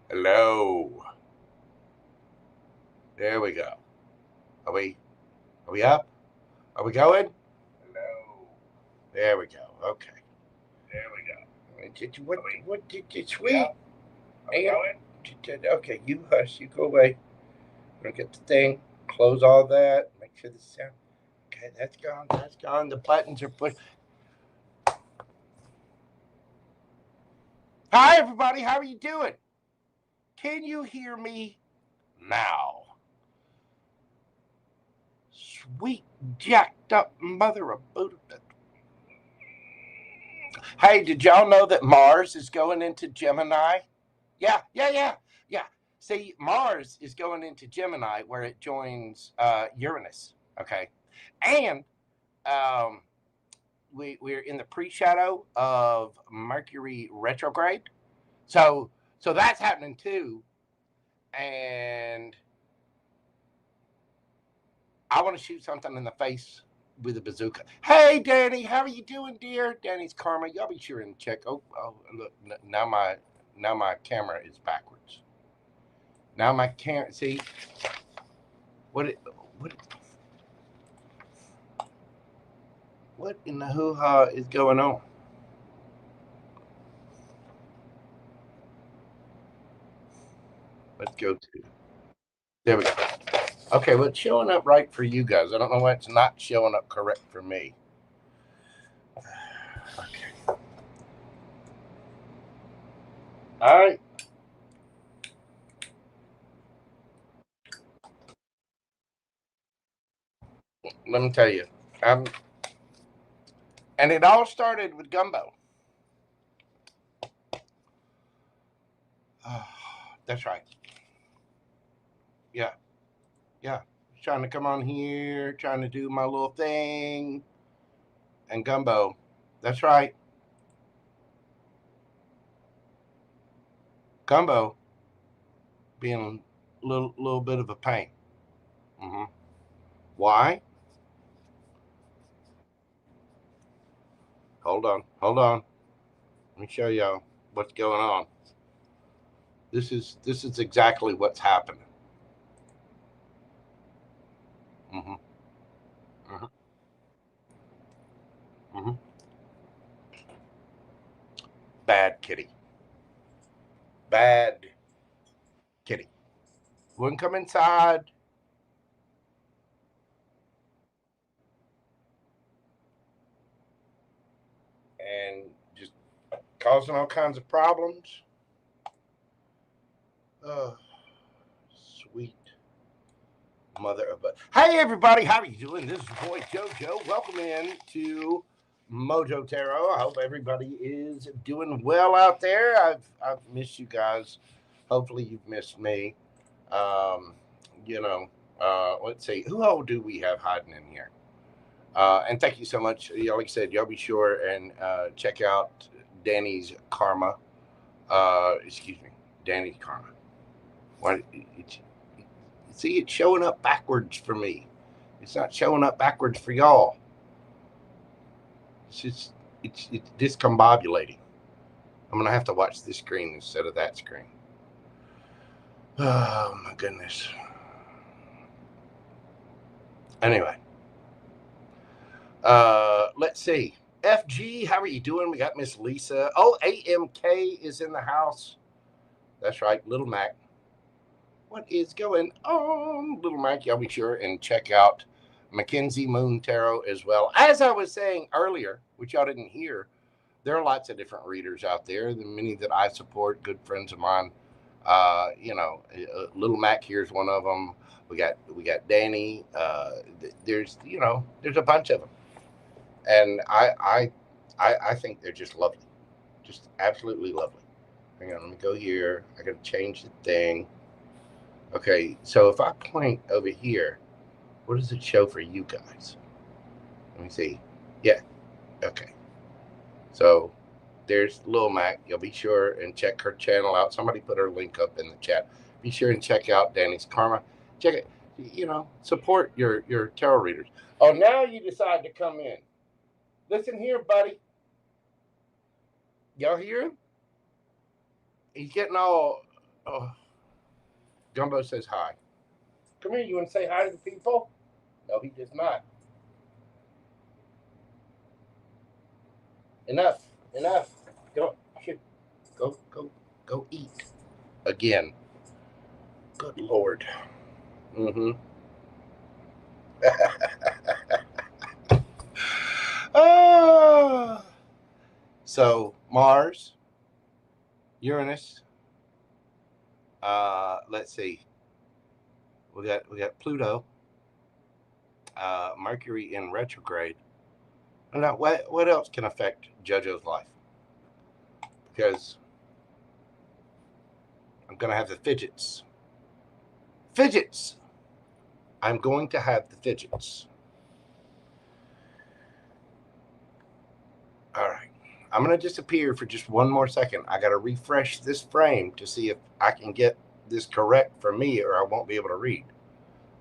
Hello. There we go. Are we up? Are we going? Hello. There we go. Okay. There we go. What did you sweet? Okay, you hush. You go away. We're gonna get the thing. Close all that. Make sure the sound. Okay, that's gone. That's gone. The buttons are pushed. Hi, everybody. How are you doing? Can you hear me now? Sweet jacked up mother of Buddha. Hey, did y'all know that Mars is going into Gemini? Yeah. See, Mars is going into Gemini where it joins Uranus. Okay. And we're in the pre-shadow of Mercury retrograde. So that's happening too. And I want to shoot something in the face with a bazooka. Hey, Danny, how are you doing, dear? Danny's Karma. Y'all be sure and check. Oh, look, now my camera is backwards. Now my camera. See what in the hoo-ha is going on? Let's go to. There we go. Okay, well, it's showing up right for you guys. I don't know why it's not showing up correct for me. Okay. All right. Let me tell you. And it all started with gumbo. That's right. Yeah. Trying to come on here, trying to do my little thing. And gumbo. That's right. Gumbo being a little bit of a pain. Mm-hmm. Why? Hold on. Let me show y'all what's going on. This is exactly what's happening. Mm-hmm. Mm-hmm. Mm-hmm. Bad kitty. Bad kitty. Wouldn't come inside. And just causing all kinds of problems. Oh, sweet mother of a. Hey, everybody, how are you doing? This is your boy JoJo. Welcome in to Mojo Tarot. I hope everybody is doing well out there. I've missed you guys. Hopefully, you've missed me. Um, you know, let's see, who all do we have hiding in here? And thank you so much. Like I said, y'all be sure and check out Danny's Karma. Excuse me, Danny's Karma. What? See, it's showing up backwards for me. It's not showing up backwards for y'all. It's just it's discombobulating. I'm gonna have to watch this screen instead of that screen. Oh my goodness. Anyway, let's see. FG, how are you doing? We got Miss Lisa. Oh, AMK is in the house. That's right, Little Mac. What is going on, Little Mac? Y'all be sure and check out Mackenzie Moon Tarot as well. As I was saying earlier, which y'all didn't hear, there are lots of different readers out there. The many that I support, good friends of mine. Little Mac here's one of them. We got Danny. There's a bunch of them, and I think they're just lovely, just absolutely lovely. Hang on, let me go here. I got to change the thing. Okay, so if I point over here, what does it show for you guys? Let me see. Yeah, okay. So there's Lil Mac. You'll be sure and check her channel out. Somebody put her link up in the chat. Be sure and check out Danny's Karma. Check it. Support your tarot readers. Oh, now you decide to come in. Listen here, buddy. Y'all hear him? He's getting all Oh, Gumbo says hi. Come here. You want to say hi to the people? No, he does not. Enough. Enough. Go eat. Again. Good Lord. Mm-hmm. So Mars, Uranus. Let's see. We got Pluto, Mercury in retrograde. Now, what else can affect JoJo's life? Because I'm gonna have the fidgets. Fidgets. I'm going to have the fidgets. All right. I'm going to disappear for just one more second. I got to refresh this frame to see if I can get this correct for me, or I won't be able to read.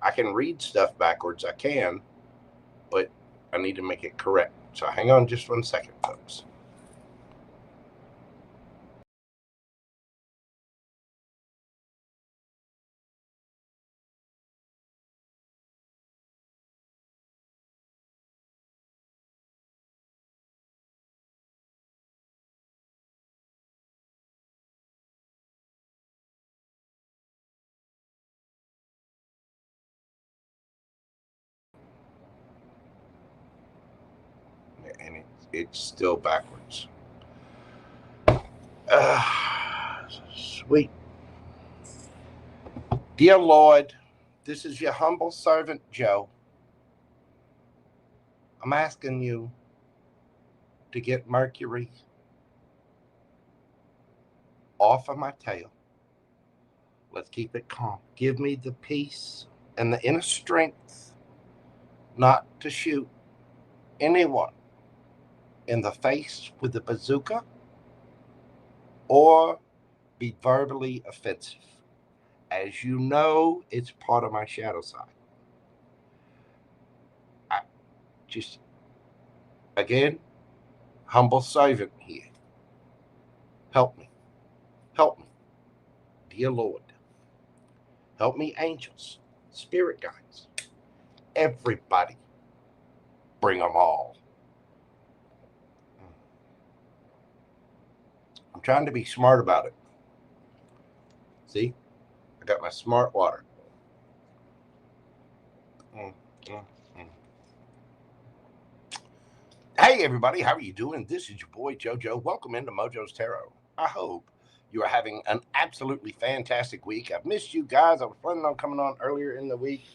I can read stuff backwards. I can, but I need to make it correct. So hang on just 1 second, folks. And it's still backwards. Sweet. Dear Lord, this is your humble servant, Joe. I'm asking you to get Mercury off of my tail. Let's keep it calm. Give me the peace and the inner strength not to shoot anyone in the face with a bazooka or be verbally offensive. As you know, it's part of my shadow side. I just, again, humble servant here. Help me. Help me. Dear Lord. Help me, angels, spirit guides, everybody. Bring them all. I'm trying to be smart about it. See? I got my smart water. Hey, everybody. How are you doing? This is your boy, JoJo. Welcome into Mojo's Tarot. I hope you are having an absolutely fantastic week. I've missed you guys. I was planning on coming on earlier in the week,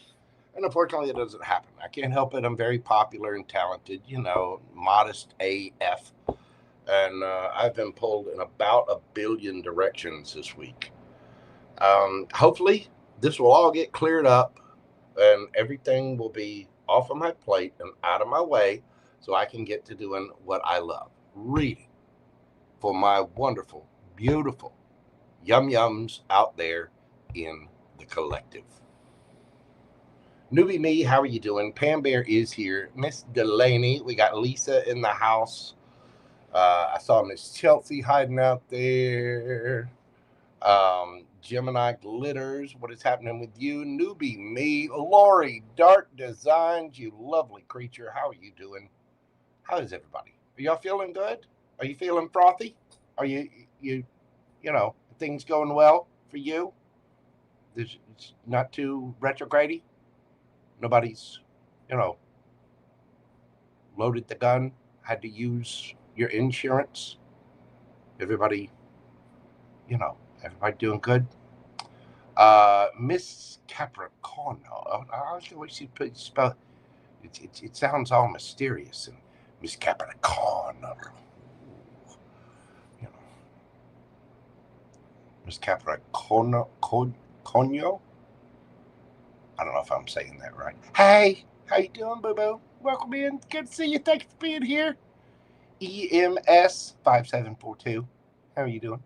and unfortunately, it doesn't happen. I can't help it. I'm very popular and talented, you know, modest AF. And I've been pulled in about 1 billion directions this week. Hopefully, this will all get cleared up and everything will be off of my plate and out of my way so I can get to doing what I love, reading for my wonderful, beautiful yum-yums out there in the collective. Newbie Me, how are you doing? Pam Bear is here. Miss Delaney, we got Lisa in the house. I saw Miss Chelsea hiding out there. GeminiGlitters, what is happening with you? Newbie Me, Lori, Dark Designs, you lovely creature. How are you doing? How is everybody? Are y'all feeling good? Are you feeling frothy? Are you know, things going well for you? It's not too retrograde-y? Nobody's, you know, loaded the gun, had to use your insurance? Everybody, you know, everybody doing good? Miss Capricorn. I like the way she spell it sounds all mysterious. And Miss Capricorn. You know, Miss Capricorn. Conyo. I don't know if I'm saying that right. Hey, how you doing, boo boo? Welcome in. Good to see you. Thank you for being here. EMS 5742. How are you doing?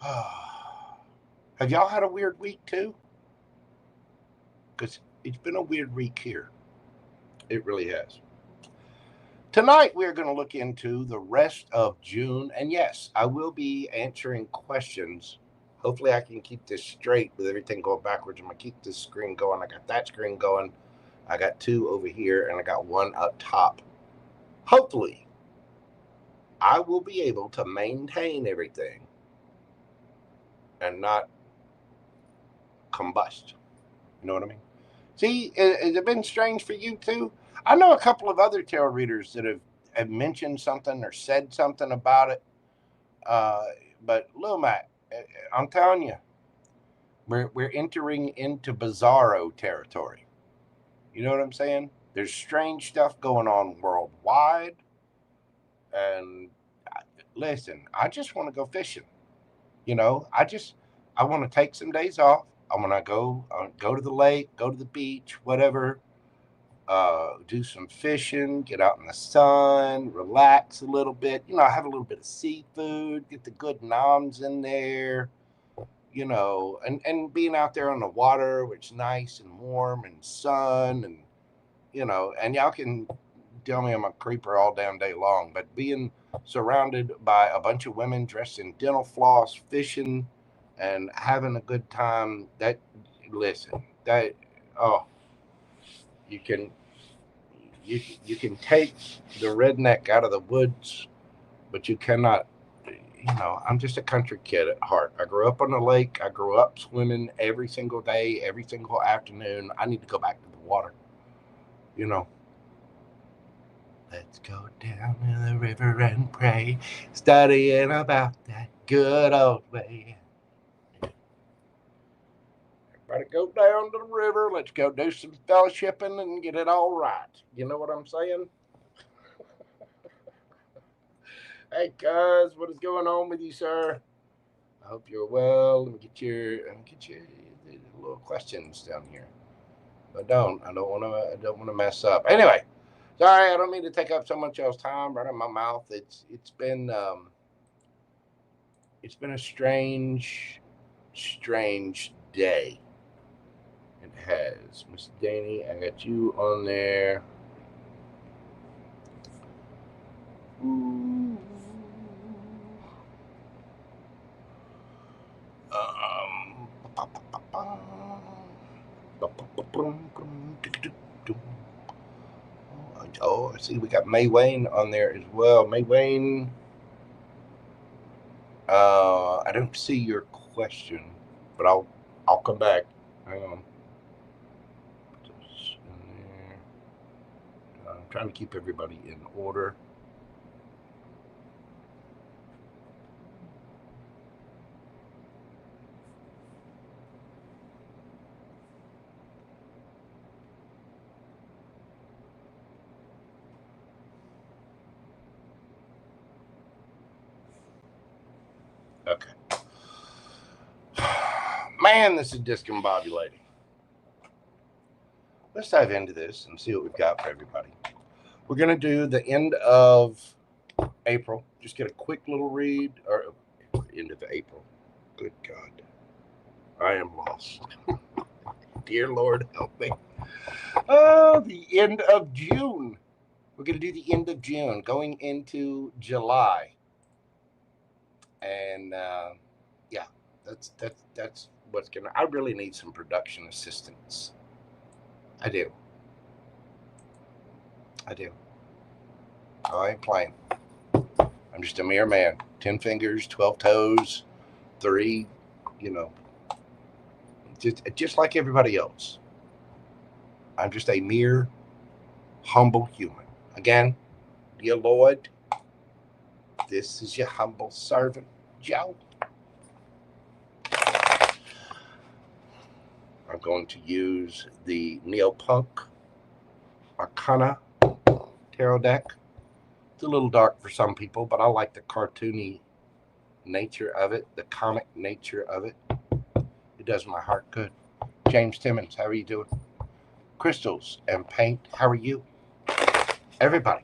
Have y'all had a weird week too? Because it's been a weird week here. It really has. Tonight, we're going to look into the rest of June. And yes, I will be answering questions Hopefully I can keep this straight with everything going backwards. I'm going to keep this screen going. I got that screen going. I got 2 over here, and I got 1 up top. Hopefully, I will be able to maintain everything and not combust. You know what I mean? See, has it been strange for you too? I know a couple of other tarot readers that have mentioned something or said something about it. But Lil Mac, I'm telling you, we're entering into bizarro territory. You know what I'm saying? There's strange stuff going on worldwide. And listen, I just want to go fishing. You know, I want to take some days off. I want to go to the lake, go to the beach, whatever. Do some fishing, get out in the sun, relax a little bit. You know, have a little bit of seafood, get the good noms in there. You know, and being out there on the water, which is nice and warm and sun, and you know, and y'all can tell me I'm a creeper all damn day long, but being surrounded by a bunch of women dressed in dental floss, fishing, and having a good time, that, listen, that, oh, you can take the redneck out of the woods, but you cannot, you know, I'm just a country kid at heart. I grew up on the lake. I grew up swimming every single day, every single afternoon. I need to go back to the water, you know. Let's go down to the river and pray, studying about that good old way. Everybody go down to the river. Let's go do some fellowshipping and get it all right. You know what I'm saying? Hey, cuz, what is going on with you, sir? I hope you're well. Let me get your little questions down here. I don't want to mess up. Anyway, sorry, I don't mean to take up so much y'all's time right in my mouth. It's been a strange day. It has. Miss Danny, I got you on there. Oh, I see we got May Wayne on there as well. May Wayne, I don't see your question, but I'll come back. Hang on. Put this in there. I'm trying to keep everybody in order. Okay. Man, this is discombobulating. Let's dive into this and see what we've got for everybody. We're going to do the end of April. Just get a quick little read, or end of April. Good God. I am lost. Dear Lord, help me. Oh, the end of June. We're going to do the end of June, going into July. And yeah, that's what's going to. I really need some production assistance. I do. I ain't playing. I'm just a mere man. 10 fingers, 12 toes, 3, you know, just like everybody else. I'm just a mere humble human. Again, dear Lord, this is your humble servant, Joe. I'm going to use the Neopunk Arcana tarot deck. It's a little dark for some people, but I like the cartoony nature of it, the comic nature of it. It does my heart good. James Timmons, how are you doing? Crystals and Paint, how are you? Everybody,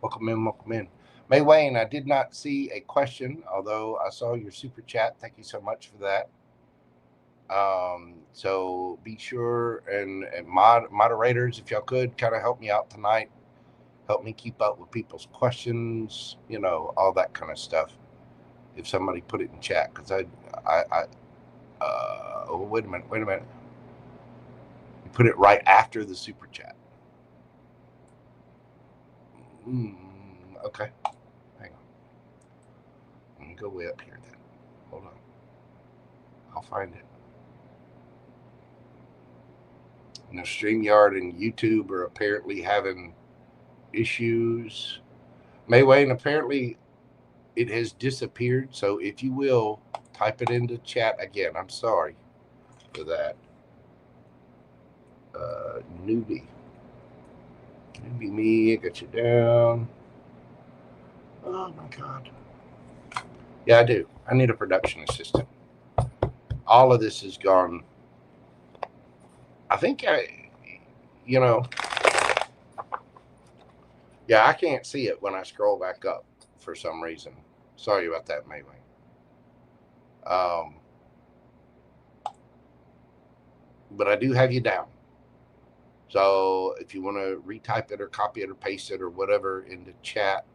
welcome in. May Wayne, I did not see a question, although I saw your super chat. Thank you so much for that. So be sure and moderators, if y'all could kind of help me out tonight. Help me keep up with people's questions, you know, all that kind of stuff. if somebody put it in chat, because oh, wait a minute. You put it right after the super chat. Okay. Hang on. Let me go way up here then. Hold on. I'll find it. You know, StreamYard and YouTube are apparently having issues. Mayway, and apparently it has disappeared. So if you will, type it into chat again. I'm sorry for that. Newbie Me, I got you down. Oh my God. Yeah, I do. I need a production assistant. All of this has gone. I think yeah, I can't see it when I scroll back up for some reason. Sorry about that, Mayway. But I do have you down. So if you want to retype it or copy it or paste it or whatever into chat,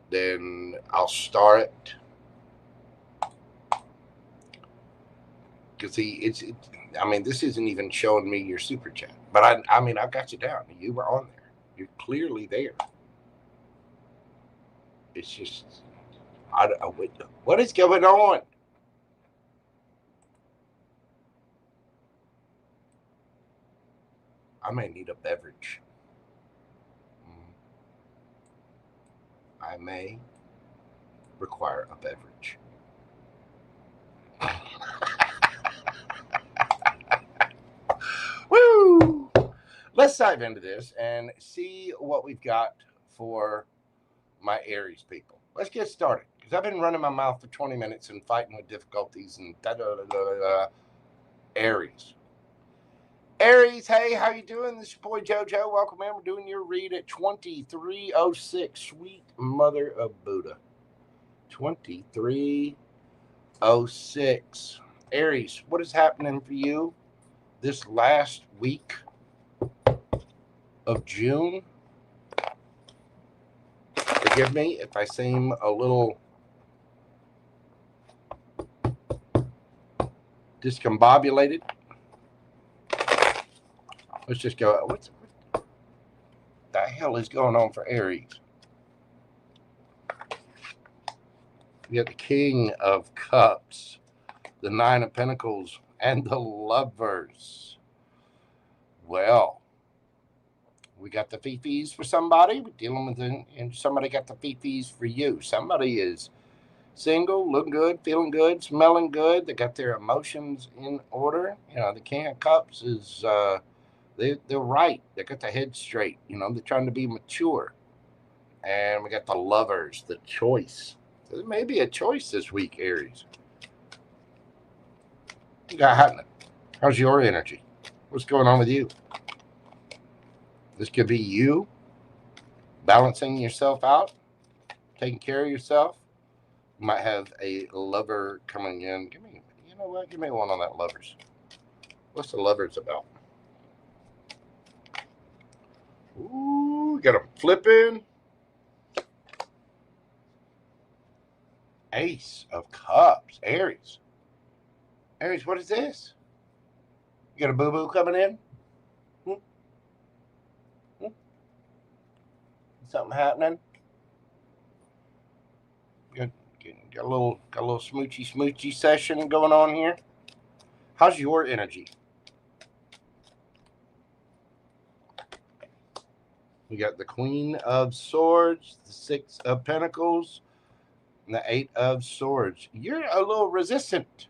then I'll start it. Because see, I mean, this isn't even showing me your super chat. But I mean, I've got you down. You were on there. You're clearly there. It's just, what is going on? I may need a beverage. I may require a beverage. Woo! Let's dive into this and see what we've got for my Aries people. Let's get started, because I've been running my mouth for 20 minutes and fighting with difficulties and Aries. Aries, hey, how you doing? This is your boy JoJo. Welcome in. We're doing your read at 2306. Sweet Mother of Buddha. 2306. Aries, what is happening for you this last week of June? Forgive me if I seem a little discombobulated. Let's just go. What the hell is going on for Aries? We got the King of Cups, the Nine of Pentacles, and the Lovers. Well, we got the fifis for somebody. We're dealing with it, and somebody got the fifis for you. Somebody is single, looking good, feeling good, smelling good. They got their emotions in order. You know, the King of Cups is they're right. They got their head straight. You know, they're trying to be mature. And we got the Lovers, the choice. So there may be a choice this week, Aries. What you got happening? How's your energy? What's going on with you? This could be you balancing yourself out, taking care of yourself. You might have a lover coming in. You know what? Give me one on that Lovers. What's the Lovers about? Ooh, got them flipping. Ace of Cups. Aries. Aries, what is this? You got a boo-boo coming in? Something happening? Got a little smoochy session going on here. How's your energy? We got the Queen of Swords, the Six of Pentacles, and the Eight of Swords. You're a little resistant.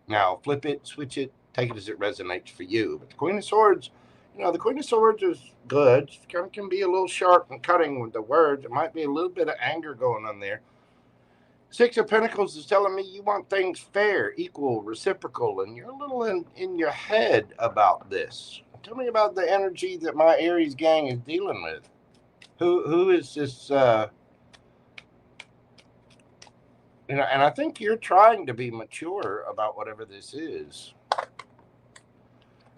Now, flip it, switch it, take it as it resonates for you. But the Queen of Swords, you know, the Queen of Swords is good. She can be a little sharp and cutting with the words. It might be a little bit of anger going on there. Six of Pentacles is telling me you want things fair, equal, reciprocal, and you're a little in your head about this. Tell me about the energy that my Aries gang is dealing with. Who is this? You know, and I think you're trying to be mature about whatever this is.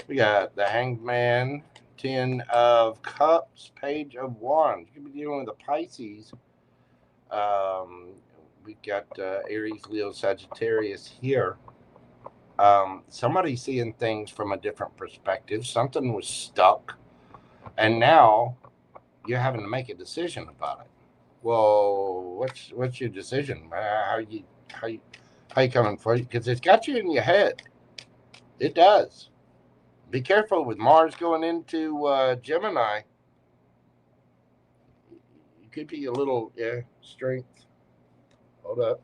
We got the Hanged Man, Ten of Cups, Page of Wands. You could be dealing with a Pisces We've got Aries, Leo, Sagittarius here. Somebody's seeing things from a different perspective. Something was stuck, and now you're having to make a decision about it. Well, what's your decision? How you coming for you? Because it's got you in your head. It does. Be careful with Mars going into Gemini. You could be a little strength. Hold up.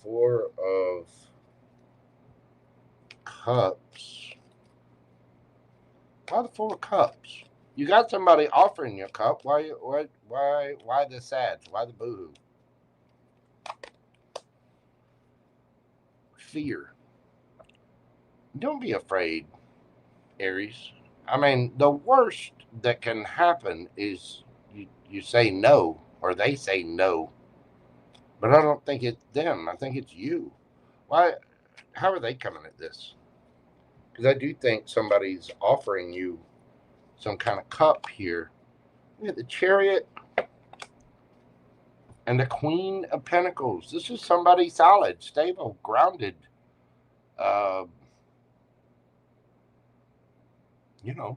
4 of Cups. Why the 4 of Cups? You got somebody offering you a cup. Why the sads? Why the boohoo? Fear. Don't be afraid, Aries. I mean, the worst that can happen is you say no, or they say no. But I don't think it's them. I think it's you. Why? How are they coming at this? Because I do think somebody's offering you some kind of cup here. Look at the Chariot and the Queen of Pentacles. This is somebody solid, stable, grounded.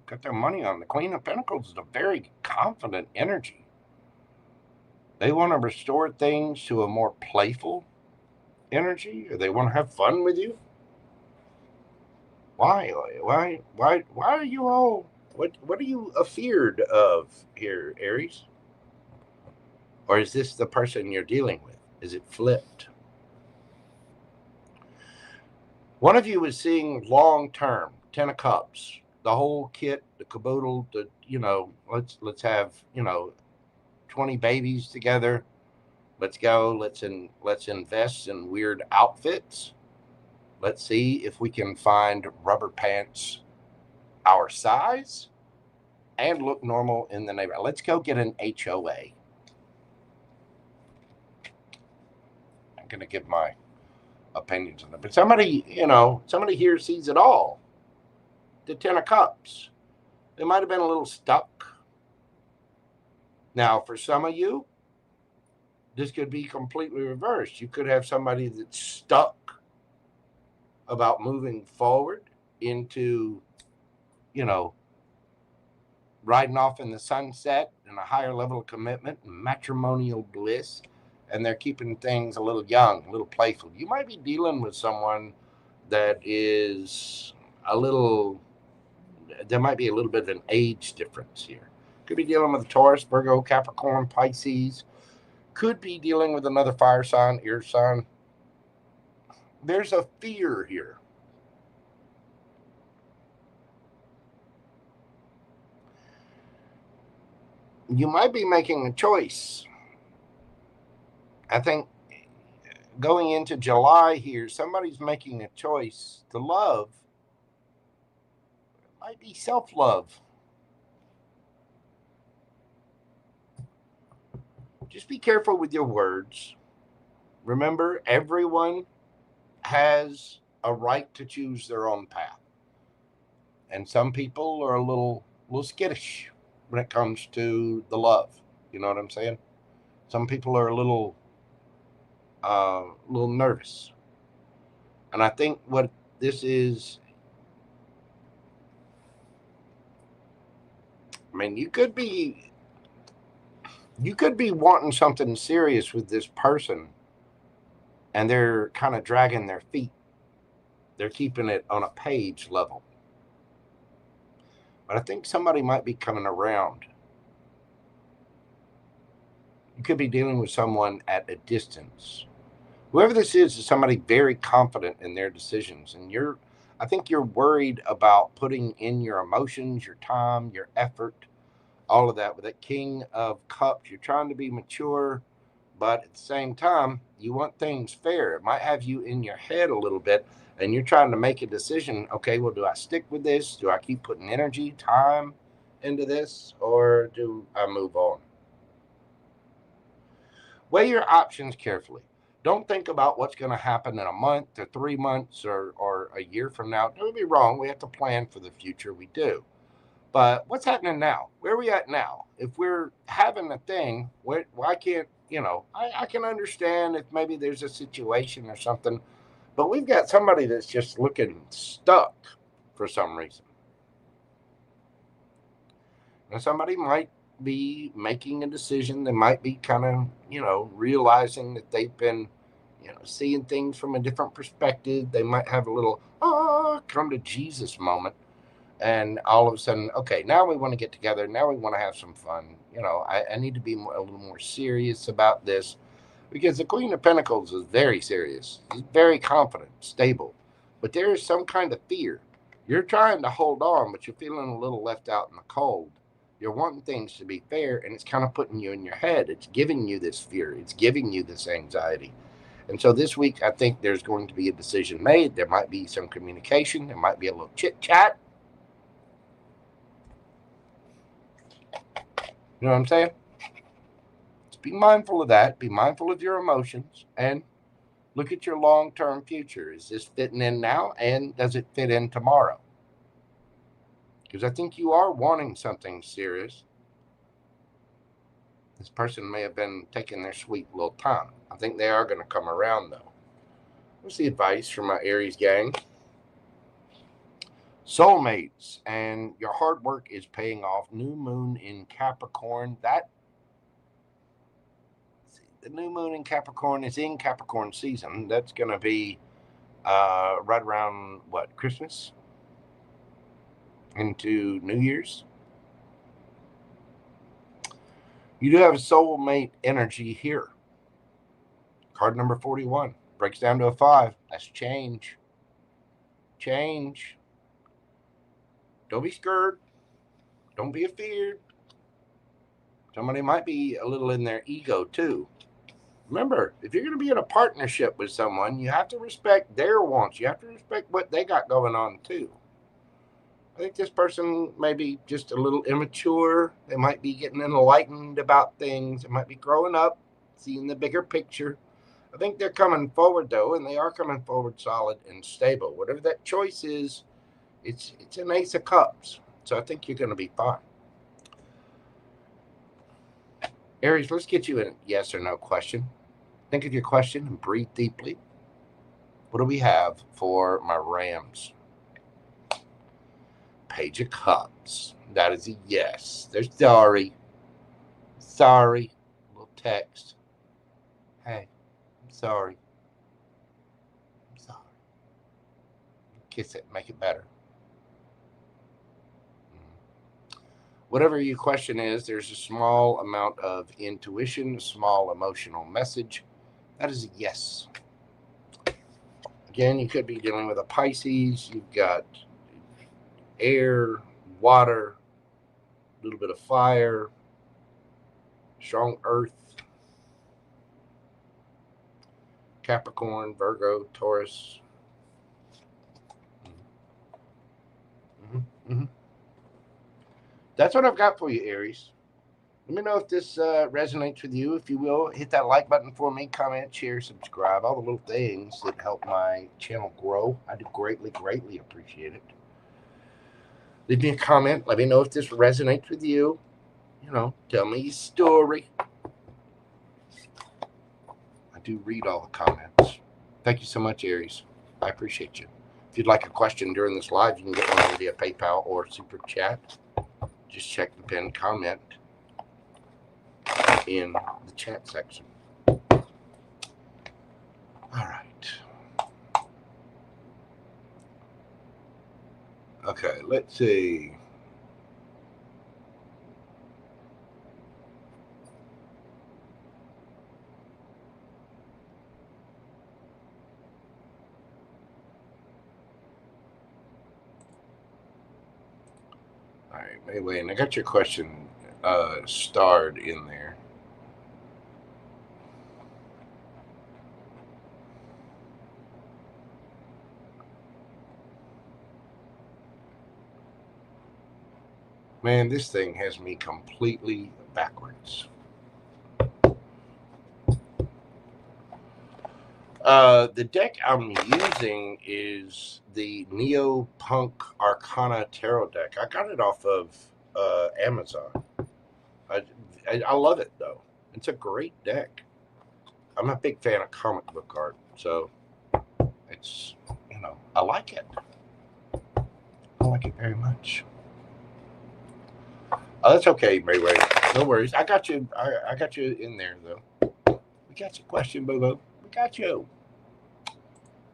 Got their money on. The Queen of Pentacles is a very confident energy. They want to restore things to a more playful energy, or they want to have fun with you. Why are you all, what are you afeared of here, Aries? Or is this the person you're dealing with? Is it flipped? One of you is seeing long term, 10 of Cups, the whole kit, the caboodle, let's have, 20 babies together. Let's go. Let's invest in weird outfits. Let's see if we can find rubber pants our size and look normal in the neighborhood. Let's go get an HOA. I'm going to give my opinions on it. But somebody here sees it all. The 10 of Cups. They might have been a little stuck. Now, for some of you, this could be completely reversed. You could have somebody that's stuck about moving forward into, riding off in the sunset and a higher level of commitment and matrimonial bliss, and they're keeping things a little young, a little playful. You might be dealing with someone that is there might be a little bit of an age difference here. Could be dealing with Taurus, Virgo, Capricorn, Pisces. Could be dealing with another fire sign, air sign. There's a fear here. You might be making a choice. I think going into July here, somebody's making a choice to love. It might be self-love. Just be careful with your words. Remember, everyone has a right to choose their own path. And some people are a little skittish when it comes to the love. You know what I'm saying? Some people are a little nervous. And I think what this is, I mean, you could be wanting something serious with this person, and they're kind of dragging their feet. They're keeping it on a page level. But I think somebody might be coming around. You could be dealing with someone at a distance. Whoever this is somebody very confident in their decisions. And I think you're worried about putting in your emotions, your time, your effort, all of that. With that King of Cups, you're trying to be mature, but at the same time, you want things fair. It might have you in your head a little bit, and you're trying to make a decision. Okay, well, do I stick with this? Do I keep putting energy, time into this, or do I move on? Weigh your options carefully. Don't think about what's going to happen in a month or 3 months or a year from now. Don't be wrong. We have to plan for the future. We do. But what's happening now? Where are we at now? If we're having a thing, why can't you know, I can understand if maybe there's a situation or something, but we've got somebody that's just looking stuck for some reason. And somebody might be making a decision. They might be kind of, you know, realizing that they've been, you know, seeing things from a different perspective. They might have a little, come to Jesus moment. And all of a sudden, okay, now we want to get together. Now we want to have some fun. You know, I need to be a little more serious about this, because the Queen of Pentacles is very serious. She's very confident, stable. But there is some kind of fear. You're trying to hold on, but you're feeling a little left out in the cold. You're wanting things to be fair, and it's kind of putting you in your head. It's giving you this fear. It's giving you this anxiety. And so this week, I think there's going to be a decision made. There might be some communication. There might be a little chit-chat. You know what I'm saying? Just be mindful of that. Be mindful of your emotions and look at your long-term future. Is this fitting in now, and does it fit in tomorrow? Because I think you are wanting something serious. This person may have been taking their sweet little time. I think they are going to come around, though. What's the advice from my Aries gang? Soulmates, and your hard work is paying off. New moon in Capricorn. The new moon in Capricorn is in Capricorn season. That's going to be right around, what, Christmas? Into New Year's. You do have a soulmate energy here. Card number 41 breaks down to a 5. That's change. Change. Don't be scared. Don't be afeared. Somebody might be a little in their ego too. Remember, if you're going to be in a partnership with someone, you have to respect their wants. You have to respect what they got going on too. I think this person may be just a little immature. They might be getting enlightened about things. They might be growing up, seeing the bigger picture. I think they're coming forward, though, and they are coming forward solid and stable. Whatever that choice is, it's an Ace of Cups. So I think you're going to be fine. Aries, let's get you a yes or no question. Think of your question and breathe deeply. What do we have for my Rams? Page of Cups. That is a yes. There's sorry. Sorry. A little text. Hey, I'm sorry. I'm sorry. Kiss it. Make it better. Whatever your question is, there's a small amount of intuition, a small emotional message. That is a yes. Again, you could be dealing with a Pisces. You've got air, water, a little bit of fire, strong earth, Capricorn, Virgo, Taurus. That's what I've got for you, Aries. Let me know if this resonates with you. If you will, hit that like button for me, comment, share, subscribe, all the little things that help my channel grow. I do greatly, greatly appreciate it. Leave me a comment. Let me know if this resonates with you. You know, tell me your story. I do read all the comments. Thank you so much, Aries. I appreciate you. If you'd like a question during this live, you can get one via PayPal or Super Chat. Just check the pinned comment in the chat section. All right. Okay, let's see. All right, anyway, and I got your question starred in there. Man, this thing has me completely backwards. The deck I'm using is the Neo-Punk Arcana Tarot deck. I got it off of Amazon. I love it, though. It's a great deck. I'm a big fan of comic book art, so it's, you know, I like it. I like it very much. Oh, that's okay, Ray Ray. No worries. I got you. I got you in there, though. We got your question, Boo-Boo. We got you.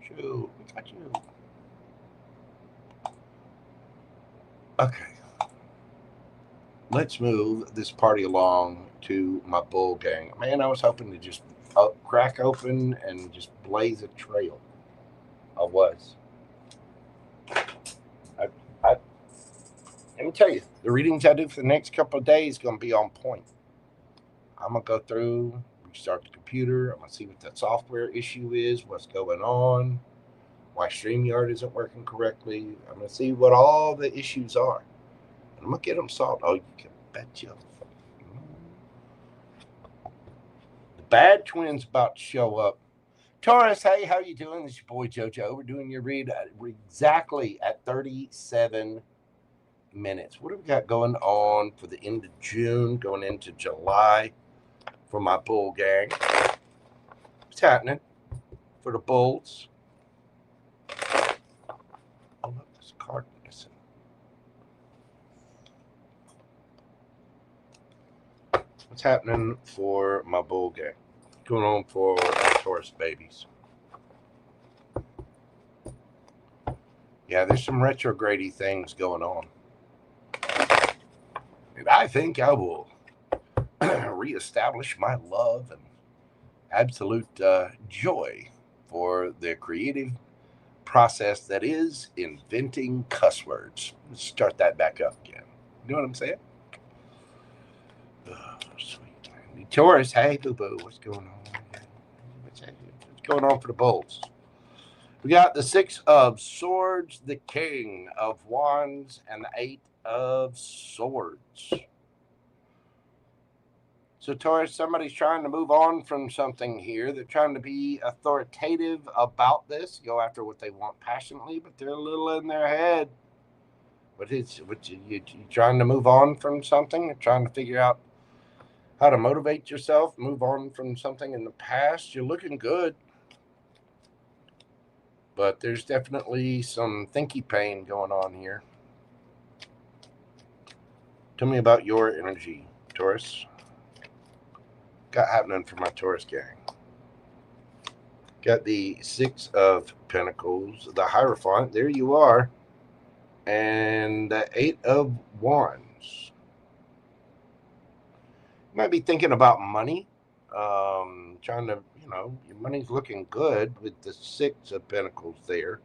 Shoot, we got you. Okay. Let's move this party along to my bull gang. Man, I was hoping to just crack open and just blaze a trail. I was. Let me tell you, the readings I do for the next couple of days is going to be on point. I'm going to go through, restart the computer. I'm going to see what that software issue is, what's going on, why StreamYard isn't working correctly. I'm going to see what all the issues are. And I'm going to get them solved. Oh, you can bet you. The bad twin's about to show up. Taurus, hey, how you doing? This is your boy JoJo. We're doing your read exactly at 37 minutes. What have we got going on for the end of June, going into July for my bull gang? What's happening for the bulls? Oh, look, there's a card missing. What's happening for my bull gang? What's going on for our Taurus babies? Yeah, there's some retrograde things going on. And I think I will reestablish my love and absolute joy for the creative process that is inventing cuss words. Let's start that back up again. You know what I'm saying? Oh, sweet. Taurus, hey, boo-boo, what's going on? What's going on for the bulls? We got the 6 of Swords, the King of Wands, and the 8 of Swords. So, Taurus, somebody's trying to move on from something here. They're trying to be authoritative about this, go after what they want passionately, but they're a little in their head. But you trying to move on from something? You're trying to figure out how to motivate yourself, move on from something in the past. You're looking good. But there's definitely some thinky pain going on here. Tell me about your energy, Taurus. Got happening for my Taurus gang. Got the 6 of Pentacles, the Hierophant. There you are. And the 8 of Wands. You might be thinking about money. Trying to, you know, your money's looking good with the 6 of Pentacles there.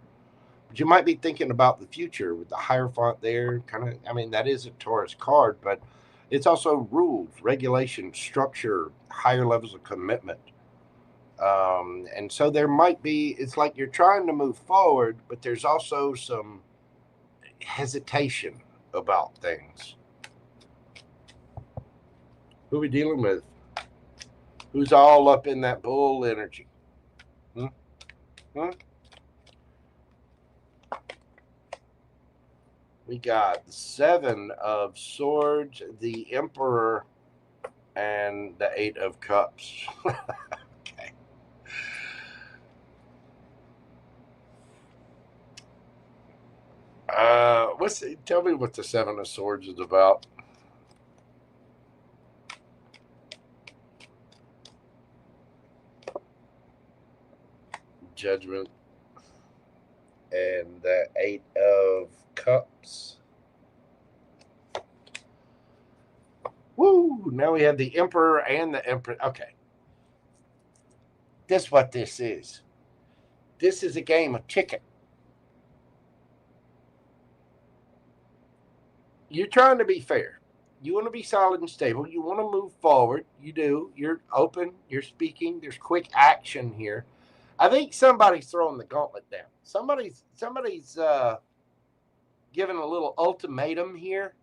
But you might be thinking about the future with the Hierophant there. Kind of, I mean, that is a Taurus card, but it's also rules, regulations, structure, higher levels of commitment. And so there might be, it's like you're trying to move forward, but there's also some hesitation about things. Who are we dealing with? Who's all up in that bull energy? We got the 7 of Swords, the Emperor, and the 8 of Cups. Okay. Tell me what the 7 of Swords is about. Judgment. And the 8 of Cups. Woo! Now we have the Emperor and the Empress. Okay. This is what this is. This is a game of chicken. You're trying to be fair. You want to be solid and stable. You want to move forward. You do. You're open. You're speaking. There's quick action here. I think somebody's throwing the gauntlet down. Somebody's giving a little ultimatum here.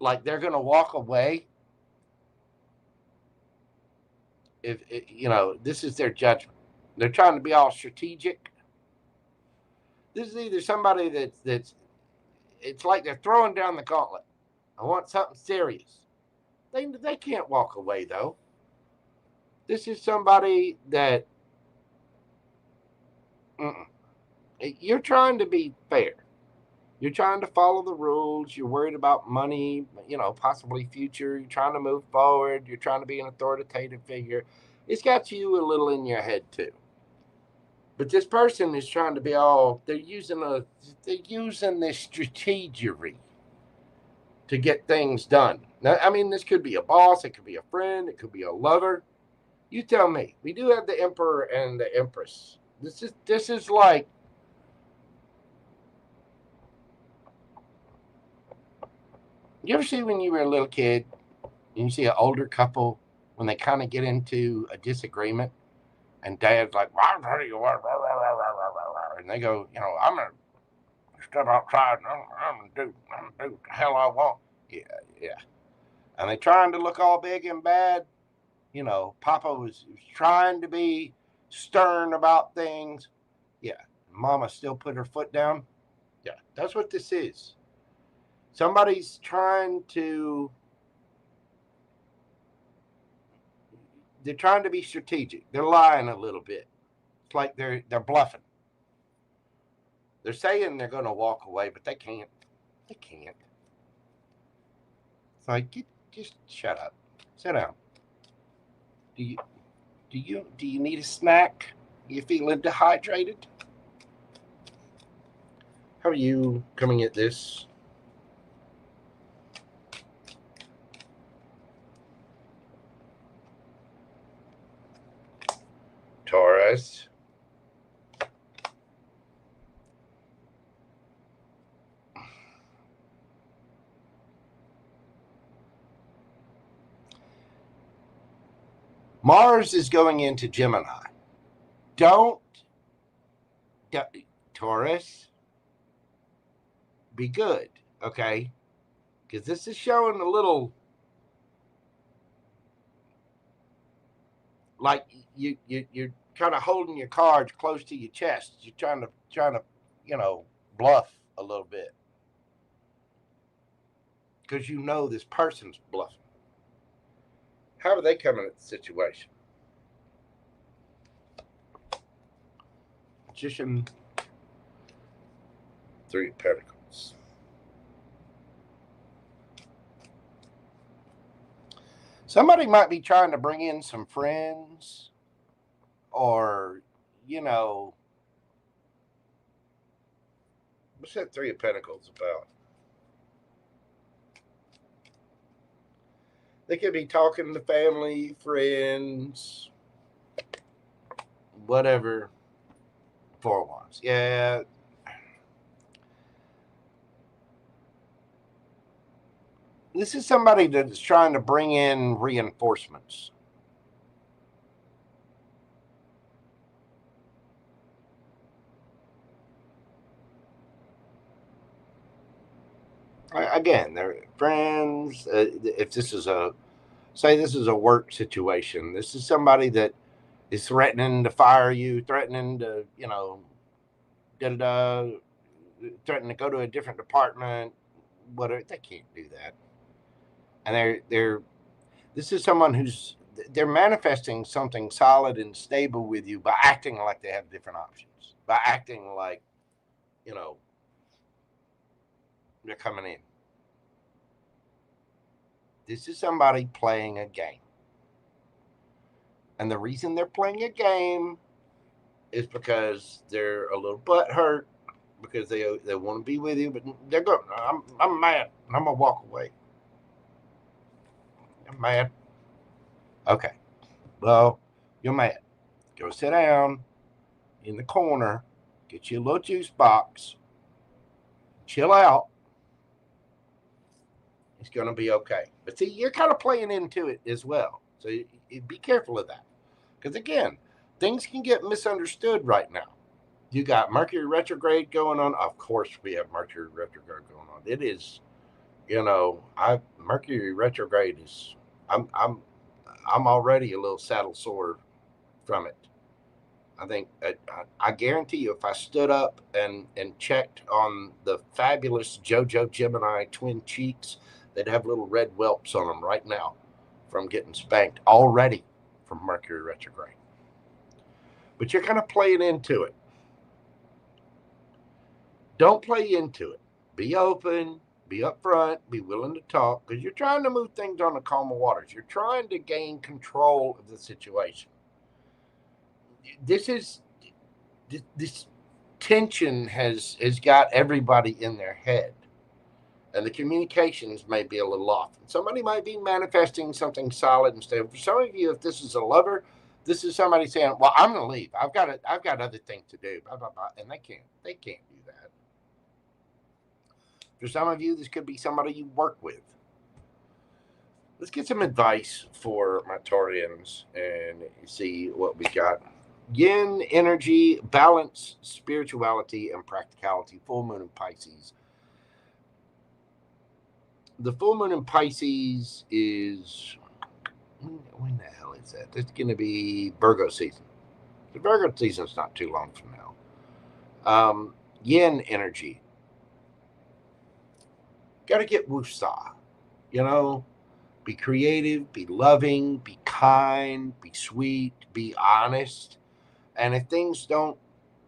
Like they're going to walk away. If you know, this is their judgment. They're trying to be all strategic. This is either somebody that's it's like they're throwing down the gauntlet. I want something serious. They can't walk away, though. This is somebody that you're trying to be fair. You're trying to follow the rules. You're worried about money, possibly future. You're trying to move forward. You're trying to be an authoritative figure. It's got you a little in your head, too. But this person is trying to be they're using this strategery to get things done. Now, I mean, this could be a boss. It could be a friend. It could be a lover. You tell me. We do have the Emperor and the Empress. This is like, you ever see when you were a little kid and you see an older couple when they kind of get into a disagreement and dad's like, and they go, I'm going to step outside and I'm going to do the hell I want. Yeah. And they trying to look all big and bad. Papa was trying to be stern about things. Yeah. Mama still put her foot down. Yeah. That's what this is. Somebody's trying to be strategic. They're lying a little bit. It's like they're bluffing. They're saying they're going to walk away, but they can't. They can't. It's like, just shut up. Sit down. Do you need a snack? You feeling dehydrated? How are you coming at this? Taurus. Mars is going into Gemini. Taurus, be good, okay? Because this is showing a little like you're kind of holding your cards close to your chest. You're trying to bluff a little bit because this person's bluffing. How are they coming at the situation? Magician, 3 of Pentacles. Somebody might be trying to bring in some friends or, what's that 3 of Pentacles about? They could be talking to family, friends, whatever. 4 of Wands. Yeah. This is somebody that is trying to bring in reinforcements. Again, they're friends. If this is this is a work situation, this is somebody that is threatening to fire you, threatening to, threatening to go to a different department, whatever. They can't do that. And this is someone they're manifesting something solid and stable with you by acting like they have different options, by acting like, they're coming in. This is somebody playing a game. And the reason they're playing a game is because they're a little butthurt, because they want to be with you, but they're going, I'm mad, and I'm going to walk away. I'm mad. Okay. Well, you're mad. Go sit down in the corner, get you a little juice box, chill out. It's going to be okay. But see, you're kind of playing into it as well. So be careful of that. Because again, things can get misunderstood right now. You got Mercury retrograde going on. Of course, we have Mercury retrograde going on. It is, Mercury retrograde is. I'm already a little saddle sore from it. I think I guarantee you, if I stood up and checked on the fabulous JoJo Gemini twin cheeks, they'd have little red whelps on them right now. from getting spanked already from Mercury retrograde. But you're kind of playing into it. Don't play into it. Be open, be upfront, be willing to talk, because you're trying to move things on the calmer waters. You're trying to gain control of the situation. This tension has got everybody in their head, and the communications may be a little off. Somebody might be manifesting something solid and stable. For some of you, if this is a lover, this is somebody saying, well, I'm going to leave. I've got other things to do, blah, blah, blah. And they can't do that. For some of you, this could be somebody you work with. Let's get some advice for my Taurians and see what we got. Yin energy, balance, spirituality, and practicality. Full moon in Pisces. The full moon in Pisces is, when the hell is that? It's going to be Virgo season. The Virgo season is not too long from now. Yin energy. Got to get wusa. You know, be creative, be loving, be kind, be sweet, be honest. And if things don't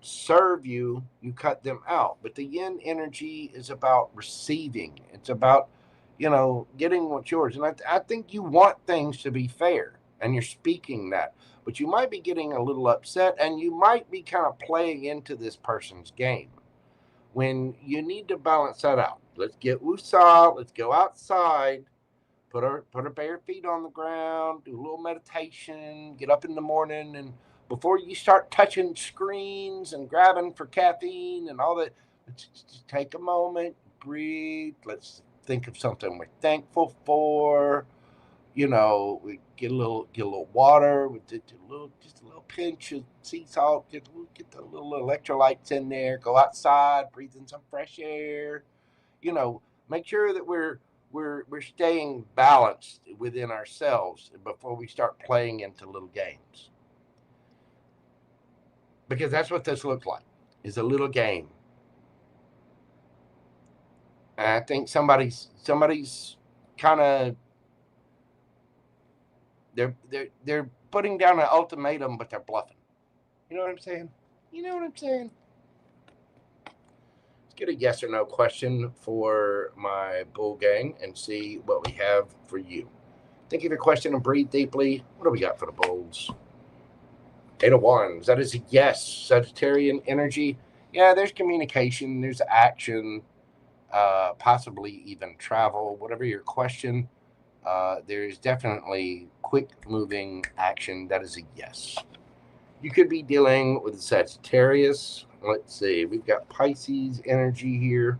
serve you, you cut them out. But the yin energy is about receiving. It's about, you know, getting what's yours. And I think you want things to be fair, and you're speaking that. But you might be getting a little upset, and you might be kind of playing into this person's game when you need to balance that out. Let's get woosah. Let's go outside. Put our bare feet on the ground. Do a little meditation. Get up in the morning, and before you start touching screens and grabbing for caffeine and all that, let's just take a moment, breathe. Let's think of something we're thankful for. You know, we get a little water with just a little pinch of sea salt. Get the little electrolytes in there. Go outside, breathe in some fresh air. You know, make sure that we're staying balanced within ourselves before we start playing into little games. Because that's what this looks like, is a little game. And I think somebody's kind of, they're putting down an ultimatum, but they're bluffing. You know what I'm saying? Let's get a yes or no question for my bull gang and see what we have for you. Think of your question and breathe deeply. What do we got for the bulls? 8 of Wands. That is a yes. Sagittarian energy. Yeah, there's communication. There's action. Possibly even travel. Whatever your question, there's definitely quick moving action. That is a yes. You could be dealing with Sagittarius. Let's see. We've got Pisces energy here.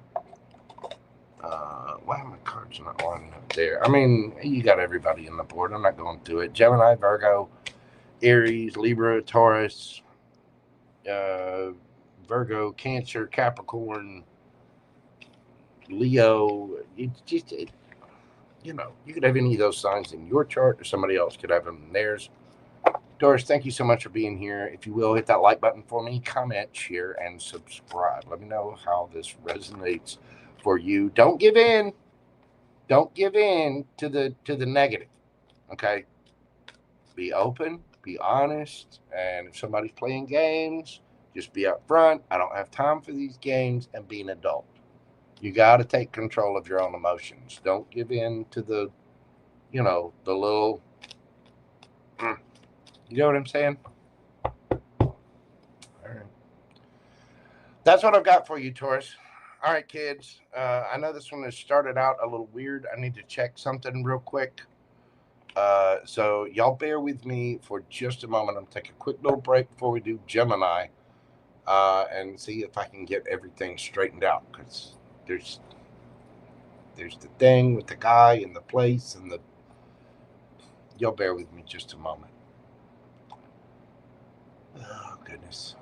Why are my cards not lining up there? I mean, you got everybody in the board. I'm not going through it. Gemini, Virgo, Aries, Libra, Taurus, Virgo, Cancer, Capricorn, Leo. You know, you could have any of those signs in your chart, or somebody else could have them in theirs. Doris, thank you so much for being here. If you will, hit that like button for me, comment, share, and subscribe. Let me know how this resonates for you. Don't give in. Don't give in to the negative. Okay? Be open, be honest, and if somebody's playing games, just be upfront. I don't have time for these games, and be an adult. You got to take control of your own emotions. Don't give in to the, you know, the little, you know what I'm saying? All right. That's what I've got for you, Taurus. All right, kids. I know this one has started out a little weird. I need to check something real quick. So y'all bear with me for just a moment. I'm taking a quick little break before we do Gemini and see if I can get everything straightened out, because there's the thing with the guy and the place and the, y'all bear with me just a moment. Oh, goodness.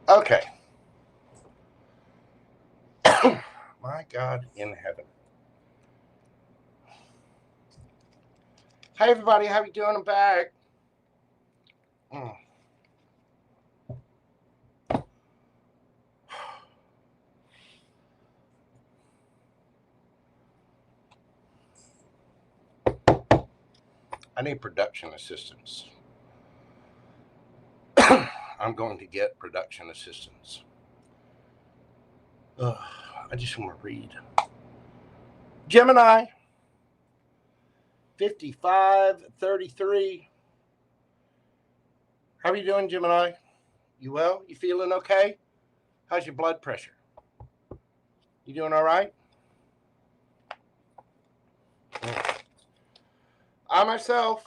Okay. My God in heaven. Hey everybody, how you doing? I'm back. I need production assistance. I'm going to get production assistance. I just want to read. Gemini, 5533. How are you doing, Gemini? You well? You feeling okay? How's your blood pressure? You doing all right? I myself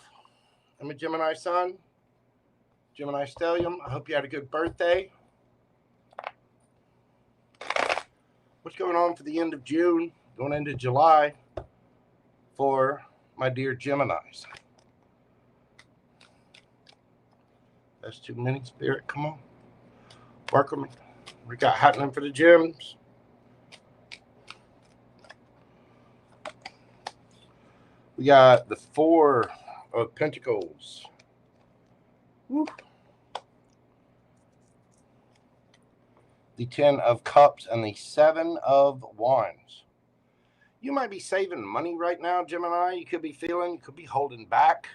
am a Gemini sun, Gemini stellium. I hope you had a good birthday. What's going on for the end of June, going into July for my dear Geminis? That's too many, Spirit. Come on. Work with me. We got happening for the gems. We got the 4 of Pentacles. Woo. The 10 of Cups and the 7 of Wands. You might be saving money right now, Gemini. You could be holding back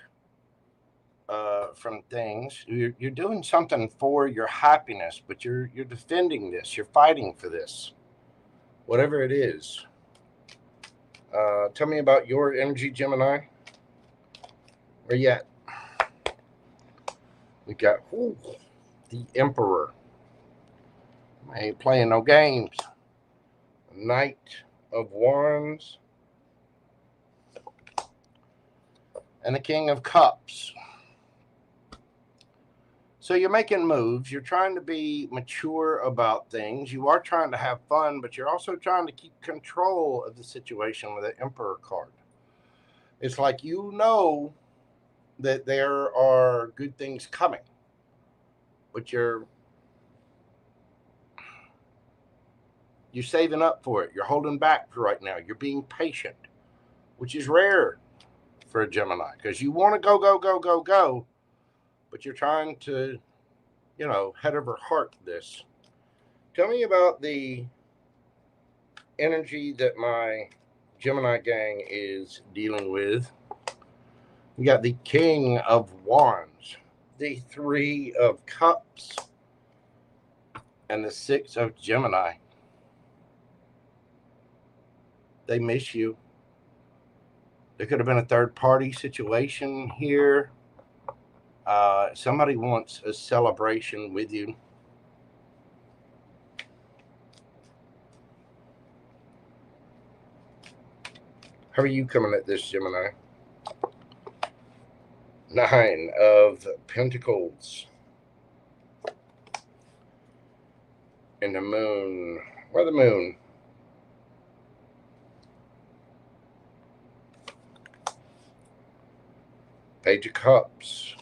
from things. You're doing something for your happiness, but you're defending this. You're fighting for this. Whatever it is. Tell me about your energy, Gemini. Where you at? We got the Emperor. I ain't playing no games. Knight of Wands. And the King of Cups. So you're making moves. You're trying to be mature about things. You are trying to have fun, but you're also trying to keep control of the situation with the Emperor card. It's like you know that there are good things coming, but you're saving up for it. You're holding back for right now. You're being patient, which is rare for a Gemini because you want to go, but you're trying to, head over heart this. Tell me about the energy that my Gemini gang is dealing with. We got the King of Wands, the 3 of Cups, and the 6 of Gemini. They miss you. There could have been a third-party situation here. Somebody wants a celebration with you. How are you coming at this, Gemini? 9 of Pentacles. And the Moon. Where the Moon? Page of Cups.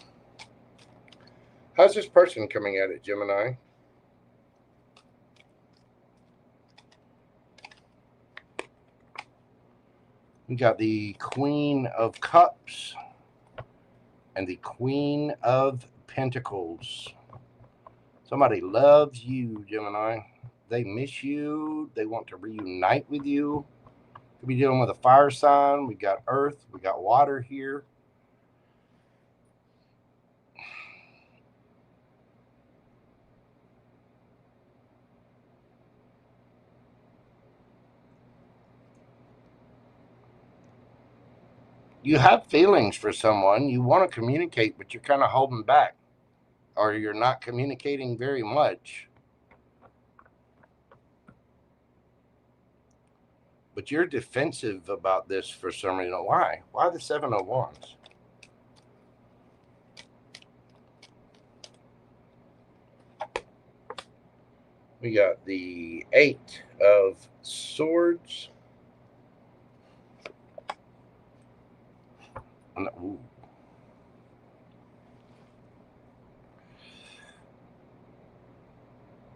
How's this person coming at it, Gemini? We got the Queen of Cups and the Queen of Pentacles. Somebody loves you, Gemini. They miss you. They want to reunite with you. Could be dealing with a fire sign. We got earth. We got water here. You have feelings for someone. You want to communicate, but you're kind of holding back. Or you're not communicating very much. But you're defensive about this for some reason. Why? Why the 7 of Wands? We got the 8 of Swords. Ooh.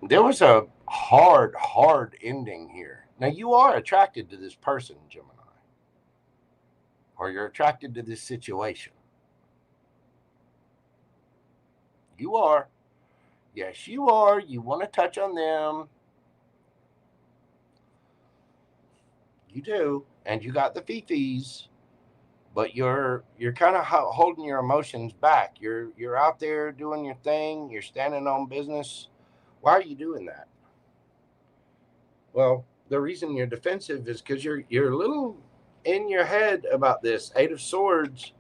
There was a hard ending here. Now, you are attracted to this person, Gemini, or you're attracted to this situation. You are. Yes, you are. You want to touch on them. You do. And you got the fifis, but you're kind of holding your emotions back. You're out there doing your thing. You're standing on business. Why are you doing that? Well, the reason you're defensive is because you're a little in your head about this. 8 of Swords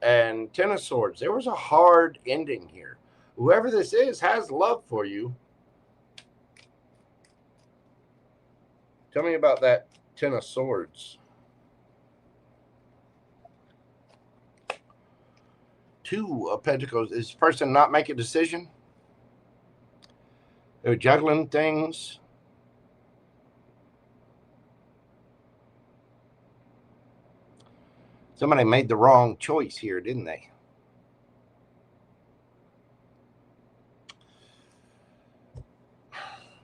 and 10 of Swords. There was a hard ending here. Whoever this is has love for you. Tell me about that 10 of Swords. 2 of Pentacles. Is this person not making a decision? They're juggling things. Somebody made the wrong choice here, didn't they?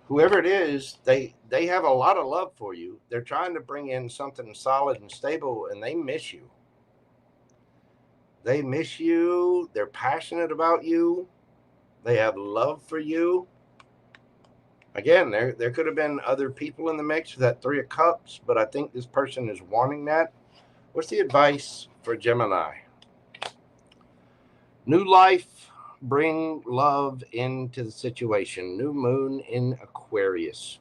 Whoever it is, they have a lot of love for you. They're trying to bring in something solid and stable, and they miss you. They miss you. They're passionate about you. They have love for you. Again, there could have been other people in the mix for that 3 of Cups, but I think this person is wanting that. What's the advice for Gemini? New life, bring love into the situation. New moon in Aquarius.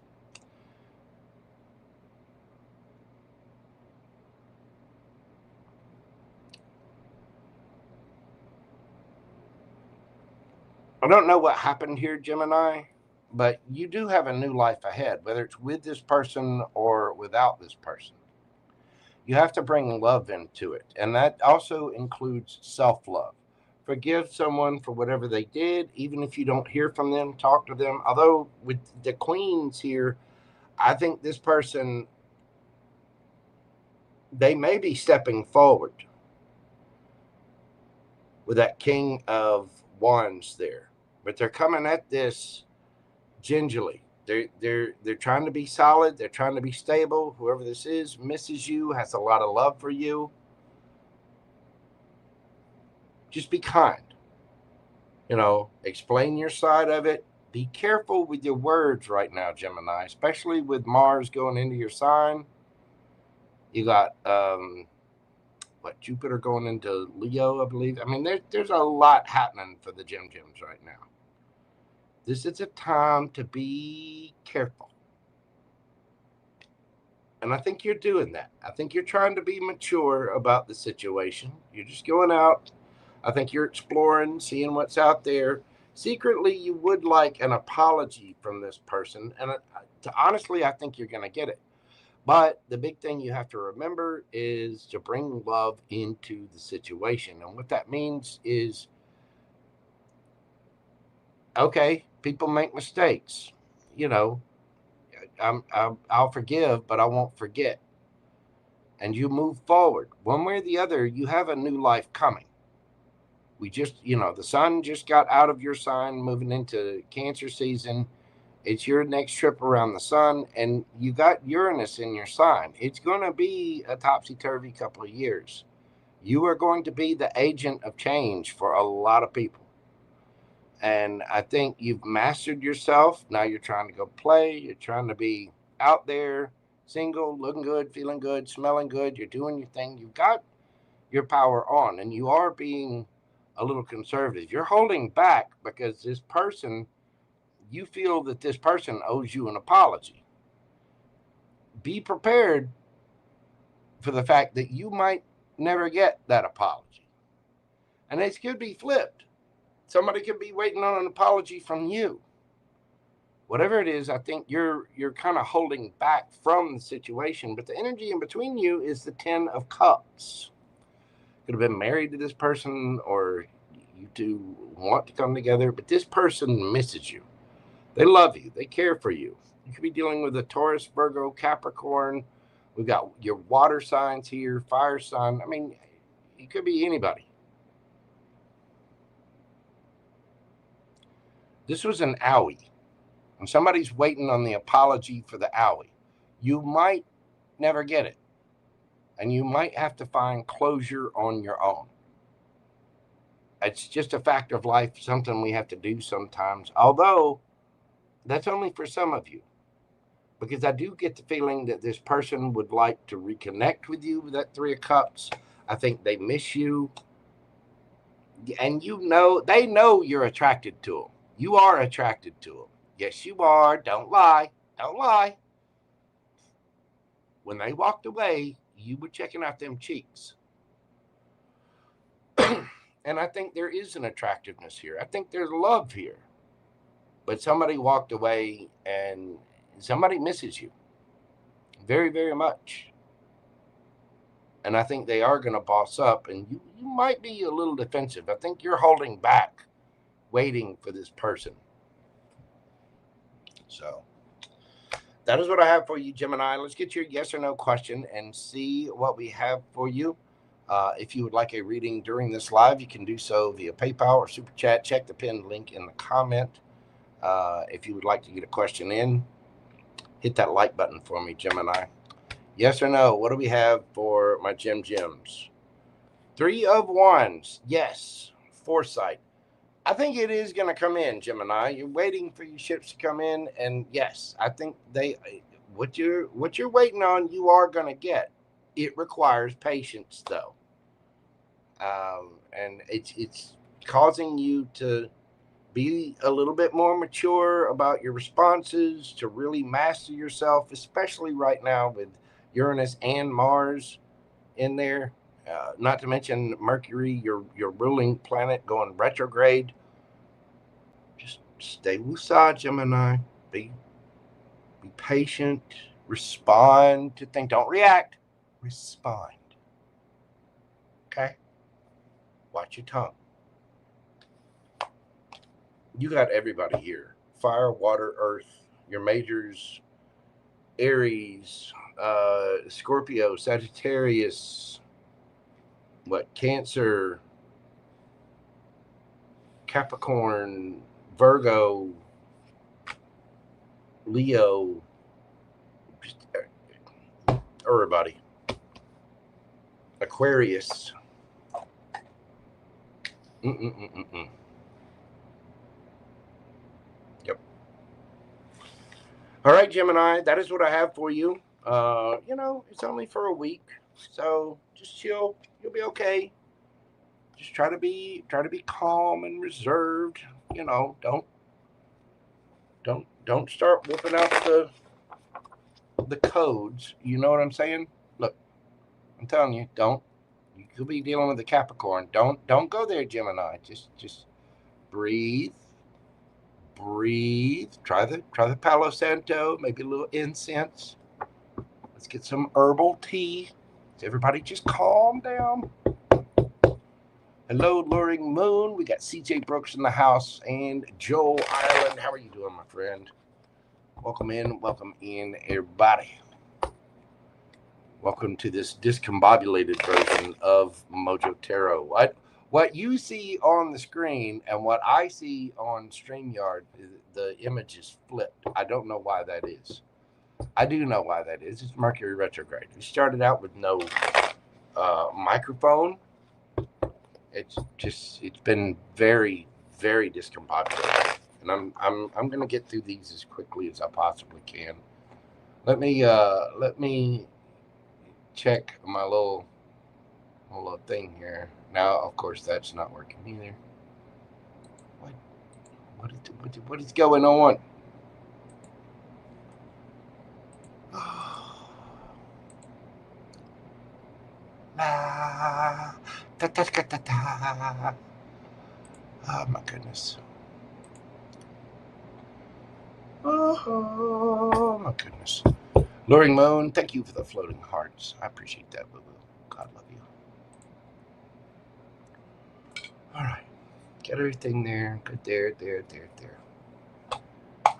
I don't know what happened here, Gemini, but you do have a new life ahead, whether it's with this person or without this person. You have to bring love into it, and that also includes self-love. Forgive someone for whatever they did, even if you don't hear from them, talk to them. Although with the queens here, I think this person, they may be stepping forward with that King of Wands there, but they're coming at this gingerly. They're trying to be solid. They're trying to be stable. Whoever this is misses you, has a lot of love for you. Just be kind. You know, explain your side of it. Be careful with your words right now, Gemini, especially with Mars going into your sign. You got Jupiter going into Leo, I believe. I mean, there's a lot happening for the Gems right now. This is a time to be careful. And I think you're doing that. I think you're trying to be mature about the situation. You're just going out. I think you're exploring, seeing what's out there. Secretly, you would like an apology from this person. And honestly, I think you're going to get it. But the big thing you have to remember is to bring love into the situation. And what that means is, okay, people make mistakes. You know, I'll forgive, but I won't forget. And you move forward. One way or the other, you have a new life coming. We just, the sun just got out of your sign, moving into Cancer season. It's your next trip around the sun, and you got Uranus in your sign. It's going to be a topsy-turvy couple of years. You are going to be the agent of change for a lot of people. And I think you've mastered yourself. Now you're trying to go play. You're trying to be out there, single, looking good, feeling good, smelling good. You're doing your thing. You've got your power on, and you are being a little conservative. You're holding back because this person, you feel that this person owes you an apology. Be prepared for the fact that you might never get that apology. And it could be flipped. Somebody could be waiting on an apology from you. Whatever it is, I think you're kind of holding back from the situation. But the energy in between you is the 10 of Cups. Could have been married to this person, or you two want to come together, but this person misses you. They love you. They care for you. You could be dealing with a Taurus, Virgo, Capricorn. We've got your water signs here, fire sign. I mean, it could be anybody. This was an owie. And somebody's waiting on the apology for the owie. You might never get it. And you might have to find closure on your own. It's just a fact of life, something we have to do sometimes. Although, that's only for some of you. Because I do get the feeling that this person would like to reconnect with you with that Three of Cups. I think they miss you. And they know you're attracted to them. You are attracted to them. Yes, you are. Don't lie. Don't lie. When they walked away, you were checking out them cheeks. And I think there is an attractiveness here. I think there's love here. But somebody walked away and somebody misses you very, very much. And I think they are going to boss up, and you might be a little defensive. I think you're holding back, waiting for this person. So that is what I have for you, Gemini. Let's get your yes or no question and see what we have for you. If you would like a reading during this live, you can do so via PayPal or Super Chat. Check the pinned link in the comment. If you would like to get a question in, hit that like button for me, Gemini. Yes or no? What do we have for my gems? 3 of Wands. Yes. Foresight. I think it is going to come in, Gemini. You're waiting for your ships to come in, and yes, I think what you're waiting on, you are going to get. It requires patience, though, and it's causing you to be a little bit more mature about your responses, to really master yourself, especially right now with Uranus and Mars in there. Not to mention Mercury, your ruling planet, going retrograde. Just stay woosah, Gemini. Be patient. Respond to things. Don't react. Respond. Okay? Watch your tongue. You got everybody here. Fire, water, earth. Your majors. Aries. Scorpio. Sagittarius. Cancer, Capricorn, Virgo, Leo, just everybody. Aquarius. Yep. All right, Gemini, that is what I have for you. It's only for a week, so just chill. You'll be okay. Just try to be calm and reserved. Don't start whooping out the codes. You know what I'm saying? Look, I'm telling you, don't. You could be dealing with a Capricorn. Don't go there, Gemini. Just breathe. Try the Palo Santo. Maybe a little incense. Let's get some herbal tea. Everybody just calm down. Hello, Luring Moon. We got CJ Brooks in the house and Joel Ireland. How are you doing, my friend? Welcome in, everybody. Welcome to this discombobulated version of Mojo Tarot. What you see on the screen and what I see on StreamYard, the image is flipped. I don't know why that is. I do know why that is. It's Mercury retrograde. We started out with no microphone. It's been very, very discombobulated, and I'm gonna get through these as quickly as I possibly can. Let me check my little thing here. Now, of course, that's not working either. What is going on? Oh my goodness. Oh my goodness. Luring Moon, thank you for the floating hearts. I appreciate that, Lulu. God love you. All right. Get everything there. Good there.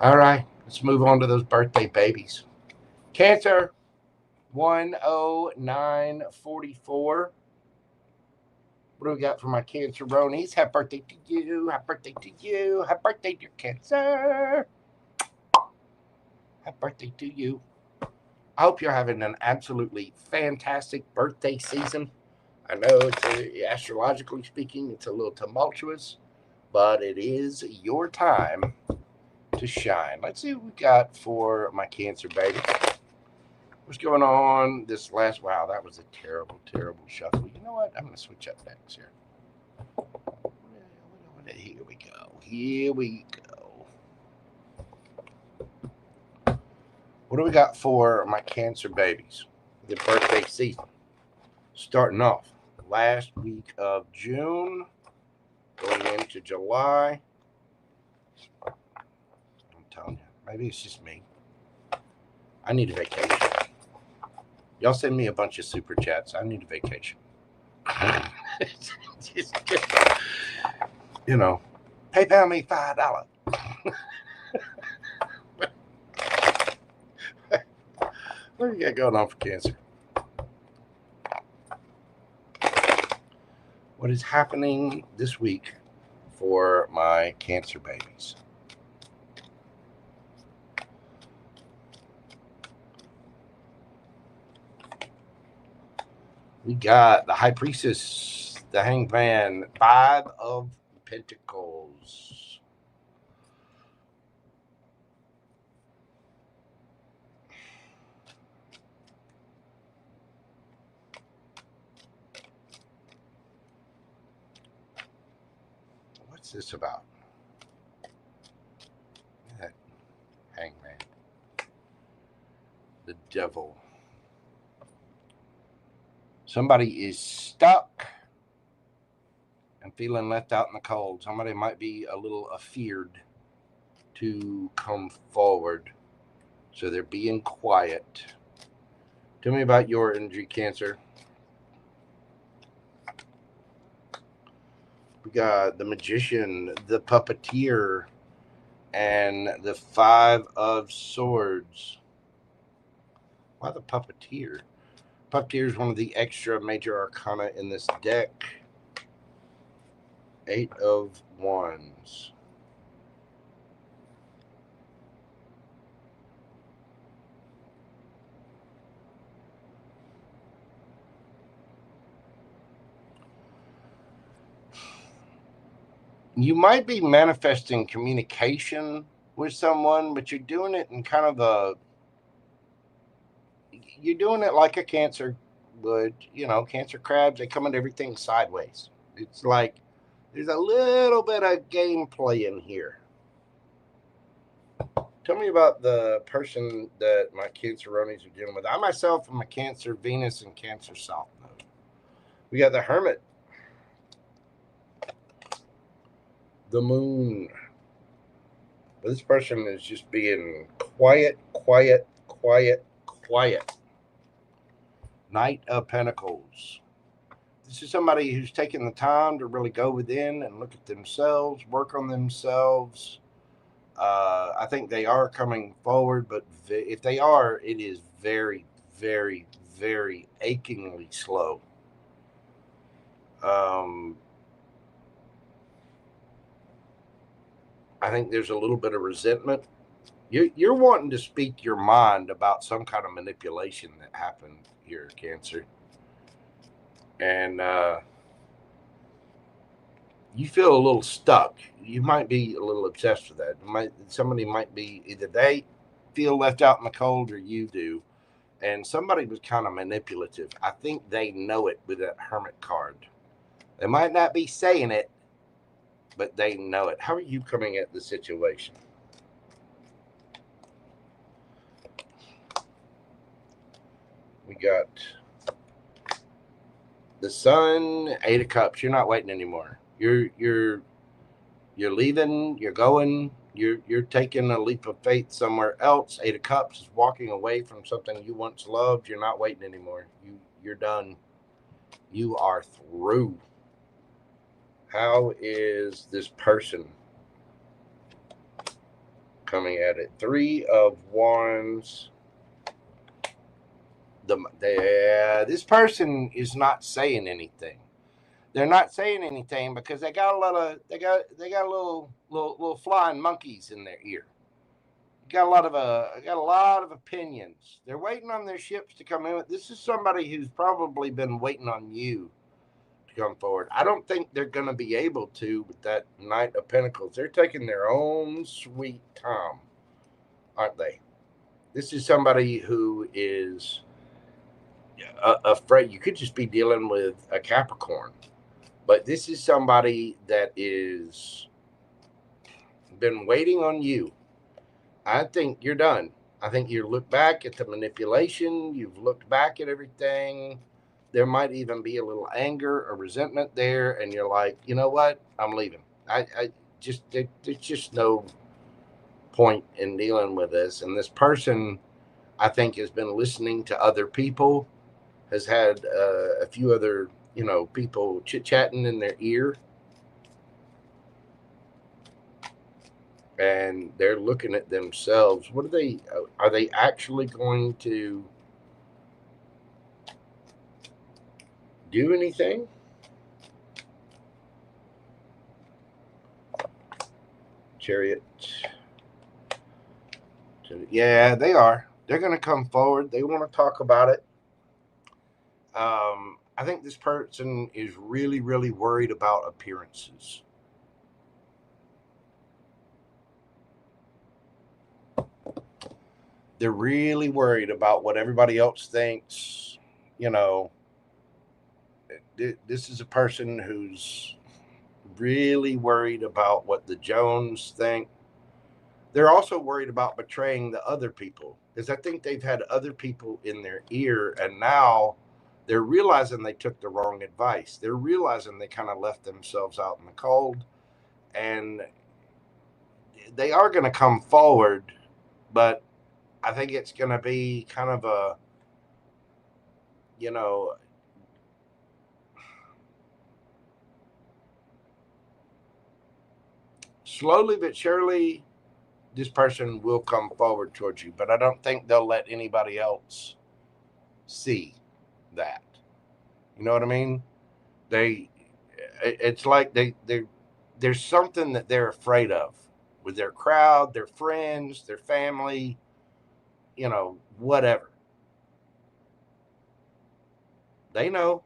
All right. Let's move on to those birthday babies. Cancer, 10944. What do we got for my Canceronies? Happy birthday to you. Happy birthday to you. Happy birthday, dear Cancer. Happy birthday to you. I hope you're having an absolutely fantastic birthday season. I know astrologically speaking, it's a little tumultuous, but it is your time to shine. Let's see what we got for my Cancer baby. What's going on this last? Wow, that was a terrible, terrible shuffle. You know what? I'm going to switch up decks here. Here we go. Here we go. What do we got for my Cancer babies? The birthday season. Starting off last week of June, going into July. I'm telling you, maybe it's just me. I need a vacation. Y'all send me a bunch of super chats. I need a vacation. You know, PayPal me $5. What do you got going on for Cancer? What is happening this week for my Cancer babies? We got the High Priestess, the Hanged Man, 5 of Pentacles. What's this about? That Hanged Man. The Devil. Somebody is stuck and feeling left out in the cold. Somebody might be a little afeared to come forward, so they're being quiet. Tell me about your energy, Cancer. We got the Magician, the Puppeteer, and the 5 of Swords. Why the Puppeteer? Puppeteer is one of the extra major arcana in this deck. 8 of Wands. You might be manifesting communication with someone, but you're doing it in kind of you're doing it like a Cancer would. You know, Cancer crabs, they come at everything sideways. It's like there's a little bit of gameplay in here. Tell me about the person that my Canceronis are dealing with. I myself am a Cancer Venus and Cancer South Node. We got the Hermit, the Moon. But this person is just being quiet, quiet, quiet, quiet. Knight of Pentacles. This is somebody who's taking the time to really go within and look at themselves, work on themselves. I think they are coming forward, but if they are, it is very, very, very achingly slow. I think there's a little bit of resentment. You're wanting to speak your mind about some kind of manipulation that happened here, Cancer. And you feel a little stuck. You might be a little obsessed with that. Somebody might be, either they feel left out in the cold or you do. And somebody was kind of manipulative. I think they know it with that Hermit card. They might not be saying it, but they know it. How are you coming at the situation? We got the Sun, 8 of Cups. You're not waiting anymore. You're leaving. You're going. You're taking a leap of faith somewhere else. 8 of Cups is walking away from something you once loved. You're not waiting anymore. You're done. You are through. How is this person coming at it? 3 of Wands. This person is not saying anything. They're not saying anything because they got a little flying monkeys in their ear. got a lot of opinions. They're waiting on their ships to come in. This is somebody who's probably been waiting on you to come forward. I don't think they're going to be able to with that Knight of Pentacles. They're taking their own sweet time, aren't they? This is somebody who is afraid. You could just be dealing with a Capricorn, but this is somebody that is been waiting on you. I think you're done. I think you look back at the manipulation. You've looked back at everything. There might even be a little anger or resentment there, and you're like, you know what? I'm leaving. There's just no point in dealing with this. And this person, I think, has been listening to other people, has had a few other, people chit-chatting in their ear. And they're looking at themselves. What are they actually going to do anything? Chariot. Yeah, they are. They're going to come forward. They want to talk about it. I think this person is really, really worried about appearances. They're really worried about what everybody else thinks. This is a person who's really worried about what the Jones think. They're also worried about betraying the other people, because I think they've had other people in their ear, and now they're realizing they took the wrong advice. They're realizing they kind of left themselves out in the cold, and they are going to come forward, but I think it's going to be kind of a, slowly but surely, this person will come forward towards you, but I don't think they'll let anybody else see that. You know what I mean? It's like there's something that they're afraid of with their crowd, their friends, their family, whatever. They know.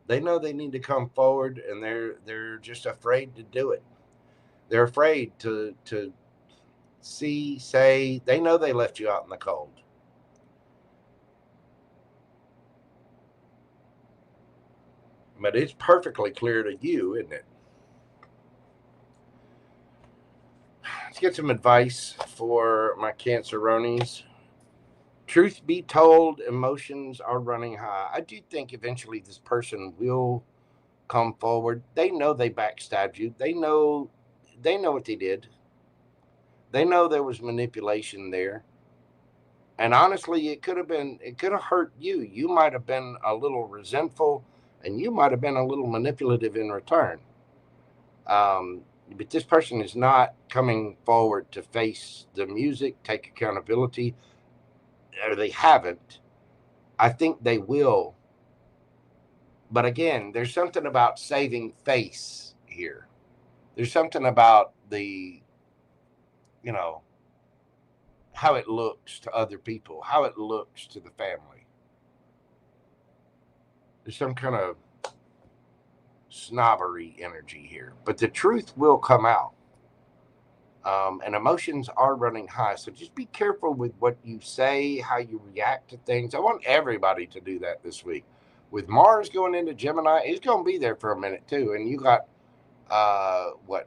They know they need to come forward, and they're just afraid to do it. They're afraid to say. They know they left you out in the cold. But it's perfectly clear to you, isn't it? Let's get some advice for my Canceronies. Truth be told, emotions are running high. I do think eventually this person will come forward. They know they backstabbed you. They know what they did. They know there was manipulation there. And honestly, it could have hurt you. You might have been a little resentful, and you might have been a little manipulative in return. But this person is not coming forward to face the music, take accountability, or they haven't. I think they will. But again, there's something about saving face here. There's something about the, how it looks to other people, how it looks to the family. There's some kind of snobbery energy here. But the truth will come out. And emotions are running high. So just be careful with what you say, how you react to things. I want everybody to do that this week. With Mars going into Gemini, it's going to be there for a minute too. And you got,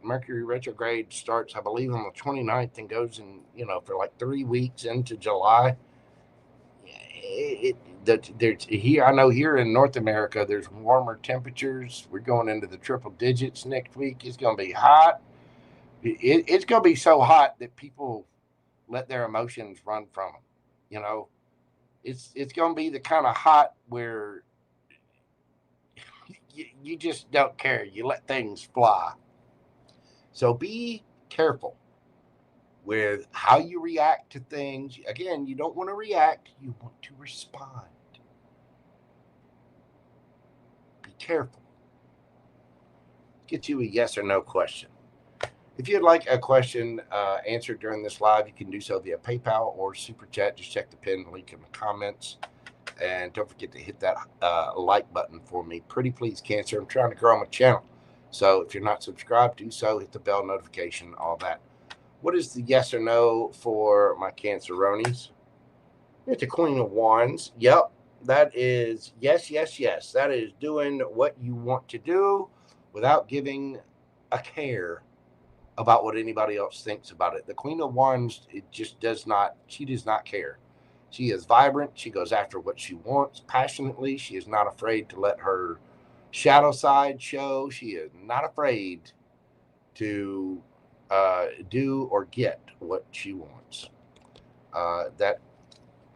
Mercury retrograde starts, I believe, on the 29th and goes in, for like 3 weeks into July. I know here in North America, there's warmer temperatures. We're going into the triple digits next week. It's going to be hot. It's going to be so hot that people let their emotions run from them. It's going to be the kind of hot where you just don't care. You let things fly. So be careful with how you react to things. Again, you don't want to react. You want to respond. Be careful. Get you a yes or no question. If you'd like a question answered during this live, you can do so via PayPal or Super Chat. Just check the pinned link in the comments. And don't forget to hit that like button for me. Pretty please, Cancer. I'm trying to grow my channel. So if you're not subscribed, do so. Hit the bell notification, all that. What is the yes or no for my Canceronies? It's a Queen of Wands. Yep, that is yes, yes, yes. That is doing what you want to do without giving a care about what anybody else thinks about it. The Queen of Wands, it just does not, she does not care. She is vibrant. She goes after what she wants passionately. She is not afraid to let her shadow side show. She is not afraid to do or get what she wants. That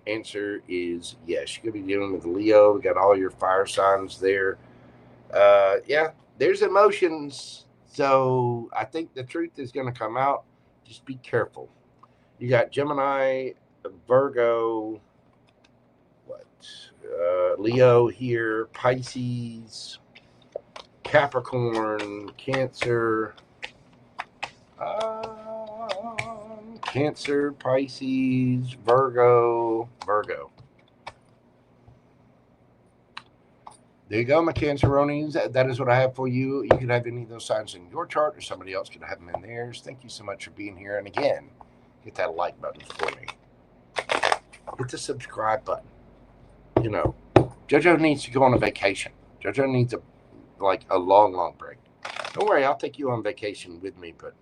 answer is yes. You're going to be dealing with Leo. We got all your fire signs there. Yeah, there's emotions. So I think the truth is going to come out. Just be careful. You got Gemini, Virgo, Leo here, Pisces, Capricorn, Cancer, Cancer, Pisces, Virgo. There you go, my Canceronies. That is what I have for you. You can have any of those signs in your chart, or somebody else can have them in theirs. Thank you so much for being here. And again, hit that like button for me. Hit the subscribe button. You know, JoJo needs to go on a vacation. JoJo needs a long break. Don't worry, I'll take you on vacation with me, but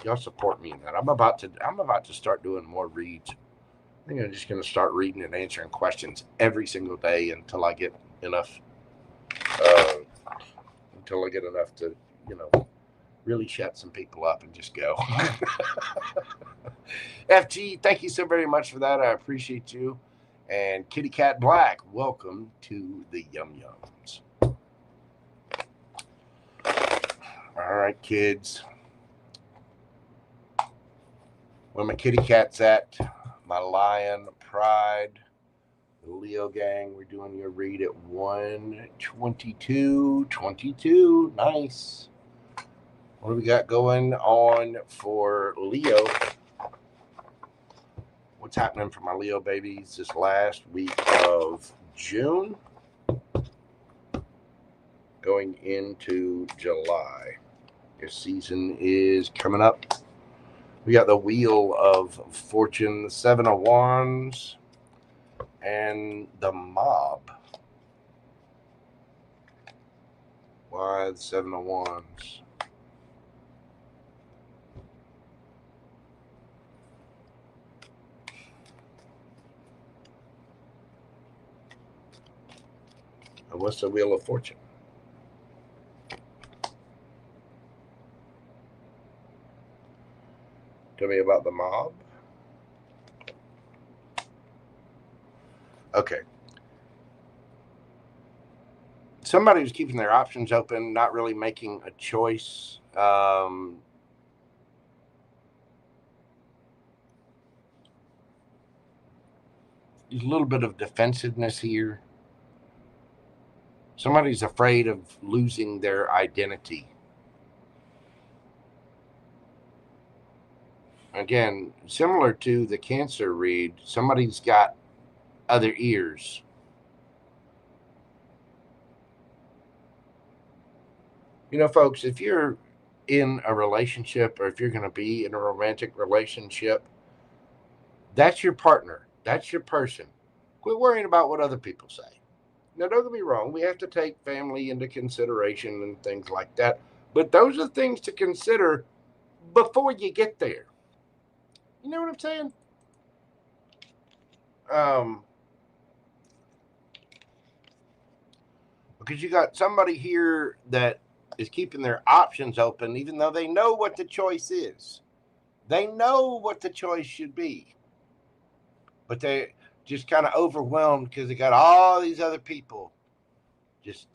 y'all support me in that. I'm about to start doing more reads. I think I'm just going to start reading and answering questions every single day until I get enough. Until I get enough to, really shut some people up and just go. FG, thank you so very much for that. I appreciate you. And Kitty Cat Black, welcome to the Yum Yums. All right, kids. Where my kitty cat's at, my lion pride, the Leo gang, we're doing your read at 1:22. Nice. What do we got going on for Leo? What's happening for my Leo babies this last week of June? Going into July. Your season is coming up. We got the Wheel of Fortune, the 7 of Wands, and the Mob. Why the 7 of Wands? And what's the Wheel of Fortune? Tell me about the Mob. Okay. Somebody who's keeping their options open, not really making a choice. There's a little bit of defensiveness here. Somebody's afraid of losing their identity. Again, similar to the Cancer read, somebody's got other ears. Folks, if you're in a relationship or if you're going to be in a romantic relationship, that's your partner. That's your person. Quit worrying about what other people say. Now, don't get me wrong. We have to take family into consideration and things like that. But those are things to consider before you get there. You know what I'm saying? Because you got somebody here that is keeping their options open, even though they know what the choice is. They know what the choice should be. But they're just kind of overwhelmed because they got all these other people just,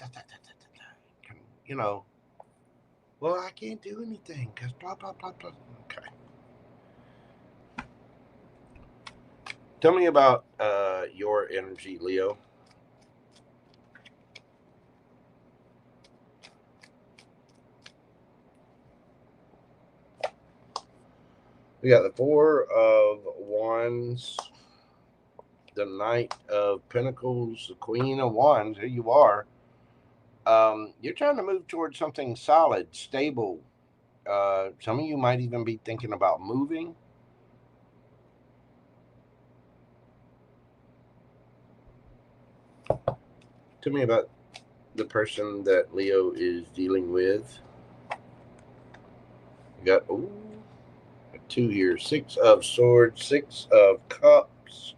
well, I can't do anything because blah, blah, blah, blah. Okay. Tell me about your energy, Leo. We got the Four of Wands, the Knight of Pentacles, the Queen of Wands. Here you are. You're trying to move towards something solid, stable. Some of you might even be thinking about moving. Tell me about the person that Leo is dealing with. We got a 2 here, 6 of Swords, 6 of Cups.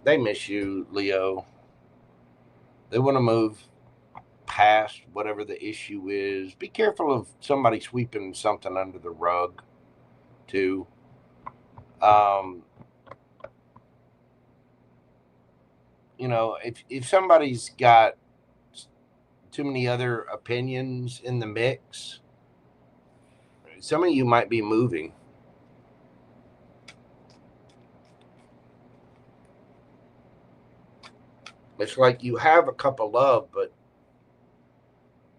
They miss you, Leo. They want to move past whatever the issue is. Be careful of somebody sweeping something under the rug, too. You know, if somebody's got too many other opinions in the mix, some of you might be moving. It's like you have a cup of love, but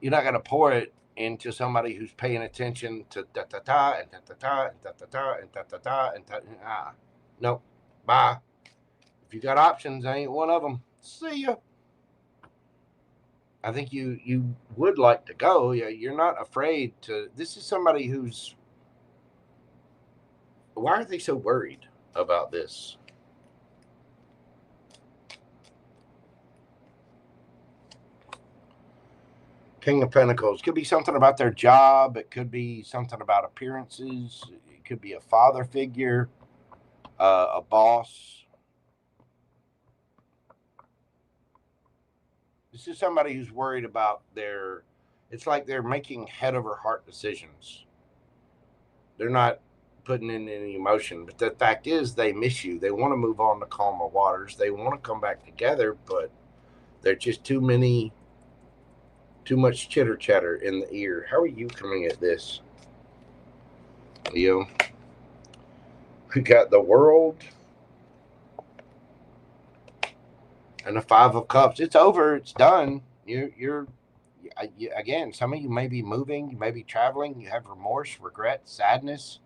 you're not going to pour it into somebody who's paying attention to da-da-da and da-da-da and da-da-da and da-da-da and da-da-da. Nope. Bye. If you got options, I ain't one of them. See ya. I think you would like to go. Yeah, you're not afraid to. This is somebody who's. Why are they so worried about this? King of Pentacles. Could be something about their job. It could be something about appearances. It could be a father figure, a boss. This is somebody who's worried about their. It's like they're making head over heart decisions. They're not putting in any emotion, but the fact is they miss you. They want to move on to calmer waters. They want to come back together, but there's just too much chitter chatter in the ear. How are you coming at this, Leo? We got the World and the Five of Cups. It's over. It's done. You're again. Some of you may be moving. You may be traveling. You have remorse, regret, sadness.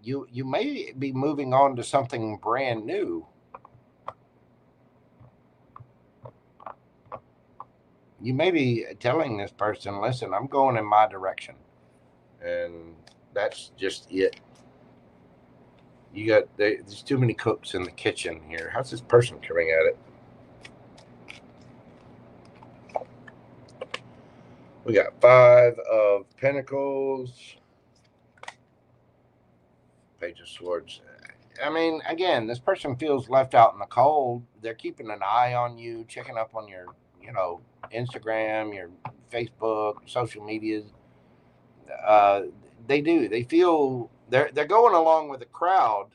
You may be moving on to something brand new. You may be telling this person, listen, I'm going in my direction. And that's just it. You got, there's too many cooks in the kitchen here. How's this person coming at it? We got Five of Pentacles, Page of Swords. I mean, again, this person feels left out in the cold. They're keeping an eye on you, checking up on your, Instagram, your Facebook, social medias. They do. They feel they're going along with the crowd.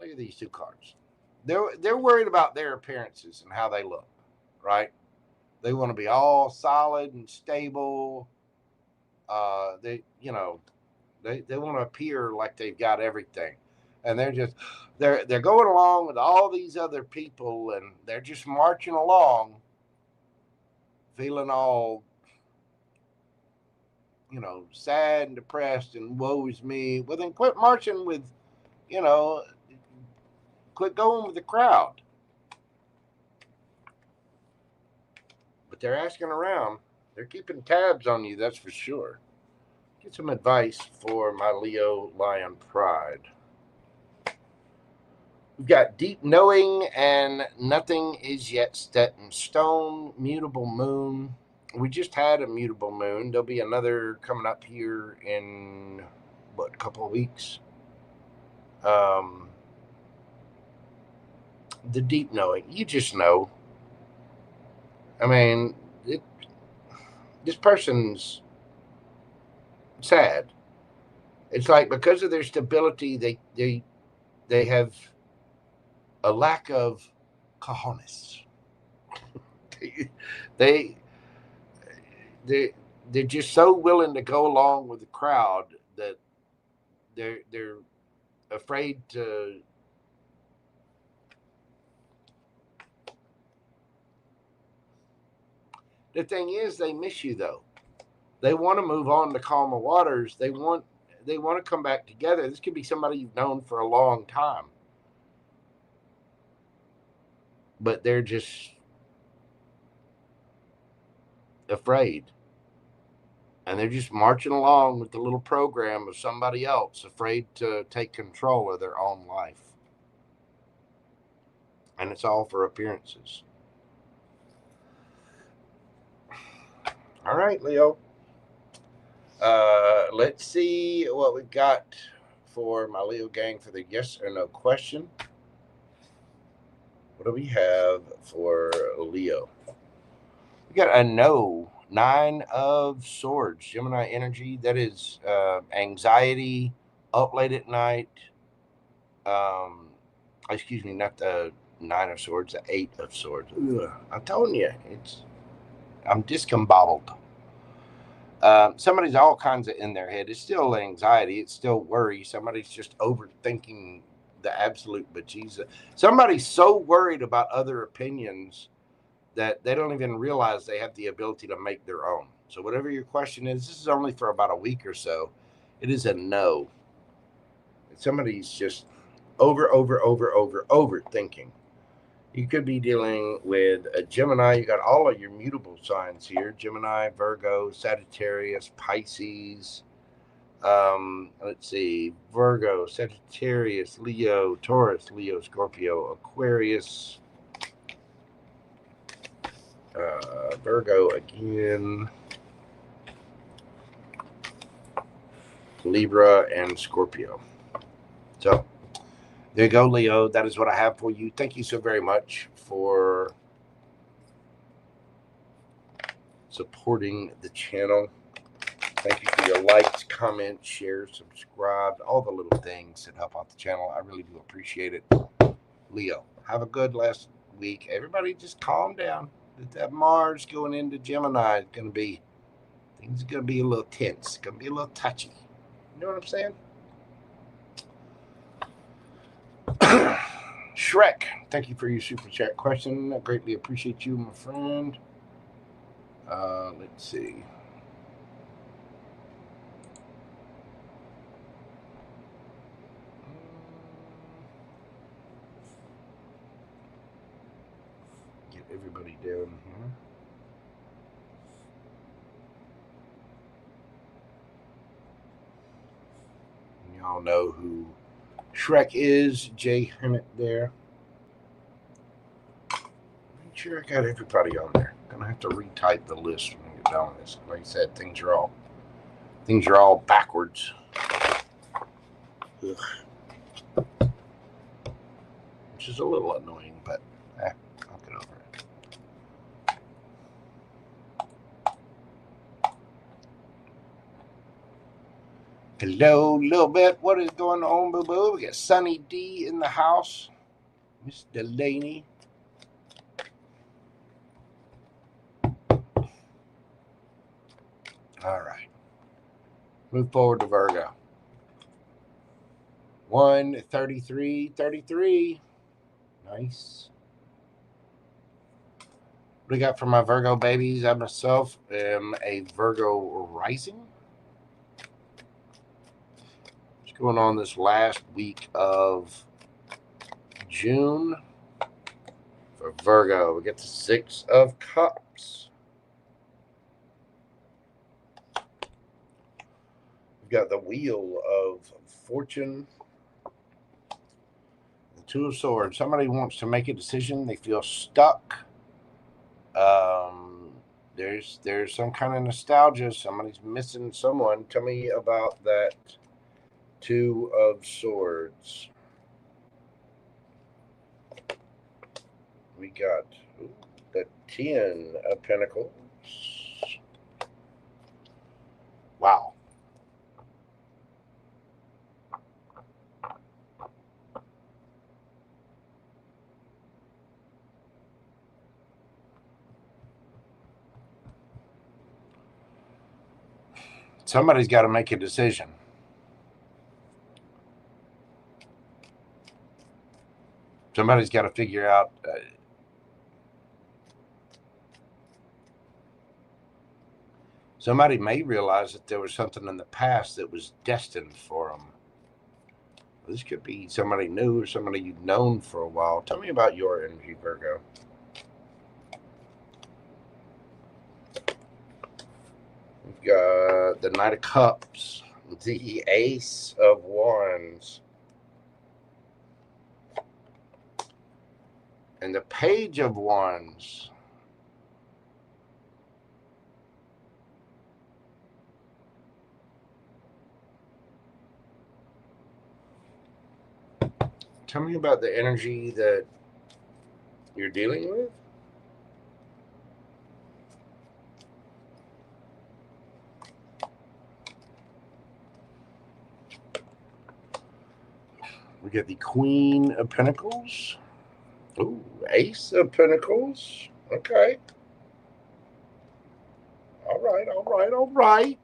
Look at these two cards. They're worried about their appearances and how they look, right? They want to be all solid and stable. They want to appear like they've got everything, and they're going along with all these other people, and they're just marching along, feeling all sad and depressed and woe is me. Well, then quit marching with, quit going with the crowd. But they're asking around. They're keeping tabs on you, that's for sure. Get some advice for my Leo Lion Pride. We've got Deep Knowing and Nothing Is Yet Set in Stone, Mutable Moon. We just had a mutable moon. There'll be another coming up here in, a couple of weeks. The Deep Knowing. You just know. I mean, this person's sad. It's like because of their stability, they have a lack of cojones. they're just so willing to go along with the crowd that they're afraid to. The thing is, they miss you though. They want to move on to calmer waters. They want to come back together. This could be somebody you've known for a long time, but they're just afraid. And they're just marching along with the little program of somebody else, afraid to take control of their own life. And it's all for appearances. All right, Leo. Let's see what we've got for my Leo gang for the yes or no question. What do we have for Leo? We got a no. 9 of Swords. Gemini energy. That is anxiety, up late at night. Excuse me, not the 9 of Swords, the 8 of Swords. Ugh, I'm telling you, I'm discombobbled. Somebody's all kinds of in their head. It's still anxiety. It's still worry. Somebody's just overthinking the absolute bejesus. Somebody's so worried about other opinions that they don't even realize they have the ability to make their own. So whatever your question is, this is only for about a week or so. It is a no. Somebody's just overthinking. You could be dealing with a Gemini. You got all of your mutable signs here. Gemini, Virgo, Sagittarius, Pisces. Let's see. Virgo, Sagittarius, Leo, Taurus, Leo, Scorpio, Aquarius. Virgo again. Libra and Scorpio. So there you go, Leo. That is what I have for you. Thank you so very much for supporting the channel. Thank you for your likes, comments, shares, subscribe, all the little things that help out the channel. I really do appreciate it. Leo, have a good last week. Everybody just calm down. That Mars going into Gemini is going to be, things are going to be a little tense. It's going to be a little touchy. You know what I'm saying? Shrek, thank you for your super chat question. I greatly appreciate you, my friend. Let's see. Get everybody down here. And y'all know who Shrek is. JHammettshrek there. Make sure I got everybody on there. I'm gonna have to retype the list when we get done with this. Like I said, things are all backwards. Ugh. Which is a little annoying, but I'll get over it. Hello, little bit. What is going on, boo boo? We got Sunny D in the house. Miss Dalanie. All right. Move forward to Virgo. 133. Nice. What do we got for my Virgo babies? I myself am a Virgo rising. What's going on this last week of June for Virgo? We get the 6 of Cups. We've got the Wheel of Fortune. The 2 of Swords. Somebody wants to make a decision. They feel stuck. There's some kind of nostalgia. Somebody's missing someone. Tell me about that 2 of Swords. We got the 10 of Pentacles. Wow. Somebody's got to make a decision. Somebody's got to figure out. Somebody may realize that there was something in the past that was destined for them. This could be somebody new or somebody you've known for a while. Tell me about your energy, Virgo. We've got the Knight of Cups, the Ace of Wands, and the Page of Wands. Tell me about the energy that you're dealing with. We get the Queen of Pentacles. Ooh, Ace of Pentacles. Okay. All right, all right, all right.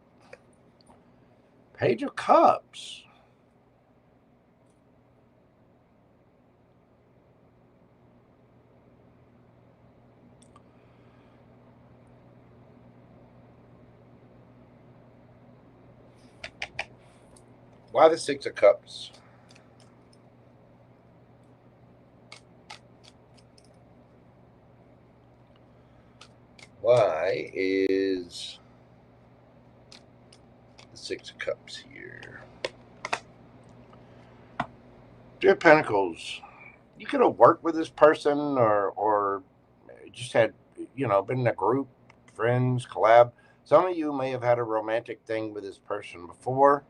Page of Cups. Why the Six of Cups? Why is the Six of Cups here? Three of Pentacles. You could have worked with this person or just had, you know, been in a group, friends, collab. Some of you may have had a romantic thing with this person before.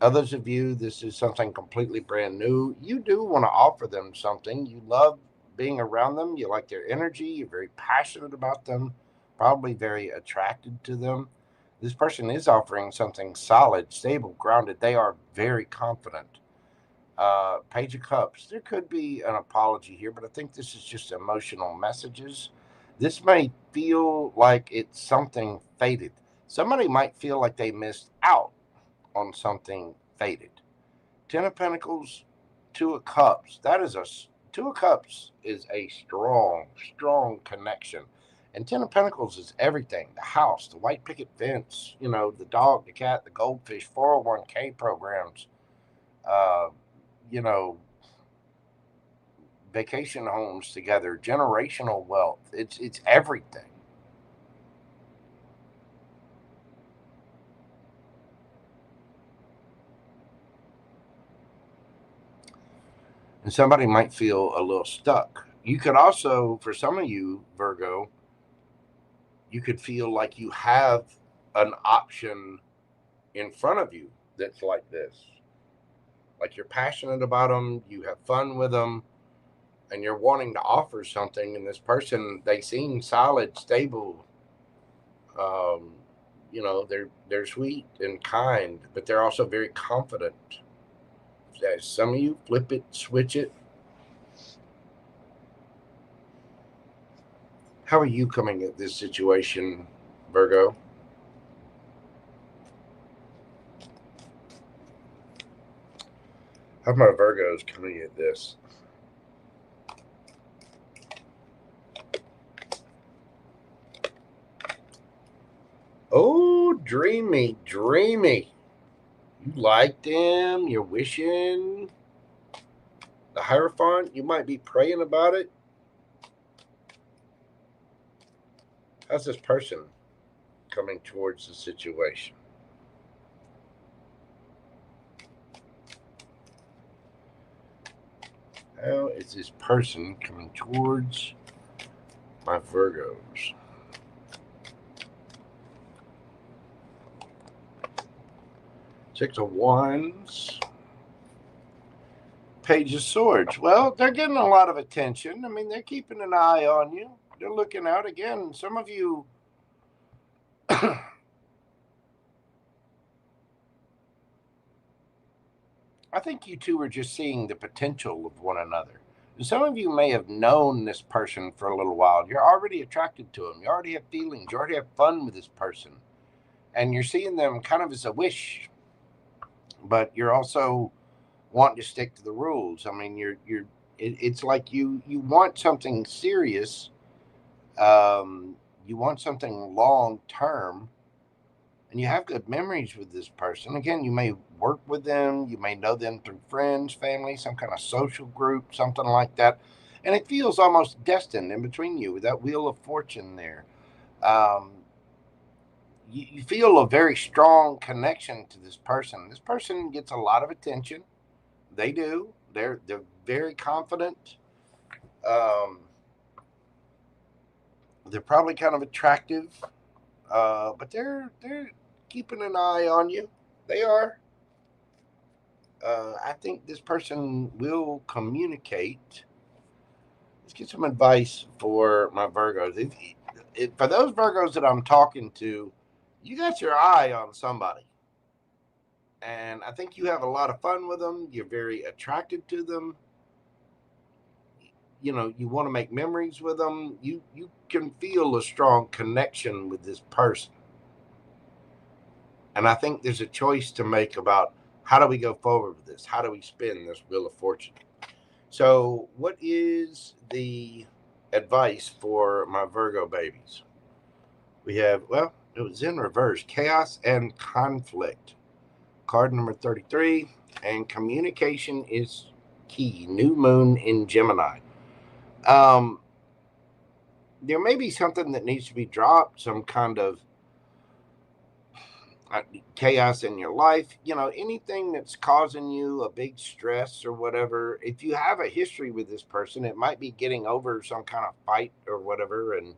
Others of you, this is something completely brand new. You do want to offer them something. You love being around them. You like their energy. You're very passionate about them, probably very attracted to them. This person is offering something solid, stable, grounded. They are very confident. Page of Cups. There could be an apology here, but I think this is just emotional messages. This may feel like it's something fated. Somebody might feel like they missed out on something fated. Ten of Pentacles, Two of Cups. Two of Cups is a strong, strong connection. And Ten of Pentacles is everything. The house, the white picket fence, you know, the dog, the cat, the goldfish, 401k programs, you know, vacation homes together, generational wealth. It's everything. And somebody might feel a little stuck. You could also, for some of you, Virgo, you could feel like you have an option in front of you that's like this. Like you're passionate about them, you have fun with them, and you're wanting to offer something. And this person, they seem solid, stable. You know, they're sweet and kind, but they're also very confident. Some of you flip it, switch it. How are you coming at this situation, Virgo? How my Virgos coming at this? Oh, dreamy, dreamy. You like them, you're wishing. The Hierophant, you might be praying about it. How's this person coming towards the situation? How is this person coming towards my Virgos? Six of Wands. Page of Swords. Well, they're getting a lot of attention. I mean, they're keeping an eye on you. They're looking out. Again, some of you I think you two are just seeing the potential of one another. Some of you may have known this person for a little while. You're already attracted to them. You already have feelings. You already have fun with this person. And you're seeing them kind of as a wish. But you're also wanting to stick to the rules. I mean, it's like you want something serious. You want something long term. and you have good memories with this person. Again, you may work with them, you may know them through friends, family, some kind of social group, something like that. And it feels almost destined in between you with that wheel of fortune there. Um, you feel a very strong connection to this person. This person gets a lot of attention. They do. They're very confident. Um, they're probably kind of attractive, but they're keeping an eye on you. They are. I think this person will communicate. Let's get some advice for my Virgos. For those Virgos that I'm talking to, you got your eye on somebody. And I think you have a lot of fun with them. You're very attracted to them. You know, you want to make memories with them. You can feel a strong connection with this person. And I think there's a choice to make about how do we go forward with this? How do we spin this Wheel of Fortune? So what is the advice for my Virgo babies? We have, well, it was in reverse, chaos and conflict. Card number 33, and communication is key. New moon in Gemini. There may be something that needs to be dropped, some kind of chaos in your life, you know, anything that's causing you a big stress or whatever. If you have a history with this person, it might be getting over some kind of fight or whatever, and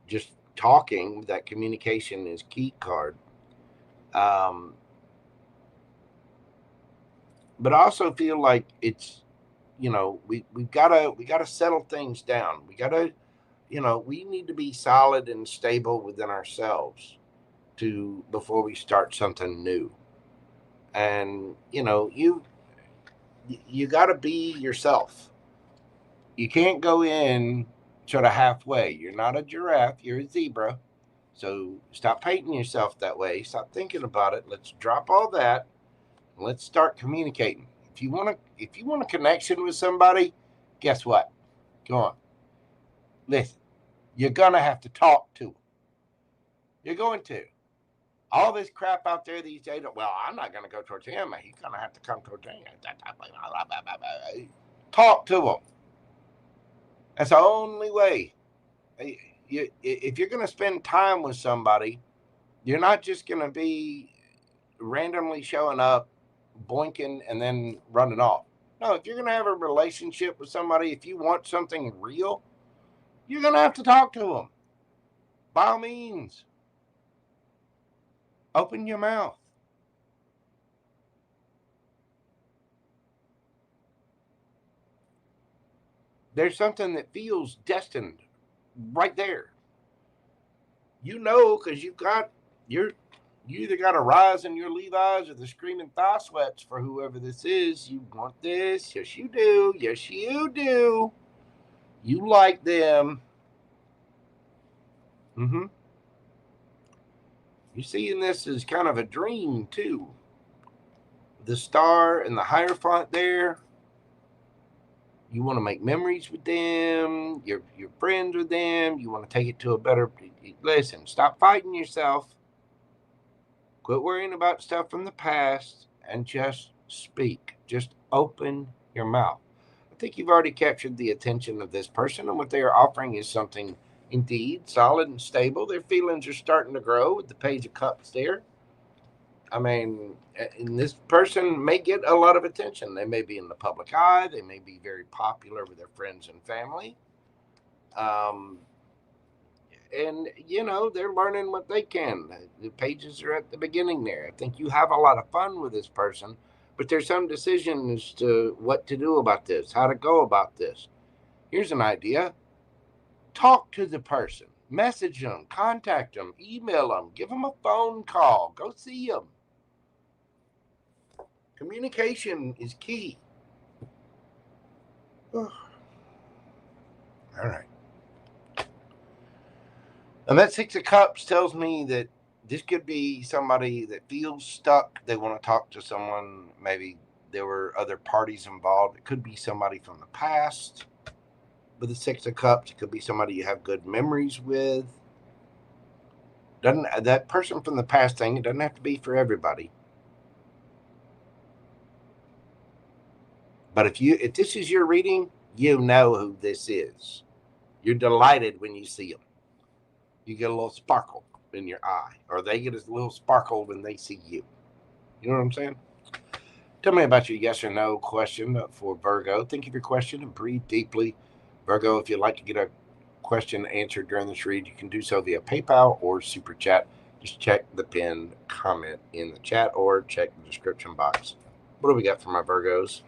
just talking. That communication is key card. But I also feel like it's, you know, we gotta settle things down. We gotta, you know, we need to be solid and stable within ourselves before we start something new. And you know, you got to be yourself. You can't go in sort of halfway. You're not a giraffe, you're a zebra. So stop painting yourself that way. Stop thinking about it. Let's drop all that. And let's start communicating. If you want a connection with somebody, guess what? Go on. Listen, you're gonna have to talk to them. You're going to. All this crap out there these days, well, I'm not going to go towards him. He's going to have to come towards me. Talk to him. That's the only way. If you're going to spend time with somebody, you're not just going to be randomly showing up, boinking, and then running off. No, if you're going to have a relationship with somebody, if you want something real, you're going to have to talk to them. By all means. Open your mouth. There's something that feels destined right there. You know, because you either got a rise in your Levi's or the screaming thigh sweats for whoever this is. You want this. Yes, you do. Yes, you do. You like them. You're seeing this as kind of a dream, too. The star and the Hierophant there. You want to make memories with them. You're friends with them. You want to take it to a better... Listen, stop fighting yourself. Quit worrying about stuff from the past and just speak. Just open your mouth. I think you've already captured the attention of this person, and what they are offering is something indeed solid and stable. Their feelings are starting to grow with the Page of Cups there. I mean, and this person may get a lot of attention. They may be in the public eye. They may be very popular with their friends and family. And, you know, they're learning what they can. The pages are at the beginning there. I think you have a lot of fun with this person, but there's some decision as to what to do about this, how to go about this. Here's an idea. Talk to the person. Message them. Contact them. Email them. Give them a phone call. Go see them. Communication is key. All right. And that Six of Cups tells me that this could be somebody that feels stuck. They want to talk to someone. Maybe there were other parties involved. It could be somebody from the past. With the Six of Cups, it could be somebody you have good memories with. Doesn't that person from the past thing? It doesn't have to be for everybody. But if this is your reading, you know who this is. You're delighted when you see them. You get a little sparkle in your eye, or they get a little sparkle when they see you. You know what I'm saying? Tell me about your yes or no question for Virgo. Think of your question and breathe deeply. Virgo, if you'd like to get a question answered during this read, you can do so via PayPal or Super Chat. Just check the pinned comment in the chat or check the description box. What do we got for my Virgos?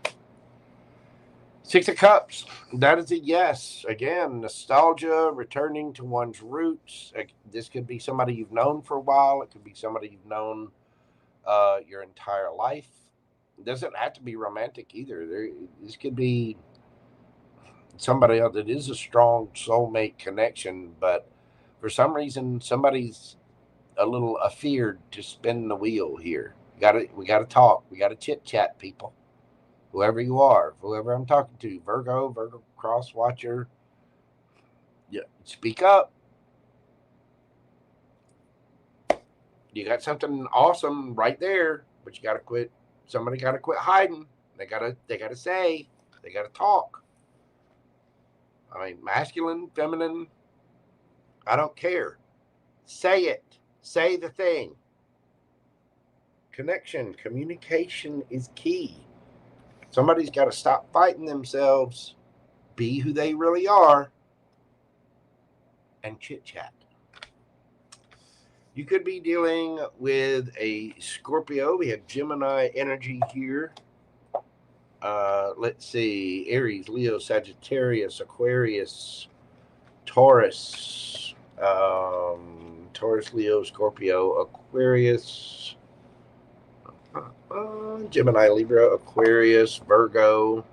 Six of Cups. That is a yes. Again, nostalgia, returning to one's roots. This could be somebody you've known for a while. It could be somebody you've known your entire life. It doesn't have to be romantic either. This could be somebody else that is a strong soulmate connection, but for some reason, somebody's a little afeared to spin the wheel here. We got to talk. We got to chit chat, people. Whoever you are, whoever I'm talking to, Virgo cross watcher, yeah, speak up. You got something awesome right there, but you got to quit. Somebody got to quit hiding. They got to say, they got to talk. I mean, masculine, feminine, I don't care. Say it. Say the thing. Connection, communication is key. Somebody's got to stop fighting themselves, be who they really are, and chit-chat. You could be dealing with a Scorpio. We have Gemini energy here. Let's see. Aries, Leo, Sagittarius, Aquarius, Taurus. Taurus, Leo, Scorpio, Aquarius. Gemini, Libra, Aquarius, Virgo,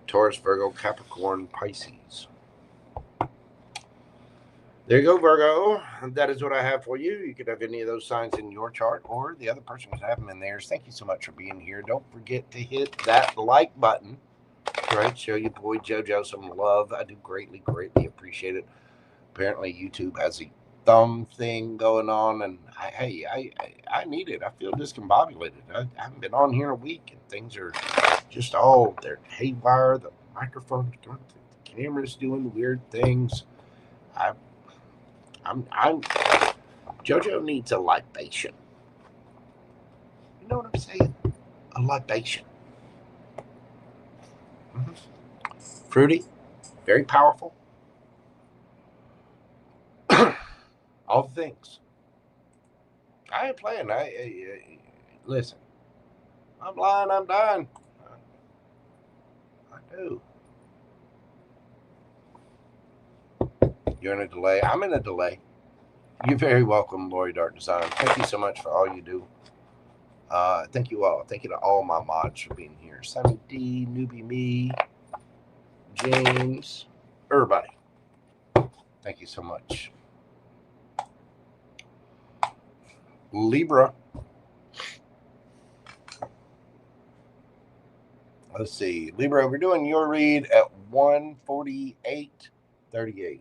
Taurus, Virgo, Capricorn, Pisces. There you go, Virgo. That is what I have for you. You could have any of those signs in your chart, or the other person could have them in theirs. Thank you so much for being here. Don't forget to hit that like button. Right, show your boy JoJo some love. I do greatly appreciate it. Apparently, YouTube has a thumb thing going on, and I need it. I feel discombobulated. I haven't been on here in a week, and things are just they're haywire. The microphone's going, the camera's doing weird things. JoJo needs a libation. You know what I'm saying? A libation. Mm-hmm. Fruity, very powerful. All the things. I ain't playing. Listen. I'm lying. I'm dying. I do. You're in a delay. I'm in a delay. You're very welcome, Lori Dark Design. Thank you so much for all you do. Thank you all. Thank you to all my mods for being here. Sunny D, Newbie Me, James, everybody. Thank you so much. Libra. Let's see. Libra, we're doing your read at 148.38.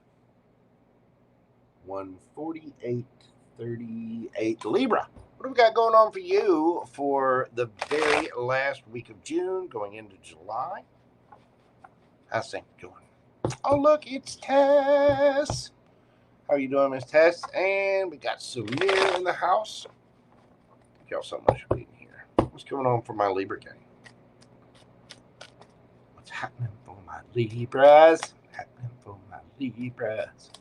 148.38. Libra, what do we got going on for you for the very last week of June going into July? How's things going? Oh, look, it's Tess. How are you doing, Miss Tess? And we got Samir in the house. Thank y'all so much for being here. What's going on for my Libra gang? What's happening for my Libras? Happening for my Libras.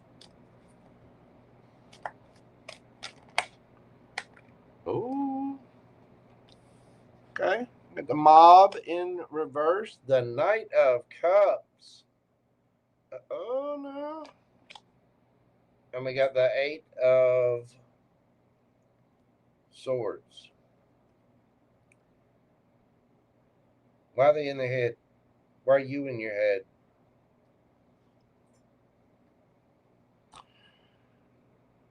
Oh, okay. Got the Mob in reverse. The Knight of Cups. Oh, no. And we got the 8 of Swords. Why are they in the head? Why are you in your head?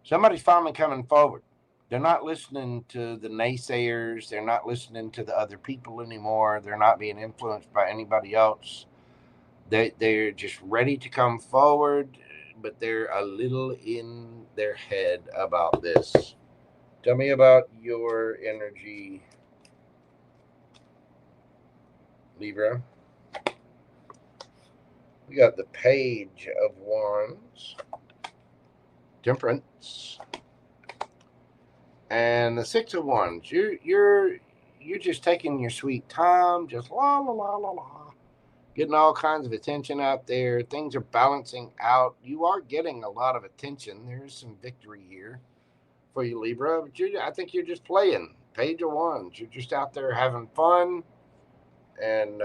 Somebody's finally coming forward. They're not listening to the naysayers. They're not listening to the other people anymore. They're not being influenced by anybody else. They're just ready to come forward. but they're a little in their head about this. Tell me about your energy, Libra. We got the Page of Wands, Temperance, and the Six of Wands. You're just taking your sweet time, just la la la la la, getting all kinds of attention out there. Things are balancing out. You are getting a lot of attention. There's some victory here for you, Libra. But I think you're just playing. Page of Wands. You're just out there having fun, and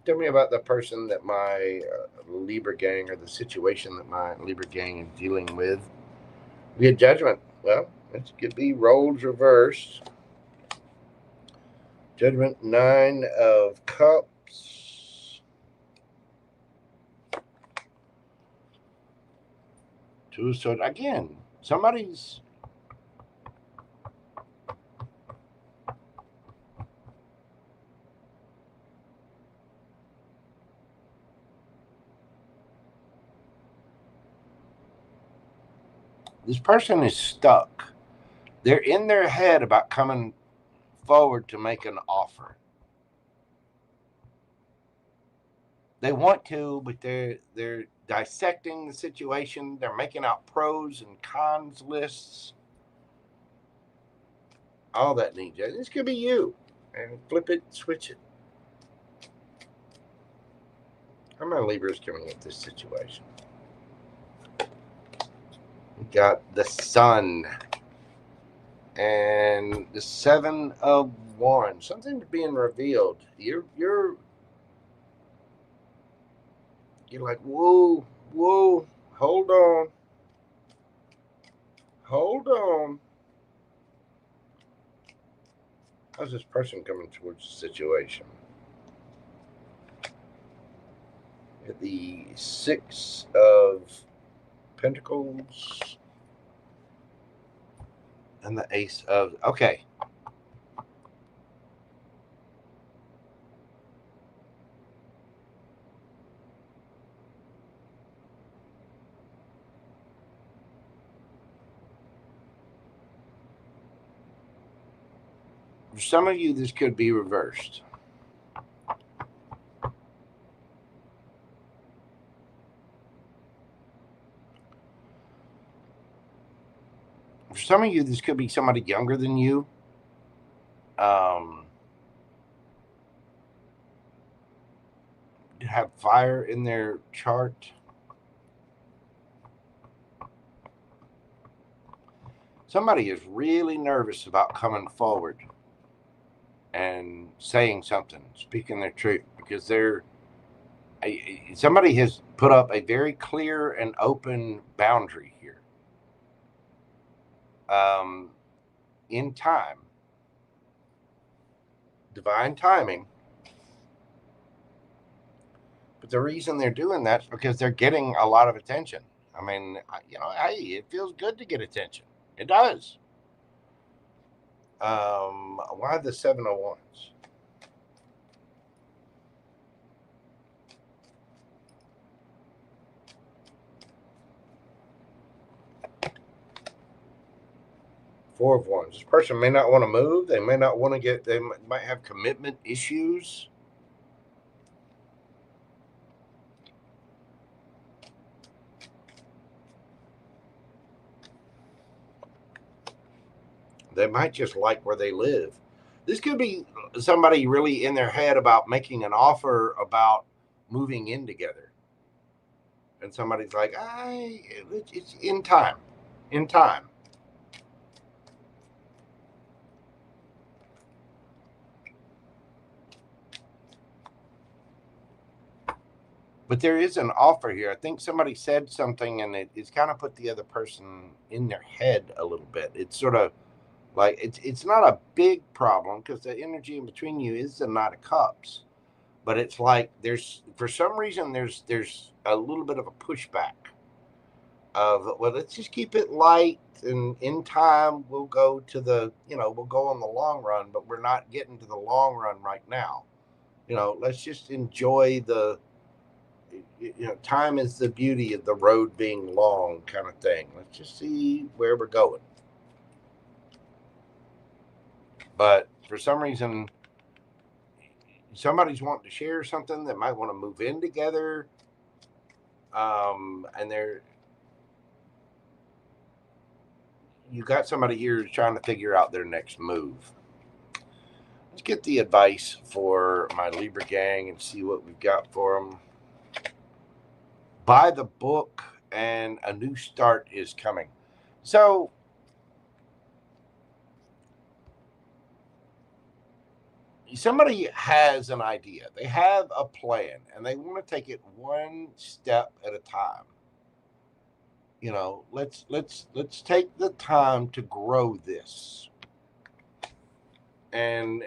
tell me about the person that my Libra gang, or the situation that my Libra gang is dealing with. We had Judgment. Well, it could be roles reversed. Judgment, 9 of Cups. 2 of Swords. Again, somebody's... This person is stuck. They're in their head about coming forward to make an offer. They want to, but they're dissecting the situation. They're making out pros and cons lists. All that needs. This could be you. And flip it, switch it. How many Libras coming at this situation? We got the Sun and the 7 of Wands. Something's being revealed. You're like, whoa, hold on. How's this person coming towards the situation? The 6 of Pentacles and the Ace of... Okay. For some of you, this could be reversed. For some of you, this could be somebody younger than you. Have fire in their chart. Somebody is really nervous about coming forward and saying something, speaking their truth, because somebody has put up a very clear and open boundary here. In time, divine timing. But the reason they're doing that is because they're getting a lot of attention. I mean, hey, it feels good to get attention. It does. Why the 7 of Wands? Four of Wands. This person may not want to move. They may not want to get... They might have commitment issues. They might just like where they live. This could be somebody really in their head about making an offer about moving in together. And somebody's like, it's in time. In time. But there is an offer here. I think somebody said something, and it's kind of put the other person in their head a little bit. It's sort of like, it's not a big problem, because the energy in between you is the Knight of Cups. But it's like for some reason, there's a little bit of a pushback of, well, let's just keep it light, and in time we'll go to we'll go on the long run, but we're not getting to the long run right now. Let's just enjoy the time is the beauty of the road being long kind of thing. Let's just see where we're going. But for some reason, somebody's wanting to share something that might want to move in together. And you got somebody here who's trying to figure out their next move. Let's get the advice for my Libra gang and see what we've got for them. Buy the book and a new start is coming. So somebody has an idea. They have a plan and they want to take it one step at a time. Let's take the time to grow this. And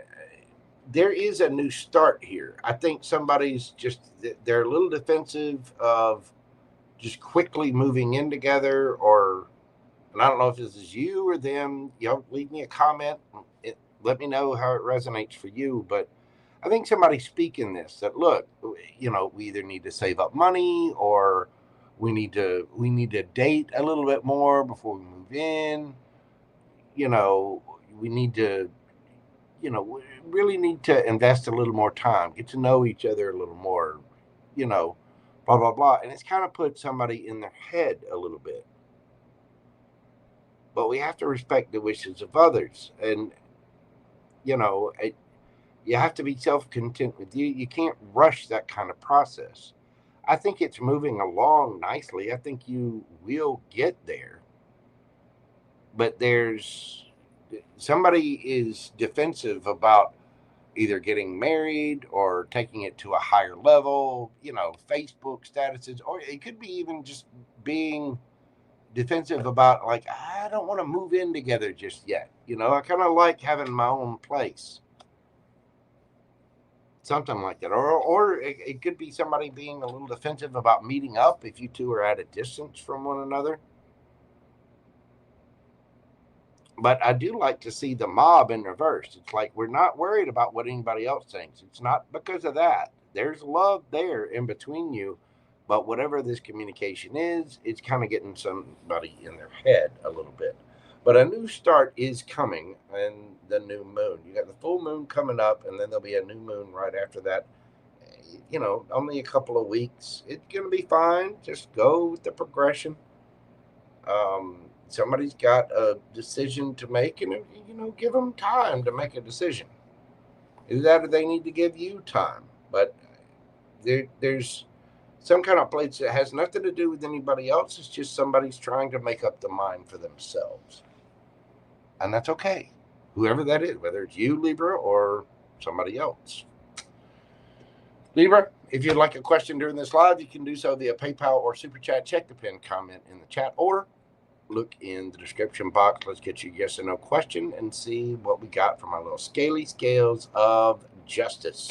there is a new start here. I think somebody's they're a little defensive of just quickly moving in together, and I don't know if this is you or them. Leave me a comment. Let me know how it resonates for you. But I think somebody's speaking this, that look, we either need to save up money or we need to date a little bit more before we move in. We need to, we really need to invest a little more time, get to know each other a little more, blah, blah, blah. And it's kind of put somebody in their head a little bit. But we have to respect the wishes of others. And, you have to be self-content with you. You can't rush that kind of process. I think it's moving along nicely. I think you will get there. But somebody is defensive about either getting married or taking it to a higher level, Facebook statuses, or it could be even just being defensive about, like, I don't want to move in together just yet. I kind of like having my own place. Something like that. Or it could be somebody being a little defensive about meeting up if you two are at a distance from one another. But I do like to see the mob in reverse. It's like we're not worried about what anybody else thinks. It's not because of that. There's love there in between you. But whatever this communication is, it's kind of getting somebody in their head a little bit. But a new start is coming, and the new moon. You got the full moon coming up, and then there'll be a new moon right after that. Only a couple of weeks. It's going to be fine. Just go with the progression. Somebody's got a decision to make, and give them time to make a decision. Either that or they need to give you time. But there's some kind of place that has nothing to do with anybody else. It's just somebody's trying to make up the mind for themselves. And that's okay. Whoever that is, whether it's you, Libra, or somebody else. Libra, if you'd like a question during this live, you can do so via PayPal or Super Chat. Check the pinned comment in the chat or look in the description box. Let's get you a yes or no question and see what we got from our little scaly scales of justice.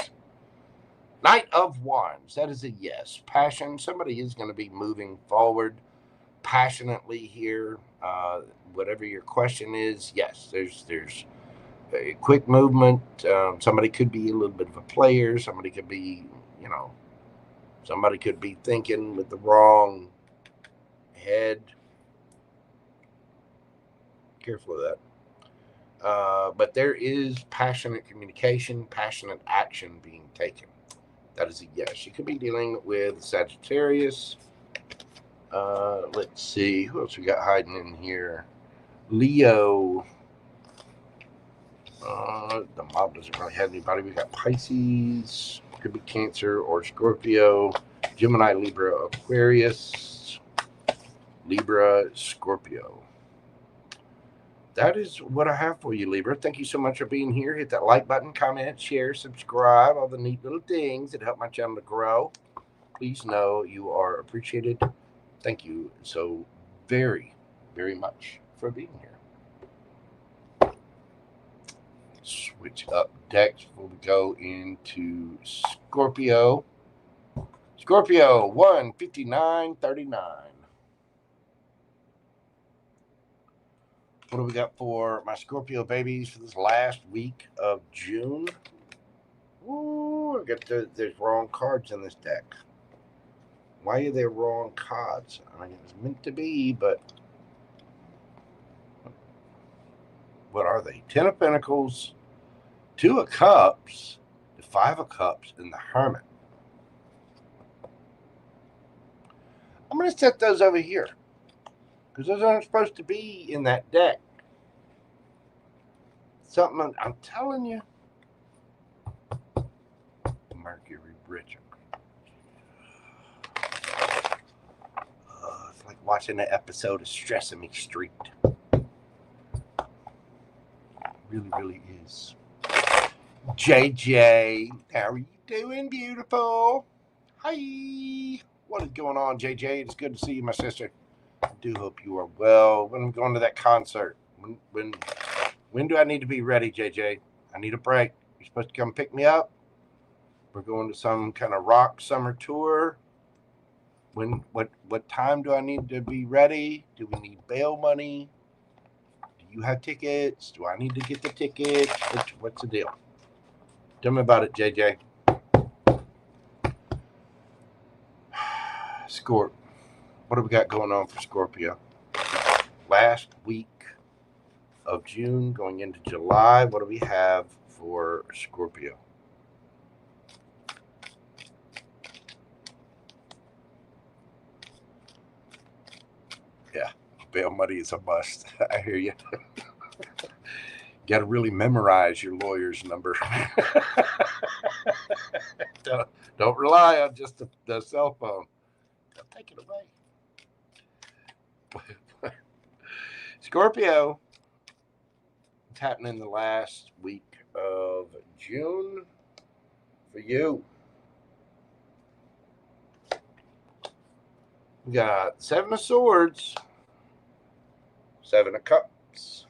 Knight of Wands, that is a yes. Passion, somebody is going to be moving forward passionately here. Whatever your question is, yes, there's a quick movement. Somebody could be a little bit of a player. Somebody could be, somebody could be thinking with the wrong head. Careful of that. But there is passionate communication, passionate action being taken. That is a yes. You could be dealing with Sagittarius. Let's see. Who else we got hiding in here? Leo. The mob doesn't really have anybody. We got Pisces. Could be Cancer or Scorpio. Gemini, Libra, Aquarius. Libra, Scorpio. That is what I have for you, Libra. Thank you so much for being here. Hit that like button, comment, share, subscribe, all the neat little things that help my channel to grow. Please know you are appreciated. Thank you so very, very much for being here. Switch up decks before we go into Scorpio. Scorpio 159.39. What do we got for my Scorpio babies for this last week of June? Ooh, I got there's wrong cards in this deck. Why are they wrong cards? I mean, it's meant to be, but what are they? 10 of Pentacles, 2 of Cups, the 5 of Cups, and the Hermit. I'm going to set those over here because those aren't supposed to be in that deck. Something I'm telling you. Mercury Bridge. It's like watching an episode of Sesame Street. Really, really is. JJ, how are you doing, beautiful? Hi. What is going on, JJ? It's good to see you, my sister. I do hope you are well. When I'm going to that concert, when do I need to be ready, JJ? I need a break. You're supposed to come pick me up. We're going to some kind of rock summer tour. What time do I need to be ready? Do we need bail money? Do you have tickets? Do I need to get the tickets? What's the deal? Tell me about it, JJ. Scorp. What do we got going on for Scorpio? Last week of June going into July, what do we have for Scorpio? Yeah, bail money is a must. I hear you. Got to really memorize your lawyer's number. Don't rely on just the cell phone. Don't take it away. Scorpio. What's happening the last week of June for you? We got 7 of Swords, 7 of Cups,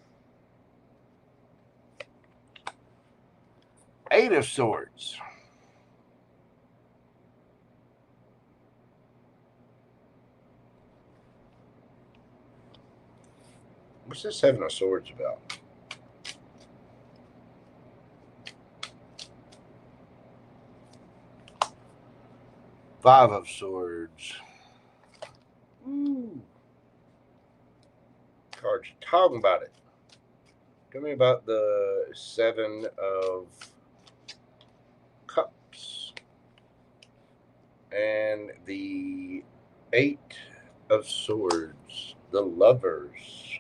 8 of Swords, what's this 7 of Swords about? Five of Swords. Ooh. Cards talking about it. Tell me about the 7 of Cups and the 8 of Swords, the Lovers.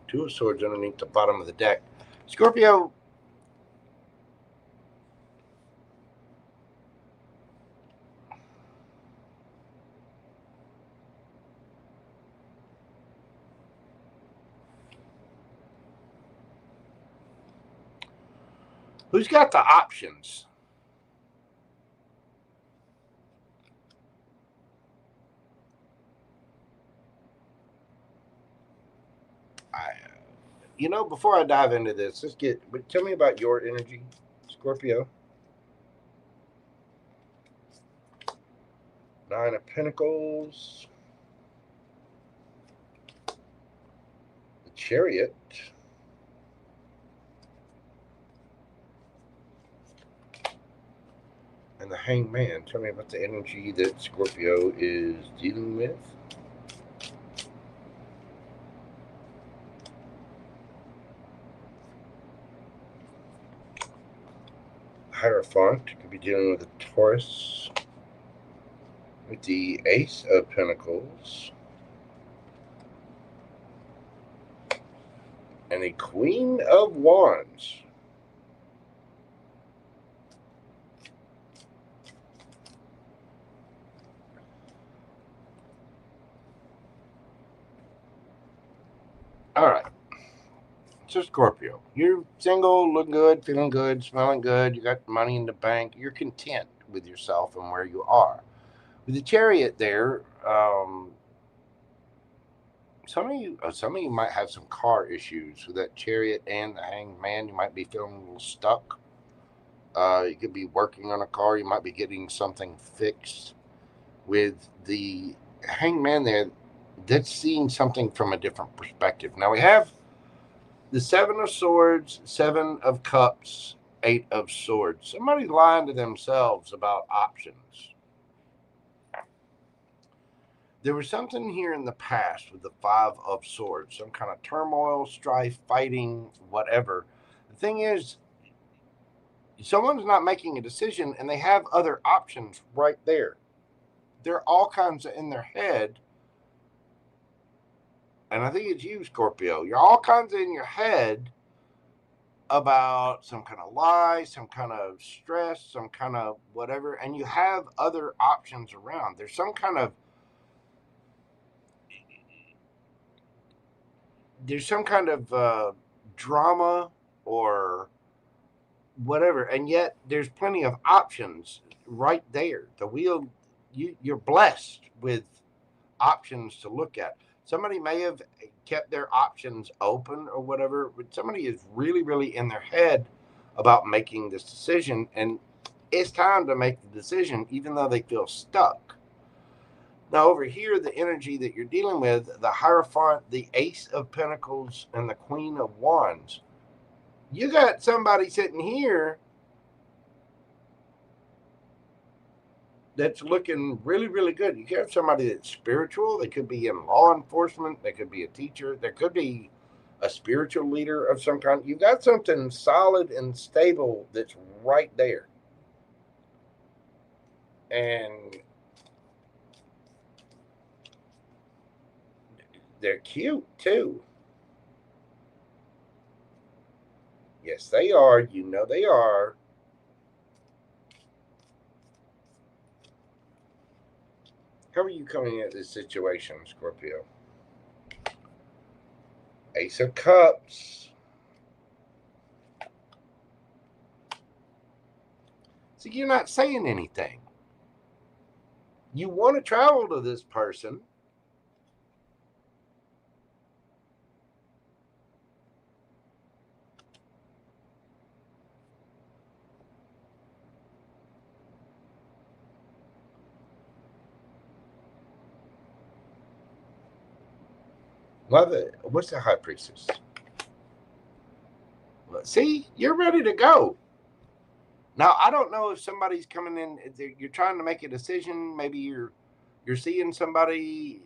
2 of Swords underneath the bottom of the deck. Scorpio. Who's got the options? Before I dive into this, tell me about your energy, Scorpio. 9 of Pentacles. The Chariot. And the Hanged Man. Tell me about the energy that Scorpio is dealing with. Hierophant could be dealing with a Taurus. With the Ace of Pentacles. And a Queen of Wands. All right. So Scorpio, you're single, looking good, feeling good, smelling good. You got money in the bank. You're content with yourself and where you are. With the Chariot there, some of you might have some car issues with that Chariot and the Hanged Man. You might be feeling a little stuck. You could be working on a car. You might be getting something fixed. With the Hanged Man there, that's seeing something from a different perspective. Now we have the 7 of Swords, 7 of Cups, 8 of Swords. Somebody's lying to themselves about options. There was something here in the past with the 5 of Swords, some kind of turmoil, strife, fighting, whatever. The thing is, someone's not making a decision and they have other options right there. They're all kinds of in their head. And I think it's you, Scorpio. You're all kinds of in your head about some kind of lie, some kind of stress, some kind of whatever. And you have other options around. There's some kind of drama or whatever, and yet there's plenty of options right there. The wheel, you're blessed with options to look at. Somebody may have kept their options open or whatever, but somebody is really, really in their head about making this decision, and it's time to make the decision, even though they feel stuck. Now, over here, the energy that you're dealing with, the Hierophant, the Ace of Pentacles, and the Queen of Wands, you got somebody sitting here that's looking really, really good. You have somebody that's spiritual. They could be in law enforcement. They could be a teacher. There could be a spiritual leader of some kind. You got something solid and stable that's right there. And they're cute too. Yes, they are. You know they are. How are you coming at this situation, Scorpio? Ace of Cups. So you're not saying anything. You want to travel to this person. What's the High Priestess? See, you're ready to go. Now, I don't know if somebody's coming in, you're trying to make a decision. Maybe you're seeing somebody,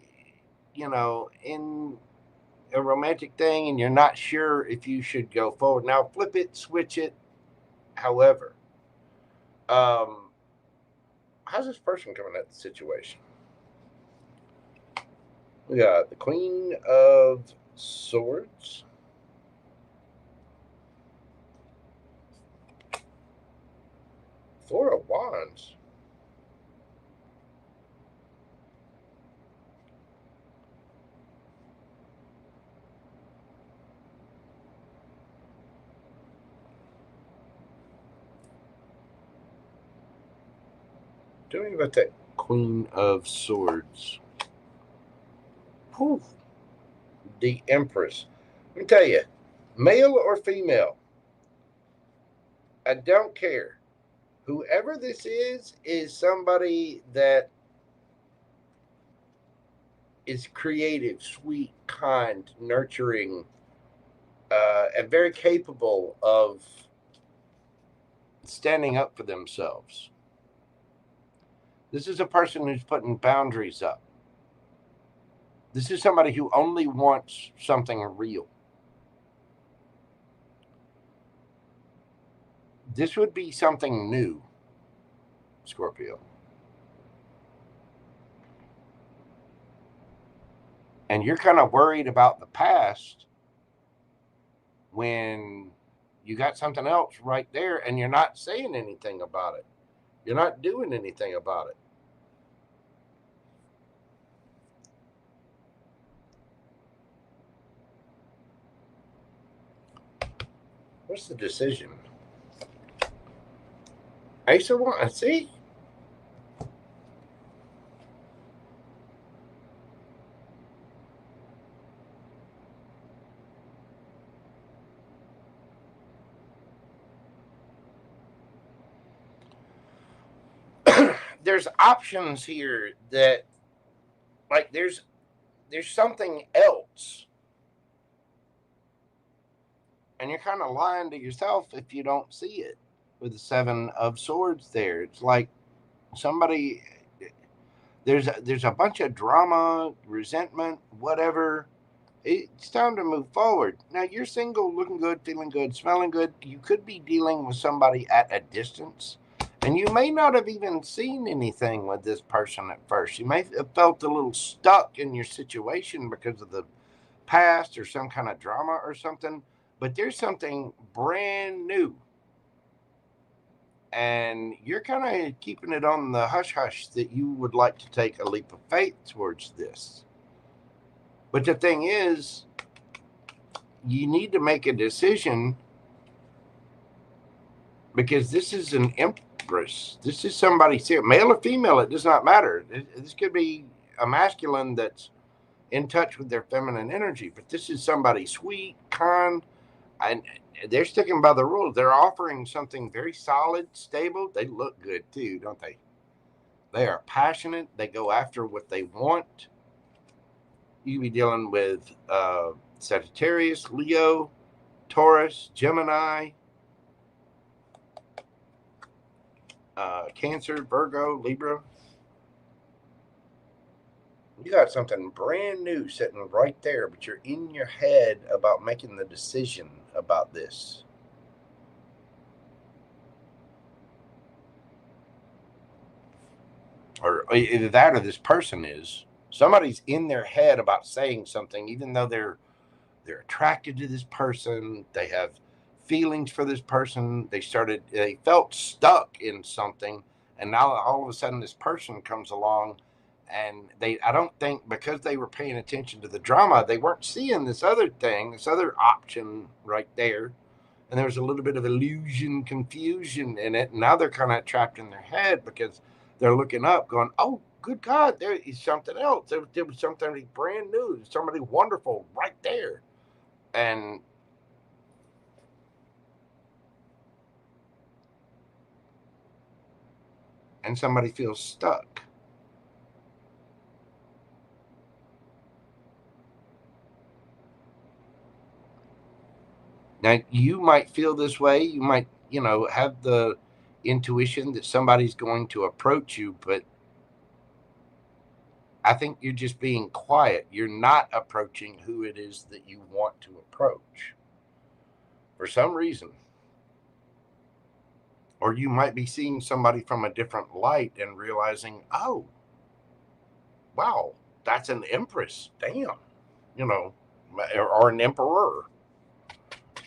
in a romantic thing, and you're not sure if you should go forward. Now, flip it, switch it, however. How's this person coming at the situation? We got the Queen of Swords. Four of Wands. Tell me about that Queen of Swords. Whew. The Empress. Let me tell you, male or female, I don't care. Whoever this is somebody that is creative, sweet, kind, nurturing, and very capable of standing up for themselves. This is a person who's putting boundaries up. This is somebody who only wants something real. This would be something new, Scorpio. And you're kind of worried about the past when you got something else right there and you're not saying anything about it. You're not doing anything about it. What's the decision? Ace of Wands. See? There's options here that, like, there's something else. And you're kind of lying to yourself if you don't see it. with the Seven of Swords there. It's like somebody, there's a bunch of drama, resentment, whatever. It's time to move forward. Now, you're single, looking good, feeling good, smelling good. You could be dealing with somebody at a distance, and you may not have even seen anything with this person at first. You may have felt a little stuck in your situation because of the past or some kind of drama or something, but there's something brand new. And you're kind of keeping it on the hush hush that you would like to take a leap of faith towards this. But the thing is, you need to make a decision, because this is an empress. This is somebody, male or female, it does not matter. This could be a masculine that's in touch with their feminine energy, but this is somebody sweet, kind, and they're sticking by the rules. They're offering something very solid, stable. They look good too, don't they? They are passionate. They go after what they want. You be dealing with Sagittarius, Leo, Taurus, Gemini, Cancer, Virgo, Libra. You got something brand new sitting right there, but you're in your head about making the decision about this. Or either that or this person is. Somebody's in their head about saying something, even though they're attracted to this person. They have feelings for this person. They felt stuck in something, and now all of a sudden this person comes along, and I don't think, because they were paying attention to the drama, they weren't seeing this other thing, this other option right there. And there was a little bit of illusion, confusion in it. And now they're kind of trapped in their head because they're looking up going, oh, good God, there is something else. There was something brand new, somebody wonderful right there. And somebody feels stuck. Now, you might feel this way. You might, have the intuition that somebody's going to approach you, but I think you're just being quiet. You're not approaching who it is that you want to approach for some reason. Or you might be seeing somebody from a different light and realizing, oh, wow, that's an empress. Damn. Or an emperor.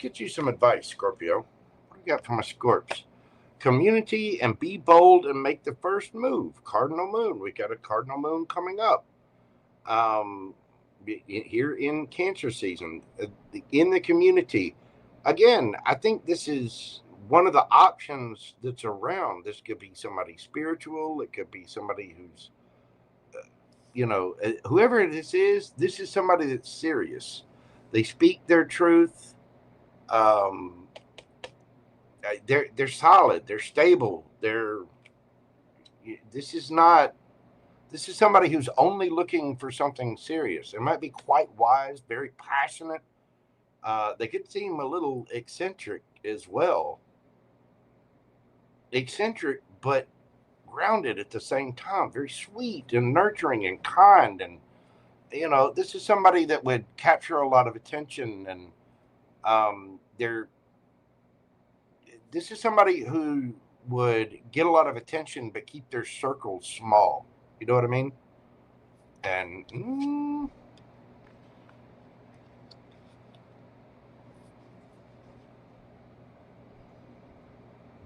Get you some advice, Scorpio. What do you got from my Scorps? Community and be bold and make the first move. Cardinal moon. We got a cardinal moon coming up here in Cancer season. In the community. Again, I think this is one of the options that's around. This could be somebody spiritual. It could be somebody who's, whoever this is somebody that's serious. They speak their truth. They're solid. They're stable. This is somebody who's only looking for something serious. They might be quite wise, very passionate. They could seem a little eccentric as well. Eccentric, but grounded at the same time. Very sweet and nurturing and kind. And, this is somebody that would capture a lot of attention. And this is somebody who would get a lot of attention, but keep their circle small. You know what I mean? And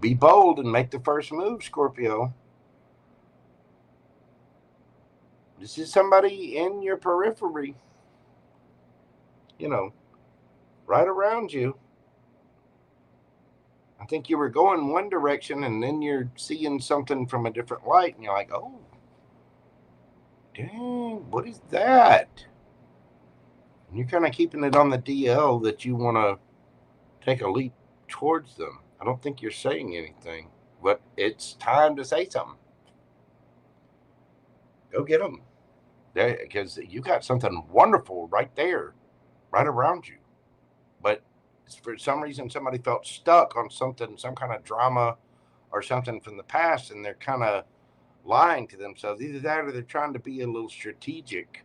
be bold and make the first move, Scorpio. This is somebody in your periphery, right around you. I think you were going one direction and then you're seeing something from a different light and you're like, oh, dang, what is that? And you're kind of keeping it on the DL that you want to take a leap towards them. I don't think you're saying anything, but it's time to say something. Go get them. Because you got something wonderful right there, right around you. But for some reason somebody felt stuck on something, some kind of drama or something from the past, and they're kind of lying to themselves. Either that or they're trying to be a little strategic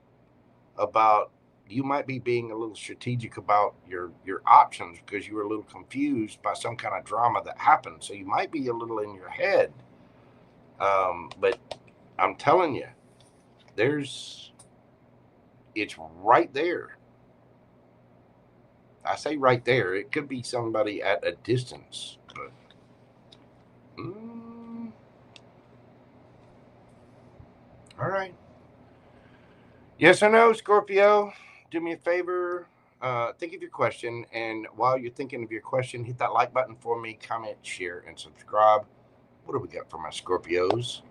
about, you might be being a little strategic about your options because you were a little confused by some kind of drama that happened. So you might be a little in your head. But I'm telling you, it's right there. I say right there. It could be somebody at a distance, but all right. Yes or no, Scorpio? Do me a favor. Think of your question, and while you're thinking of your question, hit that like button for me, comment, share, and subscribe. What do we got for my Scorpios?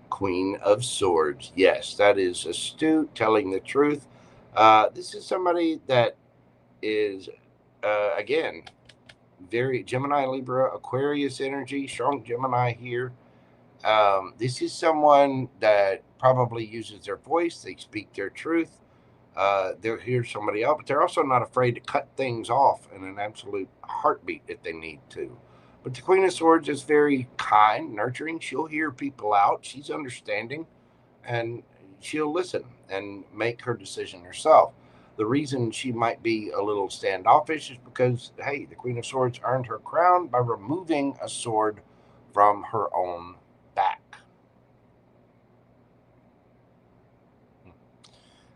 Queen of Swords. Yes, that is astute, telling the truth. This is somebody that is, again, very Gemini, Libra, Aquarius energy, strong Gemini here. This is someone that probably uses their voice. They speak their truth. They'll hear somebody else, but they're also not afraid to cut things off in an absolute heartbeat if they need to. But the Queen of Swords is very kind, nurturing. She'll hear people out. She's understanding, and she'll listen and make her decision herself. The reason she might be a little standoffish is because, hey, the Queen of Swords earned her crown by removing a sword from her own back.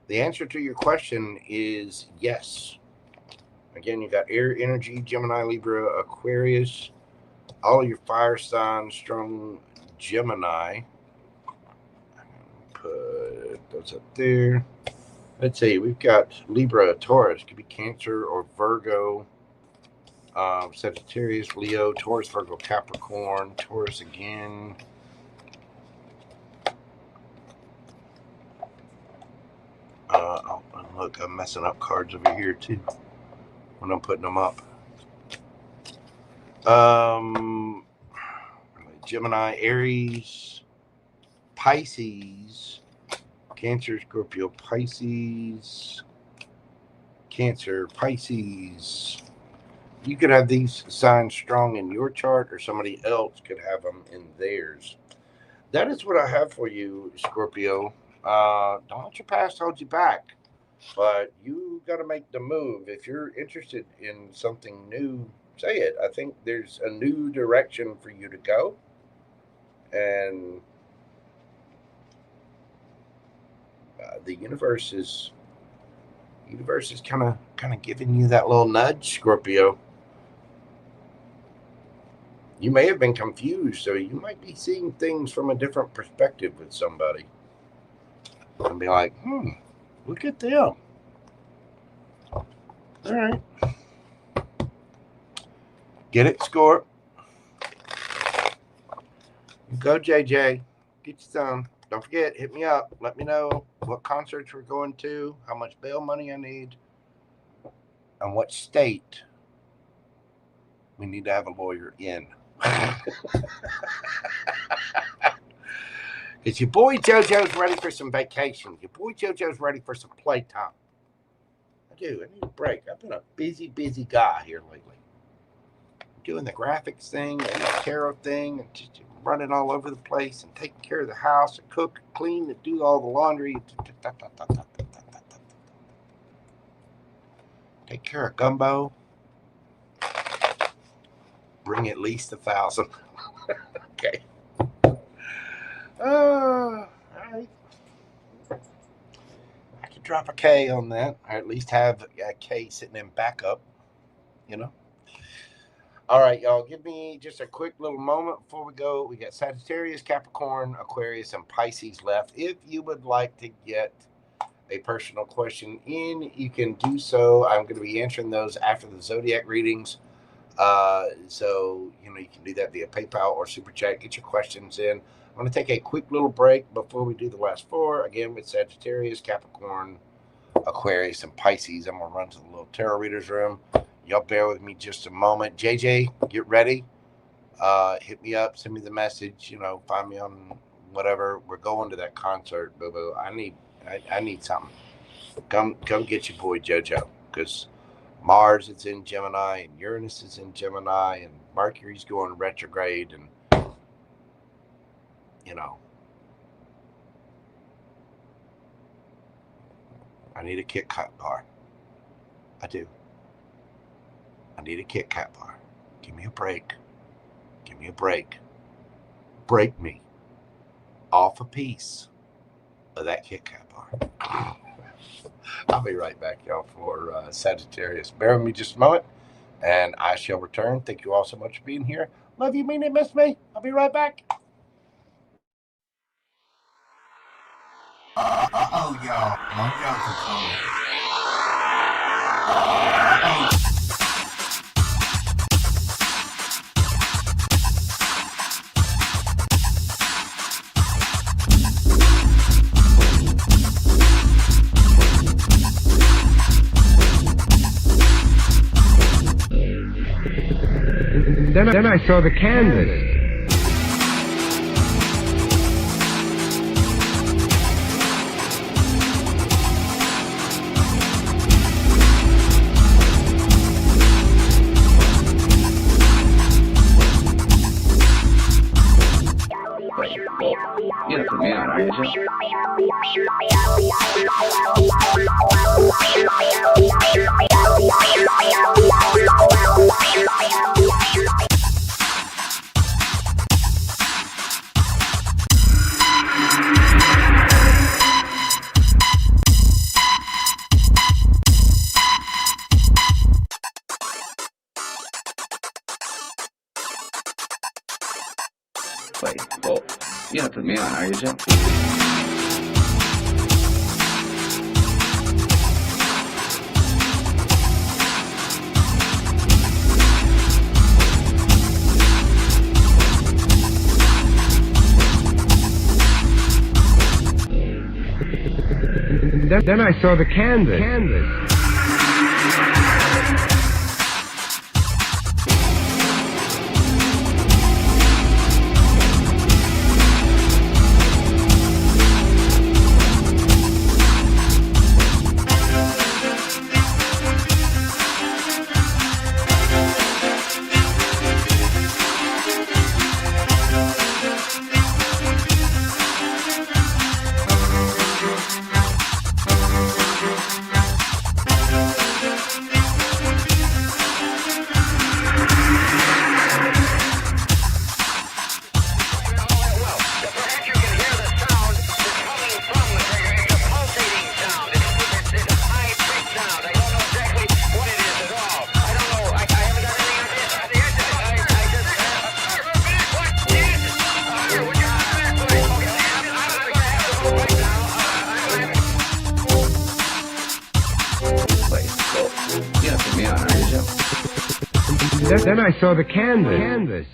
The answer to your question is yes. Again, you got air energy, Gemini, Libra, Aquarius, all of your fire signs, strong Gemini. Put those up there. Let's see, we've got Libra, Taurus, could be Cancer or Virgo, Sagittarius, Leo, Taurus, Virgo, Capricorn, Taurus again. Look, I'm messing up cards over here too when I'm putting them up. Gemini, Aries, Pisces, Cancer, Scorpio, Pisces, Cancer, Pisces. You could have these signs strong in your chart, or somebody else could have them in theirs. That is what I have for you, Scorpio. Don't let your past hold you back, but you got to make the move. If you're interested in something new, say it. I think there's a new direction for you to go, and the universe is kind of giving you that little nudge, Scorpio. You may have been confused, so you might be seeing things from a different perspective with somebody, and be like, look at them. All right. Get it, Scorp. Go, JJ. Get you some. Don't forget, hit me up. Let me know what concerts we're going to, how much bail money I need, and what state we need to have a lawyer in. Because your boy JoJo's ready for some vacation. Your boy JoJo's ready for some playtime. I need a break. I've been a busy guy here lately. Doing the graphics thing and the tarot thing, and just running all over the place, and taking care of the house, and cook, clean, and do all the laundry. Take care of Gumbo. Bring at least 1,000. Okay. All right. I could drop a K on that, or at least have a K sitting in backup, you know. All right, y'all, give me just a quick little moment before we go. We got Sagittarius, Capricorn, Aquarius, and Pisces left. If you would like to get a personal question in, you can do so. I'm going to be answering those after the Zodiac readings. So, you can do that via PayPal or Super Chat. Get your questions in. I'm going to take a quick little break before we do the last four. Again, with Sagittarius, Capricorn, Aquarius, and Pisces. I'm going to run to the little tarot readers room. Y'all bear with me just a moment. JJ, get ready. Hit me up. Send me the message. Find me on whatever. We're going to that concert, boo-boo. I need something. Come get your boy JoJo, because Mars is in Gemini, and Uranus is in Gemini, and Mercury's going retrograde, and, you know, I need a Kit Kat bar. I do. I need a Kit Kat bar. Give me a break. Give me a break. Break me off a piece of that Kit Kat bar. I'll be right back, y'all, for Sagittarius. Bear with me just a moment, and I shall return. Thank you all so much for being here. Love you, mean it, miss me. I'll be right back. Uh-oh, y'all. Mojo's coming. Then I saw the canvas. Then I saw the canvas. Then I saw the canvas.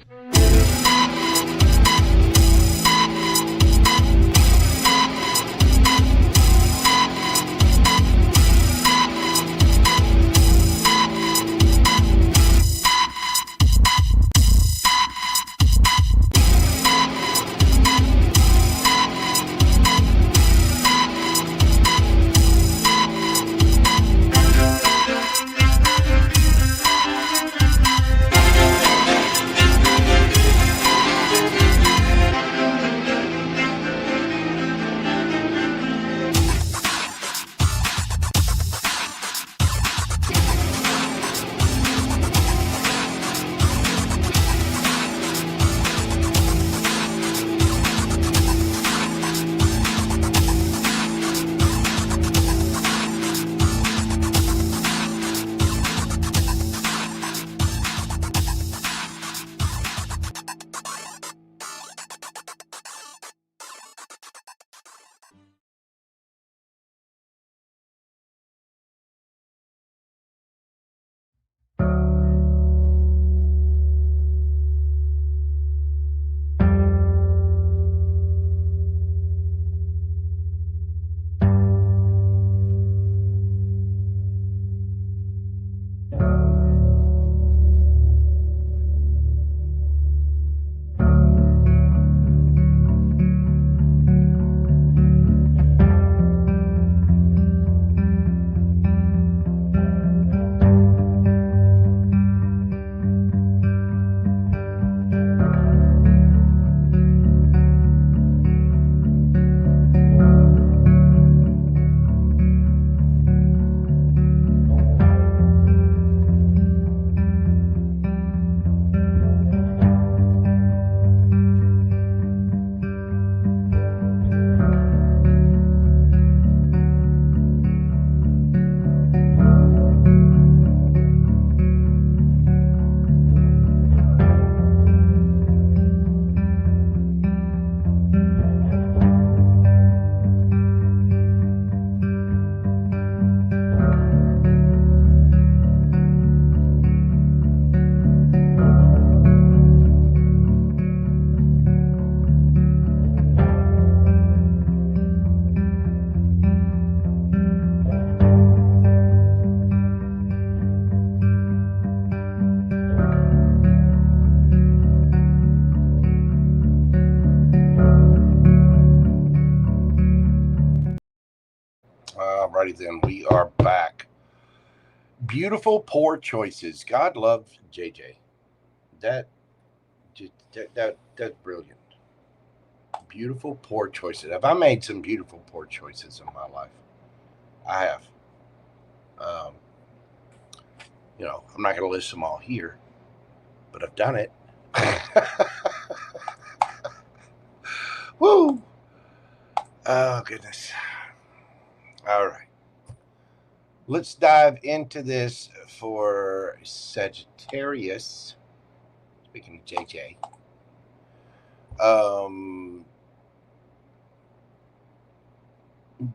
Alrighty then, we are back. Beautiful, poor choices. God loves JJ. That's brilliant. Beautiful, poor choices. Have I made some beautiful, poor choices in my life? I have. You know, I'm not going to list them all here, but I've done it. Woo! Oh, goodness. All right. Let's dive into this for Sagittarius. Speaking of JJ.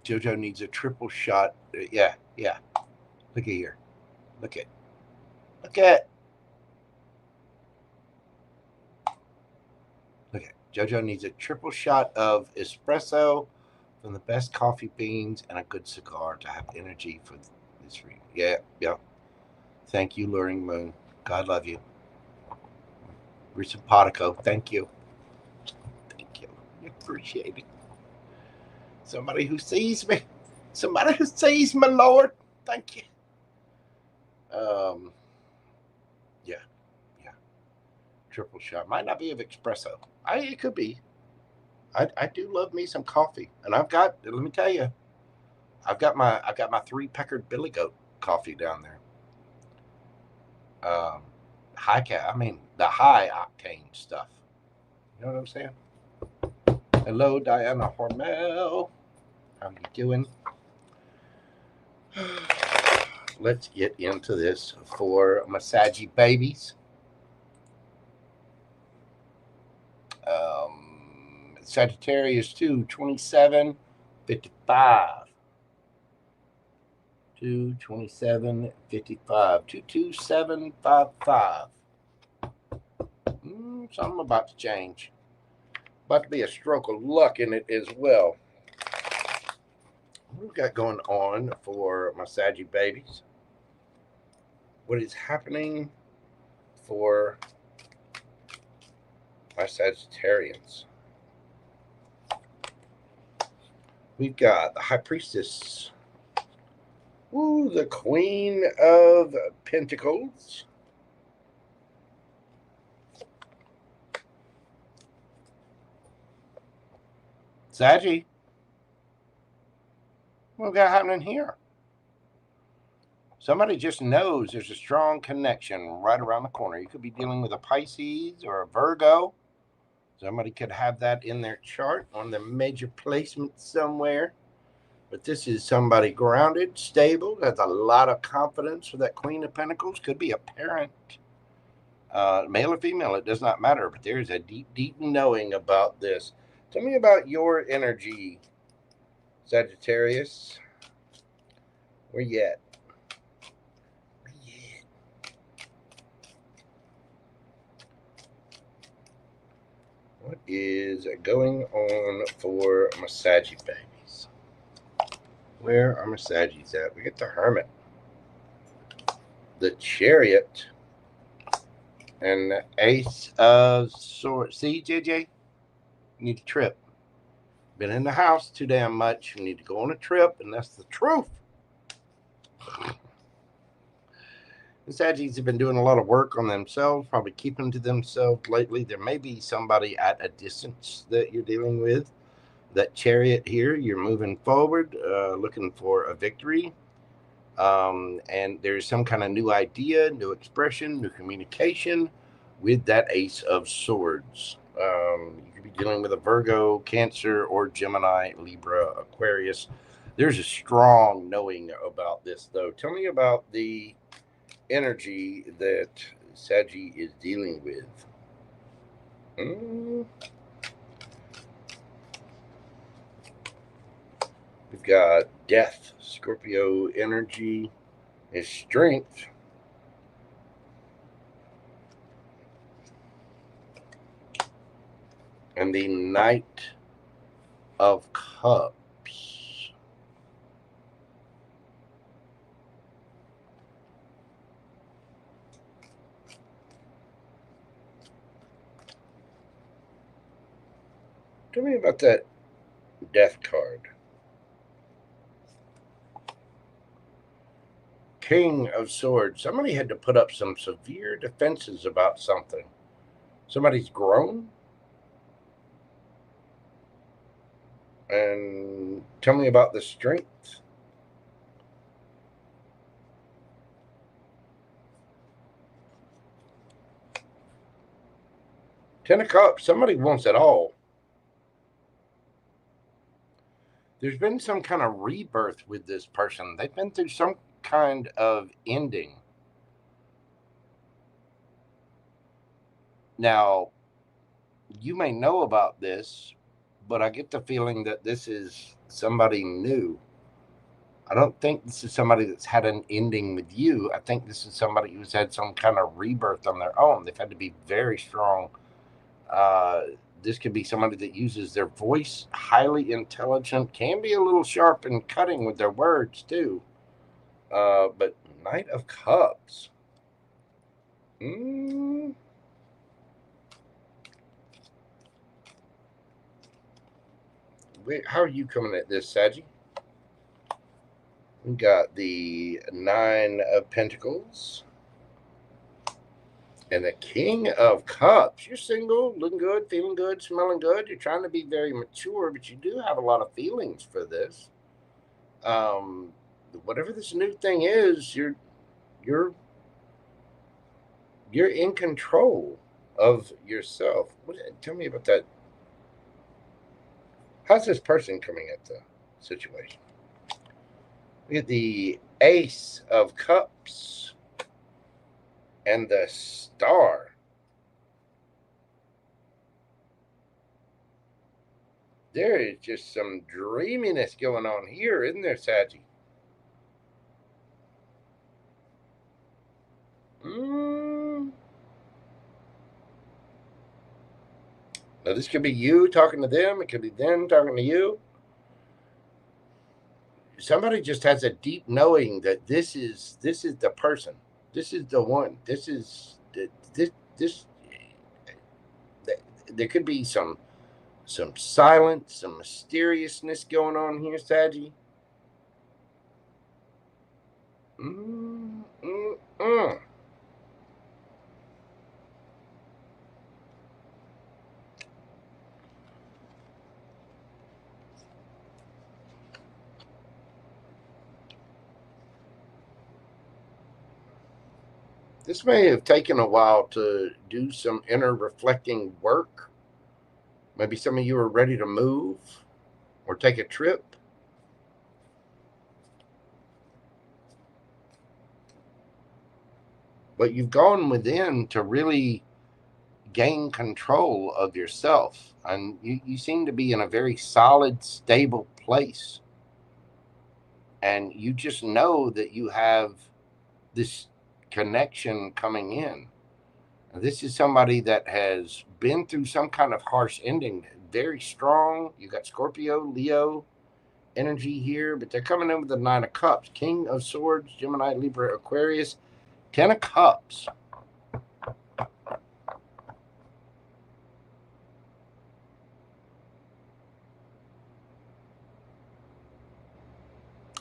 JoJo needs a triple shot. Yeah. Look at here. Look at. JoJo needs a triple shot of espresso from the best coffee beans and a good cigar to have energy for this reading. Yeah. Thank you, Luring Moon. God love you. Reciproco. Thank you. I appreciate it. Somebody who sees me. Somebody who sees my Lord. Thank you. Yeah. Triple shot. Might not be of espresso. It could be. I do love me some coffee. And I've got, let me tell you, I've got my 3 peckered Billy Goat coffee down there. The high octane stuff. You know what I'm saying? Hello, Diana Hormel. How you doing? Let's get into this for Massagey babies. Sagittarius 22755. 22755. 22755. Something about to change. About to be a stroke of luck in it as well. What we've got going on for my Saggy babies? What is happening for my Sagittarians? We've got the High Priestess. Ooh, the Queen of Pentacles. Saggy. What we got happening here? Somebody just knows there's a strong connection right around the corner. You could be dealing with a Pisces or a Virgo. Somebody could have that in their chart on the major placement somewhere. But this is somebody grounded, stable, has a lot of confidence for that Queen of Pentacles. Could be a parent, male or female, it does not matter. But there's a deep, deep knowing about this. Tell me about your energy, Sagittarius. Where you at? What is going on for my Saggy babies? Where are my Saggies at? We get the Hermit, the Chariot, and the Ace of Swords. See, JJ? You need a trip. Been in the house too damn much. You need to go on a trip, and that's the truth. The Saggies have been doing a lot of work on themselves, probably keeping to themselves lately. There may be somebody at a distance that you're dealing with. That Chariot here, you're moving forward, looking for a victory. And there's some kind of new idea, new expression, new communication with that Ace of Swords. You could be dealing with a Virgo, Cancer, or Gemini, Libra, Aquarius. There's a strong knowing about this, though. Tell me about the energy that Saggy is dealing with. We've got Death, Scorpio energy, is Strength. And the Knight of Cups. Tell me about that Death card. King of Swords. Somebody had to put up some severe defenses about something. Somebody's grown. And tell me about the strength. Ten of Cups. Somebody wants it all. There's been some kind of rebirth with this person. They've been through some kind of ending. Now, you may know about this, but I get the feeling that this is somebody new. I don't think this is somebody that's had an ending with you. I think this is somebody who's had some kind of rebirth on their own. They've had to be very strong. This could be somebody that uses their voice, highly intelligent, can be a little sharp and cutting with their words too. But Knight of Cups. How are you coming at this, Saggy? We got the Nine of Pentacles. And the King of Cups. You're single, looking good, feeling good, smelling good. You're trying to be very mature, but you do have a lot of feelings for this. Whatever this new thing is, you're in control of yourself. Tell me about that. How's this person coming at the situation? We get the Ace of Cups and the Star. There is just some dreaminess going on here, isn't there, Saggy? Now, this could be you talking to them. It could be them talking to you. Somebody just has a deep knowing that this is the person. This is the one. This. There could be some silence, some mysteriousness going on here, Saggy. This may have taken a while to do some inner reflecting work. Maybe some of you are ready to move or take a trip. But you've gone within to really gain control of yourself. And you seem to be in a very solid, stable place. And you just know that you have this connection coming in. This is somebody that has been through some kind of harsh ending, very strong. You got Scorpio, Leo energy here, but they're coming in with the Nine of Cups, King of Swords, Gemini, Libra, Aquarius, Ten of Cups.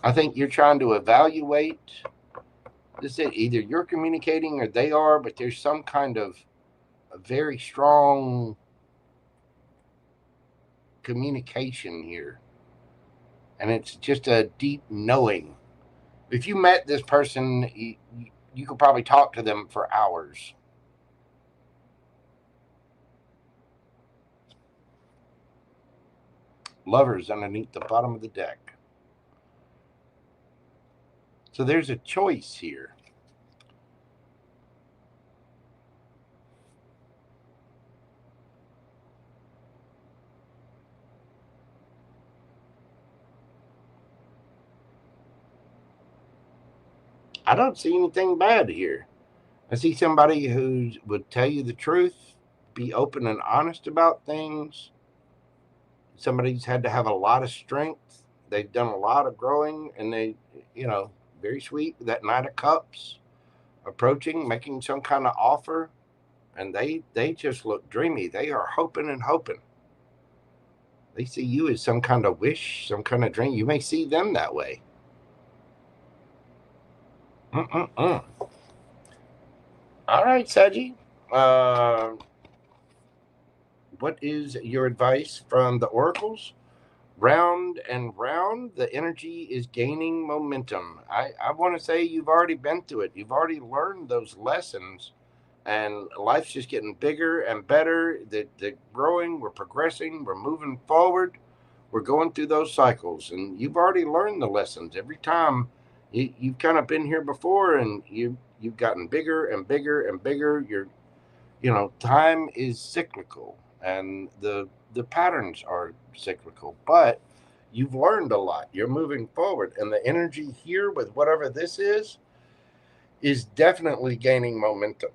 I think you're trying to evaluate. This is either you're communicating or they are, but there's some kind of a very strong communication here. And it's just a deep knowing. If you met this person, you could probably talk to them for hours. Lovers underneath the bottom of the deck. So there's a choice here. I don't see anything bad here. I see somebody who would tell you the truth, be open and honest about things. Somebody who's had to have a lot of strength. They've done a lot of growing, and they, very sweet. That Knight of Cups approaching, making some kind of offer, and they just look dreamy. They are hoping and hoping. They see you as some kind of wish, some kind of dream. You may see them that way. All right, Saji. What is your advice from the oracles? Round and round, the energy is gaining momentum. I want to say you've already been through it. You've already learned those lessons, and life's just getting bigger and better. They're growing, we're progressing, we're moving forward. We're going through those cycles, and you've already learned the lessons. Every time you've kind of been here before, and you've gotten bigger and bigger and bigger. Time is cyclical, and the patterns are cyclical, but you've learned a lot. You're moving forward, and the energy here with whatever this is definitely gaining momentum.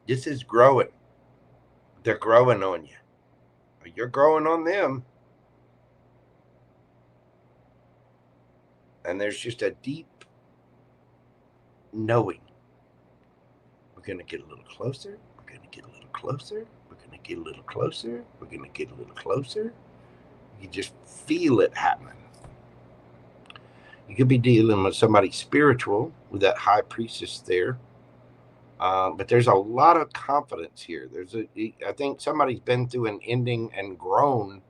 This is growing. They're growing on you. You're growing on them. And there's just a deep knowing. We're going to get a little closer. We're going to get a little closer. We're going to get a little closer. We're going to get a little closer. You just feel it happening. You could be dealing with somebody spiritual with that high priestess there. But there's a lot of confidence here. I think somebody's been through an ending and grown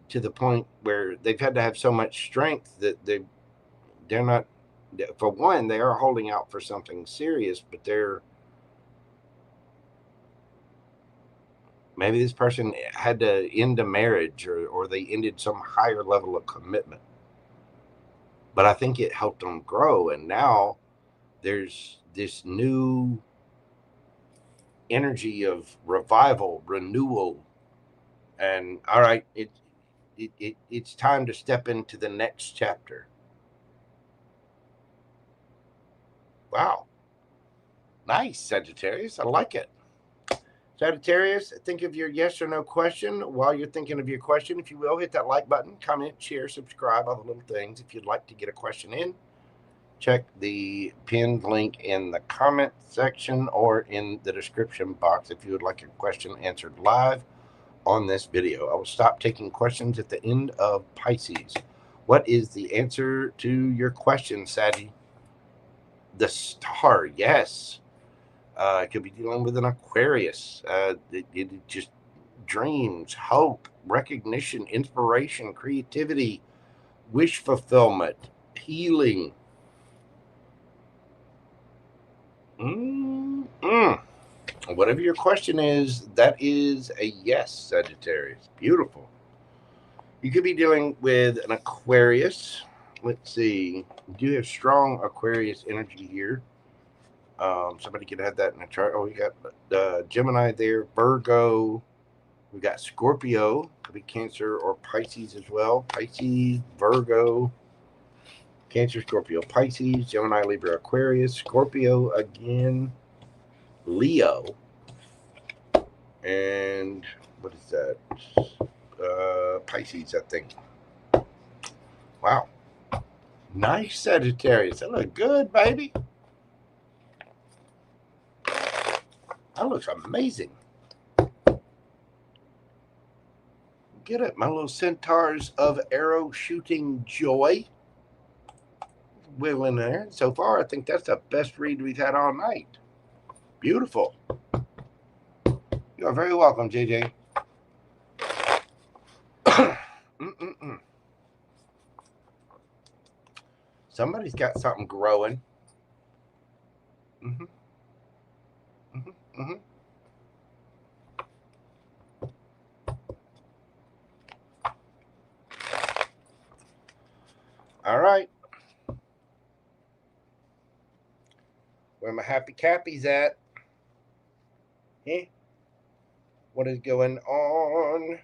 to the point where they've had to have so much strength that they're not, for one, they are holding out for something serious, but maybe this person had to end a marriage or they ended some higher level of commitment. But I think it helped them grow, and now there's this new energy of revival, renewal, and all right, it's time to step into the next chapter. Wow. Nice, Sagittarius. I like it. Sagittarius, think of your yes or no question. While you're thinking of your question, if you will, hit that like button, comment, share, subscribe, all the little things. If you'd like to get a question in, check the pinned link in the comment section or in the description box if you would like your question answered live on this video. I will stop taking questions at the end of Pisces. What is the answer to your question, Saggy? The star, yes. It could be dealing with an Aquarius. It just dreams, hope, recognition, inspiration, creativity, wish fulfillment, healing. Whatever your question is, that is a yes, Sagittarius. Beautiful. You could be dealing with an Aquarius. Let's see. We do have strong Aquarius energy here. Somebody could have that in the chart. Oh, we got Gemini there, Virgo. We got Scorpio. Could be Cancer or Pisces as well. Pisces, Virgo, Cancer, Scorpio, Pisces, Gemini, Libra, Aquarius, Scorpio again, Leo, and what is that? Pisces, I think. Wow. Nice, Sagittarius. That looks good, baby. That looks amazing. Get it, my little centaurs of arrow shooting joy. Wiggling there. So far, I think that's the best read we've had all night. Beautiful. You are very welcome, JJ. Somebody's got something growing. All right. Where my happy Cappies at? What is going on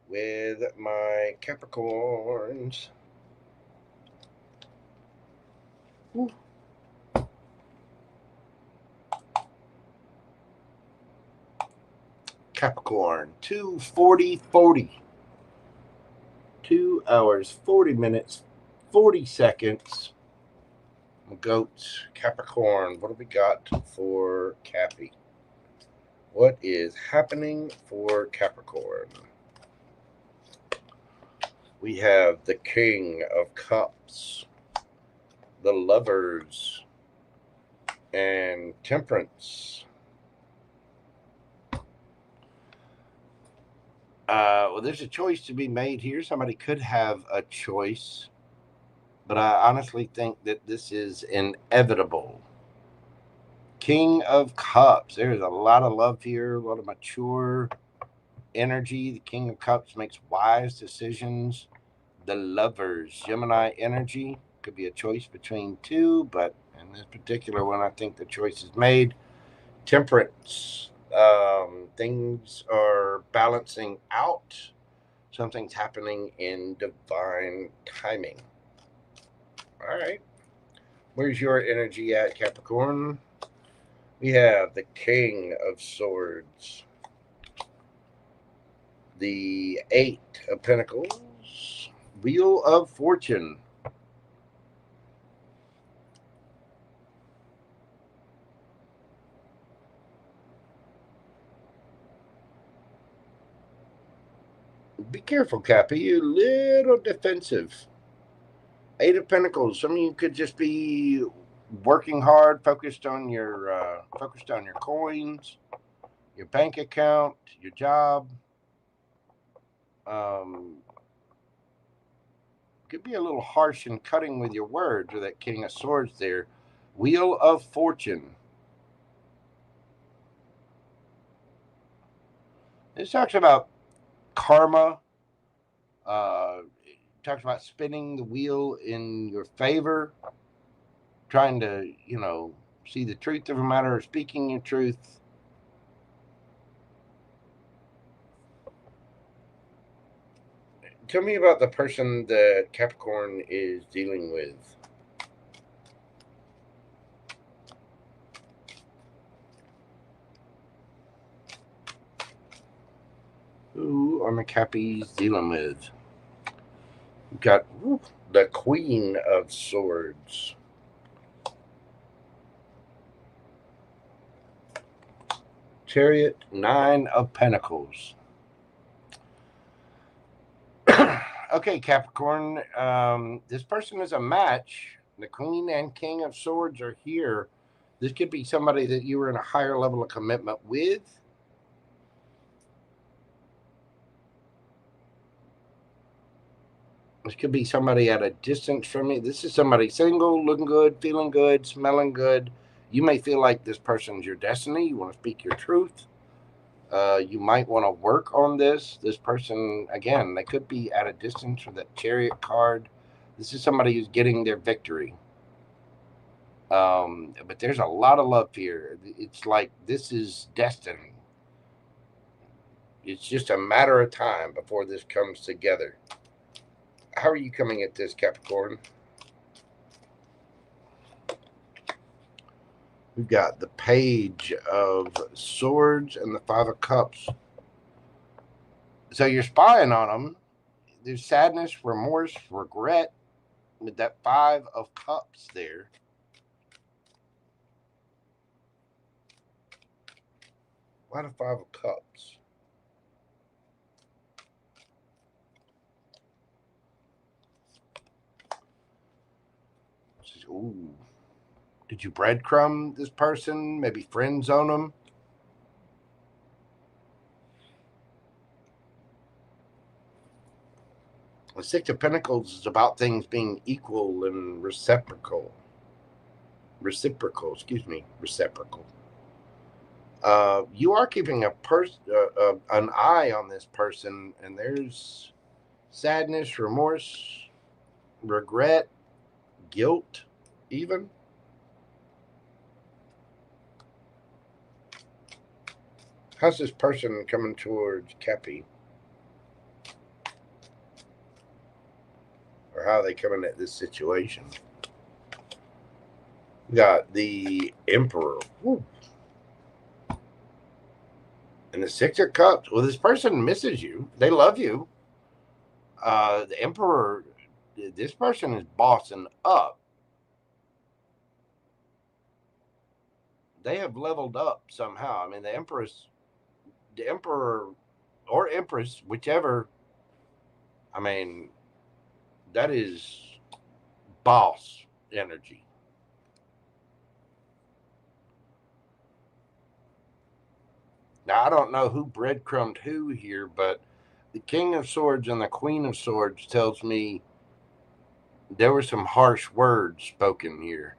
with my Capricorns? Ooh. Capricorn, 2:40. 2 hours, 40 minutes, 40 seconds. Goats, Capricorn, what do we got for Cappy? What is happening for Capricorn? We have the King of Cups, the Lovers, and Temperance. Well, there's a choice to be made here. Somebody could have a choice, but I honestly think that this is inevitable. King of Cups. There's a lot of love here, a lot of mature energy. The King of Cups makes wise decisions. The Lovers, Gemini energy. Could be a choice between two, but in this particular one, I think the choice is made. Temperance. Things are balancing out. Something's happening in divine timing. All right. Where's your energy at, Capricorn? We have the King of Swords, the Eight of Pentacles, Wheel of Fortune. Be careful, Cappy. You're a little defensive. Eight of Pentacles. Some of you could just be working hard, focused on your coins, your bank account, your job. Could be a little harsh and cutting with your words with that King of Swords there. Wheel of Fortune. This talks about karma. Talks about spinning the wheel in your favor, trying to, see the truth of a matter, or speaking your truth. Tell me about the person that Capricorn is dealing with. Who are my Cappies dealing with? We've got the Queen of Swords. Chariot, Nine of Pentacles. Okay, Capricorn, this person is a match. The Queen and King of Swords are here. This could be somebody that you were in a higher level of commitment with. This could be somebody at a distance from you. This is somebody single, looking good, feeling good, smelling good. You may feel like this person's your destiny. You want to speak your truth. You might want to work on this. This person, again, they could be at a distance for that Chariot card. This is somebody who's getting their victory. But there's a lot of love here. It's like this is destiny. It's just a matter of time before this comes together. How are you coming at this, Capricorn? We've got the Page of Swords and the Five of Cups. So you're spying on them. There's sadness, remorse, regret with that Five of Cups there. Why the Five of Cups? Ooh. Did you breadcrumb this person? Maybe friend zone them? The Six of Pentacles is about things being equal and reciprocal. Reciprocal. You are keeping an eye on this person, and there's sadness, remorse, regret, guilt, even. How's this person coming towards Cappy? Or how are they coming at this situation? We got the Emperor. Woo. And the Six of Cups. Well, this person misses you. They love you. The Emperor, this person is bossing up. They have leveled up somehow. I mean, the Emperor or Empress, whichever. I mean, That is boss energy. Now, I don't know who breadcrumbed who here, but the King of Swords and the Queen of Swords tells me there were some harsh words spoken here.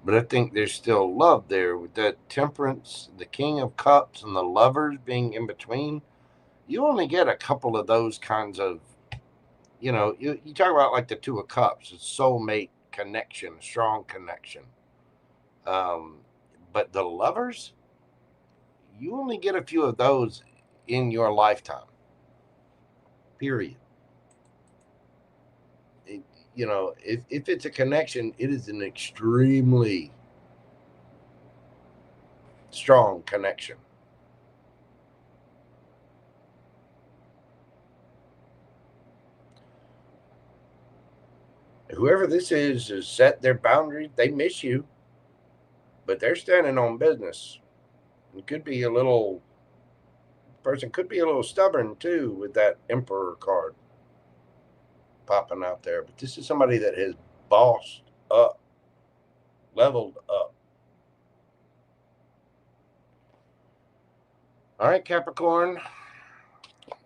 But I think there's still love there with that Temperance, the King of Cups, and the Lovers being in between. You only get a couple of those kinds of, you talk about like the Two of Cups, a soulmate connection, strong connection. But the Lovers, you only get a few of those in your lifetime. Period. If it's a connection, it is an extremely strong connection. Whoever this is has set their boundaries. They miss you, but they're standing on business. It could be person could be a little stubborn too with that Emperor card popping out there. But this is somebody that has bossed up, leveled up. All right, Capricorn,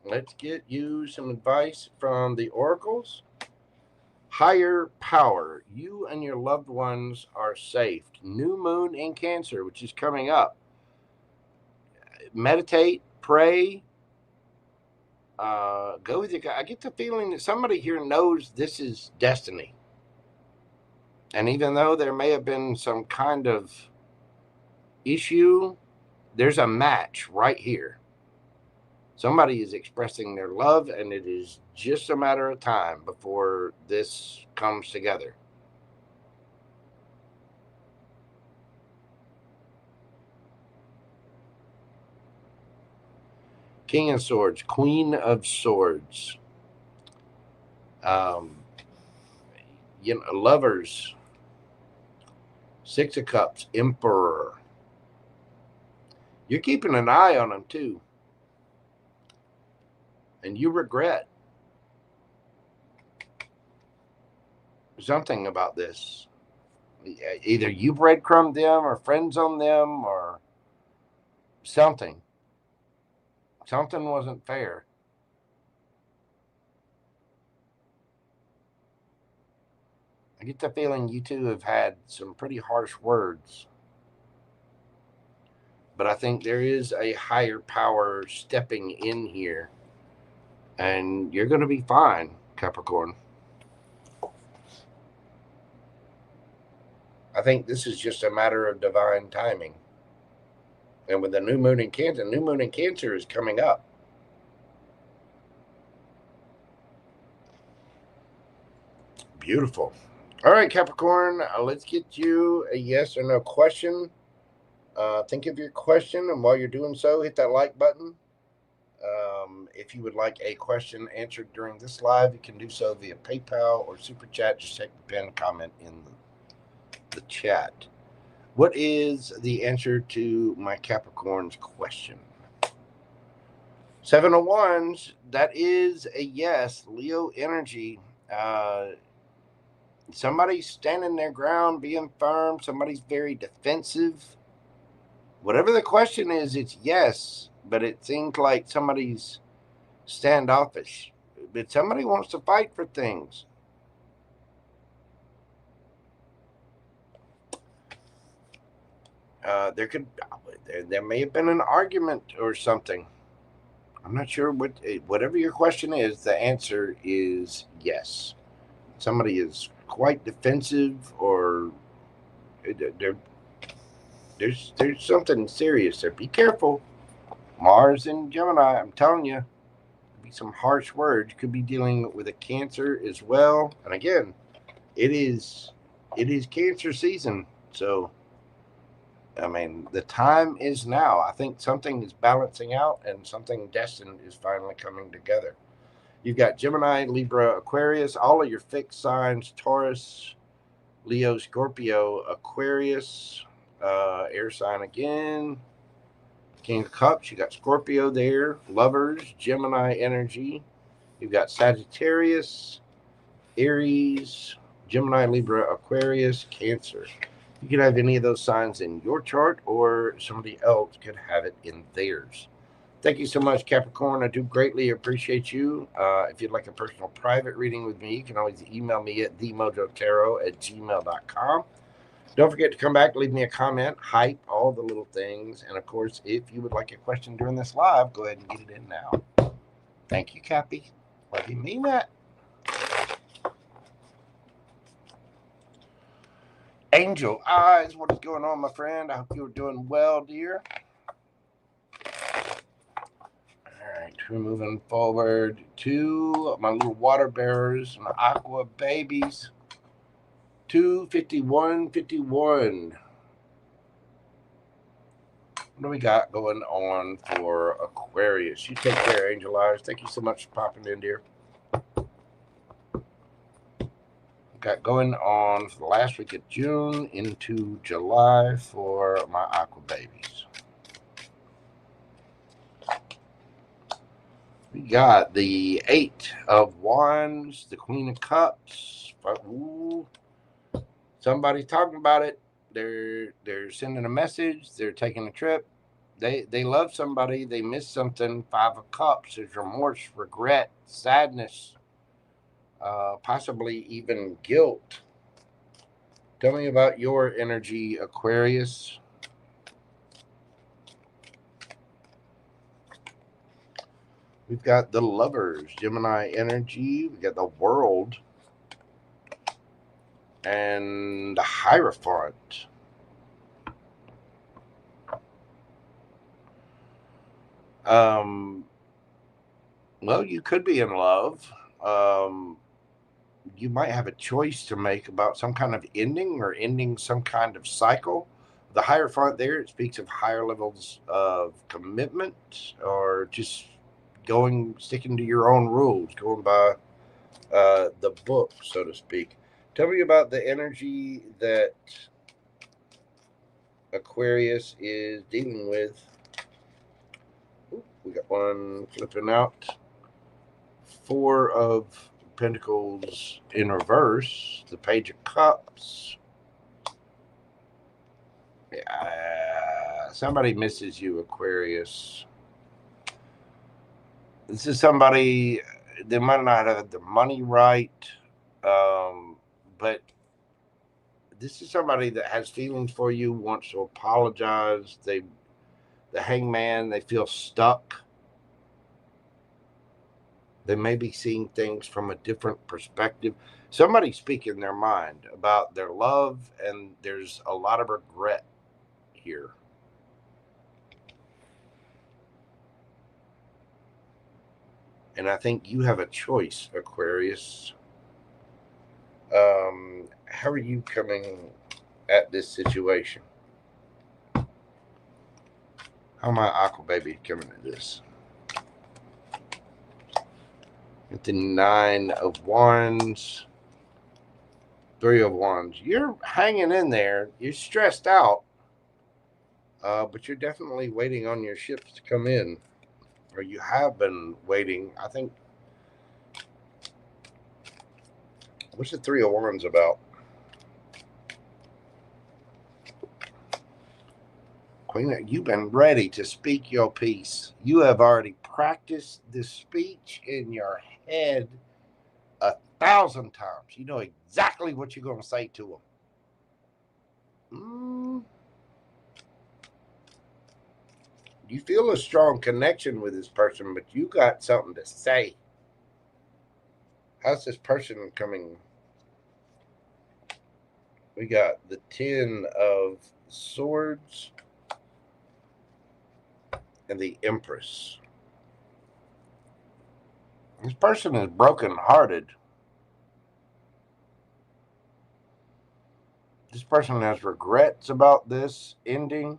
let's get you some advice from the oracles. Higher power. You and your loved ones are safe. New moon in Cancer, which is coming up. Meditate, pray. Go with your God. I get the feeling that somebody here knows this is destiny. And even though there may have been some kind of issue, there's a match right here. Somebody is expressing their love, and it is just a matter of time before this comes together. King of Swords, Queen of Swords. Lovers. Six of Cups, Emperor. You're keeping an eye on them too. And you regret something about this. Either you breadcrumbed them or friends on them or something. Something wasn't fair. I get the feeling you two have had some pretty harsh words. But I think there is a higher power stepping in here. And you're going to be fine, Capricorn. I think this is just a matter of divine timing. And with the new moon in Cancer is coming up. Beautiful. All right, Capricorn, let's get you a yes or no question. Think of your question, and while you're doing so, hit that like button. If you would like a question answered during this live, you can do so via PayPal or Super Chat. Just check the pinned comment in the chat. What is the answer to my Capricorn's question? 7 of Wands, that is a yes. Leo energy. Somebody's standing their ground, being firm. Somebody's very defensive. Whatever the question is, it's yes, but it seems like somebody's standoffish. But somebody wants to fight for things. There may have been an argument or something. I'm not sure whatever your question is, the answer is yes. Somebody is quite defensive, or there's something serious there. Be careful. Mars and Gemini, I'm telling you, be some harsh words. Could be dealing with a Cancer as well. And again, it is Cancer season, so I mean, the time is now. I think something is balancing out and something destined is finally coming together. You've got Gemini, Libra, Aquarius, all of your fixed signs, Taurus, Leo, Scorpio, Aquarius, air sign again, King of Cups, you got Scorpio there, Lovers, Gemini energy. You've got Sagittarius, Aries, Gemini, Libra, Aquarius, Cancer. You could have any of those signs in your chart, or somebody else could have it in theirs. Thank you so much, Capricorn. I do greatly appreciate you. If you'd like a personal private reading with me, you can always email me at themojotarot@gmail.com. Don't forget to come back, leave me a comment, hype, all the little things. And, of course, if you would like a question during this live, go ahead and get it in now. Thank you, Cappy. Love you, mean that. Angel Eyes, what is going on, my friend? I hope you're doing well, dear. All right, we're moving forward to my little water bearers, my aqua babies. 25151. What do we got going on for Aquarius? You take care, Angel Eyes. Thank you so much for popping in, dear. Got going on for the last week of June into July for my aqua babies. We got the 8 of Wands, the Queen of Cups. Ooh, somebody's talking about it. They're sending a message. They're taking a trip. They love somebody. They miss something. 5 of Cups. There's remorse, regret, sadness, possibly even guilt. Tell me about your energy, Aquarius. We've got the Lovers, Gemini energy. We got the World and the Hierophant. Well, you could be in love. You might have a choice to make about some kind of ending or ending some kind of cycle. The Hierophant there, it speaks of higher levels of commitment, or just sticking to your own rules, going by the book, so to speak. Tell me about the energy that Aquarius is dealing with. Ooh, we got one flipping out. 4 of Pentacles in reverse, the Page of Cups. Yeah, somebody misses you, Aquarius. This is somebody, they might not have the money right, but this is somebody that has feelings for you, wants to apologize. The Hangman, they feel stuck. They may be seeing things from a different perspective. Somebody's speaking their mind about their love, and there's a lot of regret here. And I think you have a choice, Aquarius. How are you coming at this situation? How am I, aqua baby, coming at this? With the 9 of Wands, 3 of Wands. You're hanging in there. You're stressed out, but you're definitely waiting on your ships to come in, or you have been waiting. I think. What's the 3 of Wands about? Queen, you've been ready to speak your piece. You have already practiced this speech in your head 1,000 times. You know exactly what you're going to say to them. You feel a strong connection with this person, but you got something to say. How's this person coming? We got the 10 of Swords and the Empress. This person is brokenhearted. This person has regrets about this ending.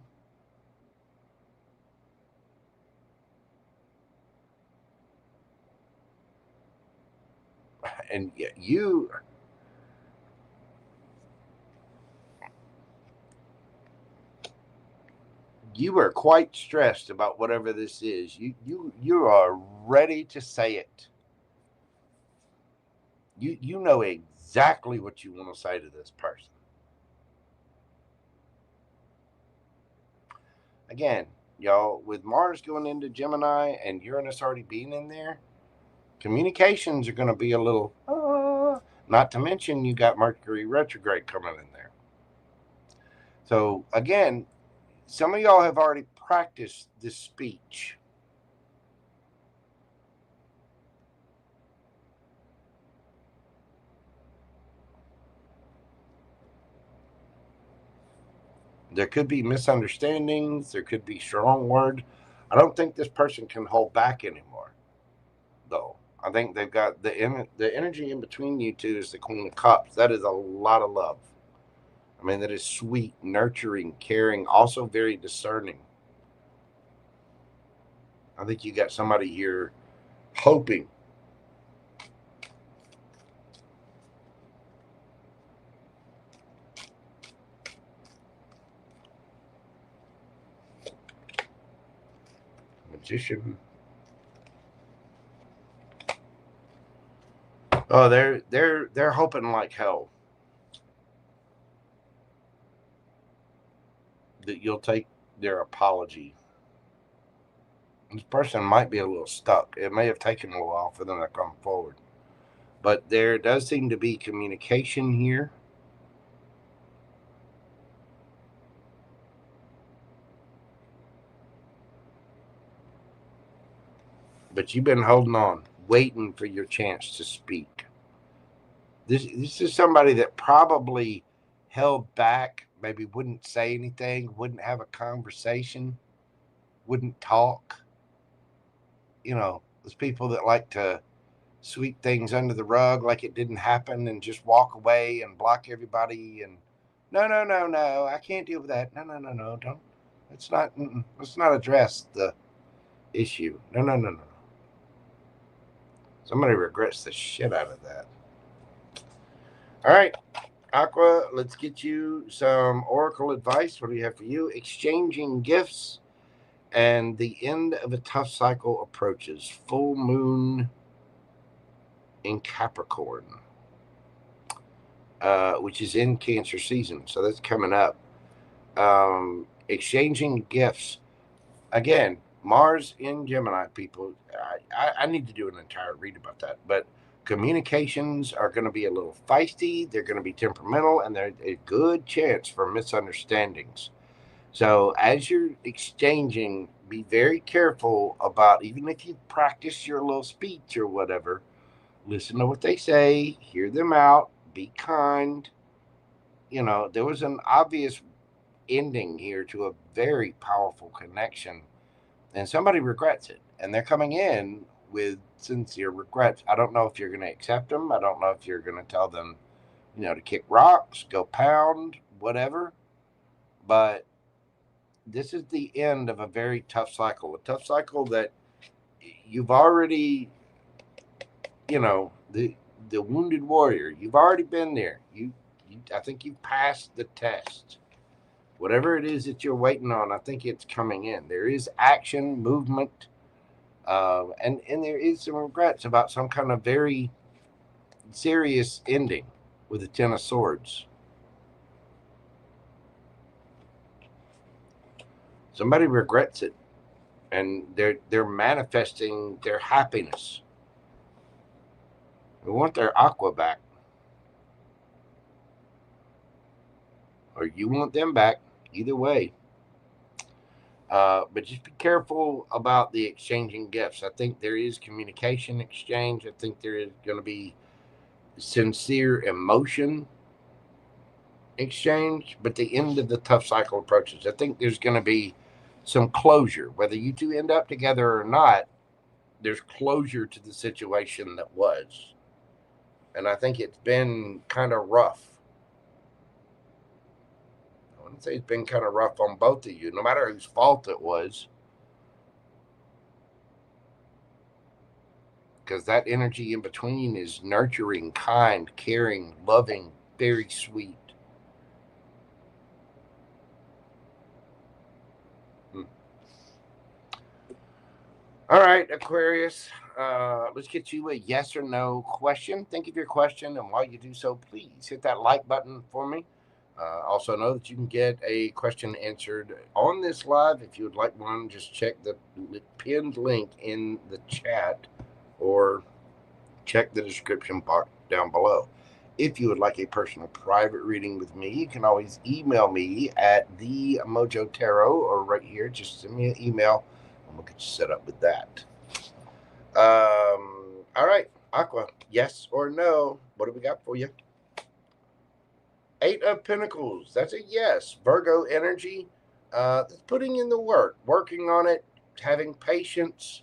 And yet you You are quite stressed about whatever this is. You are ready to say it. You know exactly what you want to say to this person. Again, y'all, with Mars going into Gemini and Uranus already being in there, communications are going to be a little, not to mention you got Mercury retrograde coming in there. So again, some of y'all have already practiced this speech. There could be misunderstandings. There could be strong words. I don't think this person can hold back anymore, though. I think they've got the energy in between you two is the Queen of Cups. That is a lot of love. I mean, that is sweet, nurturing, caring, also very discerning. I think you got somebody here hoping. Magician. Oh, they're hoping like hell that you'll take their apology. This person might be a little stuck. It may have taken a while for them to come forward. But there does seem to be communication here. But you've been holding on, waiting for your chance to speak. This is somebody that probably held back, maybe wouldn't say anything, wouldn't have a conversation, wouldn't talk. You know, those people that like to sweep things under the rug like it didn't happen and just walk away and block everybody and no, I can't deal with that. No, don't. Let's not address the issue. No. Somebody regrets the shit out of that. All right, Aqua, let's get you some oracle advice. What do we have for you? Exchanging gifts and the end of a tough cycle approaches. Full moon in Capricorn, which is in Cancer season. So that's coming up. Exchanging gifts. Again, Mars in Gemini, people. I need to do an entire read about that. But communications are going to be a little feisty. They're going to be temperamental, and there's a good chance for misunderstandings. So as you're exchanging, be very careful about, even if you practice your little speech or whatever, listen to what they say, hear them out, be kind. You know, there was an obvious ending here to a very powerful connection, and somebody regrets it, and they're coming in with sincere regrets. I don't know if you're going to accept them. I don't know if you're going to tell them, you know, to kick rocks, go pound, whatever. But this is the end of a very tough cycle, a tough cycle that you've already, you know, the wounded warrior. You've already been there. I think you've passed the test. Whatever it is that you're waiting on, I think it's coming in. There is action, movement, and there is some regrets about some kind of very serious ending with the Ten of Swords. Somebody regrets it, and they're manifesting their happiness. They want their Aqua back, or you want them back. Either way. But just be careful about the exchanging gifts. I think there is communication exchange. I think there is going to be sincere emotion exchange, but the end of the tough cycle approaches. I think there's going to be some closure. Whether you two end up together or not, there's closure to the situation that was. And I think it's been kind of rough. I wouldn't say it's been kind of rough on both of you, no matter whose fault it was. Because that energy in between is nurturing, kind, caring, loving, very sweet. All right, Aquarius. Let's get you a yes or no question. Think of your question, and while you do so, please hit that like button for me. Also, know that you can get a question answered on this live. If you would like one, just check the pinned link in the chat or check the description box down below. If you would like a personal private reading with me, you can always email me at the Mojo Tarot or right here. Just send me an email and we'll get you set up with that. All right, Aqua, yes or no? What do we got for you? 8 of Pentacles. That's a yes. Virgo energy. Putting in the work, working on it, having patience.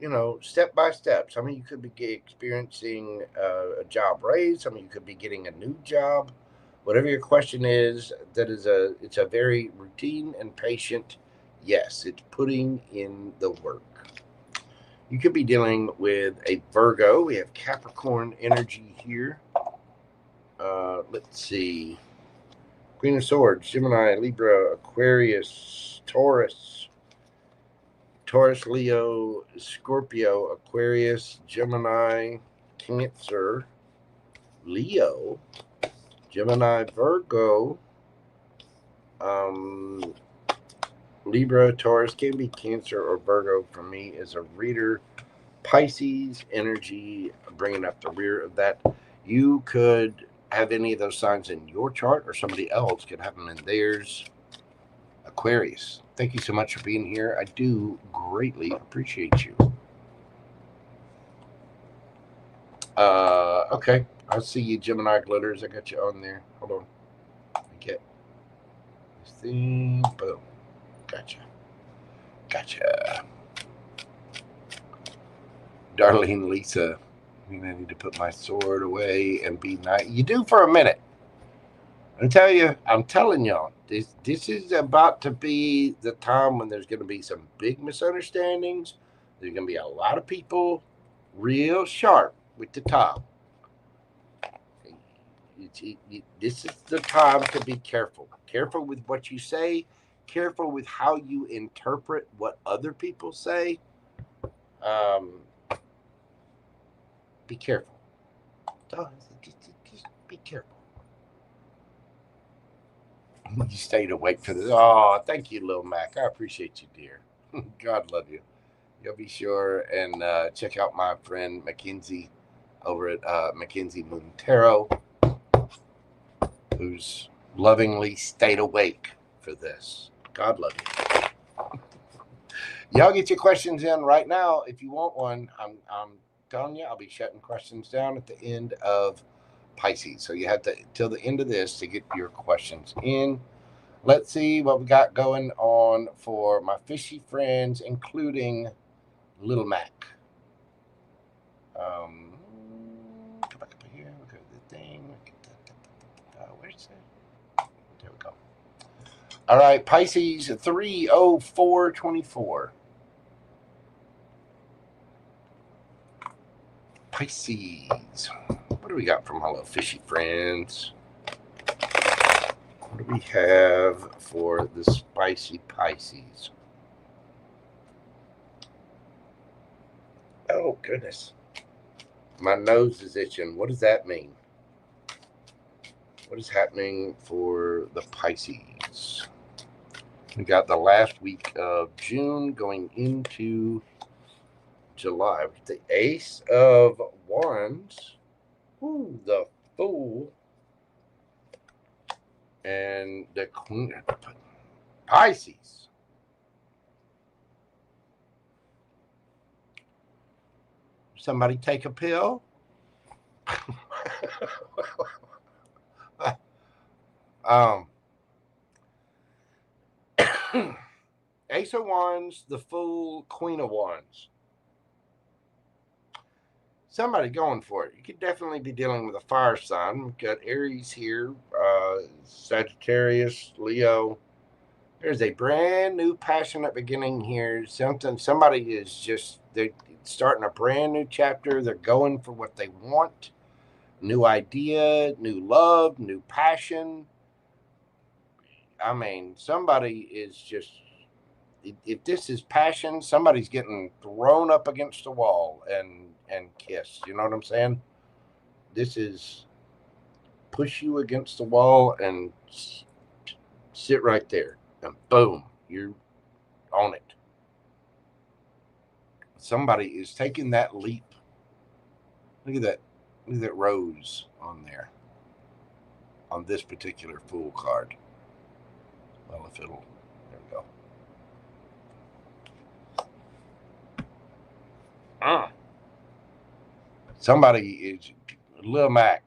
You know, step by step. Some of you could be experiencing a job raise. Some of you could be getting a new job. Whatever your question is, it's a very routine and patient yes. It's putting in the work. You could be dealing with a Virgo. We have Capricorn energy here. Let's see. Queen of Swords, Gemini, Libra, Aquarius, Taurus, Leo, Scorpio, Aquarius, Gemini, Cancer, Leo, Gemini, Virgo, Libra, Taurus, can be Cancer or Virgo for me as a reader. Pisces energy, bringing up the rear of that. You could have any of those signs in your chart, or somebody else could have them in theirs. Aquarius, thank you so much for being here. I do greatly appreciate you. Okay, I'll see you, Gemini Glitters. I got you on there. Hold on. Okay. This thing. Boom. Gotcha. Darlene Lisa, I need to put my sword away and be nice. You do for a minute. I'm telling y'all, this is about to be the time when there's going to be some big misunderstandings. There's going to be a lot of people real sharp with the top. This is the time to be careful. Careful with what you say. Careful with how you interpret what other people say. Be careful. Just be careful. You stayed awake for this. Oh, thank you, Lil Mac. I appreciate you, dear. God love you. You'll be sure and check out my friend Mackenzie over at Mackenzie Moon Tarot, who's lovingly stayed awake for this. God love you. Y'all get your questions in right now. If you want one, I'm telling you, I'll be shutting questions down at the end of Pisces. So you have to till the end of this to get your questions in. Let's see what we got going on for my fishy friends, including Little Mac. Come back up here. Look at the thing. Where's it? There we go. All right, Pisces 30424. Pisces. What do we got from hello fishy friends? What do we have for the spicy Pisces? Oh, goodness. My nose is itching. What does that mean? What is happening for the Pisces? We got the last week of June going into July. The Ace of Wands. Ooh, the Fool. And the Queen of Pisces. Somebody take a pill? Ace of Wands, the Fool, Queen of Wands. Somebody going for it. You could definitely be dealing with a fire sign. We've got Aries here, Sagittarius, Leo. There's a brand new passionate beginning here. Somebody is just, they're starting a brand new chapter. They're going for what they want. New idea, new love, new passion. I mean, somebody is just if this is passion, somebody's getting thrown up against the wall and kissed. You know what I'm saying? This is push you against the wall and sit right there, and boom, you're on it. Somebody is taking that leap. Look at that. Look at that rose on there. On this particular Fool card. Well, if it'll, there we go. Somebody is Lil Mac.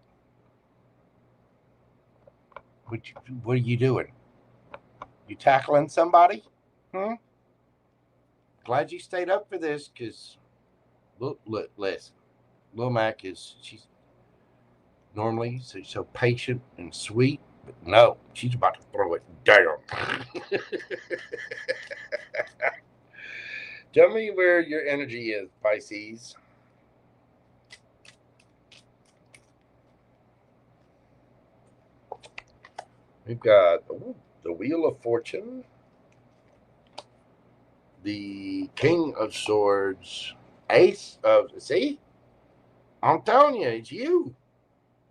What are you doing? You tackling somebody? Glad you stayed up for this, because look, listen. Lil Mac she's normally so patient and sweet, but no, she's about to throw it down. Tell me where your energy is, Pisces. We've got the Wheel of Fortune, the King of Swords, Ace of, see? I'm telling you, it's you.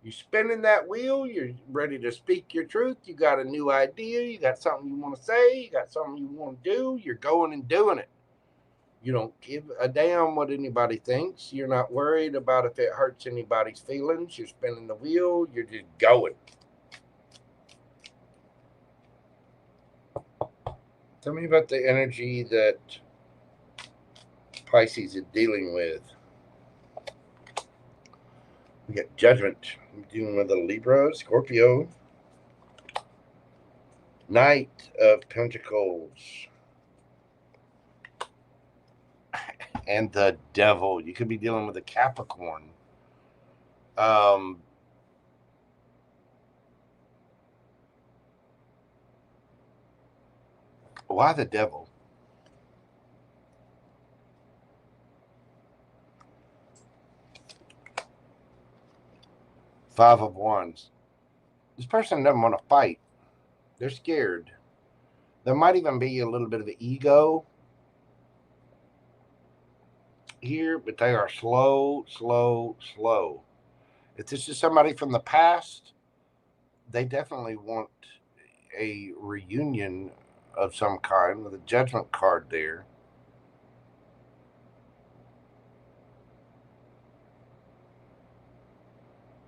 You're spinning that wheel. You're ready to speak your truth. You got a new idea. You got something you want to say. You got something you want to do. You're going and doing it. You don't give a damn what anybody thinks. You're not worried about if it hurts anybody's feelings. You're spinning the wheel. You're just going. Tell me about the energy that Pisces is dealing with. We got Judgment. I'm dealing with a Libra, Scorpio. Knight of Pentacles. And the Devil. You could be dealing with a Capricorn. Why the Devil? Five of Wands. This person doesn't want to fight. They're scared. There might even be a little bit of an ego here, but they are slow. If this is somebody from the past, they definitely want a reunion of some kind with a Judgment card there.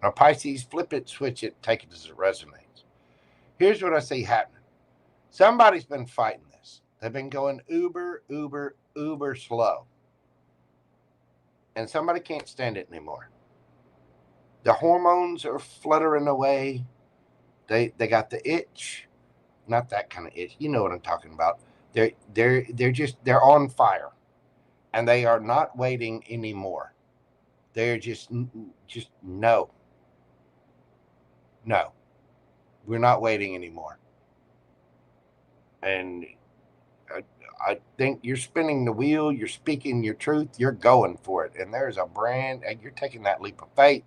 Now, Pisces, flip it, switch it, take it as it resonates. Here's what I see happening. Somebody's been fighting this. They've been going uber slow. And somebody can't stand it anymore. The hormones are fluttering away. They got the itch. Not that kind of itch. You know what I'm talking about. They're on fire. And they are not waiting anymore. They're just no. No, we're not waiting anymore. And I think you're spinning the wheel. You're speaking your truth. You're going for it. And there's a brand, and you're taking that leap of faith.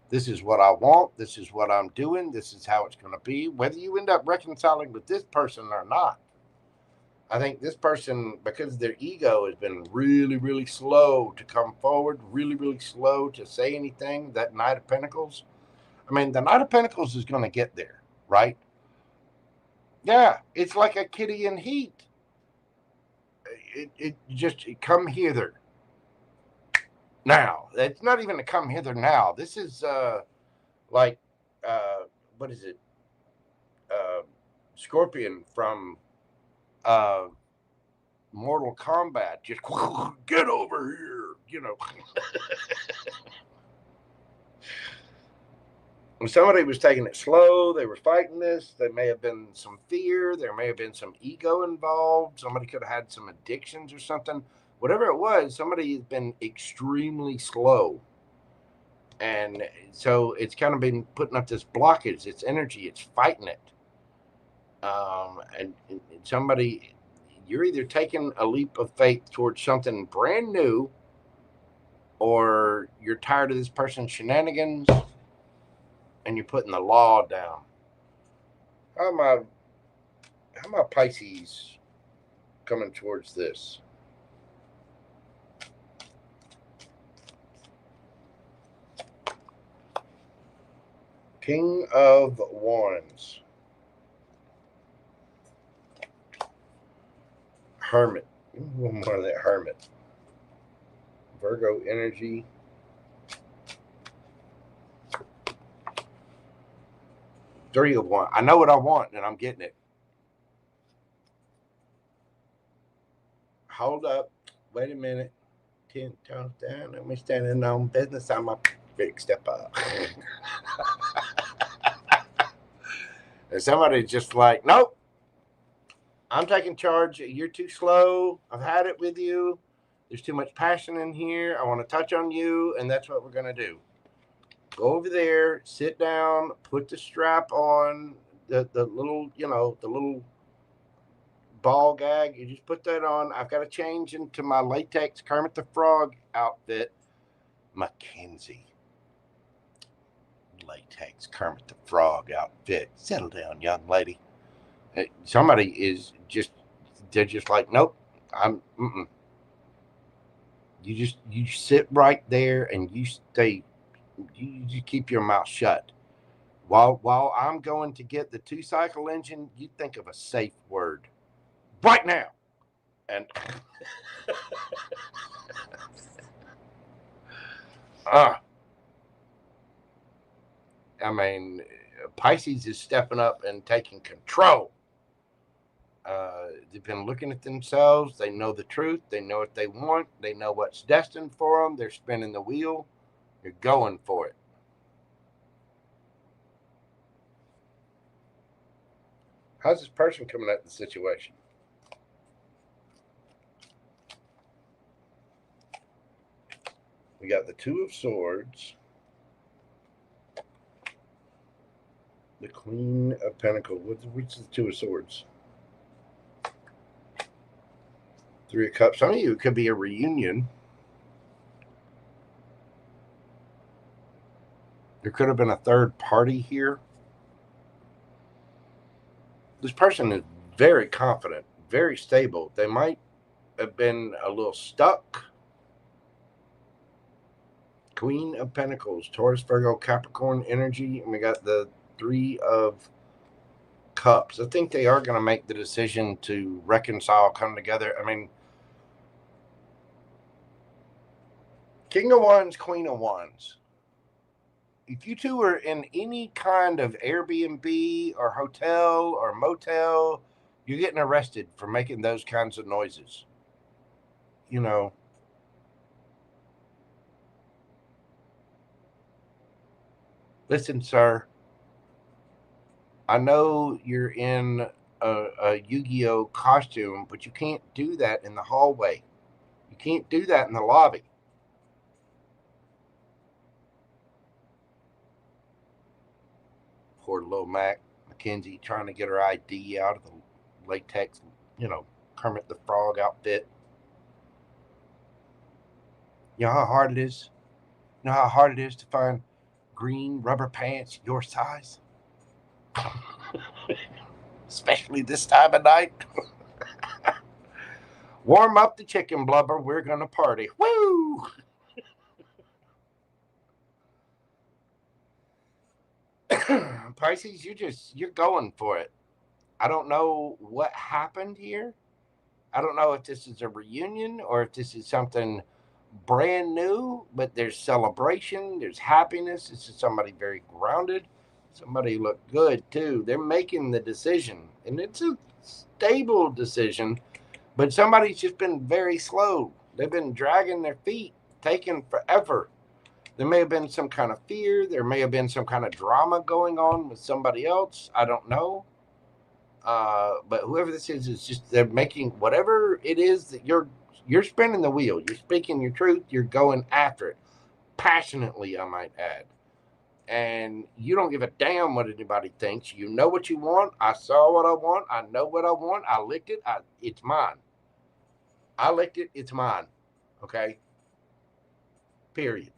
This is what I want. This is what I'm doing. This is how it's going to be. Whether you end up reconciling with this person or not. I think this person, because their ego has been really slow to come forward, really slow to say anything, that Knight of Pentacles. I mean, the Knight of Pentacles is going to get there, right? Yeah, it's like a kitty in heat. It just come hither. Now, it's not even a come hither now. This is like, what is it? Scorpion from Mortal Kombat. Just get over here, you know. When somebody was taking it slow, they were fighting this. There may have been some fear. There may have been some ego involved. Somebody could have had some addictions or something. Whatever it was, somebody has been extremely slow. And so it's kind of been putting up this blockage. It's energy. It's fighting it. And somebody, you're either taking a leap of faith towards something brand new, or you're tired of this person's shenanigans, and you're putting the law down. How my Pisces coming towards this. King of Wands. Hermit. One more of that Hermit. Virgo energy. Three of Wands. I know what I want and I'm getting it. Hold up. Wait a minute. 10 toes down. Let me standing on business. I'm a big step up. And somebody's just like, nope. I'm taking charge. You're too slow. I've had it with you. There's too much passion in here. I want to touch on you. And that's what we're going to do. Go over there, sit down, put the strap on, the little, you know, the little ball gag. You just put that on. I've got to change into my latex Kermit the Frog outfit. Mackenzie. Latex Kermit the Frog outfit. Settle down, young lady. Somebody is just, they're just like, nope, I'm, You sit right there and you stay, you keep your mouth shut. While I'm going to get the 2-cycle engine, you think of a safe word right now. And I mean, Pisces is stepping up and taking control. They've been looking at themselves. They know the truth. They know what they want. They know what's destined for them. They're spinning the wheel. They're going for it. How's this person coming at the situation? We got the 2 of Swords. The Queen of Pentacles. Which is the 2 of Swords? 3 of Cups. Some of you, it could be a reunion. There could have been a third party here. This person is very confident, very stable. They might have been a little stuck. Queen of Pentacles, Taurus, Virgo, Capricorn energy. And we got the 3 of Cups. I think they are going to make the decision to reconcile, come together. I mean, King of Wands, Queen of Wands. If you two are in any kind of Airbnb or hotel or motel, you're getting arrested for making those kinds of noises. You know. Listen, sir. I know you're in a Yu-Gi-Oh costume, but you can't do that in the hallway. You can't do that in the lobby. Poor little Mackenzie trying to get her ID out of the latex, you know, Kermit the Frog outfit. You know how hard it is? You know how hard it is to find green rubber pants your size? Especially this time of night. Warm up the chicken blubber. We're going to party. Woo! Pisces, you're going for it. I don't know what happened here. I don't know if this is a reunion or if this is something brand new, but there's celebration, there's happiness. This is somebody very grounded. Somebody looked good too. They're making the decision, and it's a stable decision, but somebody's just been very slow. They've been dragging their feet, taking forever. There may have been some kind of fear. There may have been some kind of drama going on with somebody else. I don't know. But whoever this is just, they're making whatever it is that you're spinning the wheel. You're speaking your truth. You're going after it passionately, I might add. And you don't give a damn what anybody thinks. You know what you want. I saw what I want. I know what I want. I licked it. It's mine. I licked it. It's mine. Okay? Period.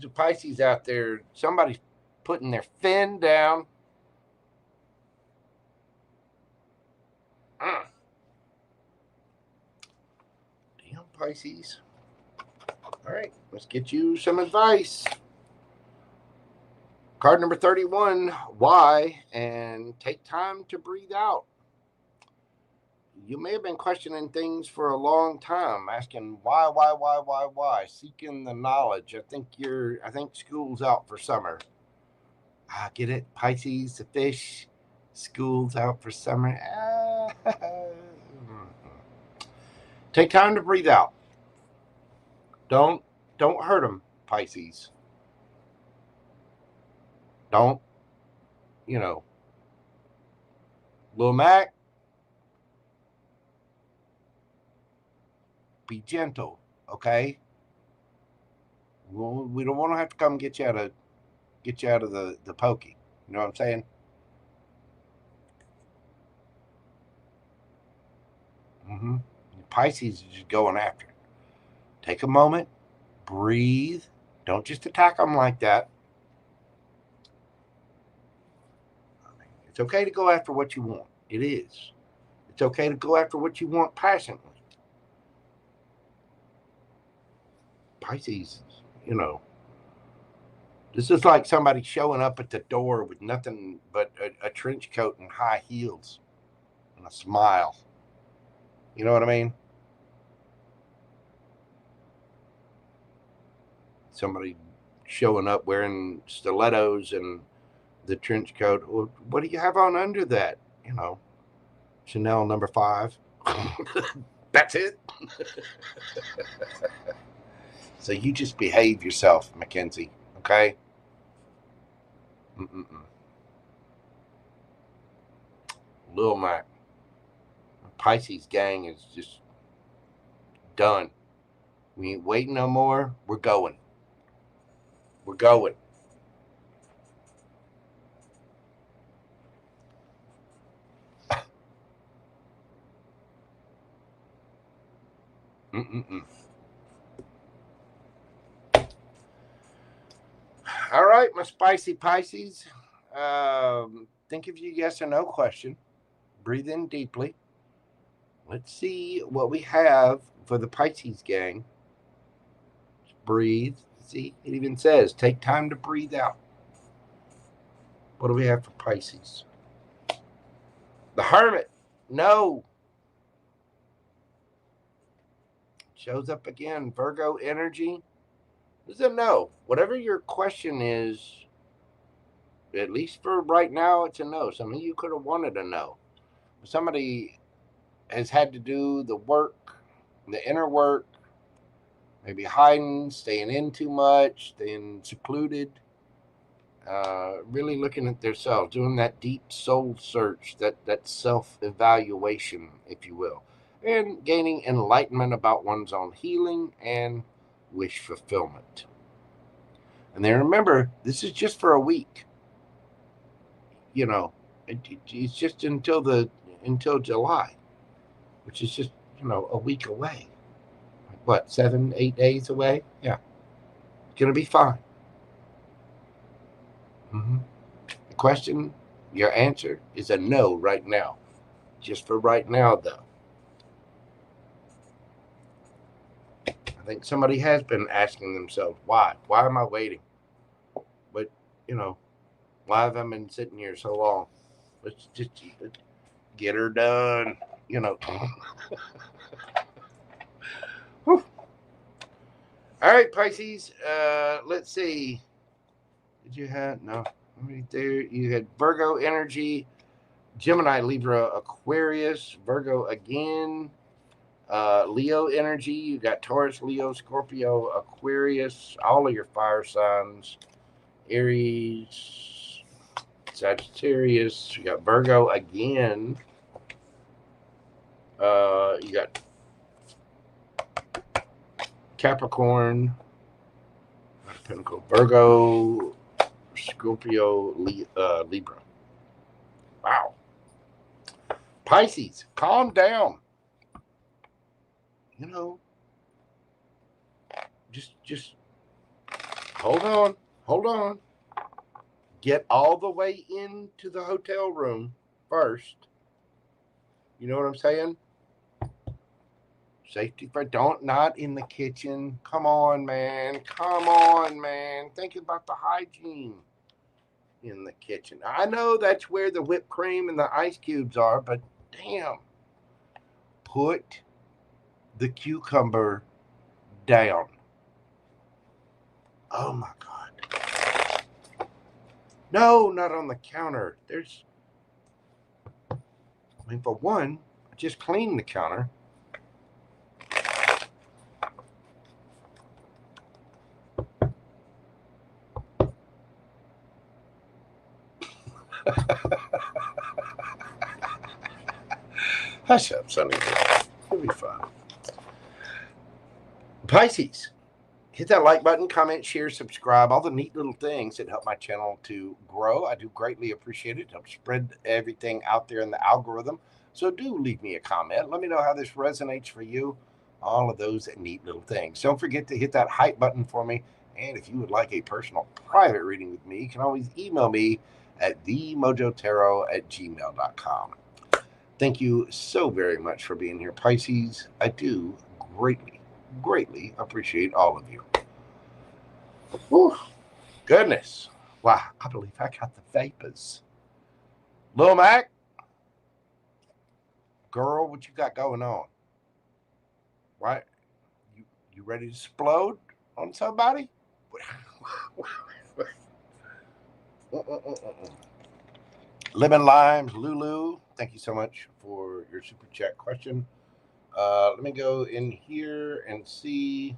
The Pisces out there, somebody's putting their fin down. Pisces. All right, let's get you some advice. Card number 31, why, and take time to breathe out. You may have been questioning things for a long time, asking why, seeking the knowledge. I think school's out for summer. Get it? Pisces, the fish, school's out for summer. Take time to breathe out. Don't hurt them, Pisces. Don't, Lil Mac, be gentle, okay? Well, we don't want to have to come get you out of the pokey. You know what I'm saying? Pisces is just going after it. Take a moment, breathe. Don't just attack them like that. It's okay to go after what you want. It is. It's okay to go after what you want passionately. Pisces, this is like somebody showing up at the door with nothing but a trench coat and high heels and a smile. You know what I mean? Somebody showing up wearing stilettos and the trench coat. Well, what do you have on under that? Chanel number 5. That's it. So you just behave yourself, Mackenzie. Okay? Lil Mac. Pisces gang is just done. We ain't waiting no more. We're going. We're going. All right, my spicy Pisces. Think of your yes or no question. Breathe in deeply. Let's see what we have for the Pisces gang. Breathe. See, it even says take time to breathe out. What do we have for Pisces? The Hermit. No. Shows up again. Virgo energy. This is a no. Whatever your question is, at least for right now, it's a no. Some of you could have wanted a no. Somebody has had to do the work, the inner work, maybe hiding, staying in too much, staying secluded, really looking at themselves, doing that deep soul search, that self-evaluation, if you will, and gaining enlightenment about one's own healing and wish fulfillment. And then remember, this is just for a week. It's just until July, which is just, a week away. What, 7-8 days away? Yeah. It's going to be fine. The question, your answer is a no right now. Just for right now, though. I think somebody has been asking themselves, why? Why am I waiting? But, why have I been sitting here so long? Let's just get her done, All right, Pisces. Let's see. Did you have no? Right there. You had Virgo energy, Gemini, Libra, Aquarius, Virgo again, Leo energy. You got Taurus, Leo, Scorpio, Aquarius. All of your fire signs. Aries, Sagittarius. You got Virgo again. You got Capricorn, Pentacle, Virgo, Scorpio, Libra. Wow. Pisces, calm down. Just hold on. Get all the way into the hotel room first. You know what I'm saying? Safety first. Don't, not in the kitchen. Come on, man. Come on, man. Think about the hygiene in the kitchen. I know that's where the whipped cream and the ice cubes are, but damn. Put the cucumber down. Oh my God. No, not on the counter. There's, I mean, for one, just clean the counter. Hush up, Sonny. It'll be fun. Pisces, hit that like button, comment, share, subscribe, all the neat little things that help my channel to grow. I do greatly appreciate it. Help spread everything out there in the algorithm. So do leave me a comment. Let me know how this resonates for you. All of those neat little things. Don't forget to hit that hype button for me. And if you would like a personal private reading with me, you can always email me at themojotarot@gmail.com. Thank you so very much for being here, Pisces. I do greatly appreciate all of you. Whew. Goodness. Wow, I believe I got the vapors. Lil Mac, girl, what you got going on? Right? You ready to explode on somebody? LemonLimesLuLu, thank you so much for your super chat question. Let me go in here and see.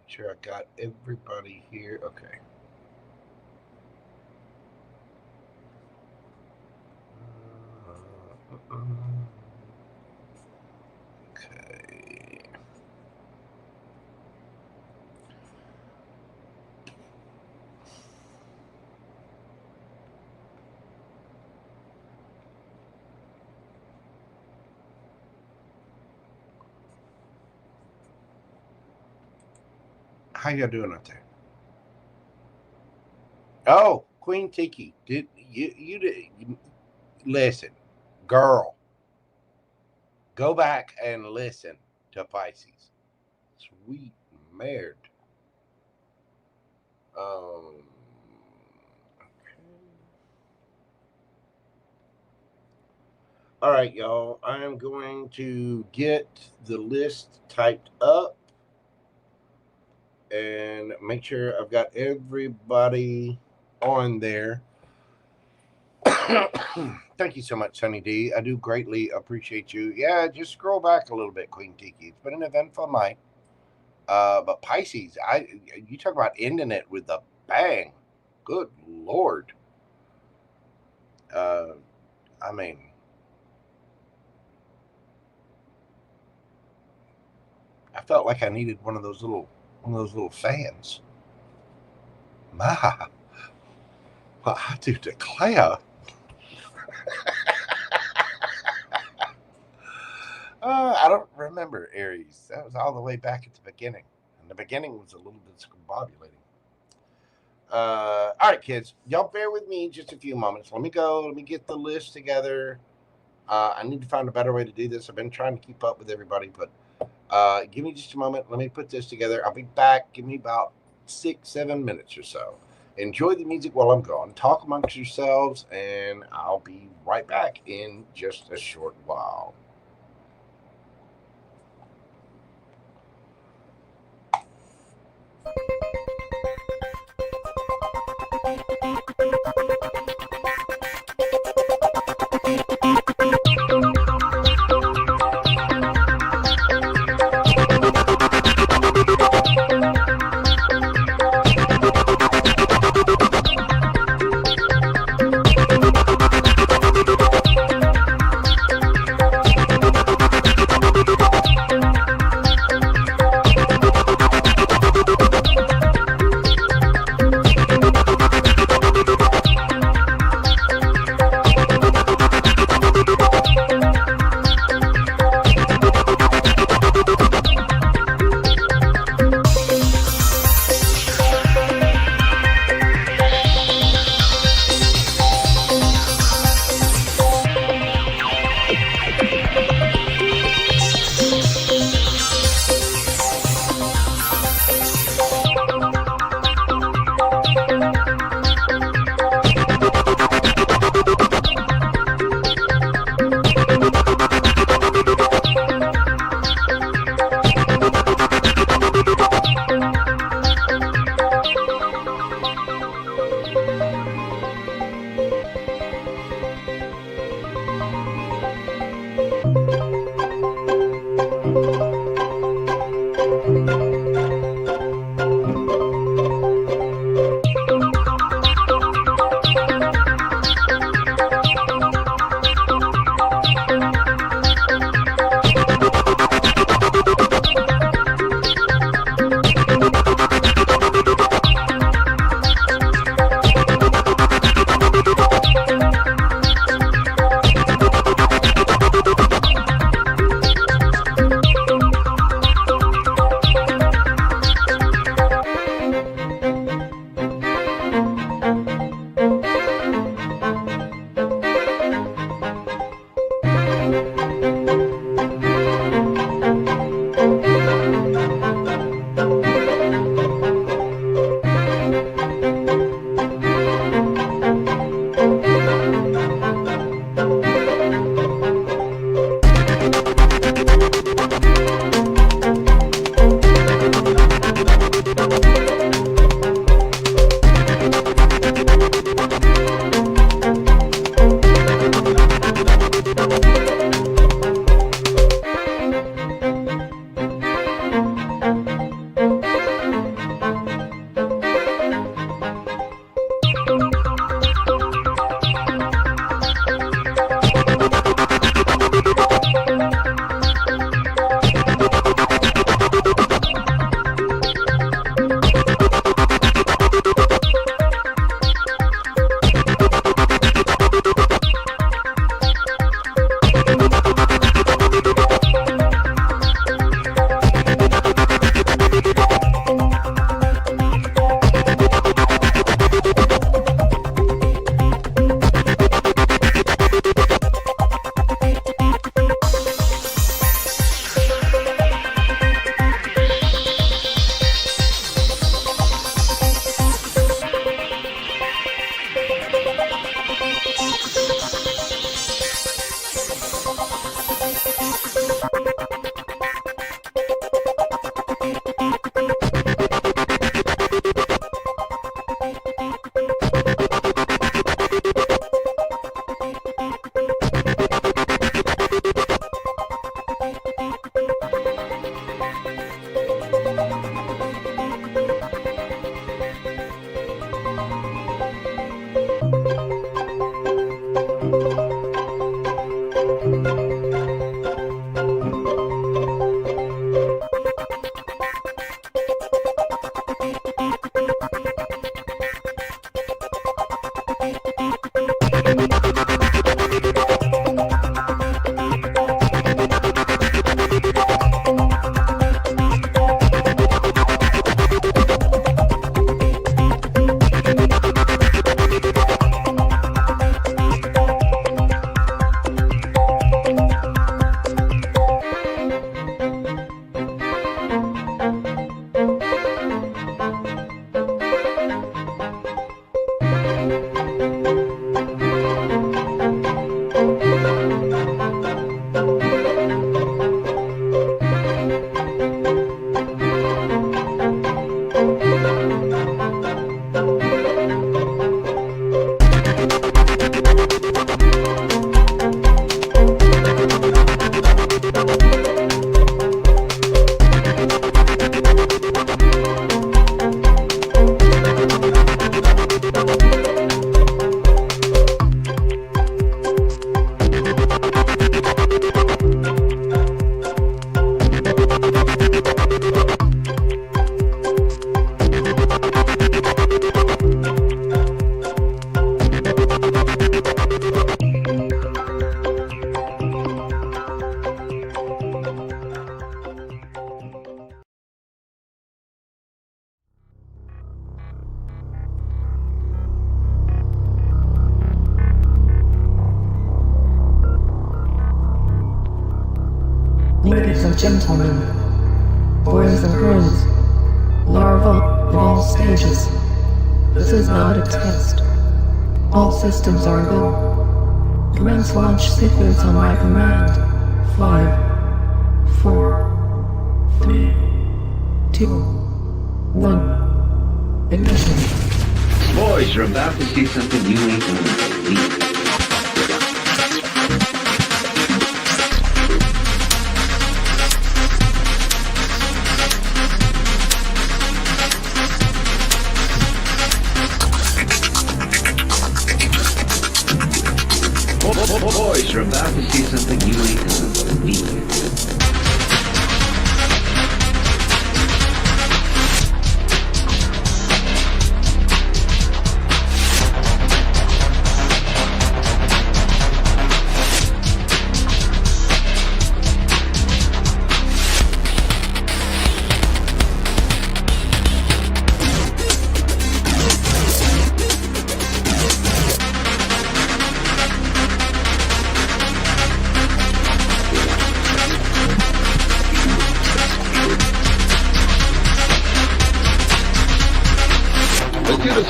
Make sure I got everybody here. Okay. Okay. How y'all doing out there? Oh, Queen Tiki, did you listen, girl? Go back and listen to Pisces. Sweet merde. Okay. All right, y'all. I am going to get the list typed up and make sure I've got everybody on there. Thank you so much, Sunny D. I do greatly appreciate you. Yeah, just scroll back a little bit, Queen Tiki. It's been an eventful night. But Pisces, you talk about ending it with a bang. Good Lord. I mean, I felt like I needed one of those little fans. Well, I do declare. I don't remember Aries. That was all the way back at the beginning. And the beginning was a little bit discombobulating. All right, kids. Y'all bear with me just a few moments. Let me get the list together. I need to find a better way to do this. I've been trying to keep up with everybody, but give me just a moment. Let me put this together. I'll be back. Give me about 6-7 minutes or so. Enjoy the music while I'm gone. Talk amongst yourselves, and I'll be right back in just a short while. Ladies and gentlemen, boys and girls, larvae of all stages, this is not a test. All systems are go. Commence launch sequence on my command. 5, 4, 3, 2, 1. Ignition. Boys, you're about to see something you ain't gonna believe. Boys, you're about to see something you ain't gonna believe.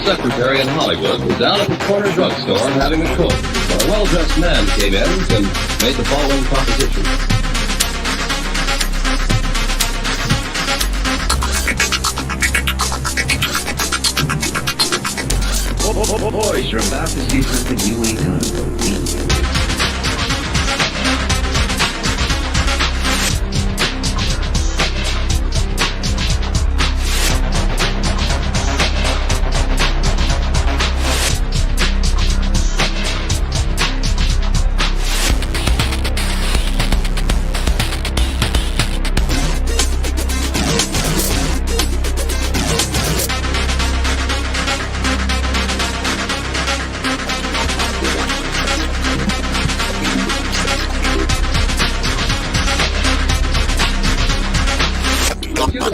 Secretary in Hollywood was down at the corner drugstore having a coke when a well-dressed man came in and made the following proposition. Boys, you're about to see something you ain't gonna believe.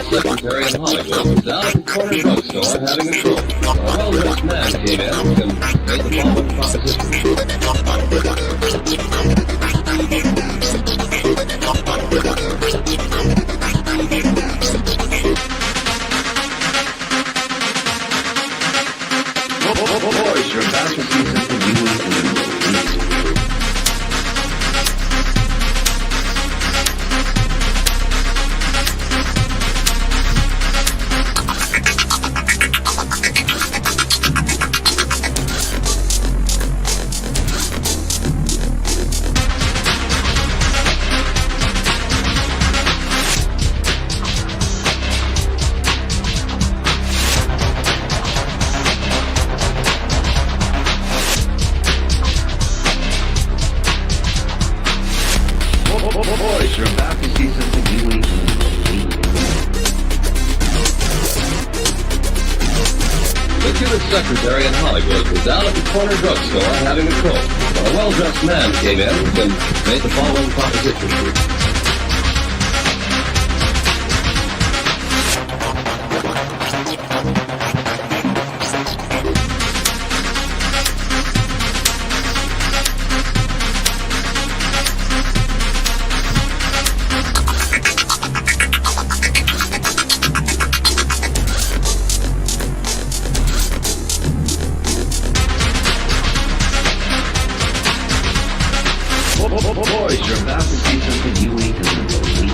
Secretary in Hollywood was down at the corner drugstore having a coke. A well-dressed man came in and made the following proposition. Boys, you're about to see something you ain't gonna believe. Boys, you're about to see something you ain't gonna believe. The cutest secretary in Hollywood was down at the corner drugstore having a coke when a well-dressed man came in and made the following proposition. Boys, you're about to see something you ain't gonna believe.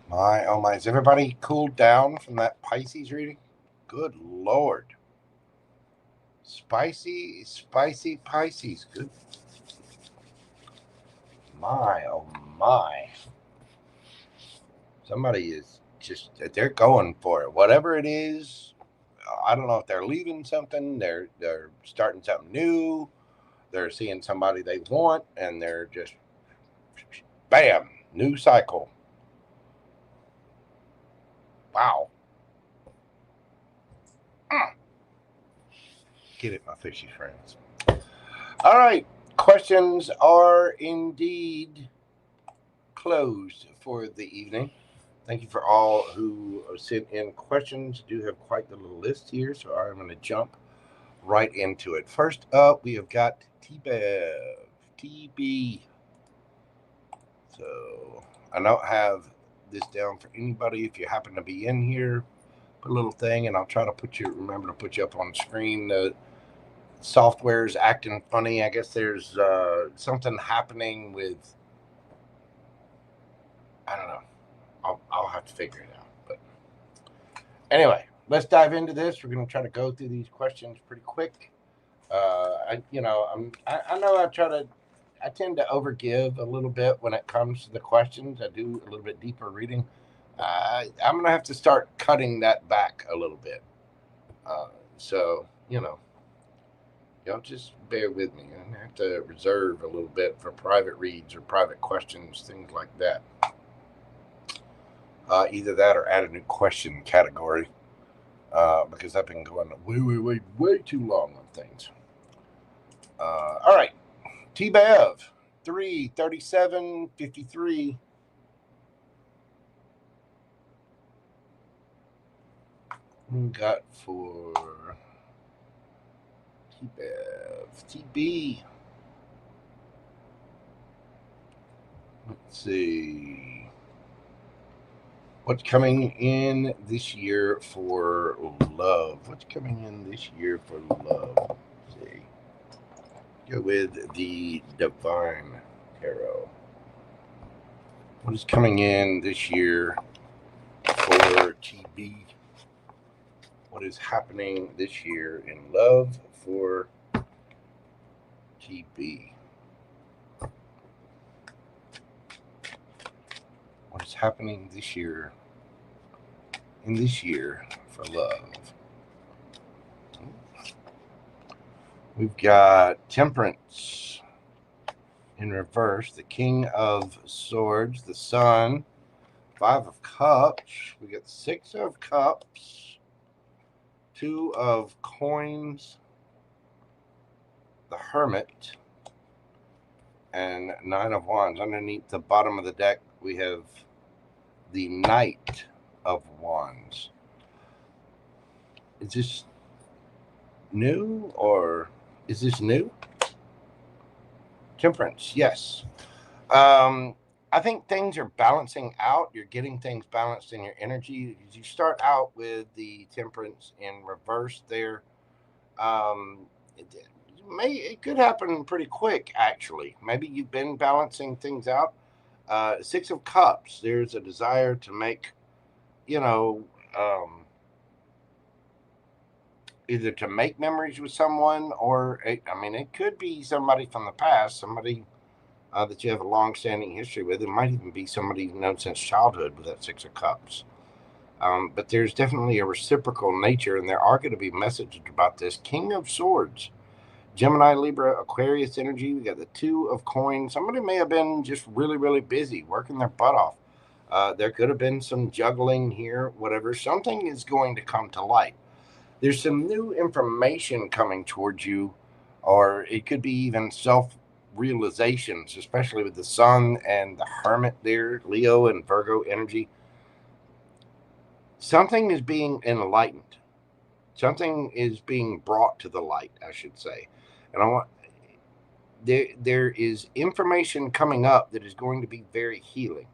My, oh my, is everybody cooled down from that Pisces reading? Good Lord. Spicy Pisces. Good. My, oh my. Somebody is just, they're going for it. Whatever it is, I don't know if they're leaving something, they're starting something new, they're seeing somebody they want, and they're just, bam, new cycle. Wow. Get it, my fishy friends. All right. Questions are indeed closed for the evening. Thank you for all who sent in questions. I do have quite the little list here, so I'm going to jump right into it. First up, we have got TB. So I don't have this down for anybody. If you happen to be in here, put a little thing, and I'll try to remember to put you up on screen. The software's acting funny. I guess there's something happening with, I don't know. I'll have to figure it out. But anyway, let's dive into this. We're going to try to go through these questions pretty quick. I know I tend to overgive a little bit when it comes to the questions. I do a little bit deeper reading. I'm going to have to start cutting that back a little bit. So, y'all just bear with me. I have to reserve a little bit for private reads or private questions, things like that. Either that or add a new question category, because I've been going way too long on things. All right. T-Bev, 33753. We got for T-Bev, TB. Let's see. What's coming in this year for love? What's coming in this year for love? Let's see. Go with the Divine Tarot. What is coming in this year for TB? What is happening this year in love for TB? What is happening this year in this year for love? We've got Temperance in reverse, the King of Swords, the Sun, 5 of Cups. We got 6 of Cups, 2 of Coins, the Hermit, and 9 of Wands. Underneath the bottom of the deck, we have the Knight of Wands. Is this new or is this new? Temperance, yes. I think things are balancing out. You're getting things balanced in your energy. You start out with the Temperance in reverse there. It could happen pretty quick, actually. Maybe you've been balancing things out. 6 of Cups, there's a desire to make, either to make memories with someone, or it could be somebody from the past, somebody that you have a long-standing history with. It might even be somebody you've known since childhood with that 6 of Cups. But there's definitely a reciprocal nature, and there are going to be messages about this. King of Swords, Gemini, Libra, Aquarius energy. We got the 2 of Coins. Somebody may have been just really, really busy working their butt off. There could have been some juggling here, whatever. Something is going to come to light. There's some new information coming towards you, or it could be even self-realizations, especially with the Sun and the Hermit there, Leo and Virgo energy. Something is being enlightened. Something is being brought to the light, I should say. And there is information coming up that is going to be very healing.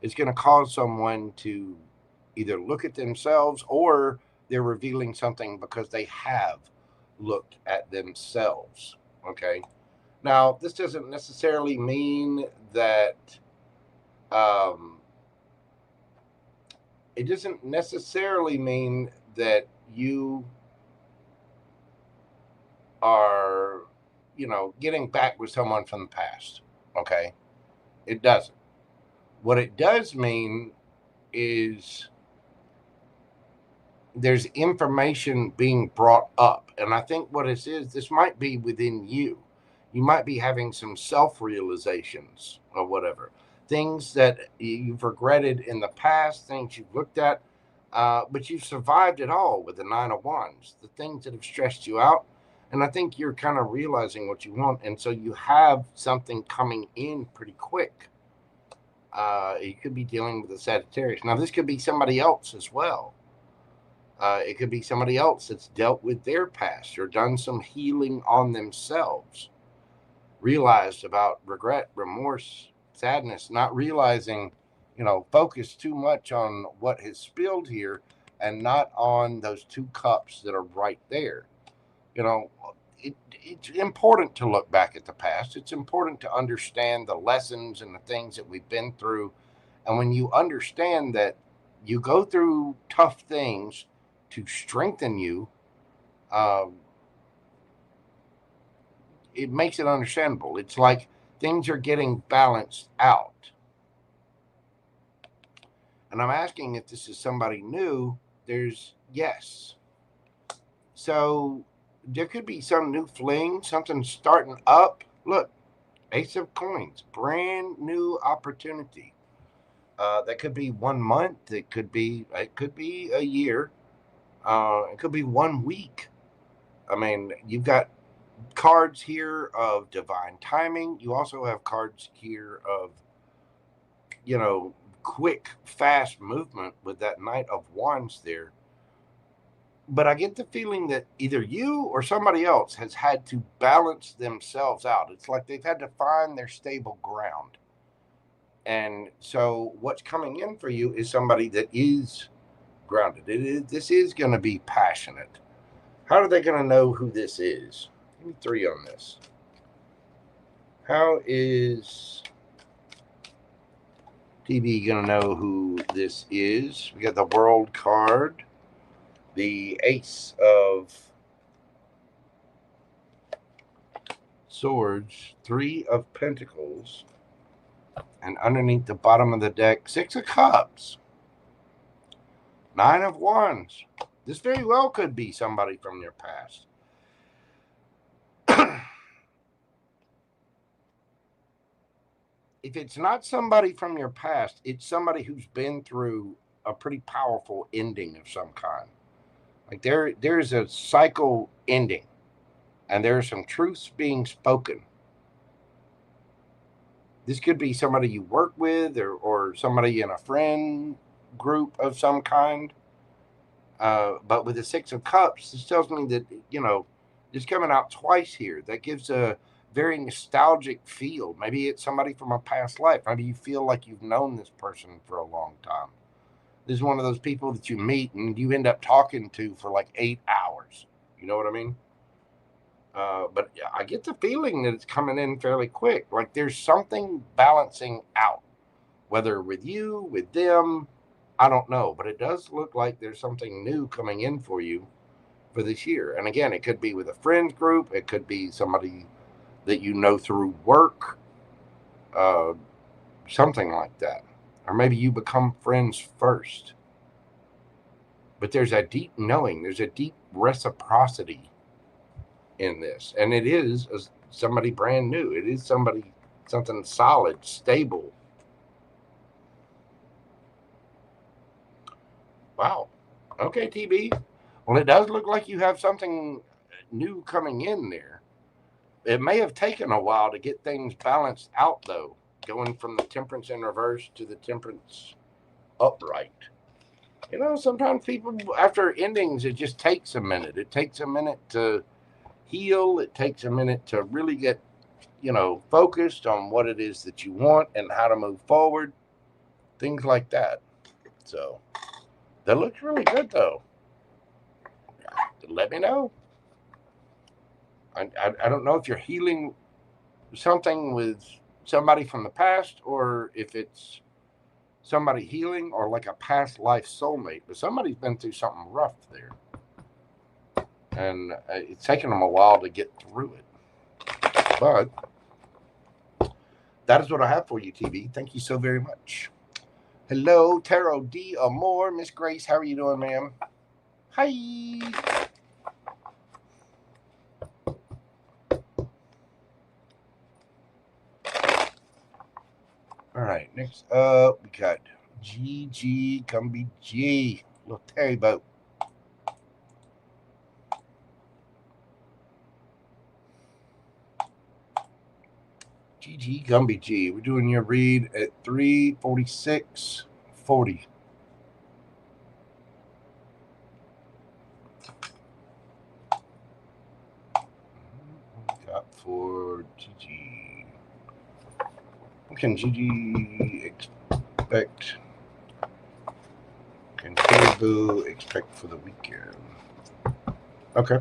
It's going to cause someone to either look at themselves, or they're revealing something because they have looked at themselves. Okay. Now, this doesn't necessarily mean that it doesn't necessarily mean that you are, getting back with someone from the past. Okay? It doesn't. What it does mean is there's information being brought up. And I think what this might be within you. You might be having some self-realizations or whatever. Things that you've regretted in the past, things you've looked at, but you've survived it all with the 9 of Wands, the things that have stressed you out. And I think you're kind of realizing what you want. And so you have something coming in pretty quick. You could be dealing with a Sagittarius. Now, this could be somebody else as well. It could be somebody else that's dealt with their past or done some healing on themselves, realized about regret, remorse, sadness, not realizing, focus too much on what has spilled here and not on those 2 cups that are right there. It's important to look back at the past. It's important to understand the lessons and the things that we've been through. And when you understand that you go through tough things to strengthen you, it makes it understandable. It's like things are getting balanced out. And I'm asking if this is somebody new. There's yes. So there could be some new fling, something starting up. Look, Ace of Coins, brand new opportunity. That could be 1 month. It could be a year. It could be 1 week. I mean, you've got cards here of divine timing. You also have cards here of, quick, fast movement with that Knight of Wands there. But I get the feeling that either you or somebody else has had to balance themselves out. It's like they've had to find their stable ground. And so what's coming in for you is somebody that is grounded. This is going to be passionate. How are they going to know who this is? Give me 3 on this. How is TV going to know who this is? We got the World card, the Ace of Swords, 3 of Pentacles, and underneath the bottom of the deck, 6 of Cups, 9 of Wands. This very well could be somebody from your past. If it's not somebody from your past, it's somebody who's been through a pretty powerful ending of some kind. Like there's a cycle ending, and there's some truths being spoken. This could be somebody you work with or somebody in a friend group of some kind. But with the 6 of Cups, this tells me that, it's coming out twice here. That gives a very nostalgic feel. Maybe it's somebody from a past life. Maybe you feel like you've known this person for a long time. This is one of those people that you meet and you end up talking to for like 8 hours. You know what I mean? But I get the feeling that it's coming in fairly quick. Like there's something balancing out, whether with you, with them, I don't know. But it does look like there's something new coming in for you for this year. And again, it could be with a friends group. It could be somebody that you know through work, something like that. Or maybe you become friends first. But there's a deep knowing. There's a deep reciprocity in this. And it is somebody brand new. It is something solid, stable. Wow. Okay, TB. Well, it does look like you have something new coming in there. It may have taken a while to get things balanced out, though, going from the Temperance in reverse to the Temperance upright. Sometimes people, after endings, it just takes a minute. It takes a minute to heal. It takes a minute to really get, focused on what it is that you want and how to move forward. Things like that. So, that looks really good, though. Let me know. I don't know if you're healing something with somebody from the past or if it's somebody healing or like a past life soulmate, but somebody's been through something rough there. And it's taken them a while to get through it. But that is what I have for you, TV. Thank you so very much. Hello, Tarot D. Amore. Miss Grace, how are you doing, ma'am? Hi. All right, next up, we got GGGumbyG. Little Terry boat. GGGumbyG. We're doing your read at 3:46:40. Got for GG. What can GG expect? Can Caribou expect for the weekend? Okay.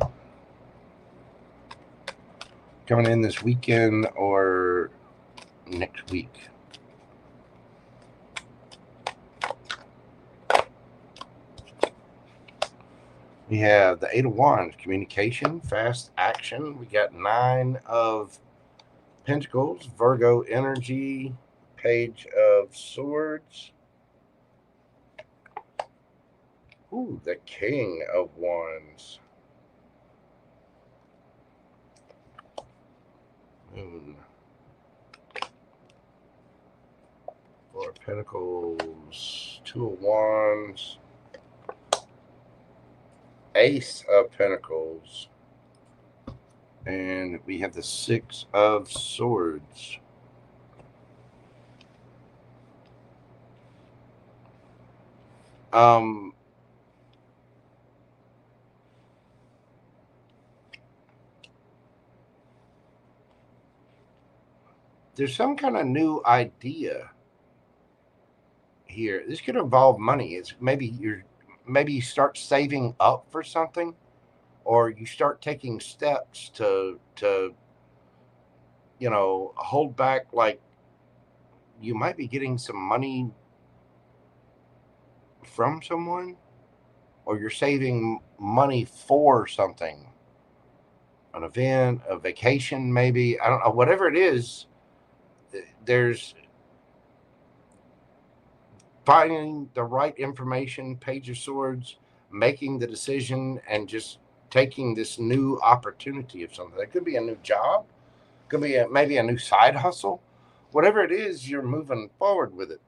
Coming in this weekend or next week? We have the 8 of Wands, communication, fast action. We got 9 of Pentacles, Virgo energy, Page of Swords. Ooh, the King of Wands. Moon. 4 of Pentacles, 2 of Wands, Ace of Pentacles, and we have the 6 of Swords. There's some kind of new idea here. This could involve money. It's maybe you start saving up for something, or you start taking steps to hold back. Like you might be getting some money from someone, or you're saving money for something, an event, a vacation, maybe. I don't know. Whatever it is, there's finding the right information, Page of Swords, making the decision, and just taking this new opportunity of something. It could be a new job, could be maybe a new side hustle. Whatever it is, you're moving forward with it.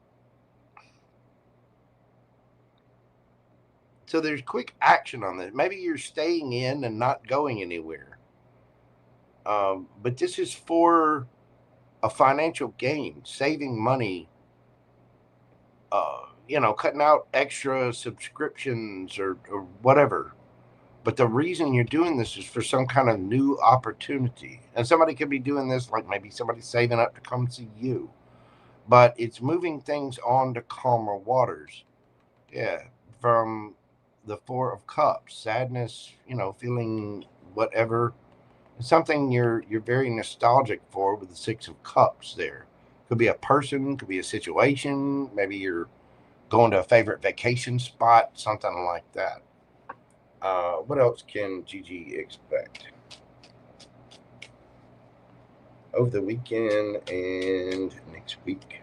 So there's quick action on this. Maybe you're staying in and not going anywhere. But this is for a financial gain, saving money, cutting out extra subscriptions or whatever. But the reason you're doing this is for some kind of new opportunity. And somebody could be doing this, like maybe somebody's saving up to come see you. But it's moving things on to calmer waters. Yeah, from the 4 of Cups, sadness, feeling whatever. Something you're very nostalgic for with the 6 of Cups there. Could be a person, could be a situation. Maybe you're going to a favorite vacation spot, something like that. What else can GG expect over the weekend and next week?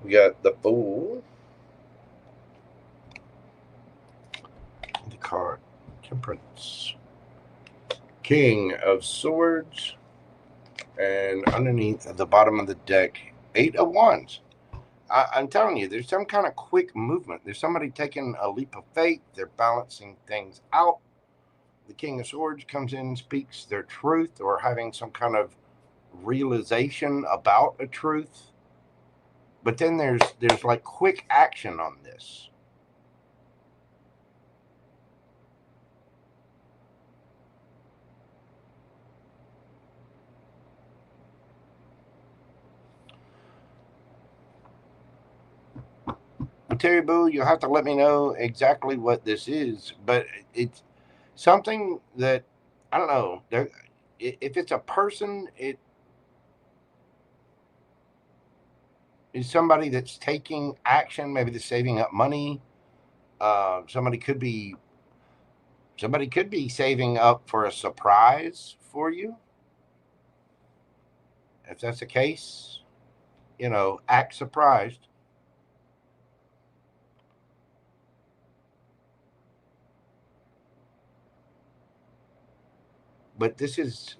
We got the Fool, the card Temperance, King of Swords, and underneath at the bottom of the deck, 8 of Wands. I'm telling you, there's some kind of quick movement. There's somebody taking a leap of faith. They're balancing things out. The King of Swords comes in, speaks their truth, or having some kind of realization about a truth. But then there's like quick action on this. Terry Boo, you'll have to let me know exactly what this is, but it's something that, I don't know, if it's a person, is somebody that's taking action. Maybe they're saving up money. Somebody could be saving up for a surprise for you. If that's the case, act surprised. But this is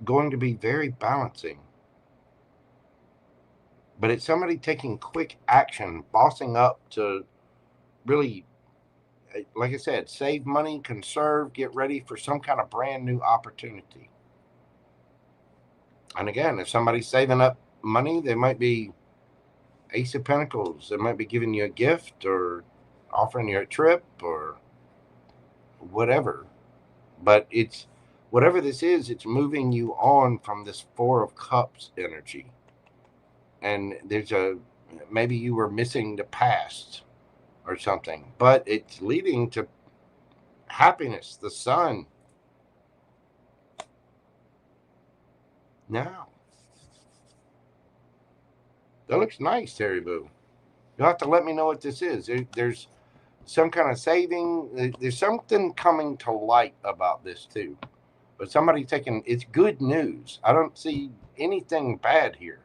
going to be very balancing. But it's somebody taking quick action, bossing up to really, like I said, save money, conserve, get ready for some kind of brand new opportunity. And again, if somebody's saving up money, they might be Ace of Pentacles. They might be giving you a gift or offering you a trip or whatever. But it's whatever this is, it's moving you on from this Four of Cups energy. And maybe you were missing the past or something, but it's leading to happiness, the sun. Now, that looks nice, Terry Boo. You'll have to let me know what this is. There's some kind of saving. There's something coming to light about this too. But somebody it's good news. I don't see anything bad here.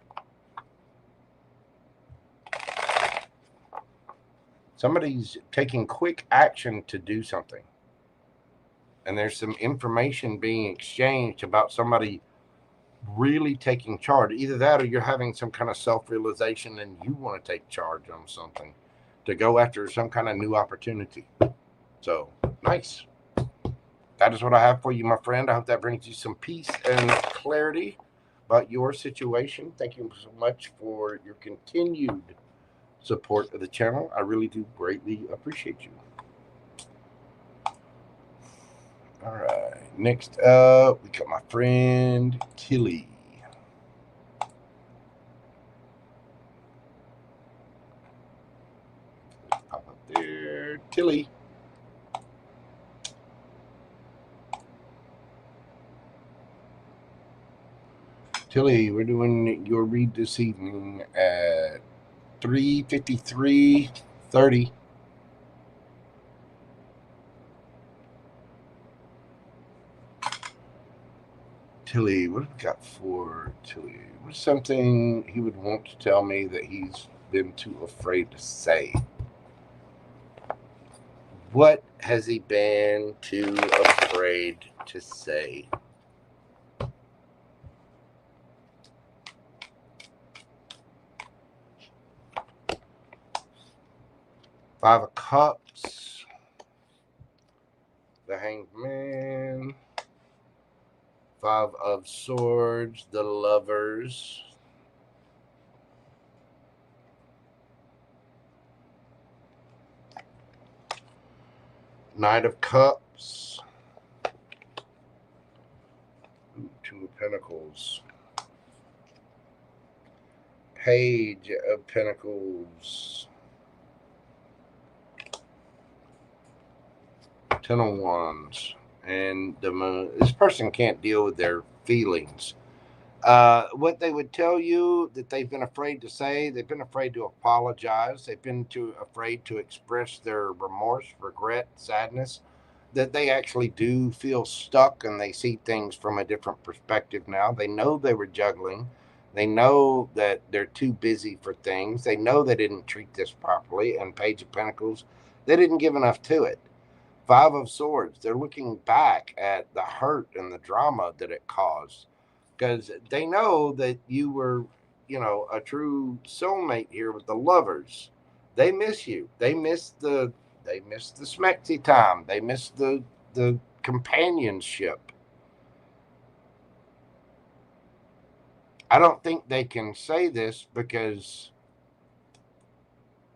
Somebody's taking quick action to do something. And there's some information being exchanged about somebody really taking charge. Either that or you're having some kind of self-realization and you want to take charge on something to go after some kind of new opportunity. So, nice. That is what I have for you, my friend. I hope that brings you some peace and clarity about your situation. Thank you so much for your continued support of the channel. I really do greatly appreciate you. All right, next up, we got my friend Tilly. Pop up there, Tilly. Tilly, we're doing your read this evening at 3:53:30. Tilly, what have we got for Tilly? What's something he would want to tell me that he's been too afraid to say? What has he been too afraid to say? Five of Cups, the Hanged Man, Five of Swords, the Lovers, Knight of Cups, Two of Pentacles, Page of Pentacles, Ten of Wands, and the Moon. This person can't deal with their feelings. What they would tell you that they've been afraid to say, they've been afraid to apologize, they've been too afraid to express their remorse, regret, sadness, that they actually do feel stuck and they see things from a different perspective now. They know they were juggling. They know that they're too busy for things. They know they didn't treat this properly. And Page of Pentacles, they didn't give enough to it. Five of Swords, they're looking back at the hurt and the drama that it caused. Because they know that you were, a true soulmate here with the Lovers. They miss you. They miss the smexy time. They miss the companionship. I don't think they can say this because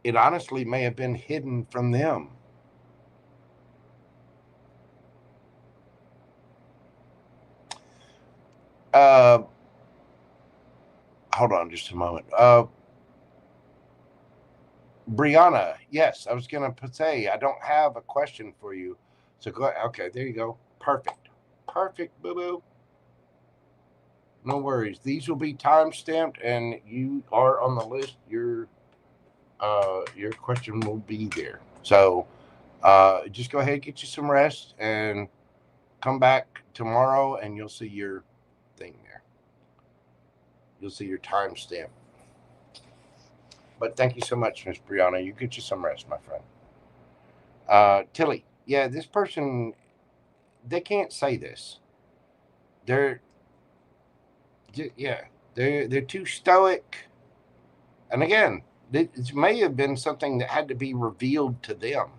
it honestly may have been hidden from them. Hold on just a moment. Briana, yes, I was going to say, I don't have a question for you. So go ahead. Okay, there you go. Perfect. Perfect, boo-boo. No worries. These will be time stamped, and you are on the list. Your question will be there. So just go ahead, get you some rest, and come back tomorrow, and you'll see your thing there. You'll see your time stamp. But thank you so much, Miss Briana. You get you some rest, my friend. Tilly, yeah, this person, they can't say this. They're too stoic. And again, it may have been something that had to be revealed to them.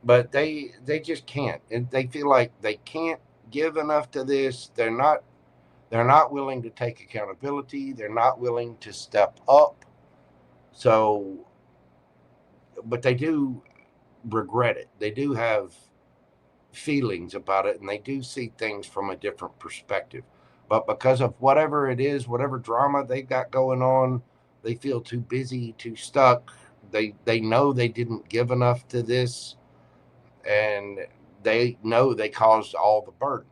But they just can't. And they feel like they can't give enough to this. They're not willing to take accountability. They're not willing to step up. So, but they do regret it. They do have feelings about it, and they do see things from a different perspective. But because of whatever it is, whatever drama they got going on, they feel too busy, too stuck. They know they didn't give enough to this, and they know they caused all the burden.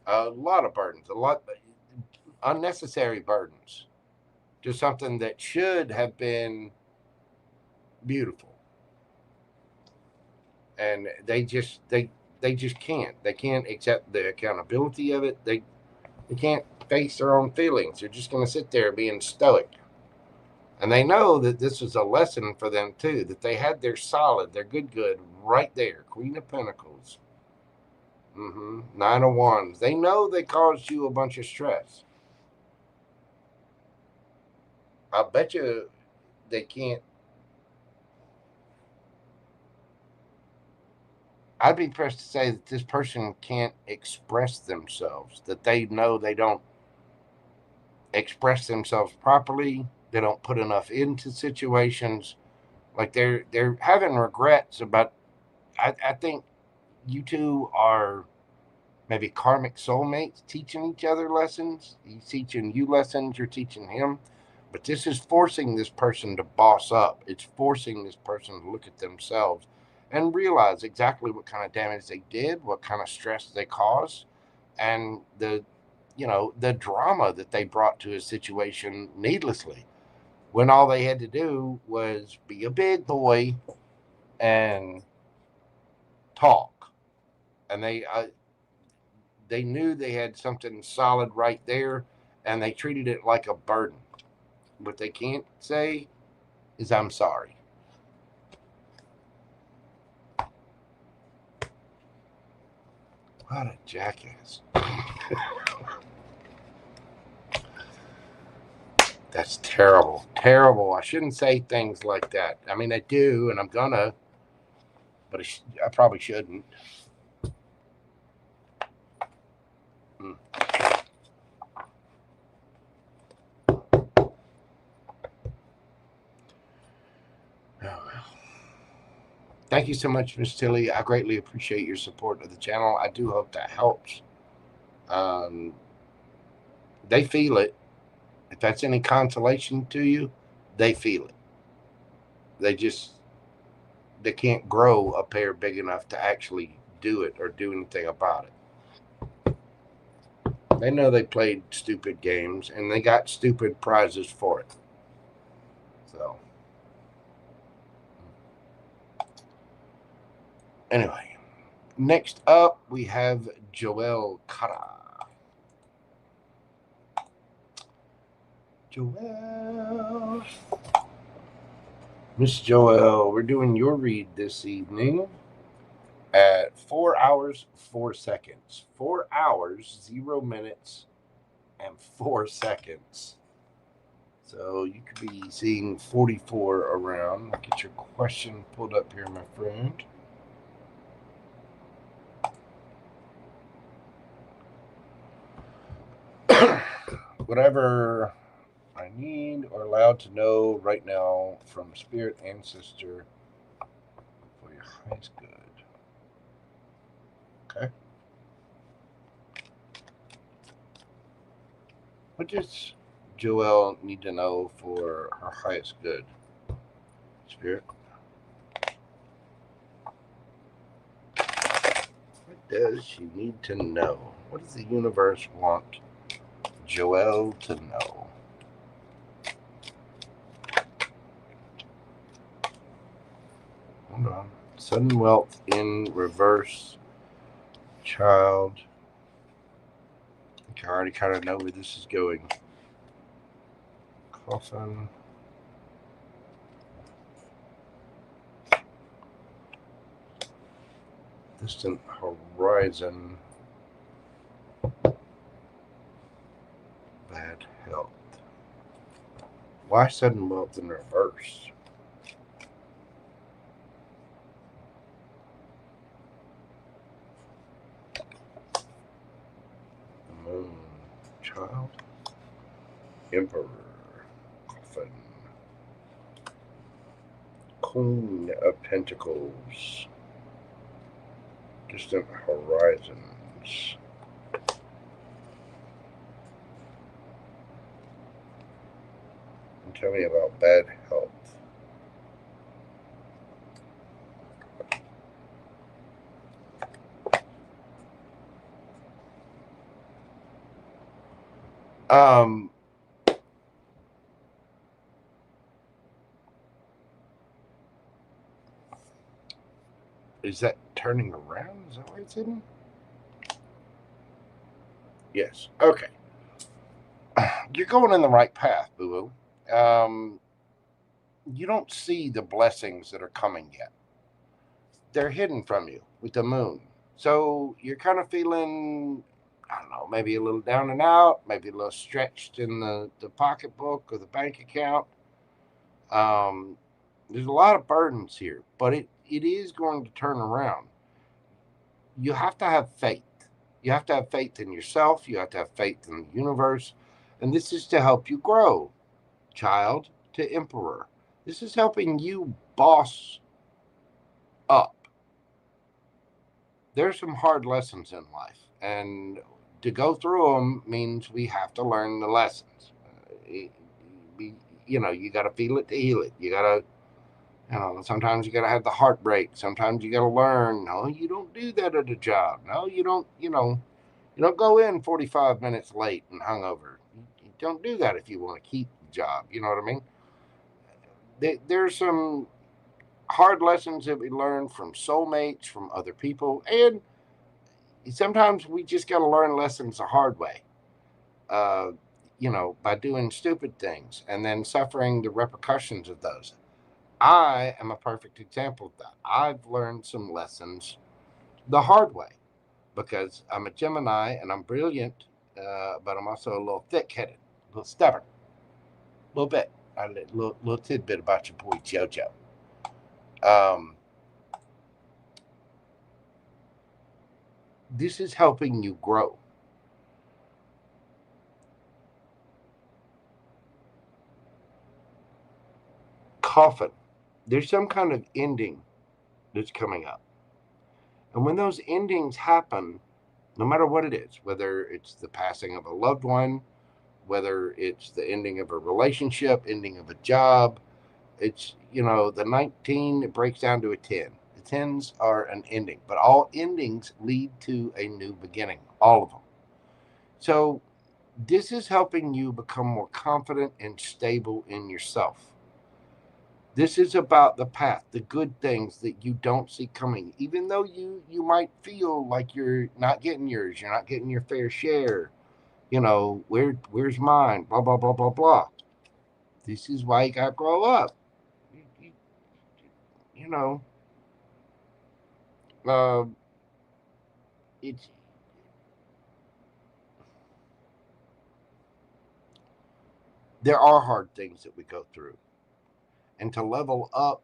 A lot of burdens, a lot unnecessary burdens to something that should have been beautiful. And they just can't. They can't accept the accountability of it. They can't face their own feelings. They're just going to sit there being stoic. And they know that this is a lesson for them too, that they had their solid, their good right there. Queen of Pentacles. Nine of Wands. They know they caused you a bunch of stress. I bet you they can't. I'd be pressed to say that this person can't express themselves, that they know they don't express themselves properly. They don't put enough into situations. Like they're having regrets about, I think you two are maybe karmic soulmates teaching each other lessons. He's teaching you lessons, you're teaching him. But this is forcing this person to boss up. It's forcing this person to look at themselves and realize exactly what kind of damage they did, what kind of stress they caused, and the drama that they brought to a situation needlessly, when all they had to do was be a big boy and talk. And they knew they had something solid right there, and they treated it like a burden. What they can't say is, I'm sorry. What a jackass. That's terrible. Terrible. I shouldn't say things like that. I mean, I do, and I'm gonna, but I probably shouldn't. Thank you so much, Miss Tilly. I greatly appreciate your support of the channel. I do hope that helps. They feel it. If that's any consolation to you, they feel it. They can't grow a pair big enough to actually do it or do anything about it. They know they played stupid games, and they got stupid prizes for it. So, anyway, next up we have JoelleKara. Joelle. Miss Joelle, we're doing your read this evening at 4 hours, 4 seconds. 4 hours, 0 minutes, and 4 seconds. So you could be seeing 44 around. Get your question pulled up here, my friend. Whatever I need or allowed to know right now from Spirit Ancestor for your highest good. Okay. What does Joelle need to know for her highest good? Spirit. What does she need to know? What does the universe want Joelle to know. Hold on. Sudden wealth in reverse. Child. I think I already kind of know where this is going. Coffin. Distant horizon. Bad health. Why sudden wealth in reverse? The moon. Child. Emperor. Coffin. Queen of Pentacles. Distant horizons. And tell me about bad health. Is that turning around? Is that where it's hidden? Yes. Okay. You're going in the right path, boo-boo. You don't see the blessings that are coming yet. They're hidden from you with the moon. So you're kind of feeling, I don't know, maybe a little down and out, maybe a little stretched in the pocketbook or the bank account. There's a lot of burdens here, but it is going to turn around. You have to have faith. You have to have faith in yourself. You have to have faith in the universe. And this is to help you grow. Child to Emperor. This is helping you boss up. There's some hard lessons in life. And to go through them means we have to learn the lessons. You got to feel it to heal it. You got to, sometimes you got to have the heartbreak. Sometimes you got to learn. No, you don't do that at a job. No, you don't, you don't go in 45 minutes late and hungover. You don't do that if you want to keep the job. You know what I mean? There's some hard lessons that we learn from soulmates, from other people. And sometimes we just got to learn lessons the hard way. By doing stupid things and then suffering the repercussions of those. I am a perfect example of that. I've learned some lessons the hard way because I'm a Gemini and I'm brilliant, but I'm also a little thick-headed, a little stubborn, a little bit. A little tidbit about your boy JoJo. This is helping you grow. Coffin. There's some kind of ending that's coming up. And when those endings happen, no matter what it is, whether it's the passing of a loved one, whether it's the ending of a relationship, ending of a job, it's, the 19, it breaks down to a 10. The 10s are an ending, but all endings lead to a new beginning, all of them. So this is helping you become more confident and stable in yourself. This is about the path, the good things that you don't see coming, even though you might feel like you're not getting yours, you're not getting your fair share. Where's mine? Blah, blah, blah, blah, blah. This is why you got to grow up. There are hard things that we go through. And to level up,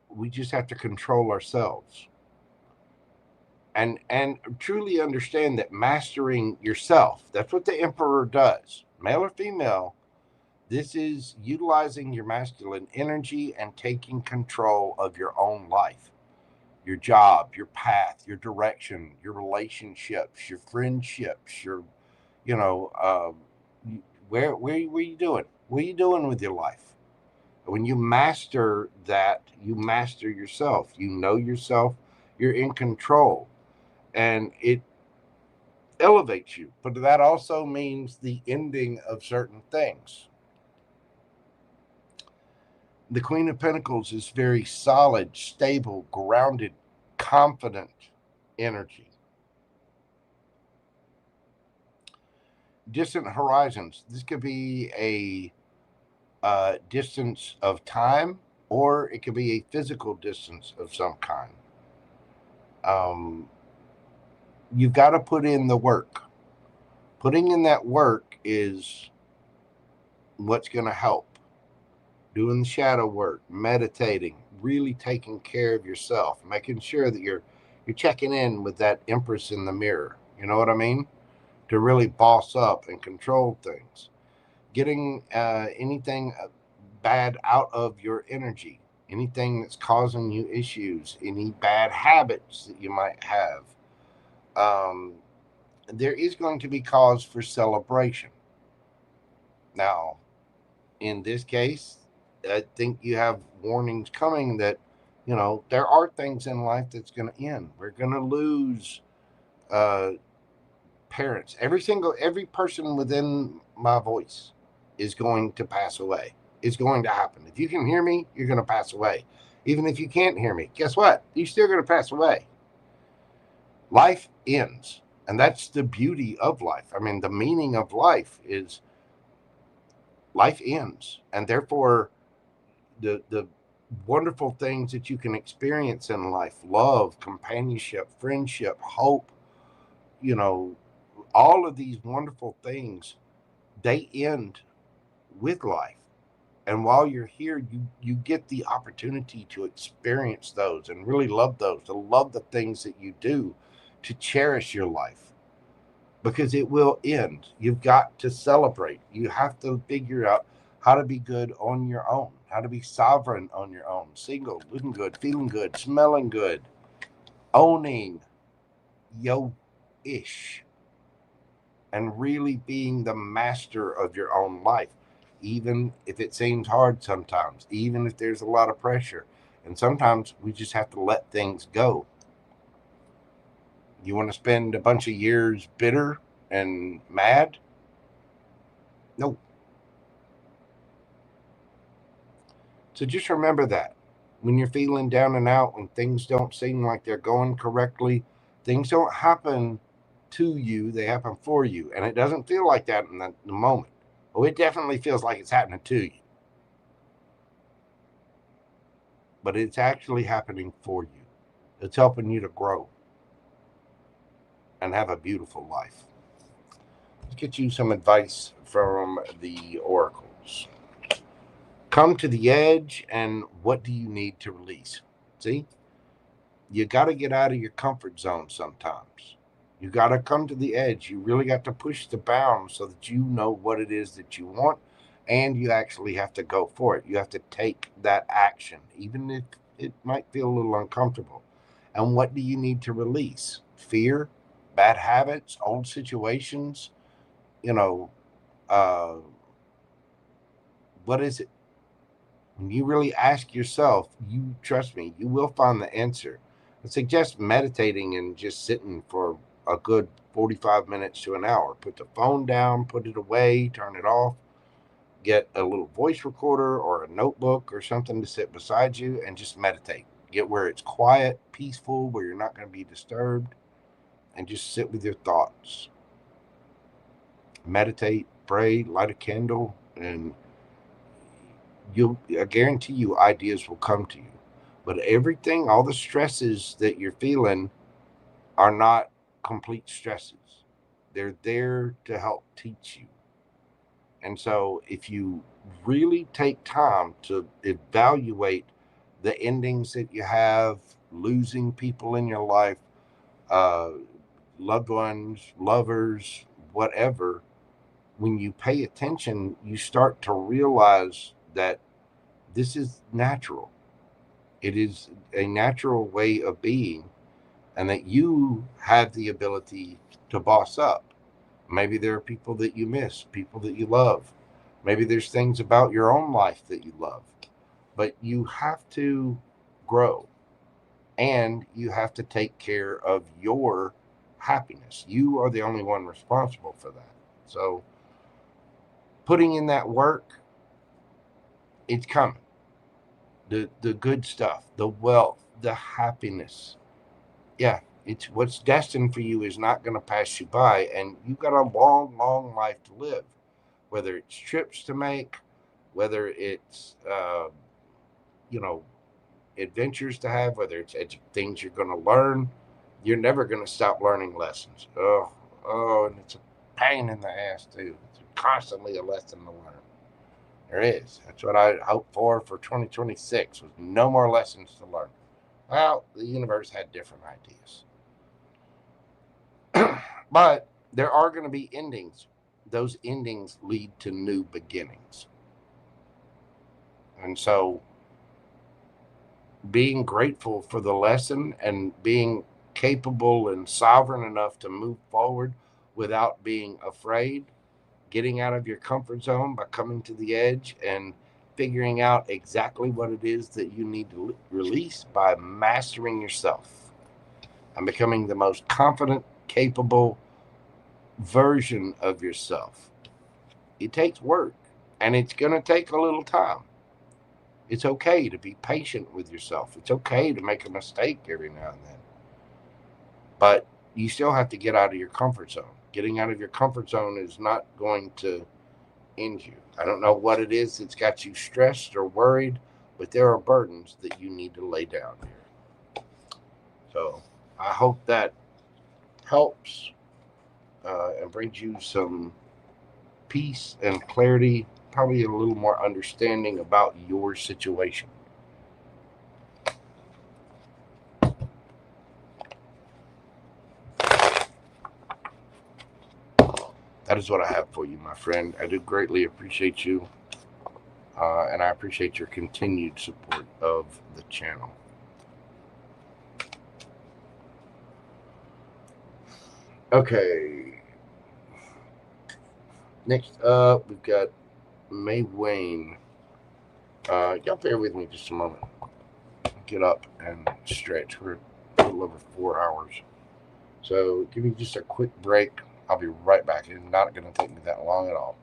we just have to control ourselves. And truly understand that mastering yourself, that's what the Emperor does. Male or female, this is utilizing your masculine energy and taking control of your own life, your job, your path, your direction, your relationships, your friendships, your, where are you doing? What are you doing with your life? When you master that, you master yourself. You know yourself. You're in control. And elevates you, but that also means the ending of certain things. The Queen of Pentacles is very solid, stable, grounded, confident energy. Distant horizons. This could be a distance of time, or it could be a physical distance of some kind. You've got to put in the work. Putting in that work is what's going to help. Doing the shadow work, meditating, really taking care of yourself, making sure that you're checking in with that Empress in the mirror. You know what I mean? To really boss up and control things. Getting anything bad out of your energy. Anything that's causing you issues. Any bad habits that you might have. There is going to be cause for celebration. Now, in this case, I think you have warnings coming that, you know, there are things in life that's going to end. We're going to lose parents. Every person within my voice is going to pass away. It's going to happen. If you can hear me, you're going to pass away. Even if you can't hear me, guess what? You're still going to pass away. Life ends. And that's the beauty of life. I mean, the meaning of life is life ends. And therefore, the wonderful things that you can experience in life, love, companionship, friendship, hope, you know, all of these wonderful things, they end with life. And while you're here, you get the opportunity to experience those and really love those, to love the things that you do, to cherish your life, because it will end. You've got to celebrate. You have to figure out how to be good on your own, how to be sovereign on your own, single, looking good, feeling good, smelling good, owning yo-ish, and really being the master of your own life, even if it seems hard sometimes, even if there's a lot of pressure. And sometimes we just have to let things go. You want to spend a bunch of years bitter and mad? No. So just remember that. When you're feeling down and out, when things don't seem like they're going correctly, things don't happen to you, they happen for you. And it doesn't feel like that in the moment. Oh, it definitely feels like it's happening to you. But it's actually happening for you. It's helping you to grow and have a beautiful life. Let's get you some advice from the oracles. Come to the edge, and what do you need to release? See? You got to get out of your comfort zone sometimes. You got to come to the edge. You really got to push the bounds so that you know what it is that you want, and you actually have to go for it. You have to take that action, even if it might feel a little uncomfortable. And what do you need to release? Fear, bad habits, old situations, you know, what is it? When you really ask yourself, you trust me, you will find the answer. I suggest meditating and just sitting for a good 45 minutes to an hour. Put the phone down, put it away, turn it off, get a little voice recorder or a notebook or something to sit beside you and just meditate. Get where it's quiet, peaceful, where you're not going to be disturbed, and just sit with your thoughts. Meditate, pray, light a candle, and I guarantee you ideas will come to you. But everything, all the stresses that you're feeling are not complete stresses. They're there to help teach you. And so if you really take time to evaluate the endings that you have, losing people in your life, loved ones, lovers, whatever, when you pay attention, you start to realize that this is natural. It is a natural way of being, and that you have the ability to boss up. Maybe there are people that you miss, people that you love. Maybe there's things about your own life that you love. But you have to grow, and you have to take care of your happiness. You are the only one responsible for that. So putting in that work, it's coming. The good stuff, the wealth, the happiness. Yeah, it's what's destined for you is not going to pass you by, and you've got a long, long life to live. Whether it's trips to make, whether it's adventures to have, whether it's things you're going to learn, you're never going to stop learning lessons. And it's a pain in the ass too. It's constantly a lesson to learn. There is. That's what I hope for 2026, was no more lessons to learn. Well, the universe had different ideas. But there are going to be endings. Those endings lead to new beginnings. And so being grateful for the lesson and being capable and sovereign enough to move forward without being afraid, getting out of your comfort zone by coming to the edge and figuring out exactly what it is that you need to release by mastering yourself and becoming the most confident, capable version of yourself. It takes work, and it's going to take a little time. It's okay to be patient with yourself. It's okay to make a mistake every now and then. But you still have to get out of your comfort zone. Getting out of your comfort zone is not going to end you. I don't know what it is that's got you stressed or worried, but there are burdens that you need to lay down here. So I hope that helps and brings you some peace and clarity, probably a little more understanding about your situation. That is what I have for you, my friend. I do greatly appreciate you, and I appreciate your continued support of the channel. Okay. Next up, we've got May Wayne. Y'all bear with me just a moment. Get up and stretch. We're a little over 4 hours. So give me just a quick break. I'll be right back. It's not going to take me that long at all.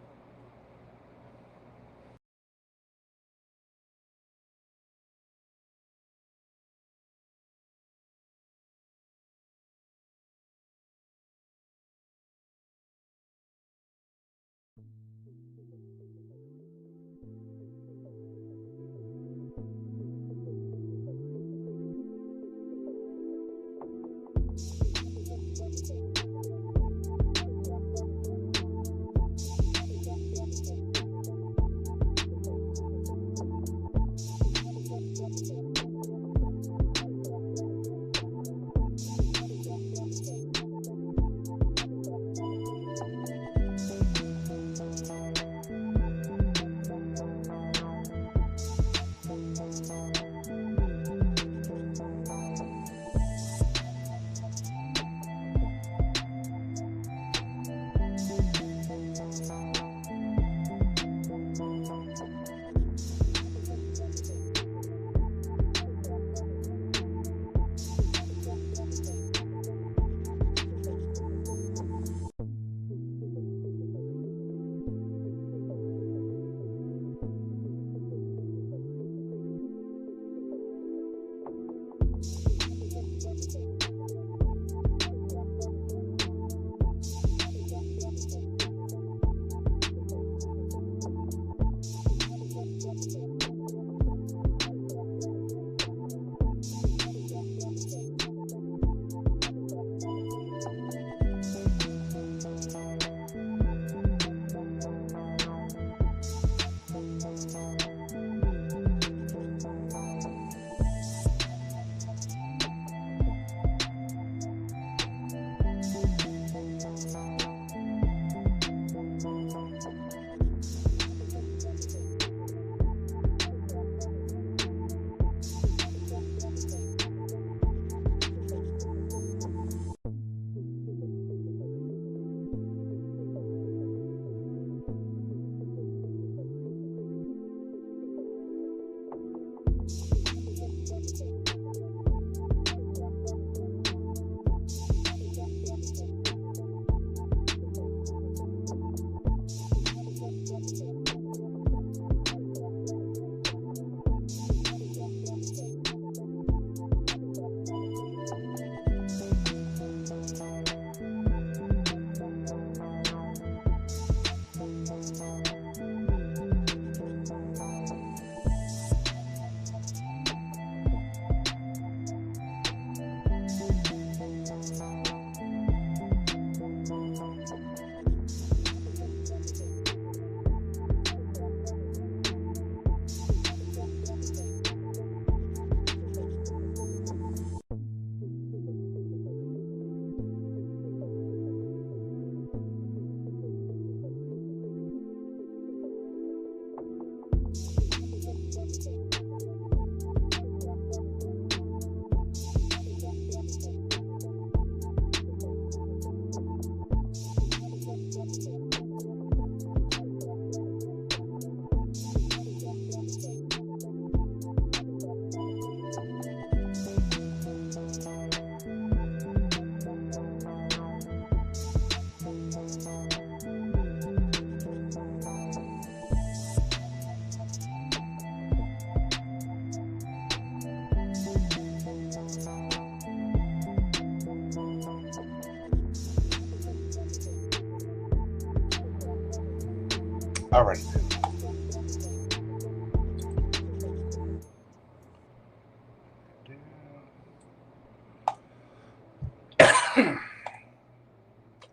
All right.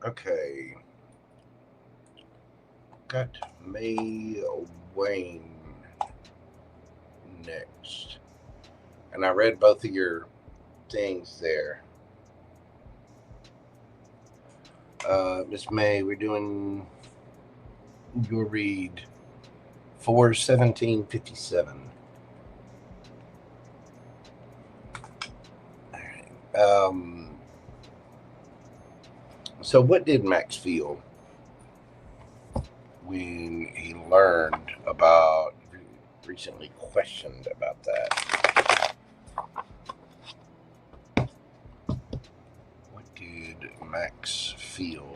Okay. Got May Wayne next. And I read both of your things there. Miss May, we're doing your read 4/17/57. All right. So what did Max feel when he learned about, recently questioned about that? What did Max feel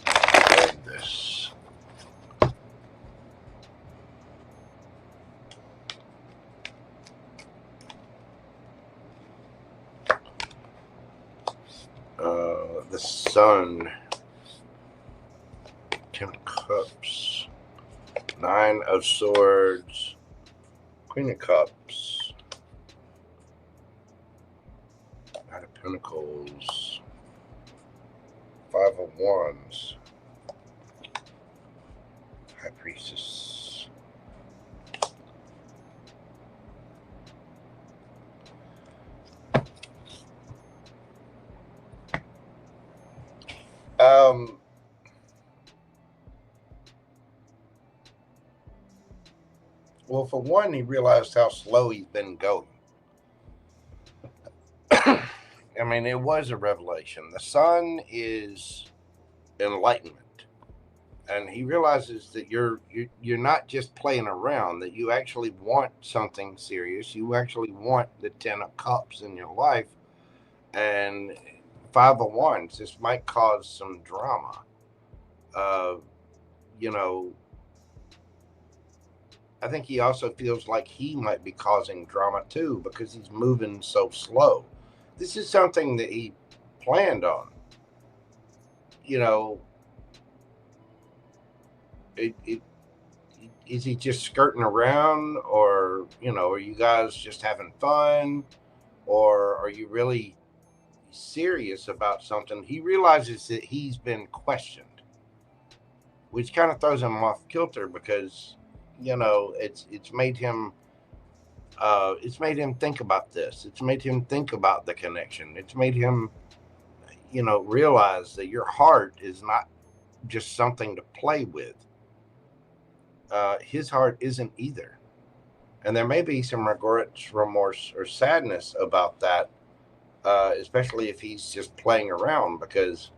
about this? The Sun, 10 of Cups, 9 of Swords, Queen of Cups, 9 of Pentacles, 5 of Wands, High Priestess. Well, for one, he realized how slow he's been going. I mean, it was a revelation. The Sun is enlightenment, and he realizes that you're not just playing around. That you actually want something serious. You actually want the 10 of Cups in your life, and 5 of Wands. This might cause some drama. You know, I think he also feels like he might be causing drama too because he's moving so slow. This is something that he planned on. You know, is he just skirting around, or, you know, are you guys just having fun, or are you really serious about something? He realizes that he's been questioned, which kind of throws him off kilter because, you know, it's made him think about this. It's made him think about the connection. It's made him, you know, realize that your heart is not just something to play with. His heart isn't either. And there may be some regrets, remorse, or sadness about that, especially if he's just playing around, because,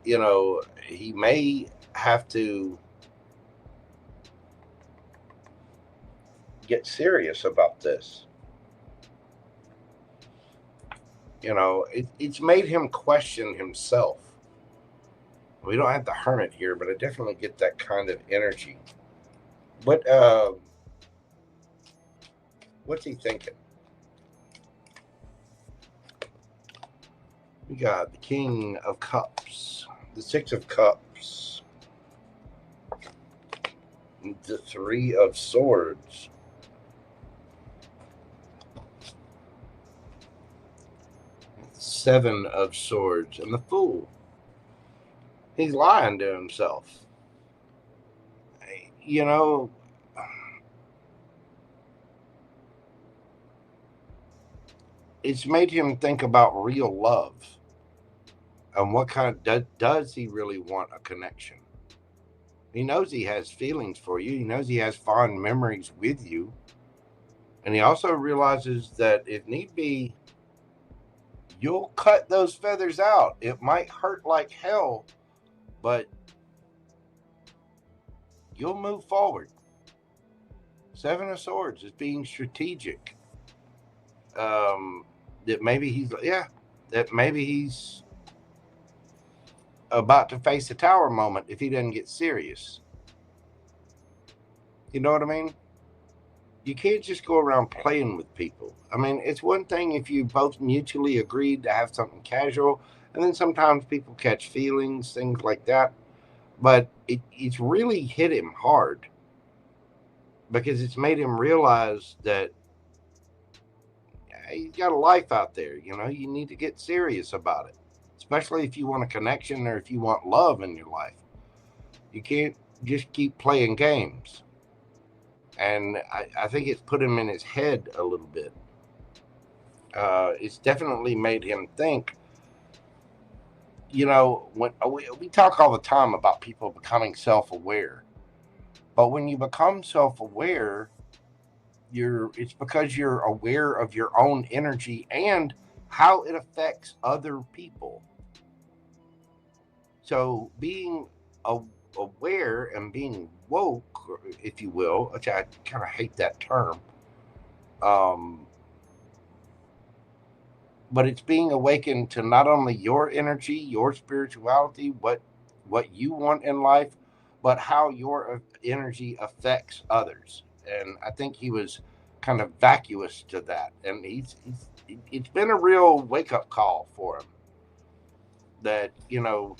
you know, he may have to get serious about this. You know, it's made him question himself. We don't have the Hermit here, but I definitely get that kind of energy. But what's he thinking? We got the King of Cups, the 6 of Cups, the 3 of Swords, the 7 of Swords, and the Fool. He's lying to himself. You know, it's made him think about real love and what kind of, does he really want a connection? He knows he has feelings for you. He knows he has fond memories with you. And he also realizes that if need be, you'll cut those feathers out. It might hurt like hell, but you'll move forward. 7 of Swords is being strategic. That maybe he's about to face a tower moment if he doesn't get serious. You know what I mean? You can't just go around playing with people. I mean, it's one thing if you both mutually agreed to have something casual, and then sometimes people catch feelings, things like that. But it's really hit him hard because it's made him realize that he's got a life out there. You know, you need to get serious about it, especially if you want a connection or if you want love in your life. You can't just keep playing games. And I think it's put him in his head a little bit. It's definitely made him think. You know, when we talk all the time about people becoming self-aware, but when you become self-aware, it's because you're aware of your own energy and how it affects other people. So being aware and being woke, if you will, which I kind of hate that term, but it's being awakened to not only your energy, your spirituality, what you want in life, but how your energy affects others. And I think he was kind of vacuous to that. And it's been a real wake-up call for him that, you know,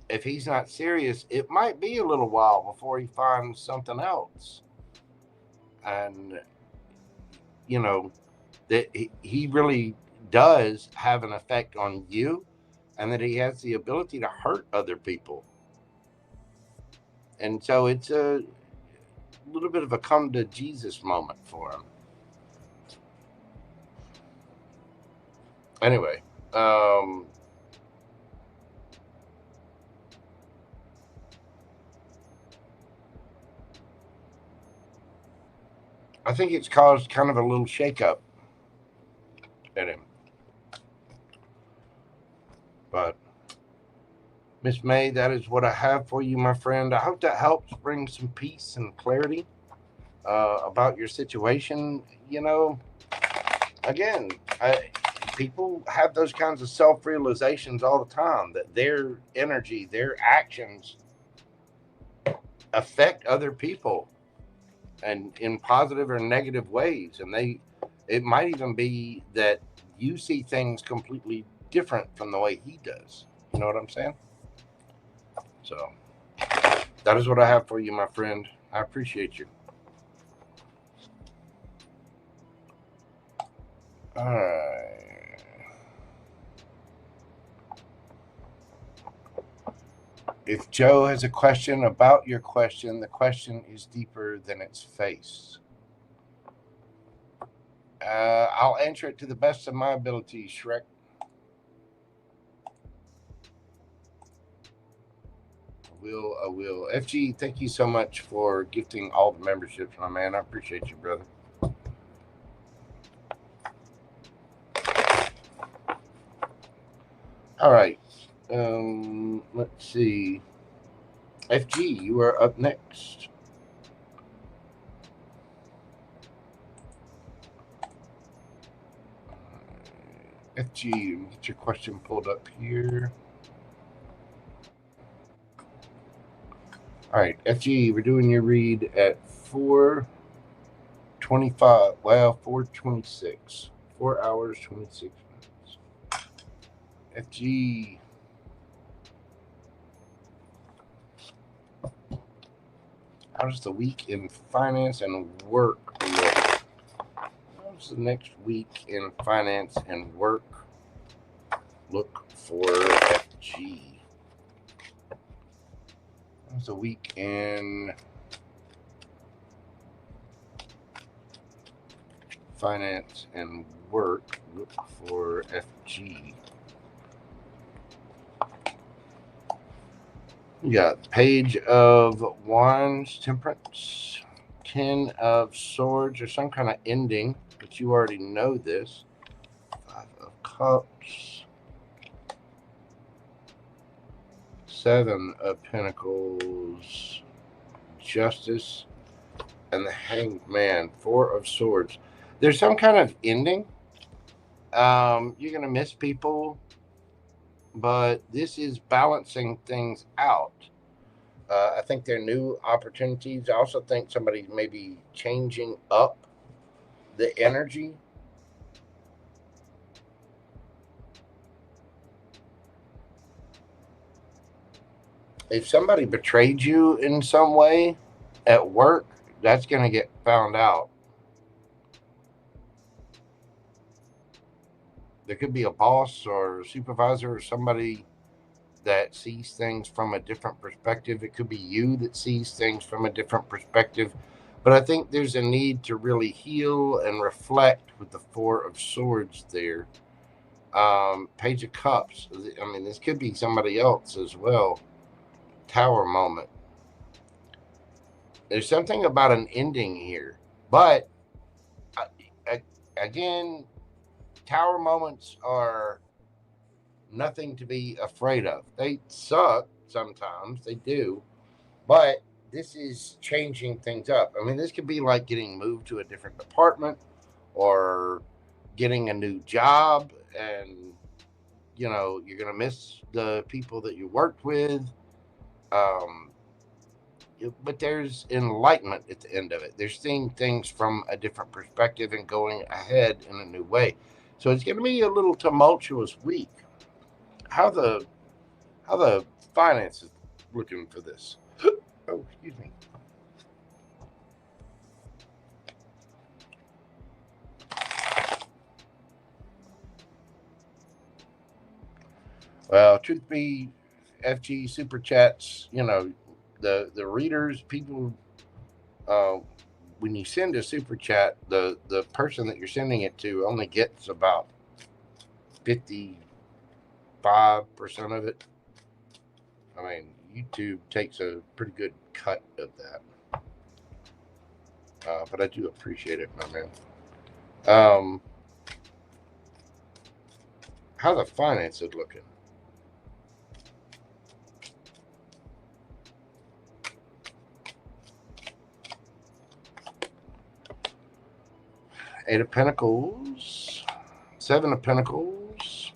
if he's not serious, it might be a little while before he finds something else. And, you know, that he really does have an effect on you, and that he has the ability to hurt other people. And so it's a little bit of a come to Jesus moment for him. Anyway, I think it's caused kind of a little shakeup in him. But Miss May, that is what I have for you, my friend. I hope that helps bring some peace and clarity about your situation. You know, again, people have those kinds of self-realizations all the time, that their energy, their actions affect other people, and in positive or negative ways. And it might even be that you see things completely different from the way he does. You know what I'm saying? So that is what I have for you, my friend. I appreciate you. All right. If Joe has a question about your question, the question is deeper than its face. I'll answer it to the best of my ability, Shrek. I will. FG, thank you so much for gifting all the memberships, my man. I appreciate you, brother. All right. Let's see. FG, you are up next. FG, get your question pulled up here. All right, FG, we're doing your read at 4:25. Well, 4:26. 4 hours, 26 minutes. FG. How does the week in finance and work look? How's the next week in finance and work look for FG? How's the week in finance and work look for FG? We got Page of Wands, Temperance, 10 of Swords, or some kind of ending, but you already know this. 5 of Cups, 7 of Pentacles, Justice, and the Hanged Man, 4 of Swords. There's some kind of ending. You're going to miss people, but this is balancing things out. I think there are new opportunities. I also think somebody may be changing up the energy. if somebody betrayed you in some way at work, that's going to get found out. There could be a boss or a supervisor or somebody that sees things from a different perspective. It could be you that sees things from a different perspective. But I think there's a need to really heal and reflect with the Four of Swords there. Page of Cups. I mean, this could be somebody else as well. Tower moment. There's something about an ending here. But, again, Tower moments are nothing to be afraid of. They suck sometimes. They do. But this is changing things up. I mean, this could be like getting moved to a different department or getting a new job, and, you know, you're going to miss the people that you worked with. But there's enlightenment at the end of it. They're seeing things from a different perspective and going ahead in a new way. So it's going to be a little tumultuous week. How the finances looking for this? Oh, excuse me. Well, truth be, FG super chats, you know, the readers, people, when you send a super chat, the person that you're sending it to only gets about 55% of it. I mean, YouTube takes a pretty good cut of that. But I do appreciate it, my man. How the finances looking? Eight of Pentacles, Seven of Pentacles,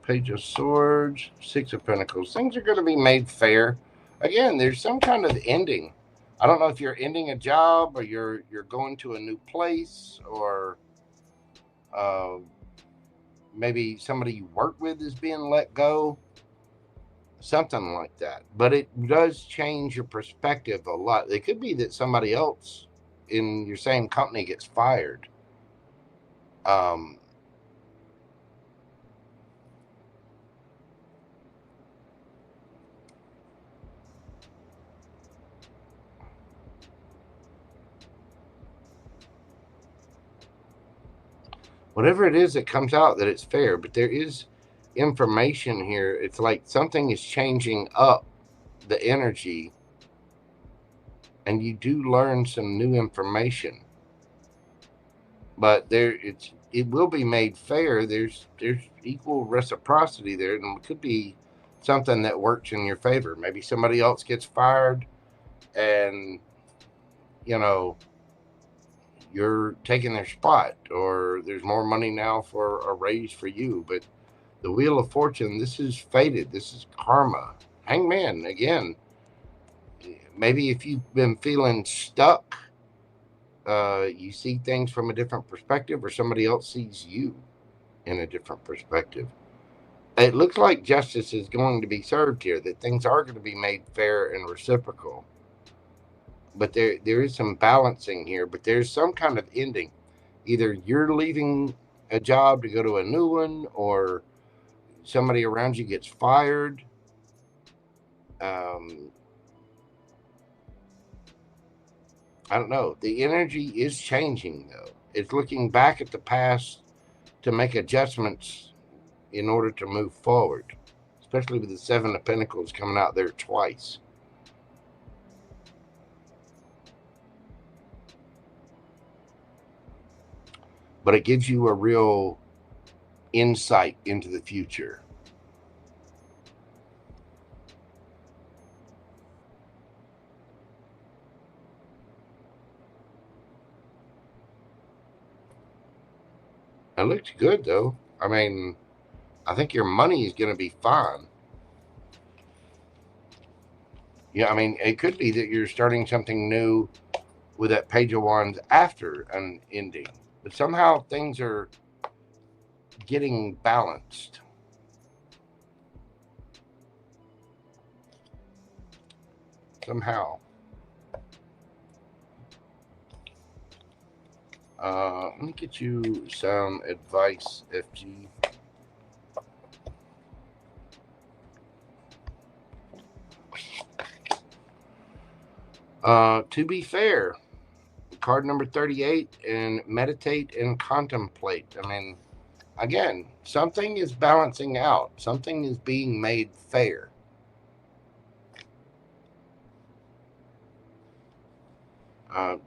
Page of Swords, Six of Pentacles. Things are going to be made fair. Again, there's some kind of ending. I don't know if you're ending a job or you're going to a new place, or maybe somebody you work with is being let go. Something like that. But it does change your perspective a lot. It could be that somebody else in your same company gets fired. Whatever it is that comes out, that it's fair. But there is information here. It's like something is changing up the energy, and you do learn some new information. But it will be made fair. There's equal reciprocity there, and it could be something that works in your favor. Maybe somebody else gets fired, and, you know, you're taking their spot, or there's more money now for a raise for you. But the Wheel of Fortune, this is fated. This is karma. Hangman, again, maybe if you've been feeling stuck, you see things from a different perspective, or somebody else sees you in a different perspective. It looks like justice is going to be served here, that things are going to be made fair and reciprocal. But there is some balancing here, but there's some kind of ending. Either you're leaving a job to go to a new one, or somebody around you gets fired. I don't know. The energy is changing, though. It's looking back at the past to make adjustments in order to move forward, especially with the Seven of Pentacles coming out there twice. But it gives you a real insight into the future. It looks good, though. I mean, I think your money is going to be fine. Yeah, I mean, it could be that you're starting something new with that Page of Wands after an ending. But somehow things are getting balanced. somehow. Let me get you some advice, FG. To be fair, card number 38, and meditate and contemplate. I mean, again, something is balancing out. Something is being made fair.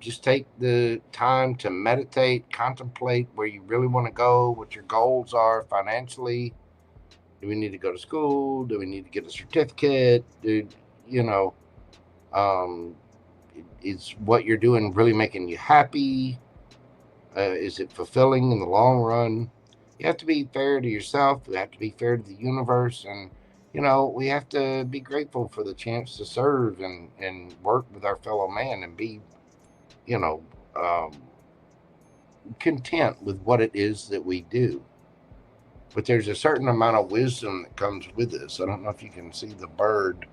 Just take the time to meditate, contemplate where you really want to go, what your goals are financially. Do we need to go to school? Do we need to get a certificate? Is what you're doing really making you happy? Is it fulfilling in the long run? You have to be fair to yourself. You have to be fair to the universe. And, we have to be grateful for the chance to serve and work with our fellow man and be, content with what it is that we do. But there's a certain amount of wisdom that comes with this. I don't know if you can see the bird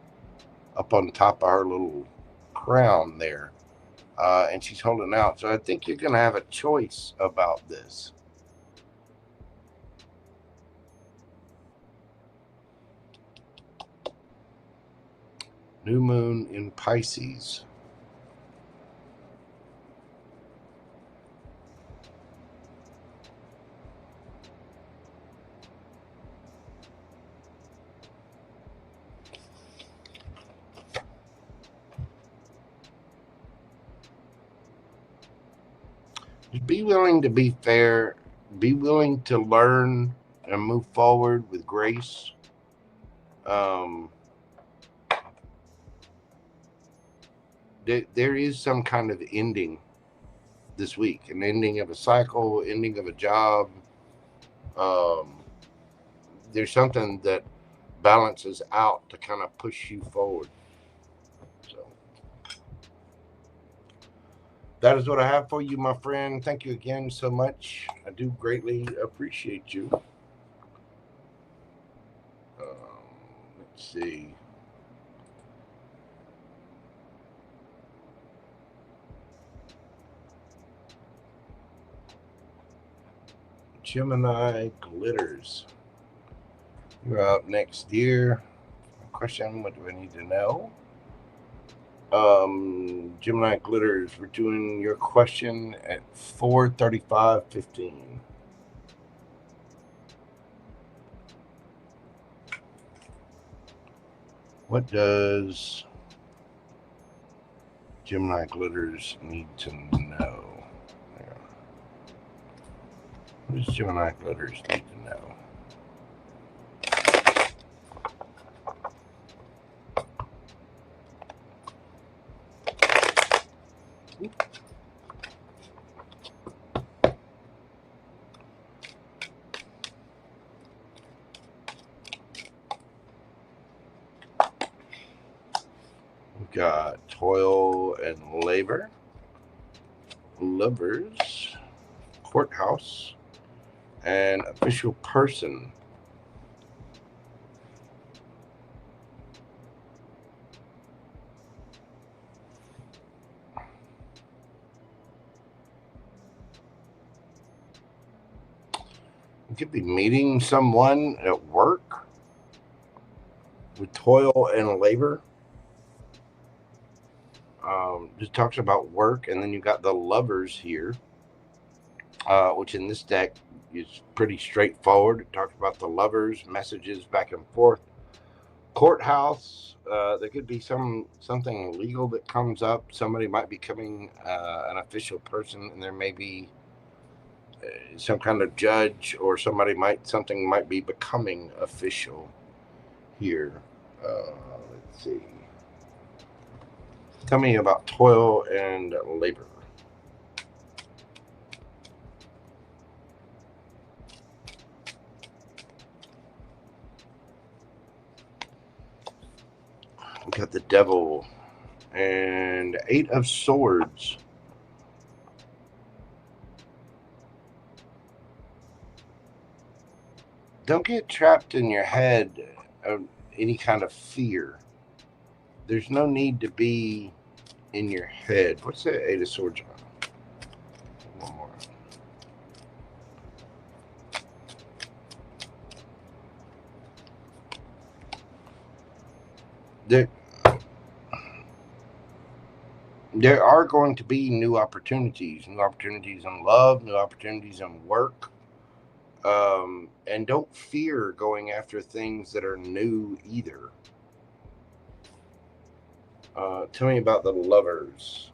up on top of her little crown there. And she's holding out. So I think you're going to have a choice about this. New moon in Pisces. Be willing to be fair. Be willing to learn and move forward with grace. There is some kind of ending this week, an ending of a cycle, ending of a job. There's something that balances out to kind of push you forward. So that is what I have for you, my friend. Thank you again so much. I do greatly appreciate you. Let's see. Gemini Glitters. You're up next, dear. Question, what do I need to know? Gemini Glitters, we're doing your question at 4:35:15. What does Gemini Glitters need to know? What does Gemini Glitters need to know? We've got toil and labor, lovers, courthouse, and official person. You could be meeting someone at work with toil and labor. Just talks about work, and then you got the lovers here, which in this deck is pretty straightforward. It talks about the lovers, messages back and forth. Courthouse, there could be something legal that comes up. Somebody might be becoming an official person, and there may be some kind of judge, or something might be becoming official here. Let's see. Tell me about toil and labor. We got the devil and 8 of swords. Don't get trapped in your head of any kind of fear. There's no need to be in your head. What's that Eight of Swords on? One more. There are going to be new opportunities in love, new opportunities in work. And don't fear going after things that are new either. Tell me about the Lovers.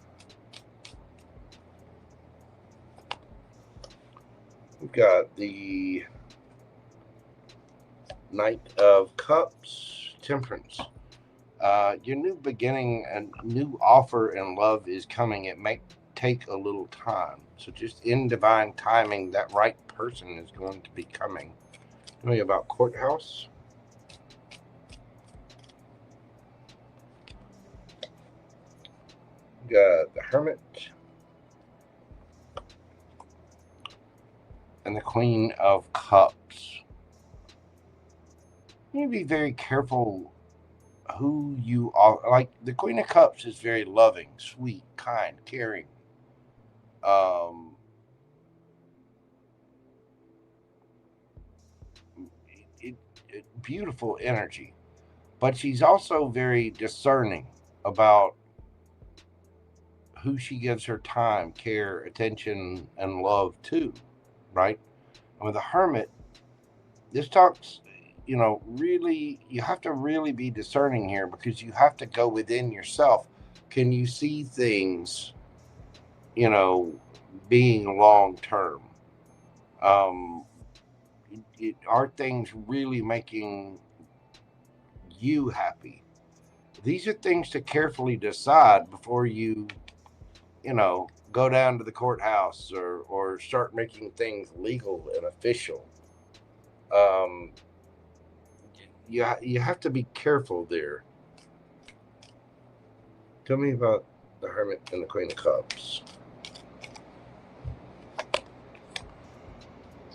We've got the Knight of Cups, Temperance. Your new beginning, a new offer in love is coming. It may take a little time. So just in divine timing, that right person is going to be coming. Tell me about Courthouse. We got the Hermit. And the Queen of Cups. You need to be very careful who you are. Like, the Queen of Cups is very loving, sweet, kind, caring. Beautiful energy. But she's also very discerning about who she gives her time, care, attention, and love to, right? And with the Hermit, this talks, really, you have to really be discerning here, because you have to go within yourself. Can you see things, being long term? Are things really making you happy? These are things to carefully decide before you, go down to the courthouse or start making things legal and official. You have to be careful there. Tell me about the Hermit and the Queen of Cups.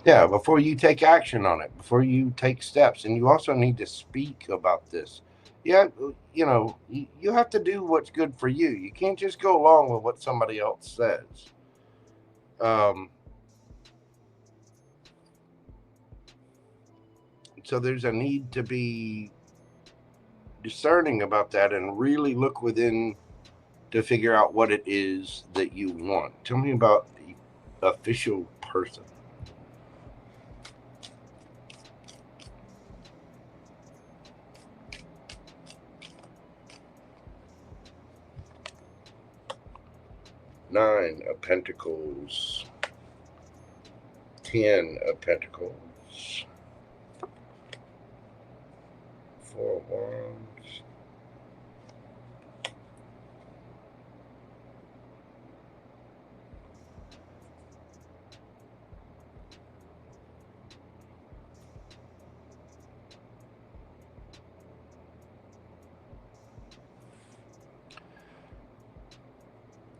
Yeah, before you take action on it, before you take steps, and you also need to speak about this. Yeah, you have to do what's good for you. You can't just go along with what somebody else says. So there's a need to be discerning about that and really look within to figure out what it is that you want. Tell me about the official person. Nine of Pentacles. 10 of Pentacles. 4 of Wands.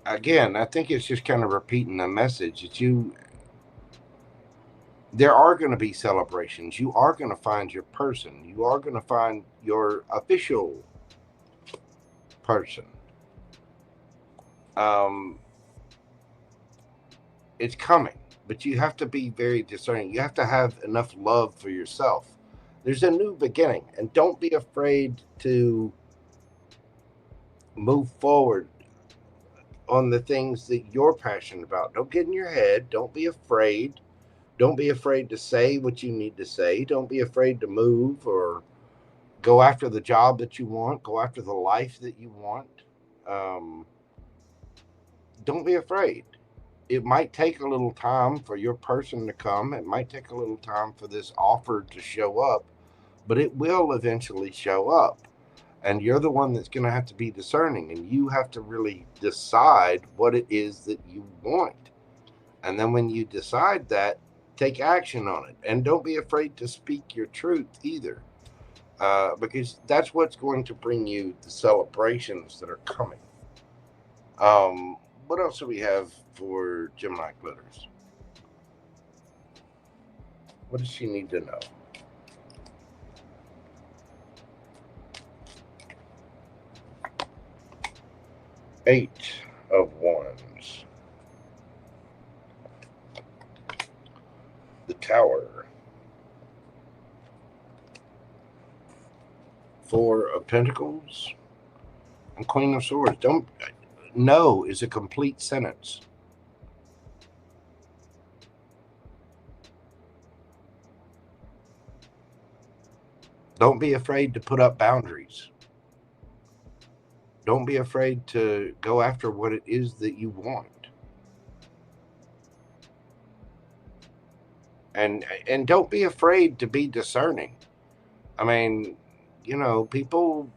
Again, I think it's just kind of repeating the message that there are going to be celebrations. You are going to find your person. You are going to find your official person. It's coming, but you have to be very discerning. You have to have enough love for yourself. There's a new beginning, and don't be afraid to move forward on the things that you're passionate about. Don't get in your head. Don't be afraid. Don't be afraid to say what you need to say. Don't be afraid to move or go after the job that you want. Go after the life that you want. Don't be afraid. It might take a little time for your person to come. It might take a little time for this offer to show up, but it will eventually show up. And you're the one that's going to have to be discerning, and you have to really decide what it is that you want. And then when you decide that, take action on it. And don't be afraid to speak your truth either, because that's what's going to bring you the celebrations that are coming. What else do we have for GeminiGlitters? What does she need to know? 8 of Wands. The Tower. 4 of Pentacles. And Queen of Swords. No is a complete sentence. Don't be afraid to put up boundaries. Don't be afraid to go after what it is that you want. And don't be afraid to be discerning. I mean, you know, people,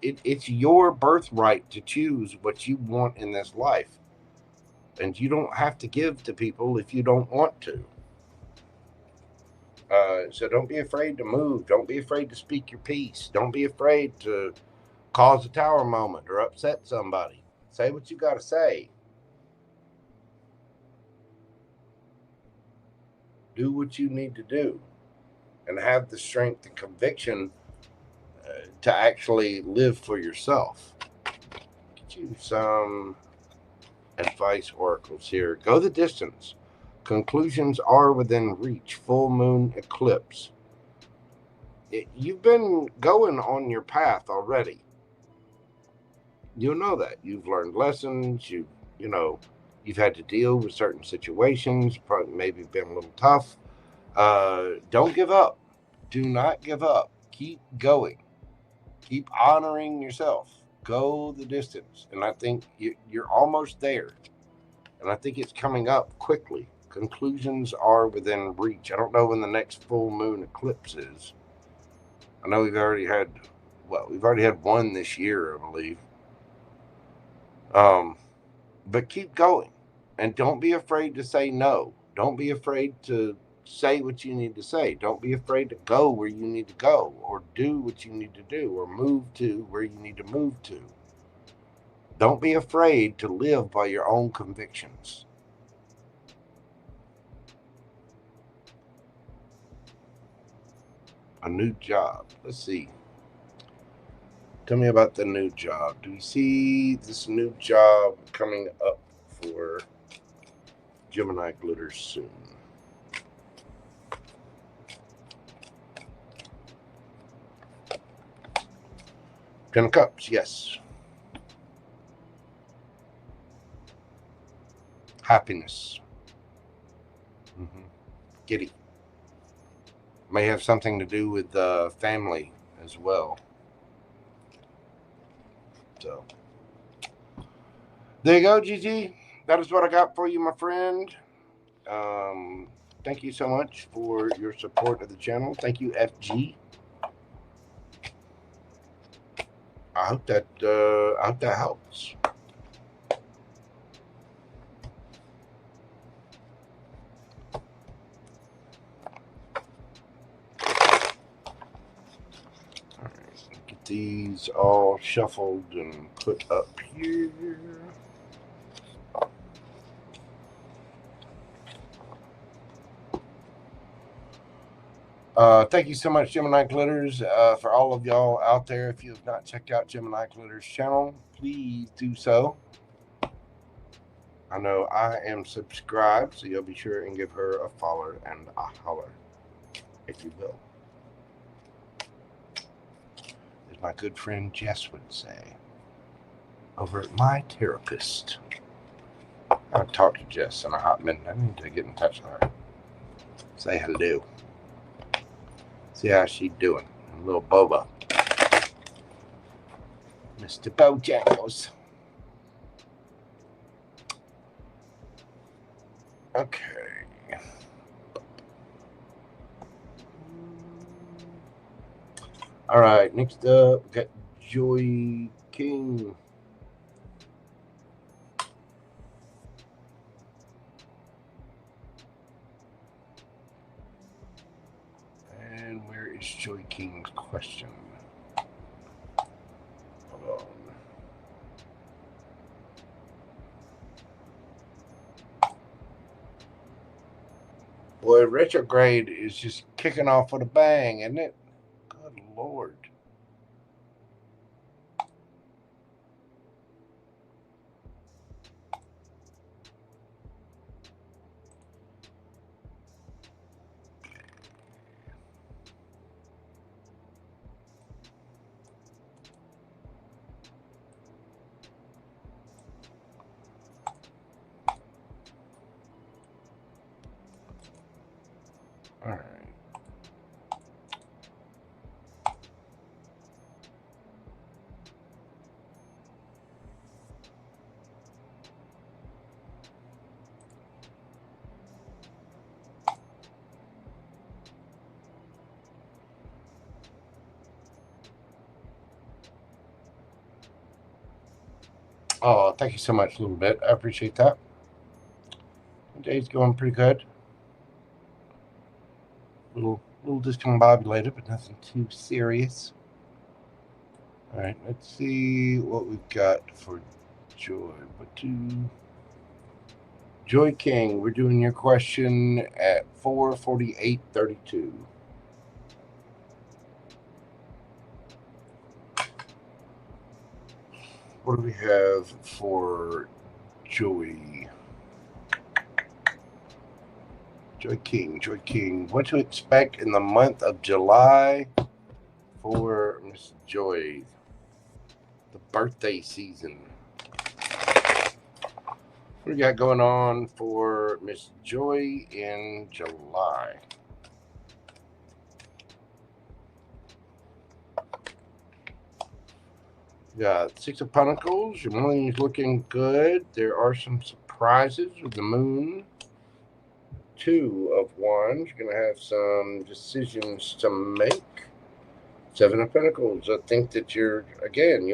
it's your birthright to choose what you want in this life. And you don't have to give to people if you don't want to. So don't be afraid to move. Don't be afraid to speak your piece. Don't be afraid to cause a tower moment or upset somebody. Say what you got to say. Do what you need to do. And have the strength and conviction to actually live for yourself. Get you some advice oracles here. Go the distance. Conclusions are within reach. Full moon eclipse. You've been going on your path already. You'll know that. You've learned lessons. You've had to deal with certain situations. Probably maybe been a little tough. Don't give up. Do not give up. Keep going. Keep honoring yourself. Go the distance. And I think you're almost there. And I think it's coming up quickly. Conclusions are within reach. I don't know when the next full moon eclipse is. I know we've already had one this year, I believe. But keep going. And don't be afraid to say no. Don't be afraid to say what you need to say. Don't be afraid to go where you need to go, or do what you need to do, or move to where you need to move to. Don't be afraid to live by your own convictions. A new job. Let's see. Tell me about the new job. Do we see this new job coming up for GeminiGlitters soon? Ten of Cups, yes. Happiness. Giddy. May have something to do with family as well. So, there you go, GG. That is what I got for you, my friend. Thank you so much for your support of the channel. Thank you, FG. I hope that helps. All right, get these all shuffled and put up here. Thank you so much, GeminiGlitters, for all of y'all out there. If you have not checked out GeminiGlitters' channel, please do so. I know I am subscribed, so you'll be sure and give her a follow and a holler, if you will. As my good friend Jess would say, over at my therapist. I've talked to Jess in a hot minute. I need to get in touch with her. Say hello. See how she's doing. A little boba. Mr. Bojangles. Okay. All right. Next up, we got Joy King. And where is Joy King's question? Hold on. Boy, retrograde is just kicking off with a bang, isn't it? Good Lord. Oh, thank you so much, a little bit. I appreciate that. The day's going pretty good. Little discombobulated, but nothing too serious. All right, let's see what we've got for Joy. Joy King, we're doing your question at 4:48:32. What do we have for Joy? Joy King. What to expect in the month of July for Miss Joy? The birthday season. What do we got going on for Miss Joy in July? We got Six of Pentacles. Your money is looking good. There are some surprises with the moon. Two of Wands. You're going to have some decisions to make. Seven of Pentacles. I think that you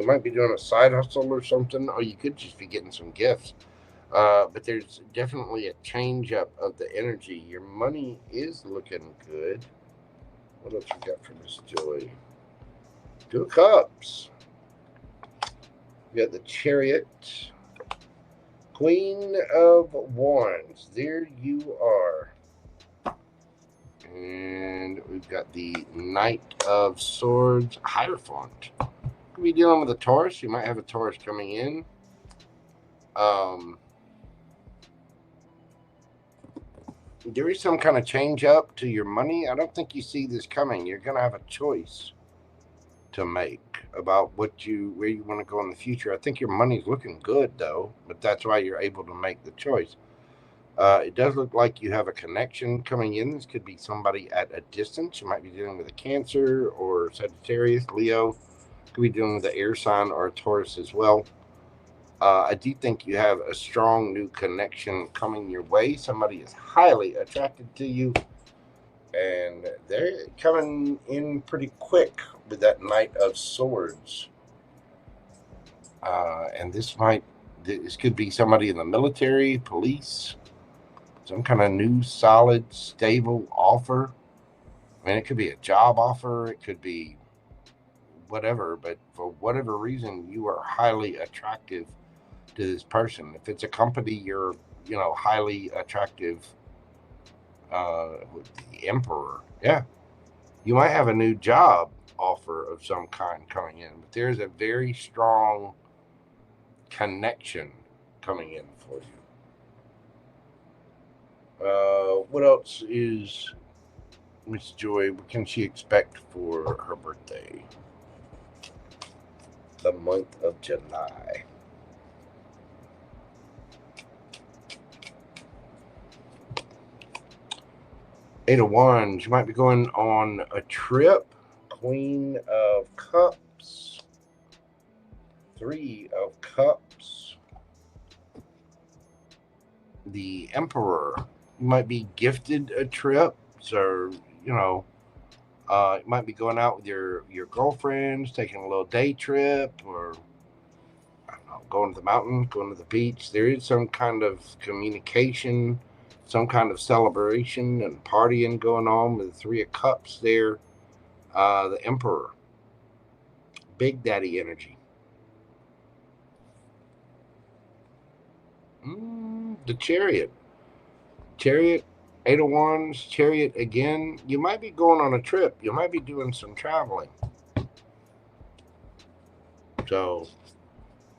might be doing a side hustle or something, or you could just be getting some gifts. But there's definitely a change up of the energy. Your money is looking good. What else we got for Miss Joy? Two of Cups. We got the Chariot. Queen of Wands. There you are. And we've got the Knight of Swords. Hierophant. Could be dealing with a Taurus. You might have a Taurus coming in. There is some kind of change up to your money. I don't think you see this coming. You're going to have a choice to make about where you want to go in the future. I think your money's looking good, though, but that's why you're able to make the choice. It does look like you have a connection coming in. This could be somebody at a distance. You might be dealing with a Cancer or Sagittarius, Leo. Could be dealing with an air sign or a Taurus as well. I do think you have a strong new connection coming your way. Somebody is highly attracted to you, and they're coming in pretty quick with that Knight of Swords. And this could be somebody in the military, police, some kind of new, solid, stable offer. I mean, it could be a job offer. It could be whatever, but for whatever reason, you are highly attractive to this person. If it's a company, you're, highly attractive. With the Emperor. Yeah. You might have a new job offer of some kind coming in, but there's a very strong connection coming in for you. What else is Miss Joy? What can she expect for her birthday? The month of July. Eight of Wands. You might be going on a trip. Queen of Cups. Three of Cups. The Emperor. You might be gifted a trip. So, you might be going out with your girlfriends, taking a little day trip, or I don't know, going to the mountains, going to the beach. There is some kind of communication, some kind of celebration and partying going on with the Three of Cups there. The Emperor. Big Daddy energy. The Chariot. Chariot, Eight of Wands, Chariot again. You might be going on a trip. You might be doing some traveling. So,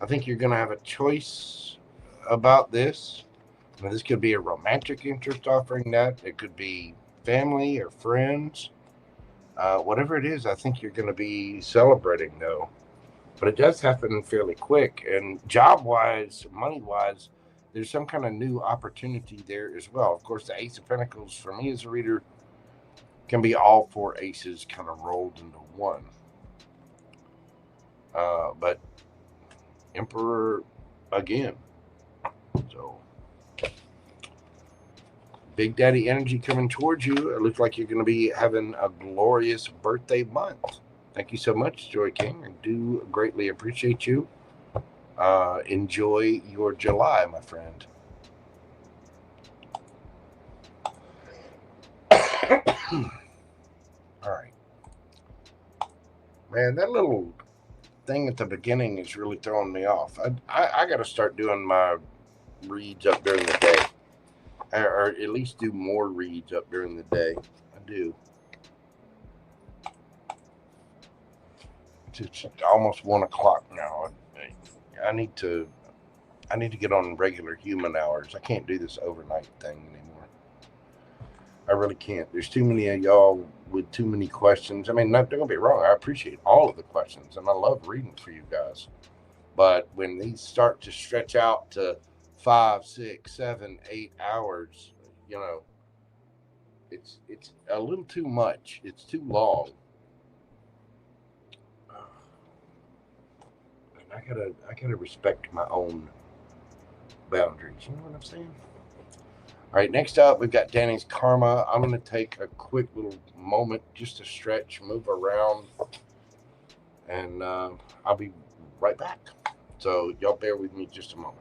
I think you're going to have a choice about this. Now, this could be a romantic interest offering that. It could be family or friends. Whatever it is, I think you're going to be celebrating, though. But it does happen fairly quick. And job-wise, money-wise, there's some kind of new opportunity there as well. Of course, the Ace of Pentacles, for me as a reader, can be all four aces kind of rolled into one. But Emperor again. So, Big Daddy energy coming towards you. It looks like you're going to be having a glorious birthday month. Thank you so much, Joy King. I do greatly appreciate you. Enjoy your July, my friend. All right. Man, that little thing at the beginning is really throwing me off. I got to start doing my reads up during the day. Or at least do more reads up during the day. I do. It's almost 1 o'clock now. I need to get on regular human hours. I can't do this overnight thing anymore. I really can't. There's too many of y'all with too many questions. I mean, don't get me wrong. I appreciate all of the questions, and I love reading for you guys. But when these start to stretch out to 5, 6, 7, 8 hours, you know, it's a little too much. It's too long. And I gotta respect my own boundaries. You know what I'm saying? All right, next up, we've got Danny's Karma. I'm going to take a quick little moment just to stretch, move around, and I'll be right back. So y'all bear with me just a moment.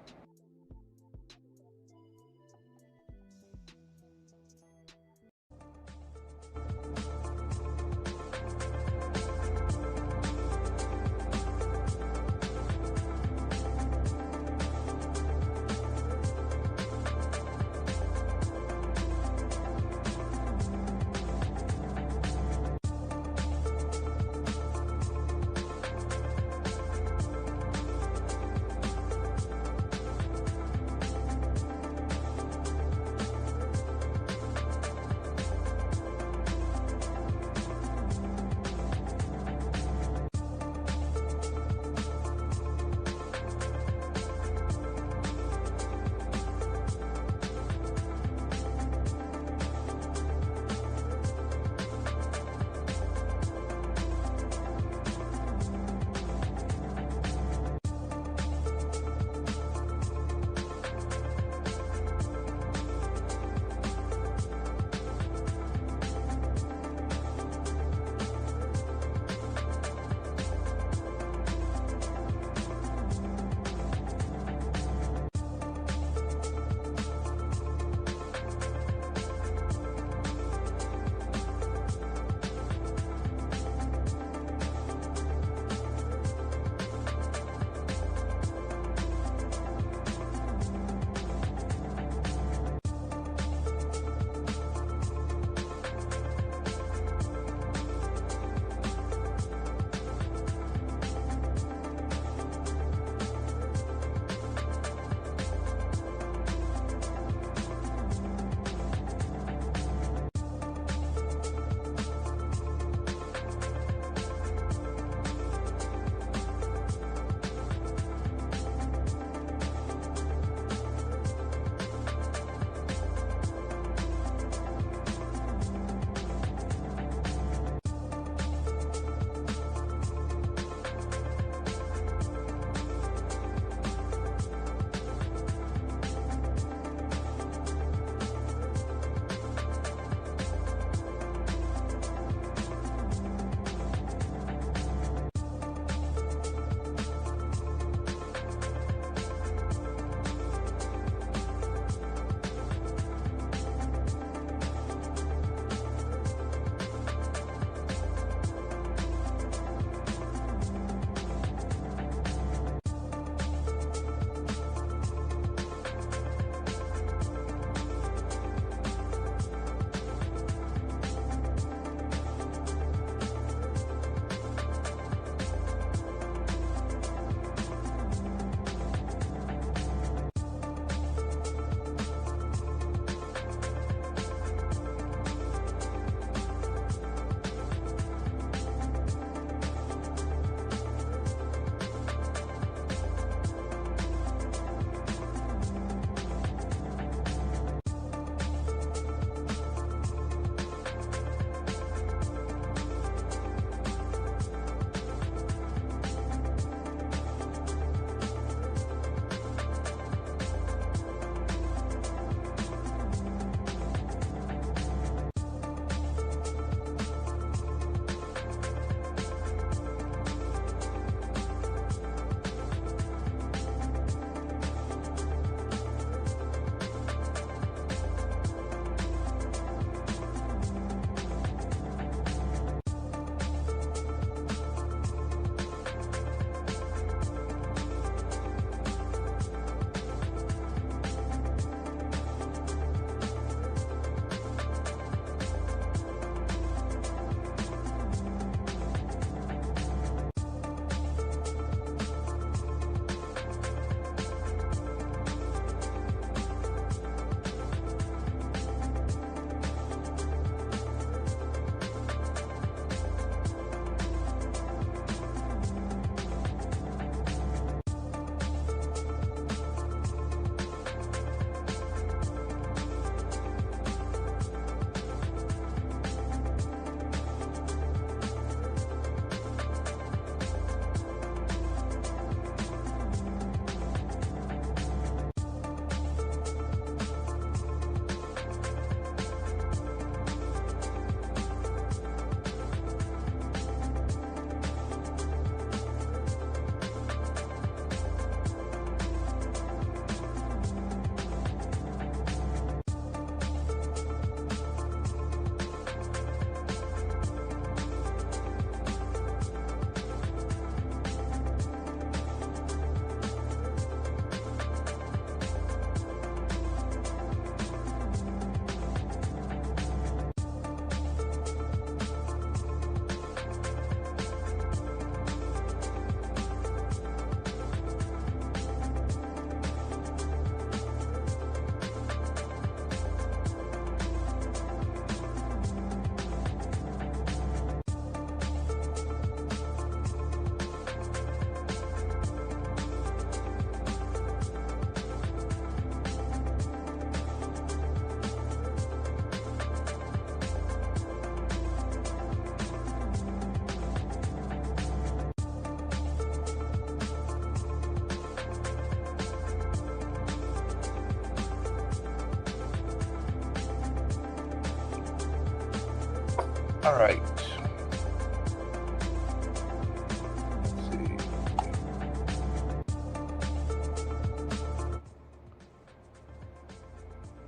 All right.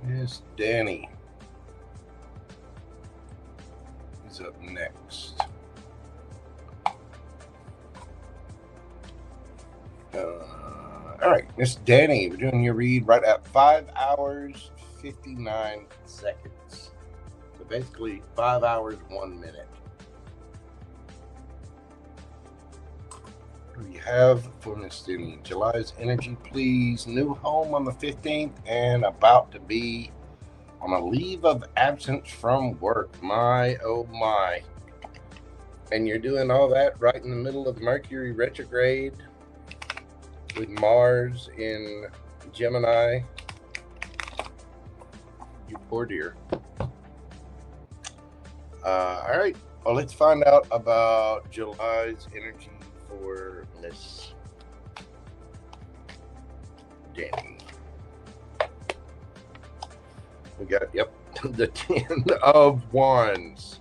Miss Danny is up next. All right, Miss Danny, we're doing your read right at 5 hours, 59 seconds. So basically 5 hours, 1 minute. What do you have for Miss Danny? July's energy, please. New home on the 15th and about to be on a leave of absence from work. My, oh my. And you're doing all that right in the middle of Mercury retrograde with Mars in Gemini. You poor dear. All right. Well, let's find out about July's energy for Miss Danny. We got, yep, the 10 of Wands,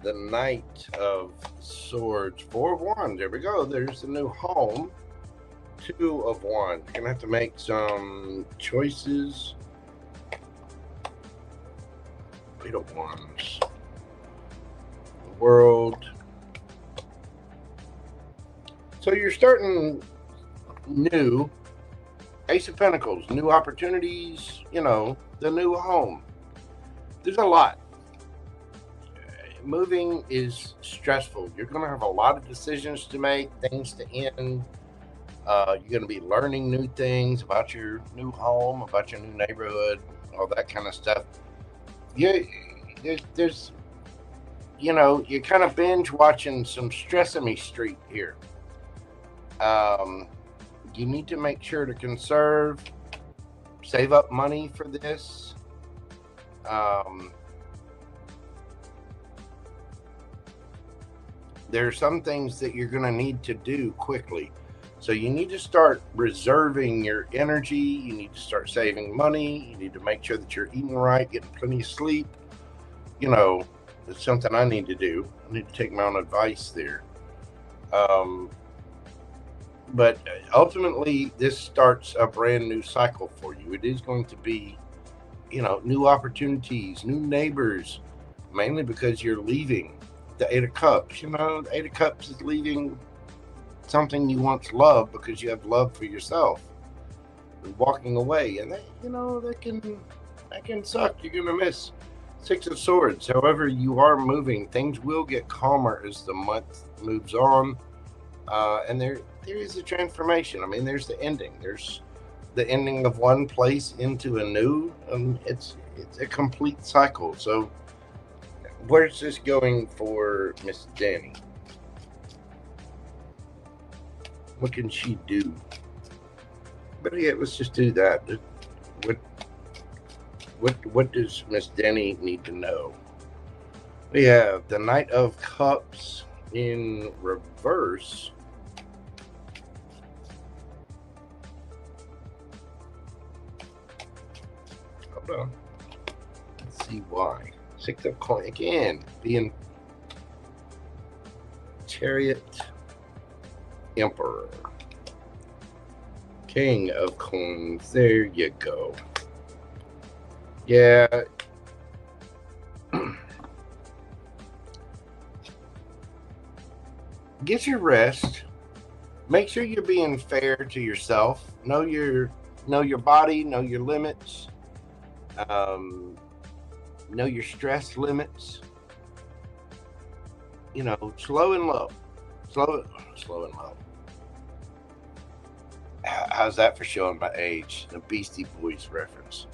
the Knight of Swords, 4 of Wands. There we go. There's the new home. 2 of Wands. You're gonna have to make some choices. 8 of Wands. The World. So you're starting new. Ace of Pentacles, new opportunities, you know, the new home. There's a lot. Moving is stressful. You're going to have a lot of decisions to make, things to end. You're going to be learning new things about your new home, about your new neighborhood, all that kind of stuff. There's you know, you're kind of binge watching some Sesame Street here. You need to make sure to conserve, save up money for this. There are some things that you're going to need to do quickly. So you need to start reserving your energy. You need to start saving money. You need to make sure that you're eating right, getting plenty of sleep. You know, it's something I need to do. I need to take my own advice there. But ultimately, this starts a brand new cycle for you. It is going to be, you know, new opportunities, new neighbors, mainly because you're leaving the 8 of Cups. You know, the 8 of Cups is leaving something you once loved because you have love for yourself. And walking away, and that, you know, that can suck. You're gonna miss. 6 of Swords. However, you are moving. Things will get calmer as the month moves on, and there is a transformation. I mean, there's the ending. There's the ending of one place into a new, and it's a complete cycle. So, where's this going for Miss Danny? What can she do? But yeah, let's just do that. What does Miss Danny need to know? We have the Knight of Cups in reverse. Hold on. Let's see why. 6 of Coins again, being Chariot, Emperor, King of Coins. There you go. Yeah. Get your rest. Make sure you're being fair to yourself. Know your body, know your limits. Know your stress limits. You know, slow and low. Slow and low. How's that for showing my age? The Beastie Boys reference.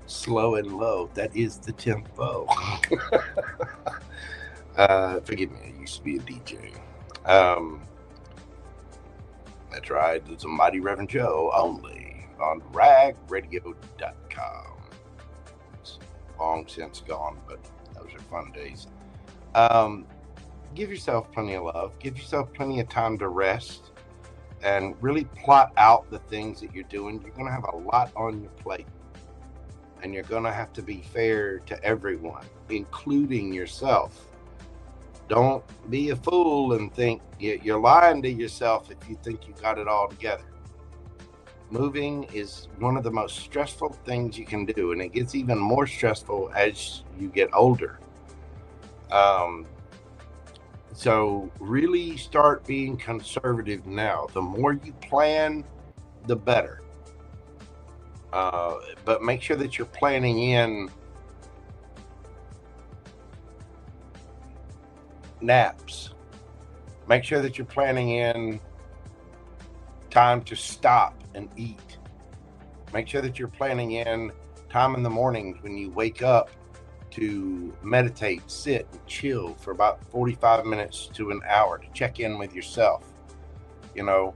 Slow and low. That is the tempo. Forgive me. I used to be a DJ. That's right. It's a Mighty Reverend Joe only on ragradio.com. It's long since gone, but those are fun days. Give yourself plenty of love. Give yourself plenty of time to rest and really plot out the things that you're doing. You're going to have a lot on your plate. And you're going to have to be fair to everyone, including yourself. Don't be a fool and think you're lying to yourself if you think you got it all together. Moving is one of the most stressful things you can do, and it gets even more stressful as you get older. So really start being conservative now. The more you plan, the better. But make sure that you're planning in naps. Make sure that you're planning in time to stop and eat. Make sure that you're planning in time in the mornings when you wake up to meditate, sit, and chill for about 45 minutes to an hour to check in with yourself. You know,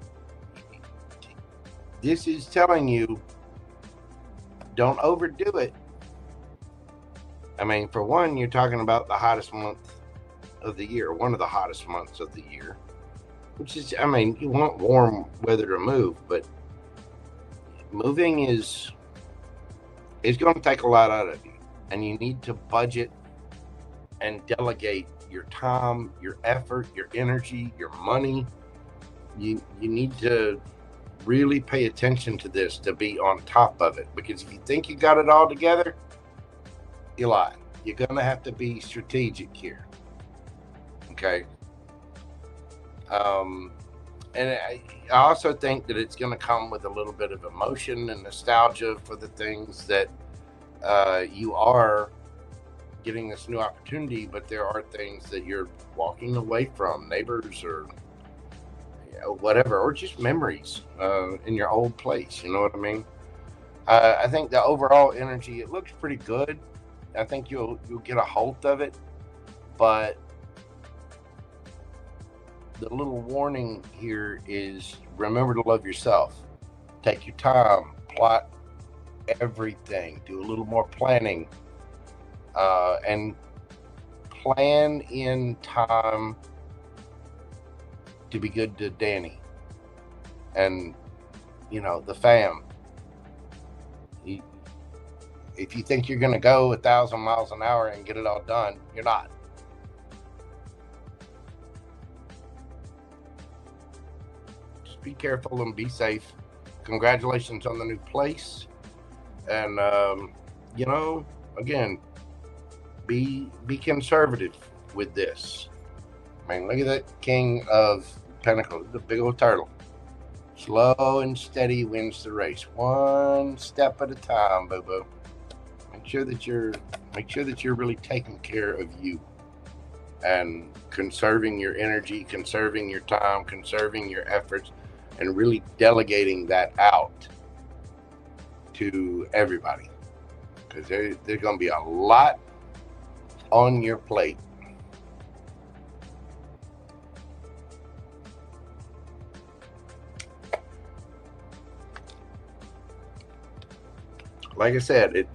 this is telling you, don't overdo it. I mean, for one, you're talking about the hottest month of the year, one of the hottest months of the year, which is, I mean, you want warm weather to move, but moving is going to take a lot out of you, and you need to budget and delegate your time, your effort, your energy, your money. You need to really pay attention to this to be on top of it, because if you think you got it all together, you lie. You're going to have to be strategic here. Okay. And I also think that it's going to come with a little bit of emotion and nostalgia for the things that you are getting this new opportunity, but there are things that you're walking away from, neighbors or whatever, or just memories in your old place. You know what I mean? I think the overall energy, it looks pretty good. I think you'll get a hold of it, but the little warning here is remember to love yourself. Take your time, plot everything, do a little more planning, and plan in time to be good to Danny and, you know, the fam. If you think you're going to go 1,000 miles an hour and get it all done, you're not. Just be careful and be safe. Congratulations on the new place. And, you know, again, be conservative with this. I mean, look at that King of Pentacles, the big old turtle. Slow and steady wins the race. One step at a time, boo-boo. Make sure that you're really taking care of you and conserving your energy, conserving your time, conserving your efforts, and really delegating that out to everybody, because there's going to be a lot on your plate. Like I said, it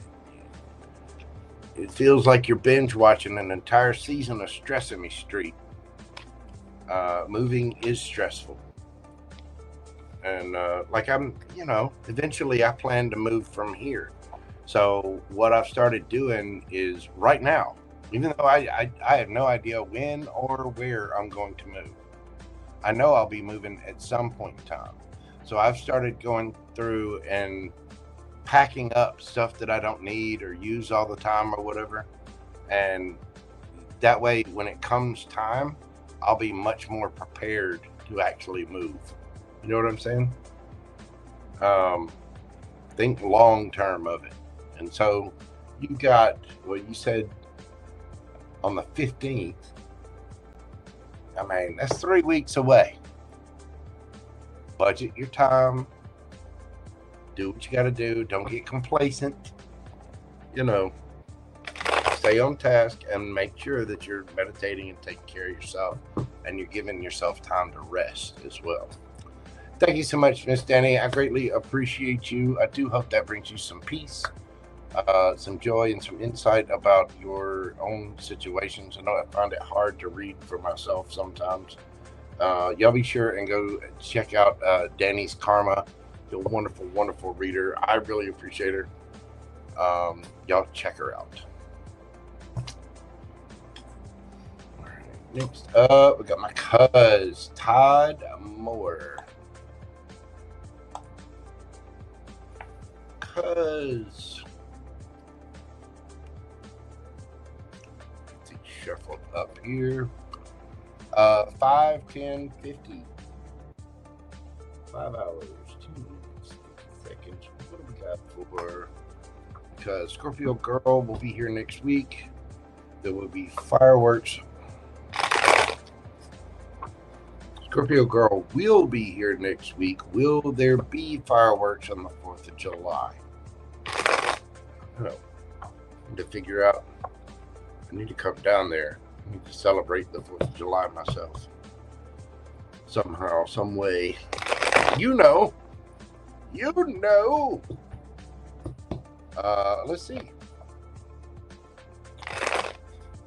feels like you're binge watching an entire season of Sesame Street. Moving is stressful. And like I'm, you know, eventually I plan to move from here. So what I've started doing is right now, even though I have no idea when or where I'm going to move, I know I'll be moving at some point in time. So I've started going through and packing up stuff that I don't need or use all the time or whatever. And that way, when it comes time, I'll be much more prepared to actually move. You know what I'm saying? Think long term of it. And so you got, well, you said on the 15th. I mean, that's 3 weeks away. Budget your time. Do what you got to do. Don't get complacent. You know, stay on task and make sure that you're meditating and taking care of yourself, and you're giving yourself time to rest as well. Thank you so much, Miss Danny. I greatly appreciate you. I do hope that brings you some peace, some joy, and some insight about your own situations. I know I find it hard to read for myself sometimes. Y'all be sure and go check out Danny's Karma. A wonderful, wonderful reader. I really appreciate her. Y'all check her out. All right. Next up, we got my cuz, Todd Moore. Cuz. Let's see, shuffled up here. 5, 10, 50. 5 hours, 2 minutes, 50 seconds. What do we got for? Because Scorpio Girl will be here next week. There will be fireworks. Scorpio Girl will be here next week. Will there be fireworks on the 4th of July? I don't know. I need to figure out. I need to come down there. I need to celebrate the 4th of July myself. Somehow, some way. You know. You know. Let's see.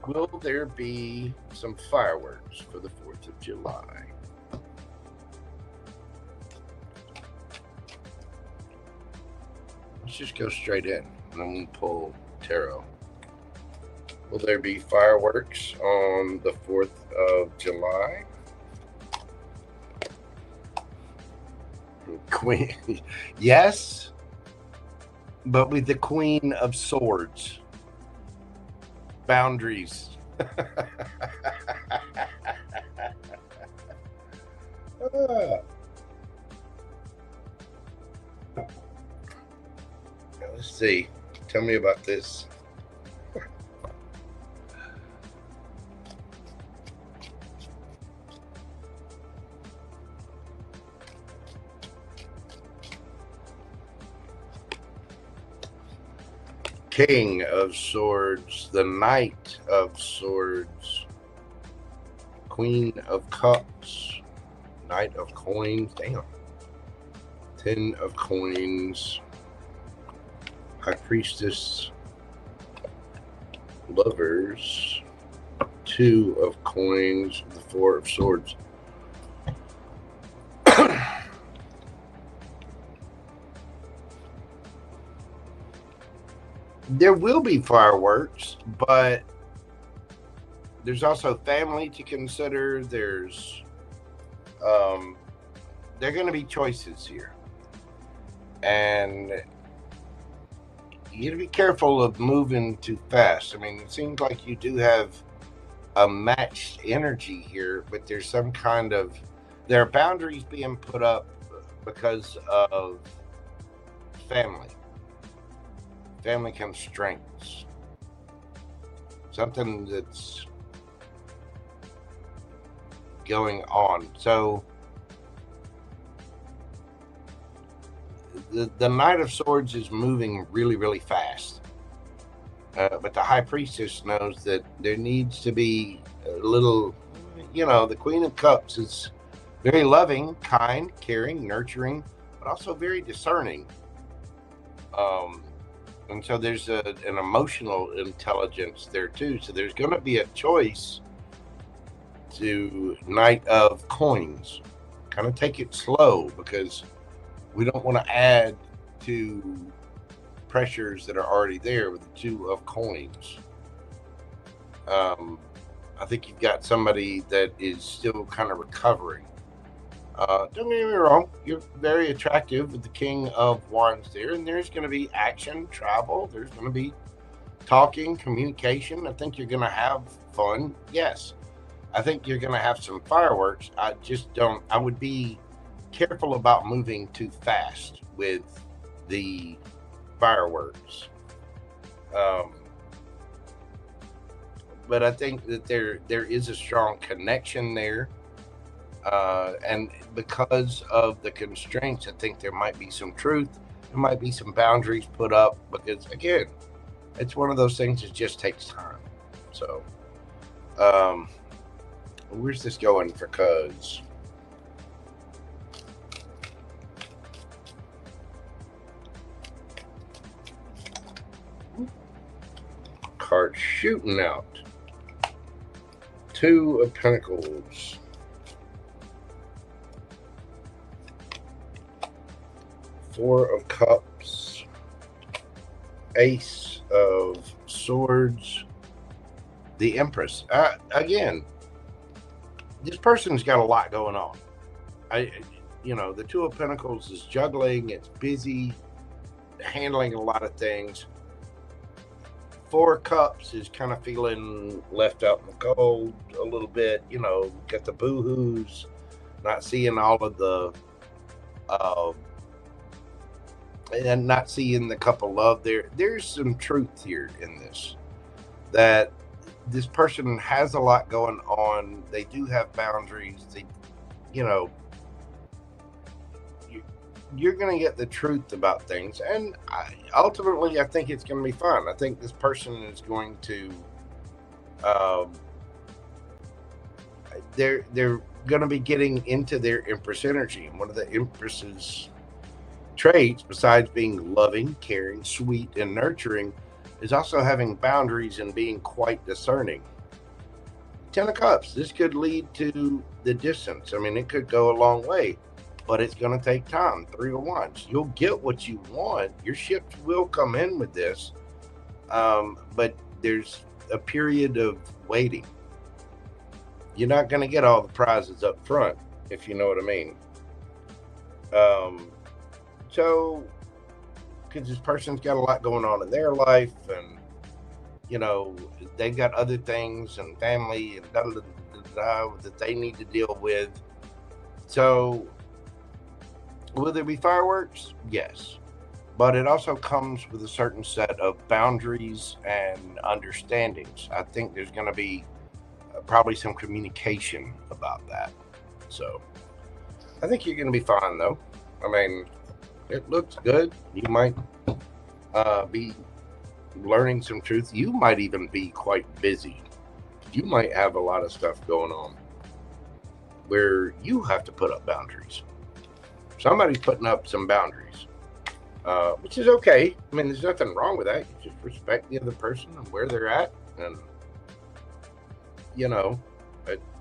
Will there be some fireworks for the 4th of July? Let's just go straight in and I'm going to pull tarot. Will there be fireworks on the 4th of July? Queen, yes, but with the Queen of Swords. Boundaries. Let's see. Tell me about this. King of Swords, the Knight of Swords, Queen of Cups, Knight of Coins, damn, 10 of Coins, High Priestess, Lovers, 2 of Coins, the 4 of Swords. There will be fireworks, but there's also family to consider. There's, there are going to be choices here. And you got to be careful of moving too fast. I mean, it seems like you do have a matched energy here, but there's some kind of, there are boundaries being put up because of family constraints, something that's going on. So the Knight of Swords is moving really, really fast, but the High Priestess knows that there needs to be a little, you know, the Queen of Cups is very loving, kind, caring, nurturing, but also very discerning. And so there's an emotional intelligence there too. So there's going to be a choice to Knight of Coins. Kind of take it slow because we don't want to add to pressures that are already there with the 2 of Coins. I think you've got somebody that is still kind of recovering. Don't get me wrong, you're very attractive with the King of Wands there, and there's going to be action, travel, there's going to be talking, communication. I think you're going to have fun. Yes, I think you're going to have some fireworks. I would be careful about moving too fast with the fireworks. But I think that there is a strong connection there. And because of the constraints, I think there might be some truth. There might be some boundaries put up because, again, it's one of those things that just takes time. So, where's this going for cuz? Card shooting out. 2 of Pentacles. 4 of Cups, Ace of Swords, the Empress. Again, this person's got a lot going on. The Two of Pentacles is juggling. It's busy, handling a lot of things. Four of Cups is kind of feeling left out in the cold a little bit. Got the boo-hoos, not seeing all of the, and not seeing the cup of love there. There's some truth here in this, that this person has a lot going on. They do have boundaries. You're going to get the truth about things. And ultimately, I think it's going to be fun. I think this person is going to, they're going to be getting into their Empress energy. And one of the Empress's traits, besides being loving, caring, sweet, and nurturing, is also having boundaries and being quite discerning. 10 of Cups, this could lead to the distance. I mean, it could go a long way, but it's going to take time. 3 of Wands, you'll get what you want. Your ships will come in with this, but there's a period of waiting. You're not going to get all the prizes up front, if you know what I mean. So, because this person's got a lot going on in their life, and they've got other things and family and that they need to deal with. So, will there be fireworks? Yes, but it also comes with a certain set of boundaries and understandings. I think there's going to be probably some communication about that. So, I think you're going to be fine, though. I mean, it looks good. You might be learning some truth. You might even be quite busy. You might have a lot of stuff going on where you have to put up boundaries. Somebody's putting up some boundaries, which is okay. I mean, there's nothing wrong with that. You just respect the other person and where they're at. And,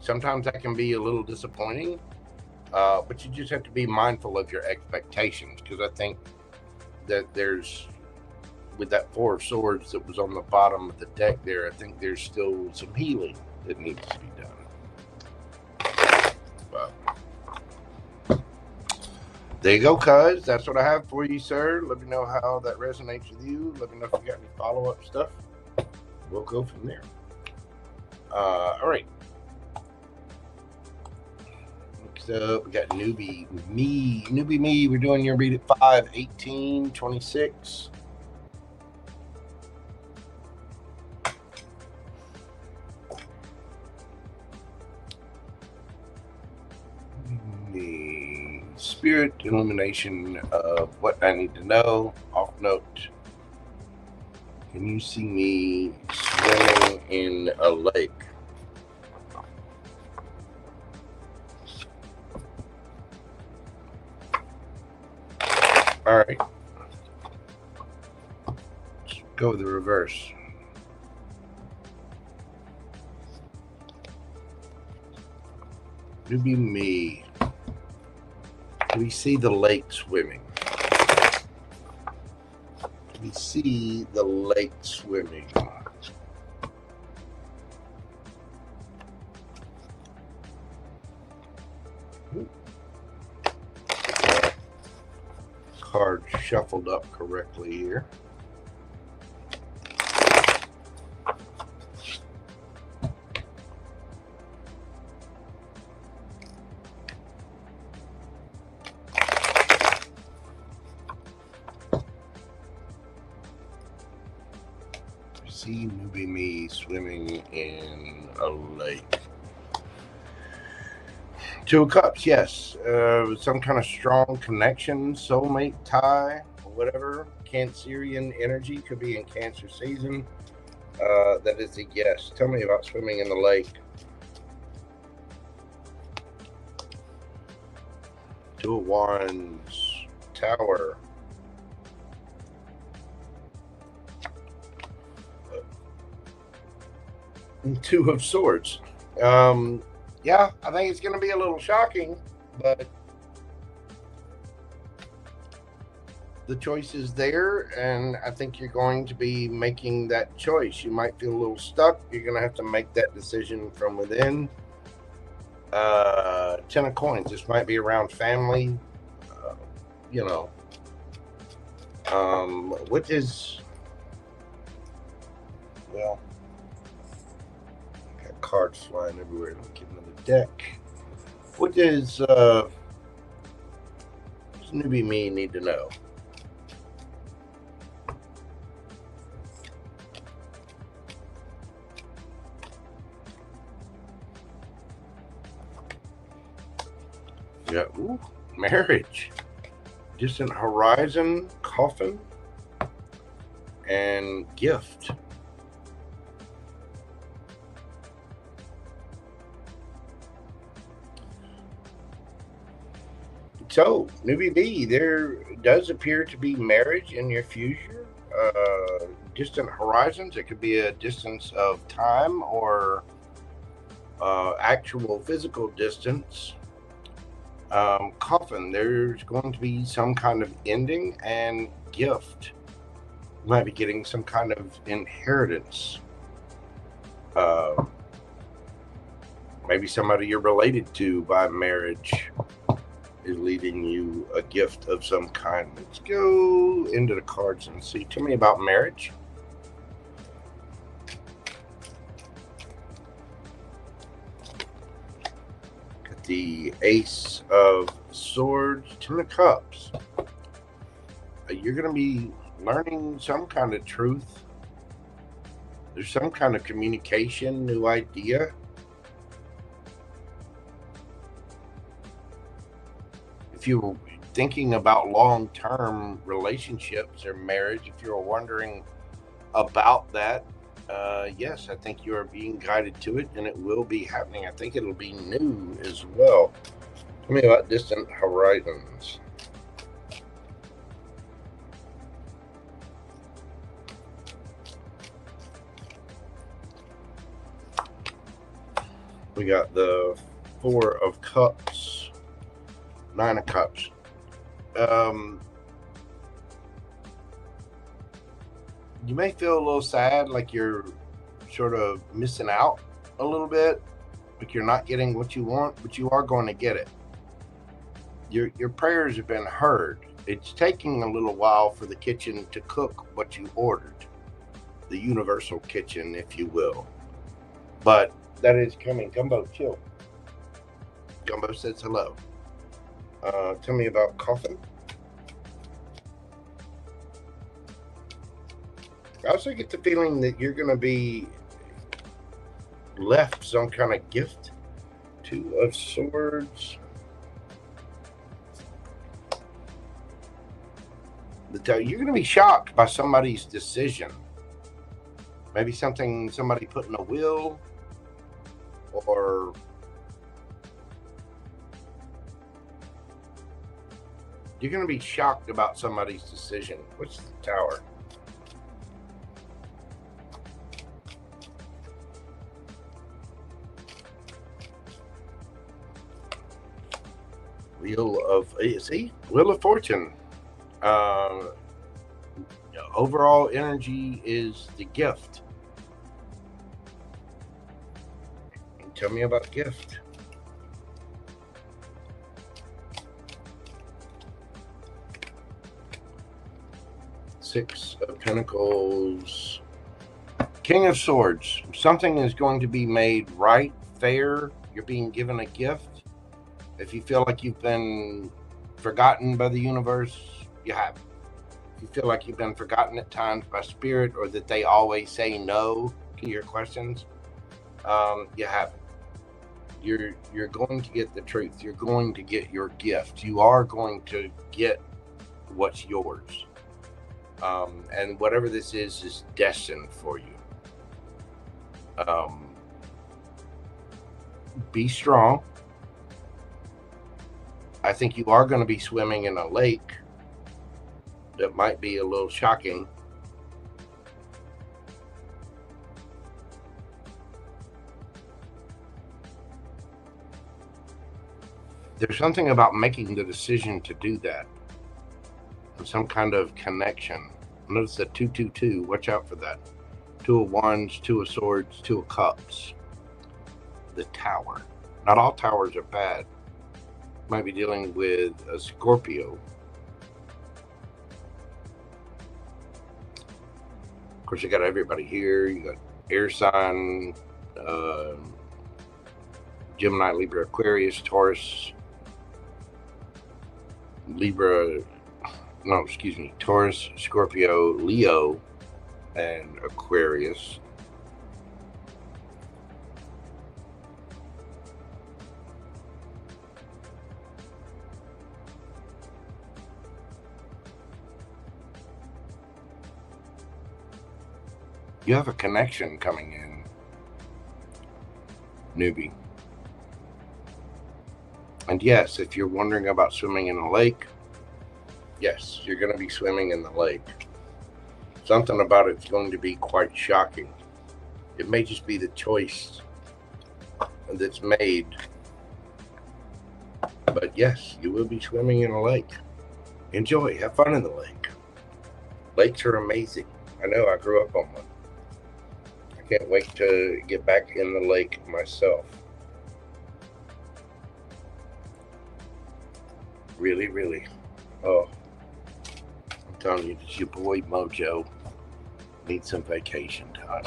sometimes that can be a little disappointing. But you just have to be mindful of your expectations, because I think that there's, with that Four of Swords that was on the bottom of the deck there, I think there's still some healing that needs to be done. But there you go, cuz. That's what I have for you, sir. Let me know how that resonates with you. Let me know if you got any follow-up stuff. We'll go from there. All right. So we got Newbie Me. We're doing your read at 5/18/26. The spirit illumination of what I need to know. Off note. Can you see me swimming in a lake? All right. Let's go with the reverse. Newbie Me. We see the lake swimming. We see the lake swimming. Card shuffled up correctly here. See Newbie Me swimming in a lake. Two of Cups, yes. Some kind of strong connection, soulmate tie, or whatever. Cancerian energy, could be in Cancer season. That is a yes. Tell me about swimming in the lake. Two of Wands, Tower. And Two of Swords. Yeah, I think it's going to be a little shocking, but the choice is there, and I think you're going to be making that choice. You might feel a little stuck. You're going to have to make that decision from within. Ten of Coins. This might be around family. You know, what is, well, got cards flying everywhere. Let me get another deck. What does Newbie Me need to know? Yeah, ooh, marriage. Distant horizon, coffin, and gift. So, Newbie B, there does appear to be marriage in your future. Distant horizons, it could be a distance of time or actual physical distance. Coffin, there's going to be some kind of ending, and gift. You might be getting some kind of inheritance. Maybe somebody you're related to by marriage is leaving you a gift of some kind. Let's go into the cards and see. Tell me about marriage. Got the Ace of Swords, Ten of Cups. You're going to be learning some kind of truth. There's some kind of communication, new idea. If you're thinking about long-term relationships or marriage, if you're wondering about that, yes, I think you are being guided to it, and it will be happening. I think it'll be new as well. Tell me about distant horizons. We got the Four of Cups, Nine of Cups. You may feel a little sad, like you're sort of missing out a little bit, like you're not getting what you want, but you are going to get it. Your prayers have been heard. It's taking a little while for the kitchen to cook what you ordered, the universal kitchen, if you will. But that is coming. Gumbo, chill. Gumbo says hello. Tell me about coffin. I also get the feeling that you're going to be left some kind of gift. Two of Swords. You're going to be shocked by somebody's decision. Maybe somebody put in a will, or you're going to be shocked about somebody's decision. What's the Tower? Wheel of Fortune. Overall energy is the gift. Tell me about gift. Six of Pentacles. King of Swords. Something is going to be made right, fair. You're being given a gift. If you feel like you've been forgotten by the universe, you haven't. If you feel like you've been forgotten at times by spirit, or that they always say no to your questions, you haven't. You're going to get the truth. You're going to get your gift. You are going to get what's yours. And whatever this is destined for you. Be strong. I think you are going to be swimming in a lake that might be a little shocking. There's something about making the decision to do that. Some kind of connection. Notice the 222. Watch out for that. Two of Wands, Two of Swords, Two of Cups. The Tower. Not all towers are bad. Might be dealing with a Scorpio. Of course, you got everybody here. You got air sign, Gemini, Libra, Aquarius, Taurus, Libra, no, excuse me, Taurus, Scorpio, Leo, and Aquarius. You have a connection coming in, newbie. And yes, if you're wondering about swimming in a lake, yes, you're going to be swimming in the lake. Something about it's going to be quite shocking. It may just be the choice that's made. But yes, you will be swimming in a lake. Enjoy, have fun in the lake. Lakes are amazing. I know, I grew up on one. I can't wait to get back in the lake myself. Really, really. Oh, I'm telling you, it's your boy Mojo needs some vacation time.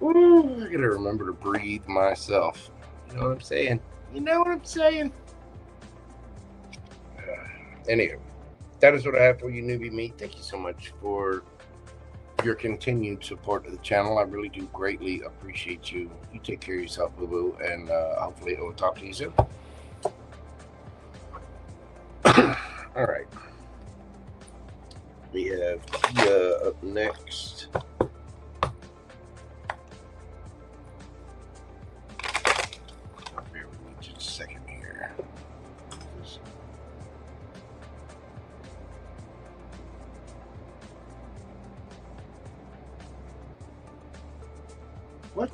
Ooh, I gotta remember to breathe myself. You know what I'm saying? You know what I'm saying? Anyway, that is what I have for you, Newbie Me. Thank you so much for your continued support of the channel. I really do greatly appreciate you. You take care of yourself, boo-boo, and hopefully I will talk to you soon. All right. We have Kia up next. Bear with me just a second here. What?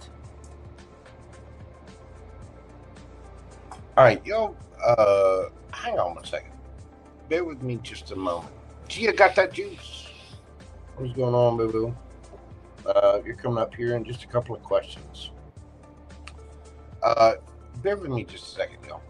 All right, yo, hang on a second. Bear with me just a moment. Gia got that juice. What's going on, boo-boo? You're coming up here in just a couple of questions. Bear with me just a second, yo.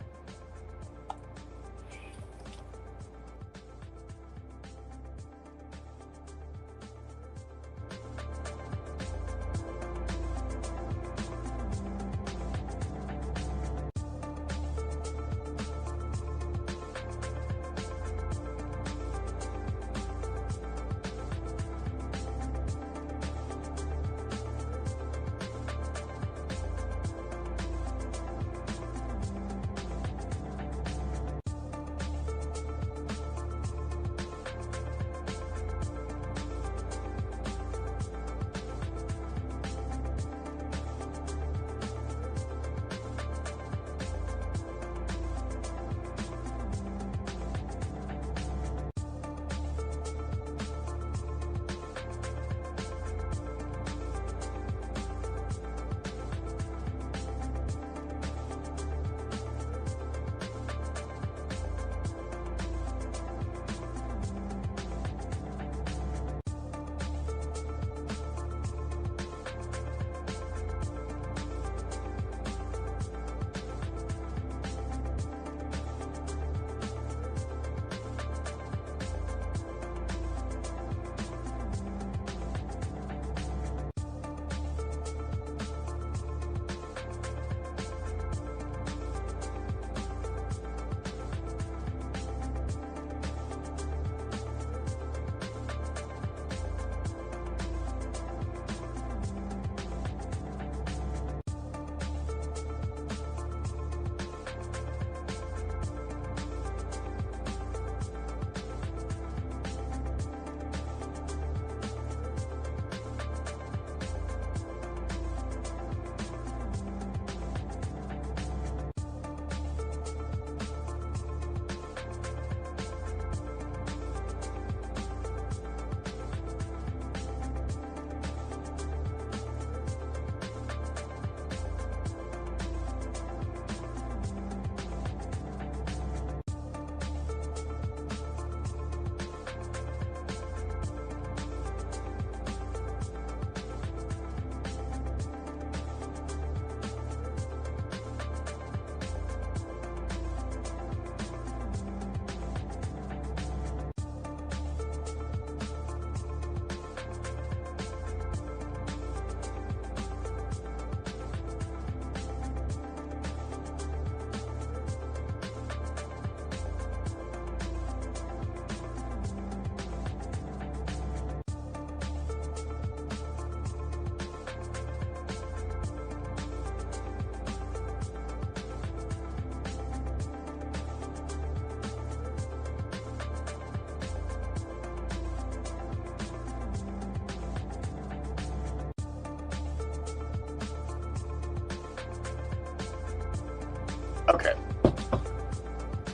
Okay.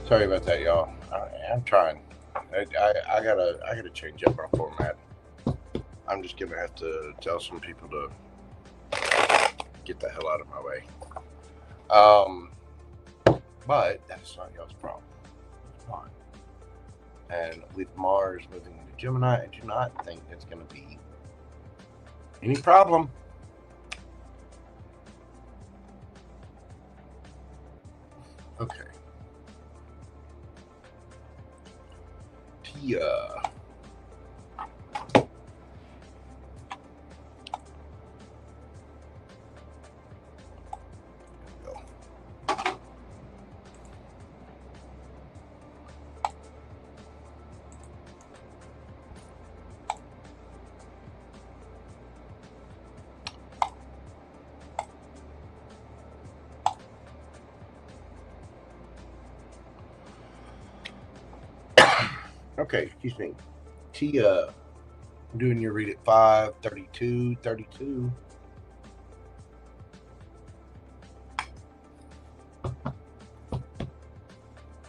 Sorry about that, y'all. I'm trying. I gotta change up our format. I'm just gonna have to tell some people to get the hell out of my way. But that's not y'all's problem. It's fine. And with Mars moving into Gemini, I do not think it's gonna be any problem. Okay. Tia. Okay, excuse me. Tia, I'm doing your read at 5:32:32.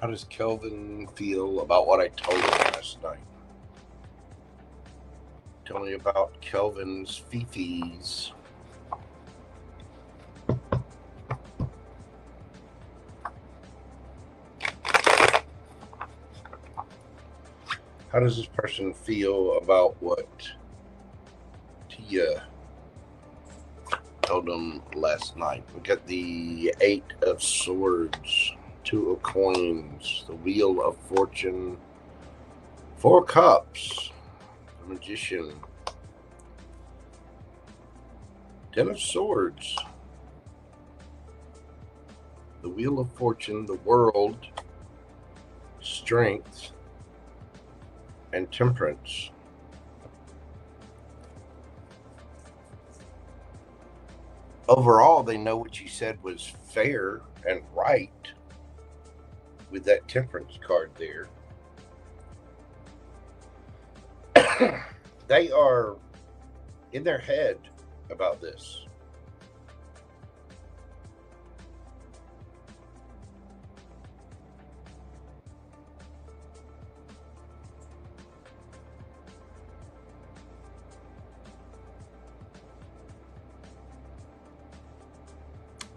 How does Kelvin feel about what I told him last night? Tell me about Kelvin's fifis. How does this person feel about what Tia told them last night? We got the 8 of Swords, 2 of Coins, the Wheel of Fortune, 4 Cups, the Magician, 10 of Swords, the Wheel of Fortune, the World, Strength, and Temperance. Overall, they know what you said was fair and right with that Temperance card there. They are in their head about this.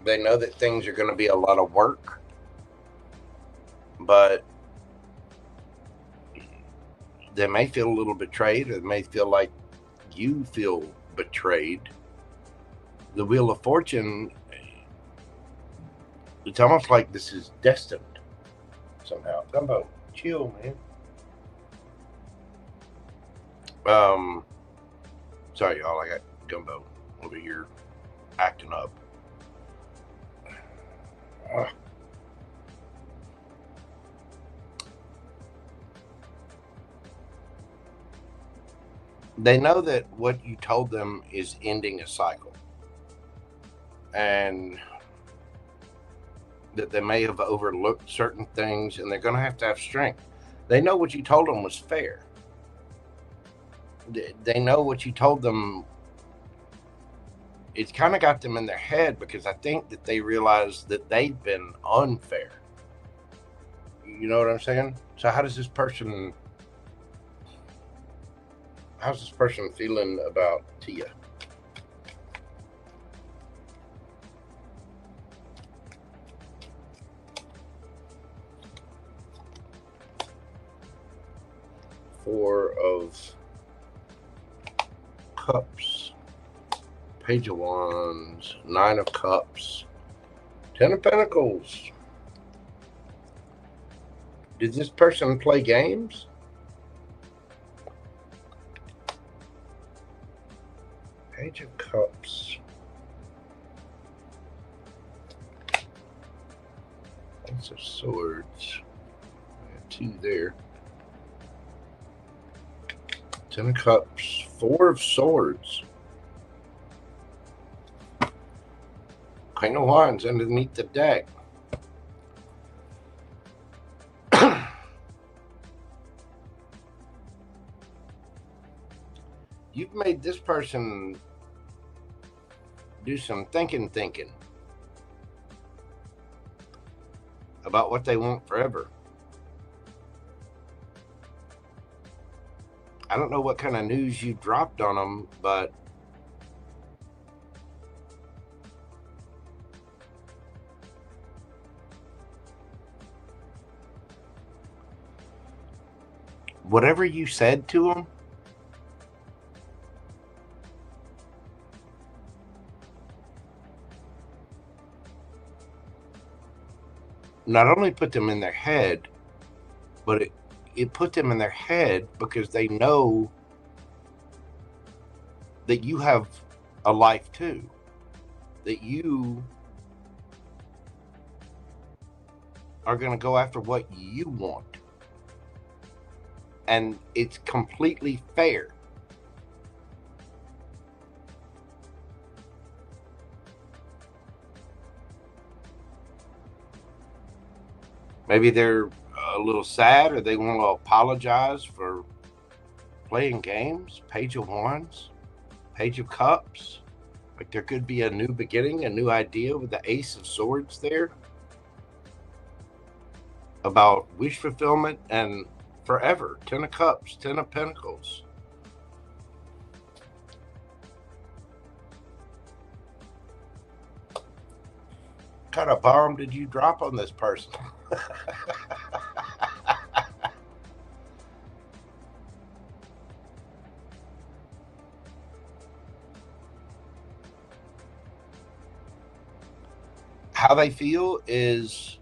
They know that things are going to be a lot of work, but they may feel a little betrayed, or they may feel like you feel betrayed. The Wheel of Fortune, it's almost like this is destined somehow. Gumbo, chill, man. Sorry, y'all. I got Gumbo over here acting up. They know that what you told them is ending a cycle, and that they may have overlooked certain things, and they're going to have strength. They know what you told them was fair. They know what you told them. It's kind of got them in their head, because I think that they realized that they've been unfair. You know what I'm saying? So how's this person feeling about Tia? Four of Cups, Page of Wands, 9 of Cups, 10 of Pentacles. Did this person play games? Page of Cups. Ace of Swords. I got 2 there. 10 of Cups. 4 of Swords. Queen of Wands underneath the deck. You've made this person do some thinking. about what they want forever. I don't know what kind of news you dropped on them, but whatever you said to them, not only put them in their head, but it put them in their head because they know that you have a life too, that you are going to go after what you want. And it's completely fair. Maybe they're a little sad, or they want to apologize for playing games. Page of Wands, Page of Cups. Like there could be a new beginning, a new idea with the Ace of Swords there about wish fulfillment and forever. 10 of Cups, 10 of Pentacles. What kind of bomb did you drop on this person? How they feel is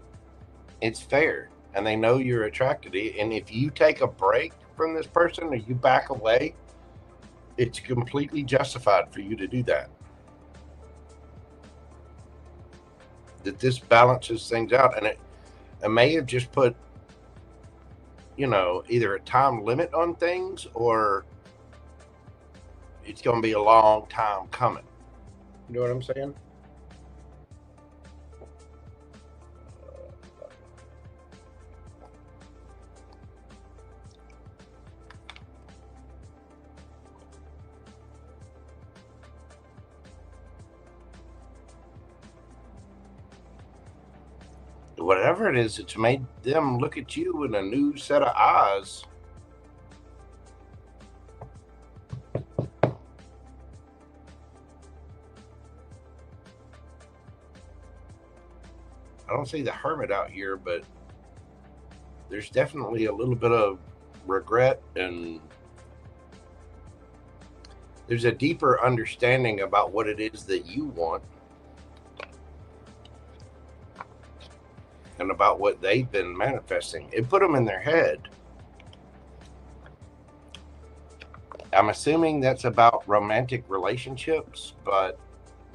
it's fair, and they know you're attracted to it. And if you take a break from this person or you back away, it's completely justified for you to do that. That this balances things out, and it may have just put, you know, either a time limit on things, or it's going to be a long time coming. You know what I'm saying? Whatever it is, it's made them look at you in a new set of eyes. I don't see the Hermit out here, but there's definitely a little bit of regret, and there's a deeper understanding about what it is that you want and about what they've been manifesting. It put them in their head. I'm assuming that's about romantic relationships, but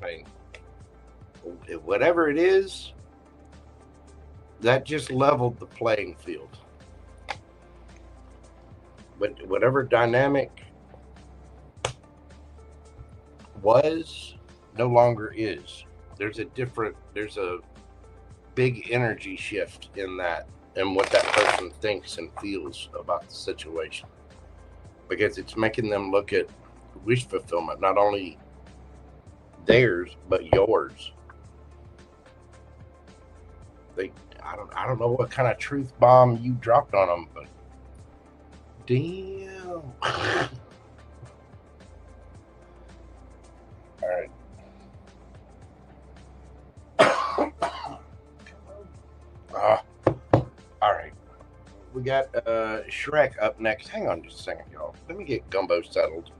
I mean, whatever it is, that just leveled the playing field. But whatever dynamic was, no longer is. There's a big energy shift in that, and what that person thinks and feels about the situation, because it's making them look at wish fulfillment, not only theirs but yours. I don't know what kind of truth bomb you dropped on them, but damn. All right. All right. We got Shrek up next. Hang on just a second, y'all. Let me get Gumbo settled.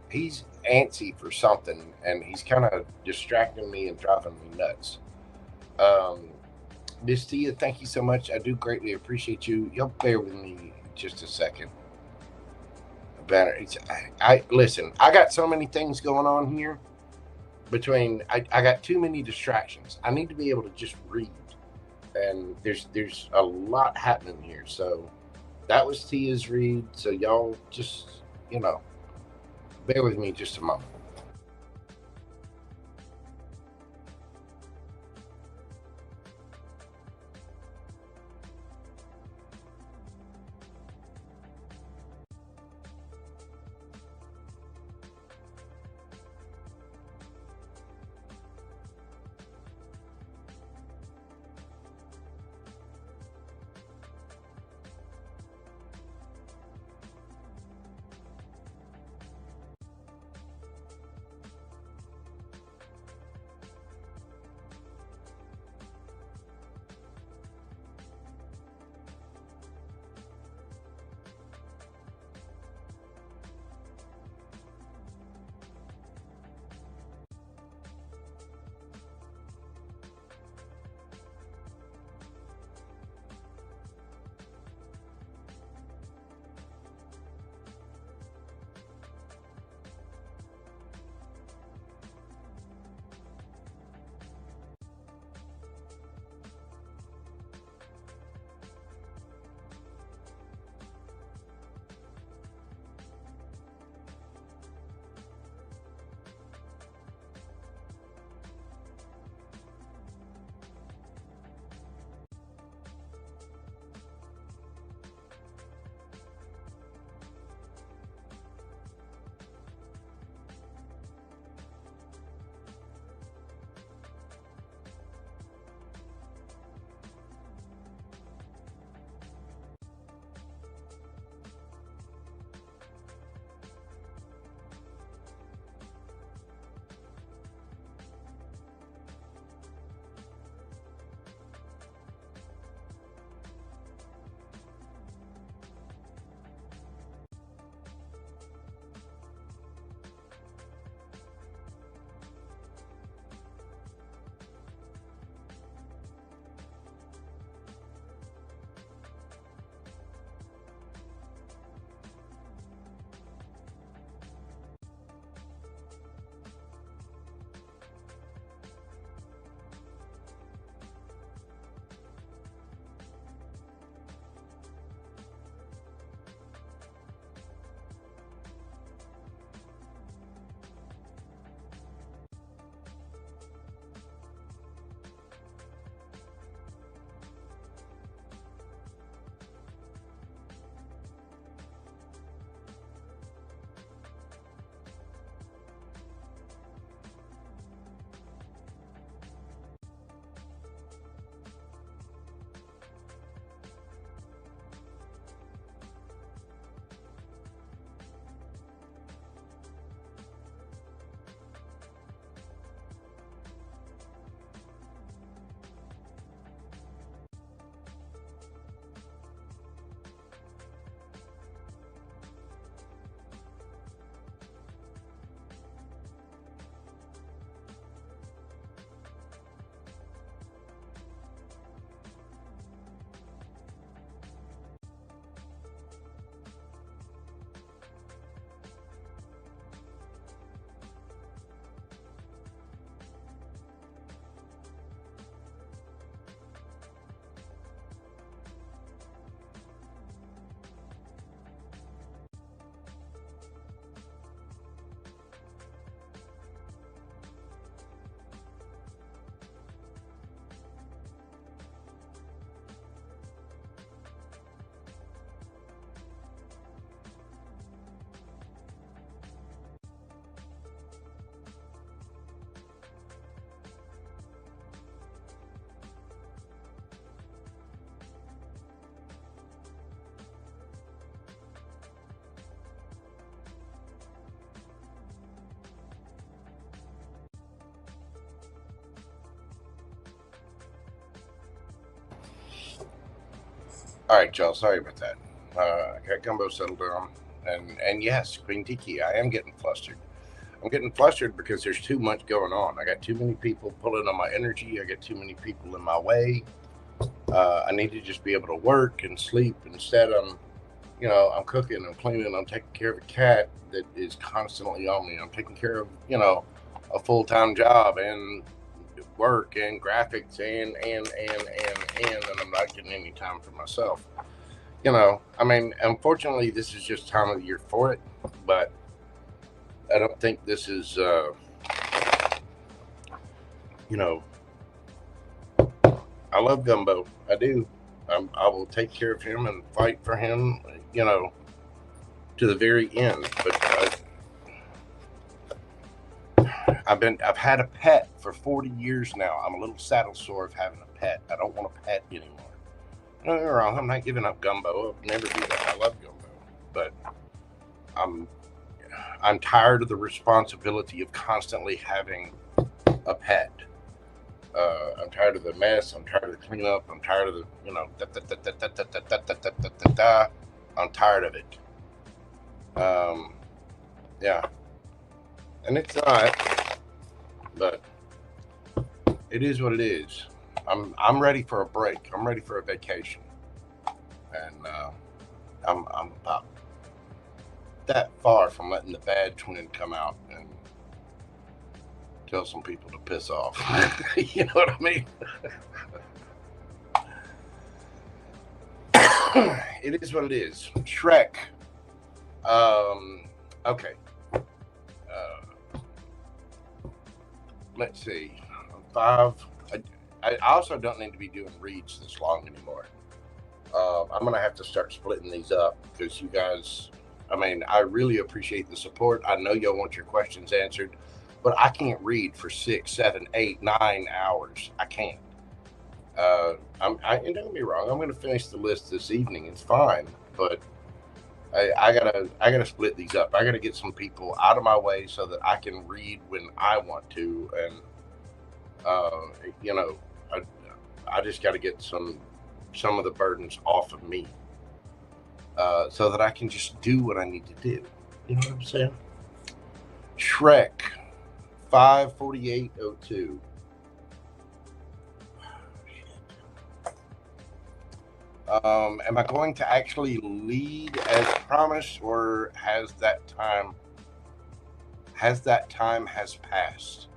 He's antsy for something, and he's kind of distracting me and driving me nuts. Miss Tia, thank you so much. I do greatly appreciate you. Y'all bear with me just a second. Listen, I got so many things going on here. I got too many distractions. I need to be able to just read. And there's a lot happening here. So that was Tia's read. So y'all just, bear with me just a moment. All right, y'all. Sorry about that. I got Gumbo settled down, and yes, Queen Tiki, I am getting flustered. I'm getting flustered because there's too much going on. I got too many people pulling on my energy. I got too many people in my way. I need to just be able to work and sleep. Instead, I'm cooking, I'm cleaning, I'm taking care of a cat that is constantly on me. I'm taking care of, a full-time job and work and graphics and I'm not getting any time for myself. Unfortunately, this is just time of the year for it, but I don't think this is, I love Gumbo. I do. I will take care of him and fight for him, to the very end. But I've had a pet for 40 years now. I'm a little saddle sore of having a pet. I don't want a pet anymore. Don't get me wrong. I'm not giving up Gumbo. I'll never do that. I love Gumbo, but I'm tired of the responsibility of constantly having a pet. I'm tired of the mess. I'm tired of the cleanup. I'm tired of the, I'm tired of it. Yeah. And it's not, but it is what it is. I'm ready for a break. I'm ready for a vacation. And I'm about that far from letting the bad twin come out and tell some people to piss off. You know what I mean? It is what it is. Shrek. Okay. Let's see. 5. I also don't need to be doing reads this long anymore. I'm going to have to start splitting these up because you guys, I really appreciate the support. I know y'all want your questions answered, but I can't read for 6, 7, 8, 9 hours. I can't. And don't get me wrong. I'm going to finish the list this evening. It's fine, but I gotta split these up. I gotta get some people out of my way so that I can read when I want to, and I just got to get some of the burdens off of me, so that I can just do what I need to do. You know what I'm saying? Shrek 54802. Am I going to actually lead as promised, or has that time passed?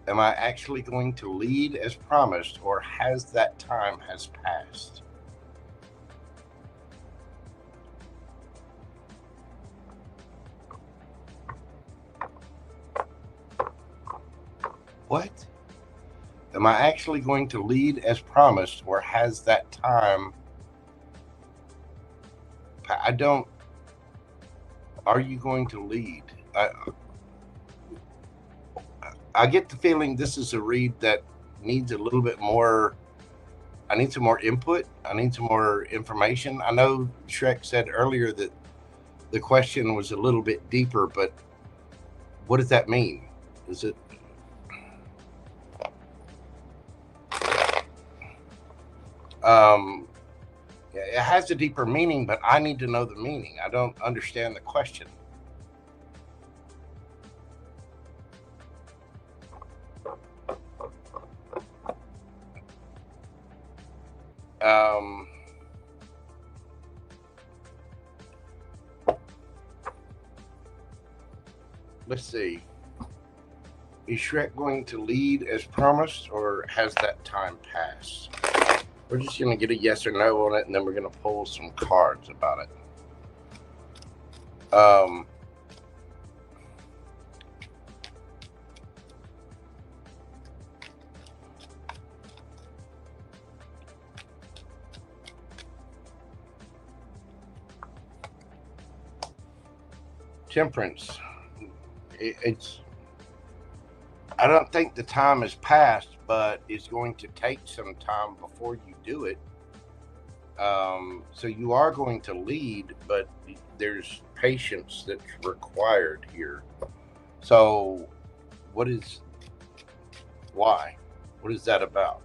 Am I actually going to lead as promised, or has that time has passed? What? Am I actually going to lead as promised, or has that time? I don't. Are you going to lead? I get the feeling this is a read that needs a little bit more. I need some more input. I need some more information. I know Shrek said earlier that the question was a little bit deeper, but what does that mean? Is it? It has a deeper meaning, but I need to know the meaning. I don't understand the question. Let's see. Is Shrek going to lead as promised, or has that time passed? We're just going to get a yes or no on it, and then we're going to pull some cards about it. Temperance. I don't think the time has passed, but it's going to take some time before you do it. So you are going to lead, but there's patience that's required here. So why? What is that about?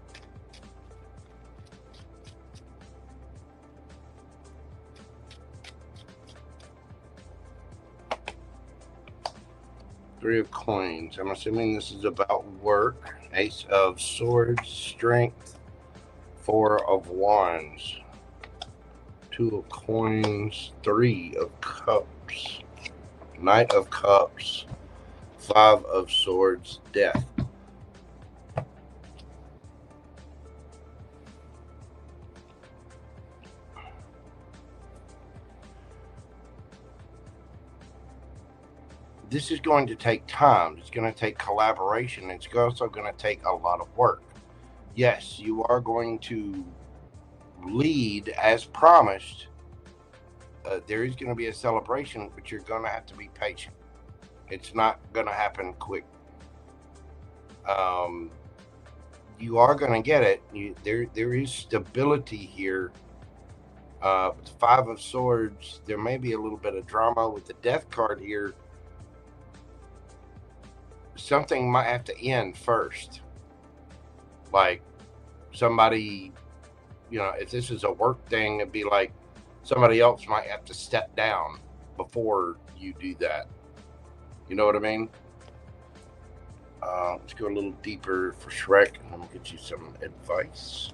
Three of Coins. I'm assuming this is about work. Ace of Swords, Strength. Four of Wands. Two of Coins. Three of Cups. Knight of Cups. Five of Swords, Death. This is going to take time. It's going to take collaboration. It's also going to take a lot of work. Yes, you are going to lead as promised. There is going to be a celebration, but you're going to have to be patient. It's not going to happen quick. You are going to get it. There is stability here. Five of Swords, there may be a little bit of drama with the Death card here. Something might have to end first. Like somebody, if this is a work thing, it'd be like somebody else might have to step down before you do that. You know what I mean? Let's go a little deeper for Shrek, and then we'll get you some advice.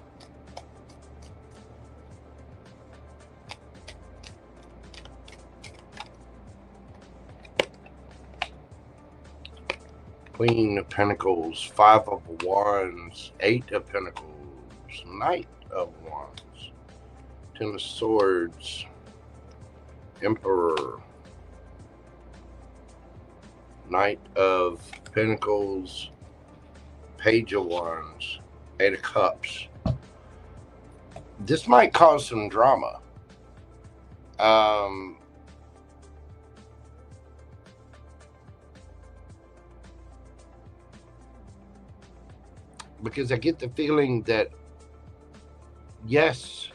Queen of Pentacles, Five of Wands, Eight of Pentacles, Knight of Wands, Ten of Swords, Emperor, Knight of Pentacles, Page of Wands, Eight of Cups. This might cause some drama. Because I get the feeling that, yes,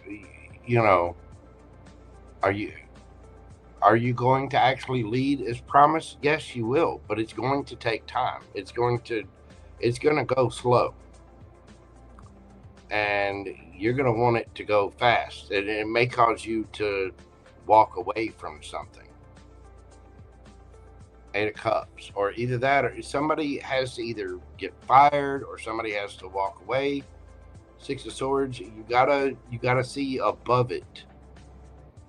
are you going to actually lead as promised? Yes, you will, but it's going to take time. It's going to go slow, and you're going to want it to go fast, and it may cause you to walk away from something. Eight of Cups, or either that, or somebody has to either get fired, or somebody has to walk away. Six of Swords, you gotta see above it.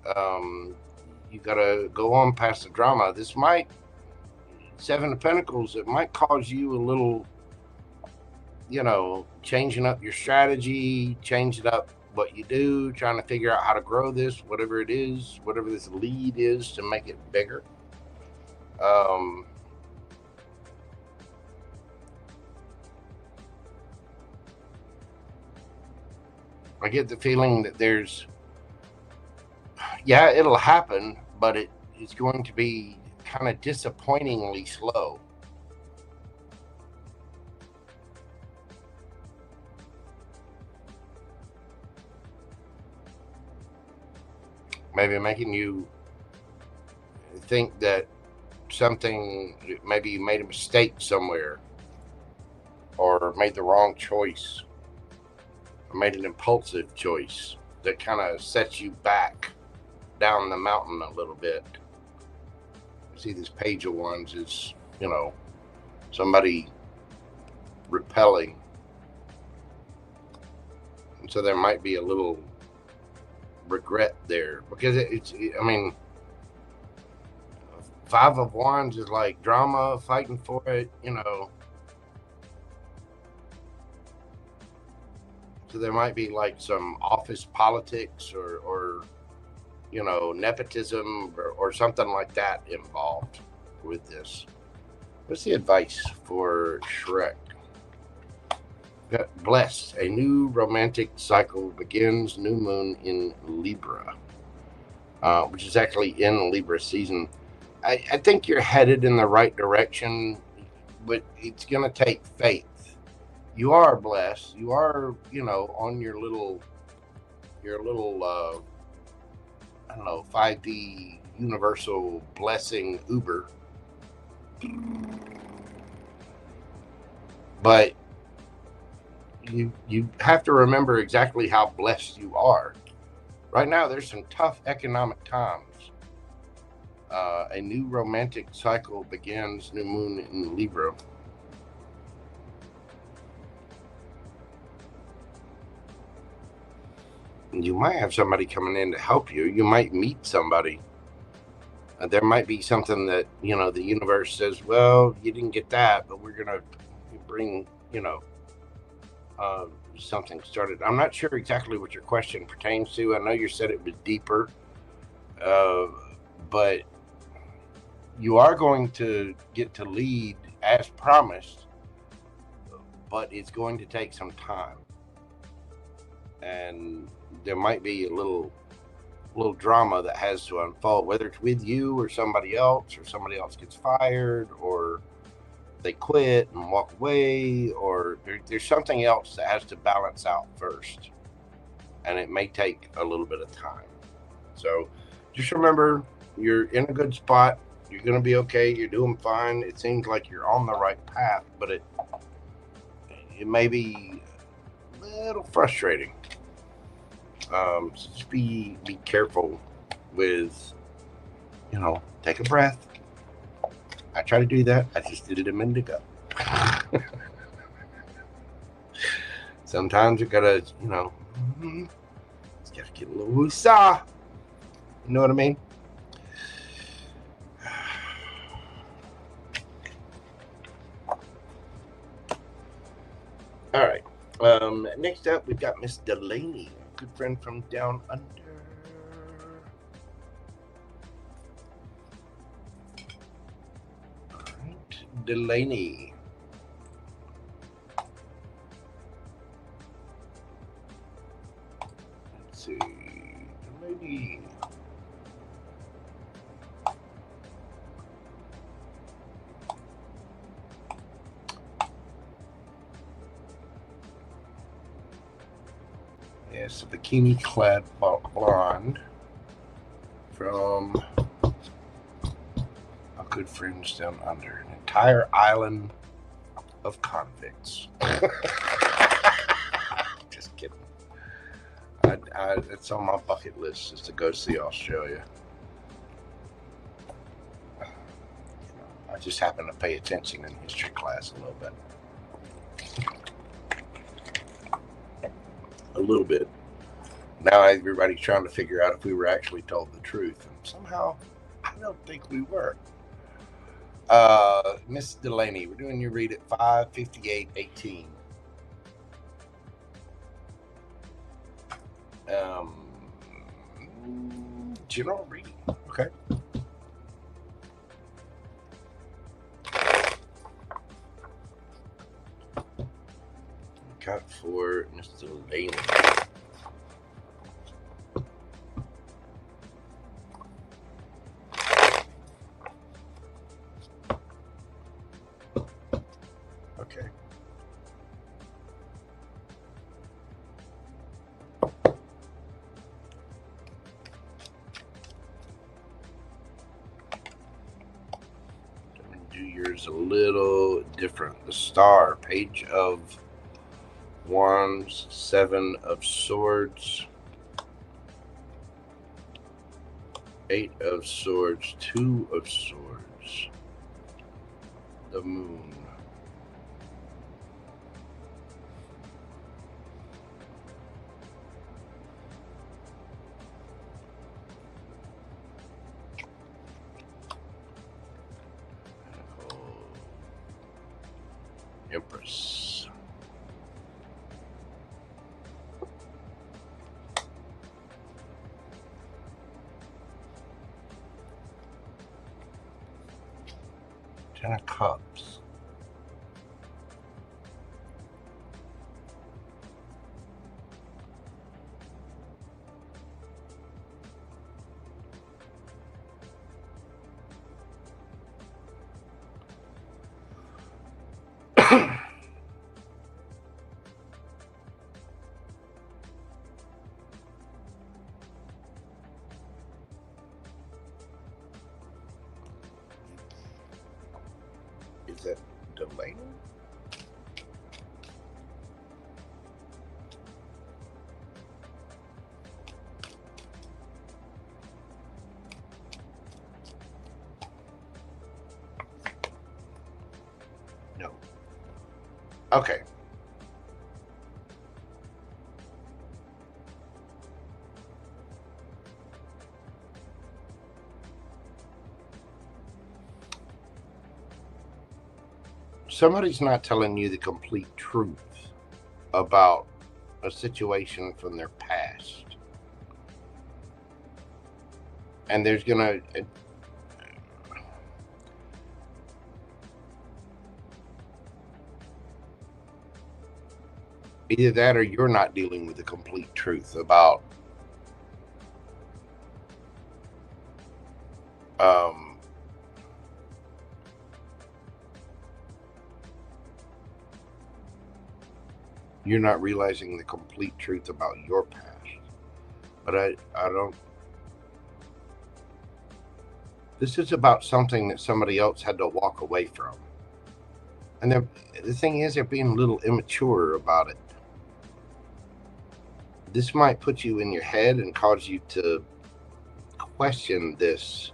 You gotta go on past the drama. This might, Seven of Pentacles, it might cause you a little, changing up your strategy, changing up what you do, trying to figure out how to grow this, whatever it is, whatever this lead is, to make it bigger. I get the feeling that it'll happen, but it's going to be kind of disappointingly slow. Maybe making you think that maybe you made a mistake somewhere, or made the wrong choice, or made an impulsive choice that kind of sets you back down the mountain a little bit. See, this Page of Wands is, somebody repelling. And so there might be a little regret there, because Five of Wands is like drama, fighting for it, So there might be like some office politics or nepotism or something like that involved with this. What's the advice for Shrek? Got blessed. A new romantic cycle begins. New moon in Libra, which is actually in Libra season. I think you're headed in the right direction, but it's going to take faith. You are blessed. You are, on your little, 5D universal blessing Uber. But you have to remember exactly how blessed you are. Right now, there's some tough economic times. A new romantic cycle begins, new moon in Libra. You might have somebody coming in to help you. You might meet somebody. There might be something that, you know, the universe says, well, you didn't get that, but we're going to bring, you know, something started. I'm not sure exactly what your question pertains to. I know you said it was deeper, but you are going to get to lead as promised, but it's going to take some time. And there might be a little drama that has to unfold, whether it's with you or somebody else gets fired, or they quit and walk away, or there's something else that has to balance out first, and it may take a little bit of time. So just remember, you're in a good spot. You're going to be okay. You're doing fine. It seems like you're on the right path, but it may be a little frustrating. So just be careful with, you know, take a breath. I try to do that. I just did it a minute ago. Sometimes you gotta, you know, just gotta get a little woosah. You know what I mean? All right. Next up, we've got Miss Dalanie, a good friend from down under. All right, Dalanie. Let's see, Dalanie. Yes, a bikini-clad blonde from our good friends down under, an entire island of convicts. Just kidding. It's on my bucket list, is to go see Australia. I just happen to pay attention in history class a little bit. A little bit. Now everybody's trying to figure out if we were actually told the truth, and somehow I don't think we were. Miss Dalanie, we're doing your read at 5:58:18. General reading. Okay. Got for Miss Dalanie. Okay. I'm going to do yours a little different. The star, page of Wands, 7 of Swords, 8 of Swords, 2 of Swords, the Moon. Empress. Ten of Cups. Is that Dalanie? Okay. Somebody's not telling you the complete truth about a situation from their past. And there's gonna either that or you're not dealing with the complete truth about you're not realizing the complete truth about your past. But I don't. This is about something that somebody else had to walk away from. And the thing is, they're being a little immature about it. This might put you in your head and cause you to question this.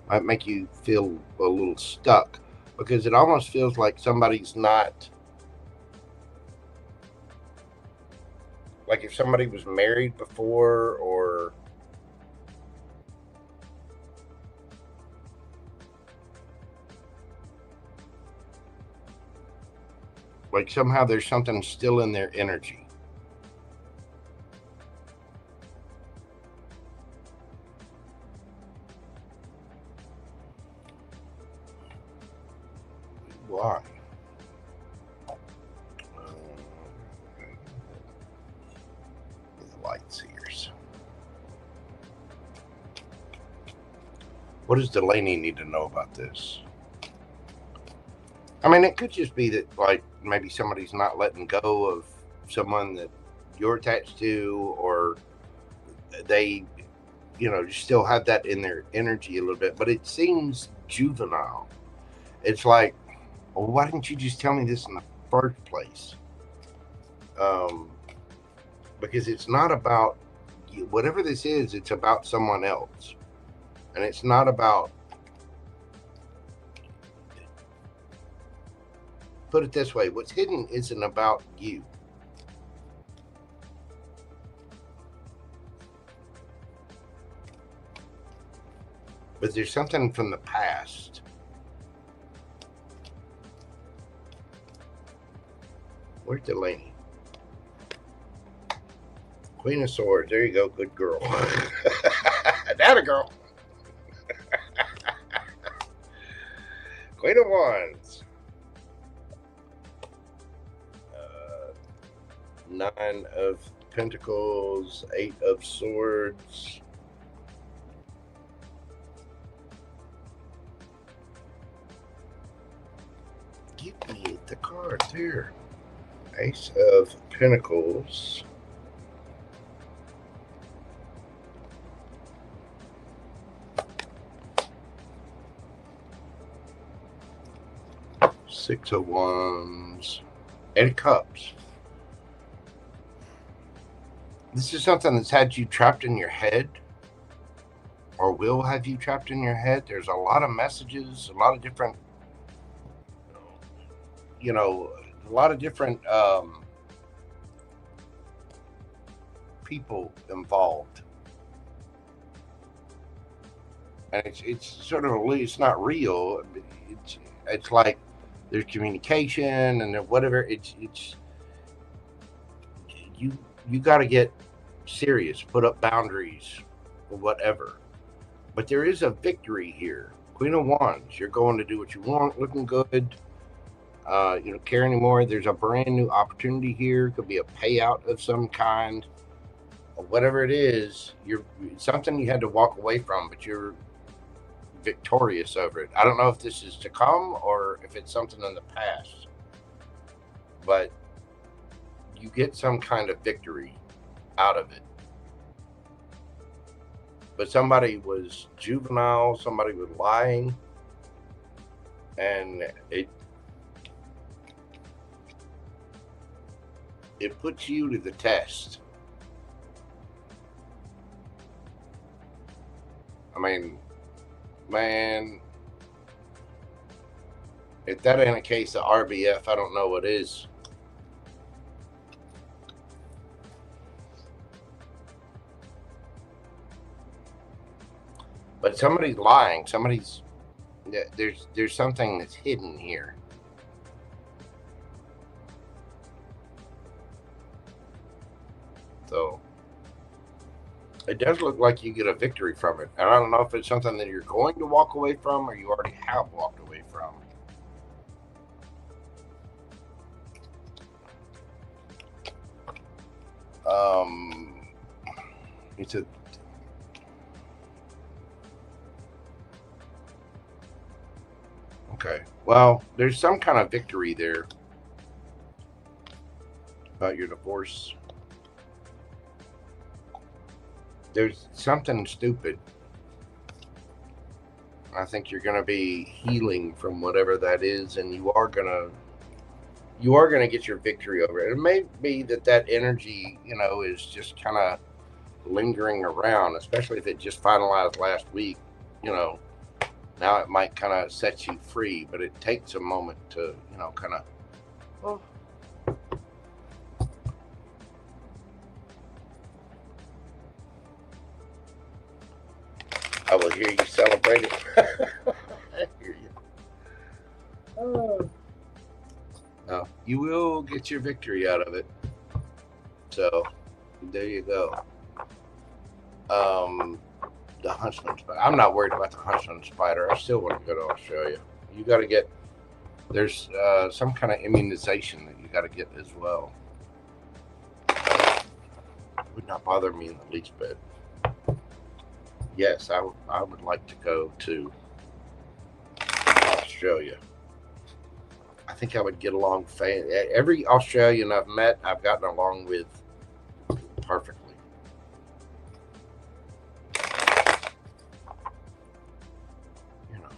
Might make you feel a little stuck, because it almost feels like somebody's not, like if somebody was married before, or like somehow there's something still in their energy. Why? The light seers. What does Dalanie need to know about this? I mean, it could just be that, like, maybe somebody's not letting go of someone that you're attached to, or they, you know, still have that in their energy a little bit, but it seems juvenile. It's like, well, why didn't you just tell me this in the first place? Because it's not about you. Whatever this is, it's about someone else. And it's not about, put it this way, what's hidden isn't about you. But there's something from the past. Where's Dalanie? Queen of Swords. There you go. Good girl. That a girl. Queen of Wands. 9 of Pentacles. 8 of Swords. Give me the card there. Ace of Pentacles. Six of Wands. 8 of Cups. This is something that's had you trapped in your head, or will have you trapped in your head. There's a lot of messages, a lot of different, you know, a lot of different people involved, and it's sort of, it's not real. It's like there's communication and whatever. It's you got to get serious, put up boundaries or whatever. But there is a victory here. Queen of Wands. You're going to do what you want, looking good. You don't care anymore. There's a brand new opportunity here. Could be a payout of some kind, or whatever it is. It's something you had to walk away from, but you're victorious over it. I don't know if this is to come or if it's something in the past, but you get some kind of victory out of it. But somebody was juvenile, somebody was lying, and it puts you to the test. I mean, man, if that ain't a case of RBF, I don't know what is. But somebody's lying. There's something that's hidden here. So it does look like you get a victory from it. And I don't know if it's something that you're going to walk away from or you already have walked away from. It's a okay. Well, there's some kind of victory there about your divorce. There's something stupid. I think you're going to be healing from whatever that is, and you are going to get your victory over it. It may be that energy, you know, is just kind of lingering around, especially if it just finalized last week. You know, now it might kind of set you free, but it takes a moment to, you know, kind of. Oh. I will hear you celebrate it. I hear you. Oh. No, you will get your victory out of it. So, there you go. The Huntsman Spider. I'm not worried about the Huntsman Spider. I still want to go to Australia. You got to get, there's some kind of immunization that you got to get as well. Would not bother me in the least bit. Yes, I would like to go to Australia. I think I would get along. Every Australian I've met, I've gotten along with perfectly. You know,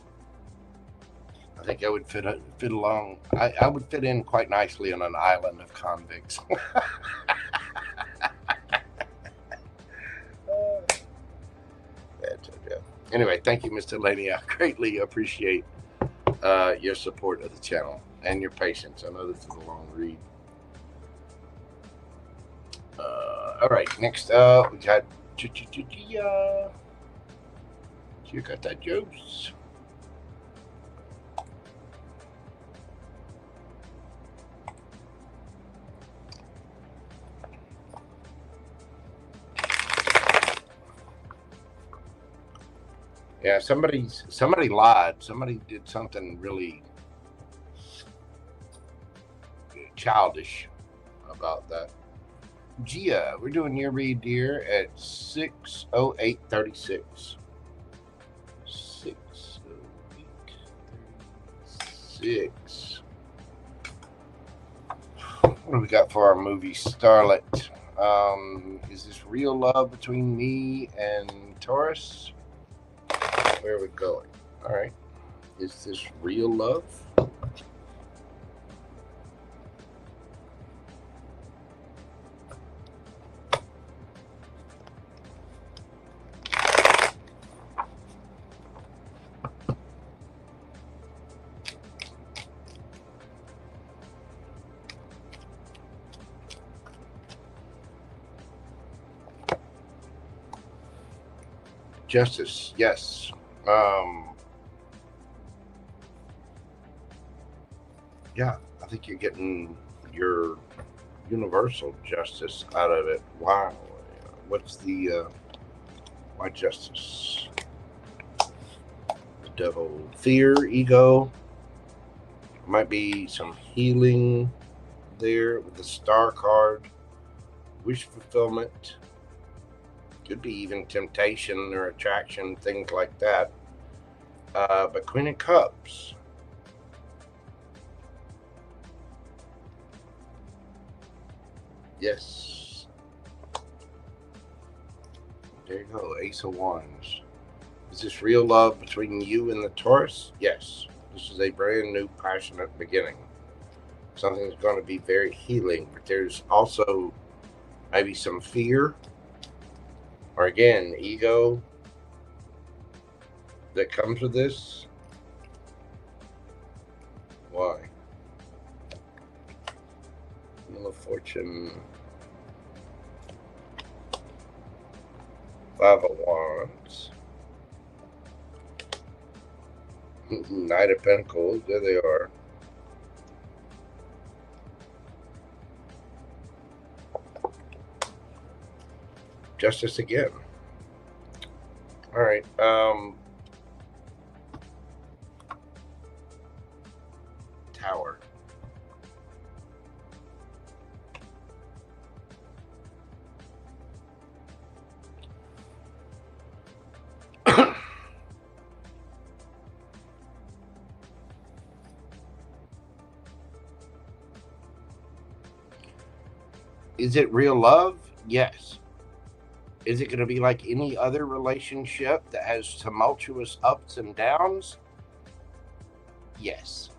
I think I would fit along. I would fit in quite nicely on an island of convicts. Anyway, thank you, Miss Delaney. I greatly appreciate your support of the channel and your patience. I know this is a long read. All right, next up, we got you got that juice. Yeah, somebody lied. Somebody did something really childish about that. Gia, we're doing your read, dear, at 6:08:36. 6:08:36. What do we got for our movie Starlet? Is this real love between me and Taurus? Where are we going? All right. Is this real love? Justice, yes. Yeah, I think you're getting your universal justice out of it. Wow. What's the why justice? The devil, fear, ego. Might be some healing there with the star card. Wish fulfillment. Could be even temptation or attraction, things like that. But Queen of Cups. Yes. There you go, Ace of Wands. Is this real love between you and the Taurus? Yes. This is a brand new, passionate beginning. Something that's going to be very healing. But there's also maybe some fear. Or again, ego that comes with this. Why? Wheel of Fortune. 5 of Wands. Knight of Pentacles. There they are. Justice again. All right. Tower. Is it real love? Yes. Is it going to be like any other relationship that has tumultuous ups and downs? Yes.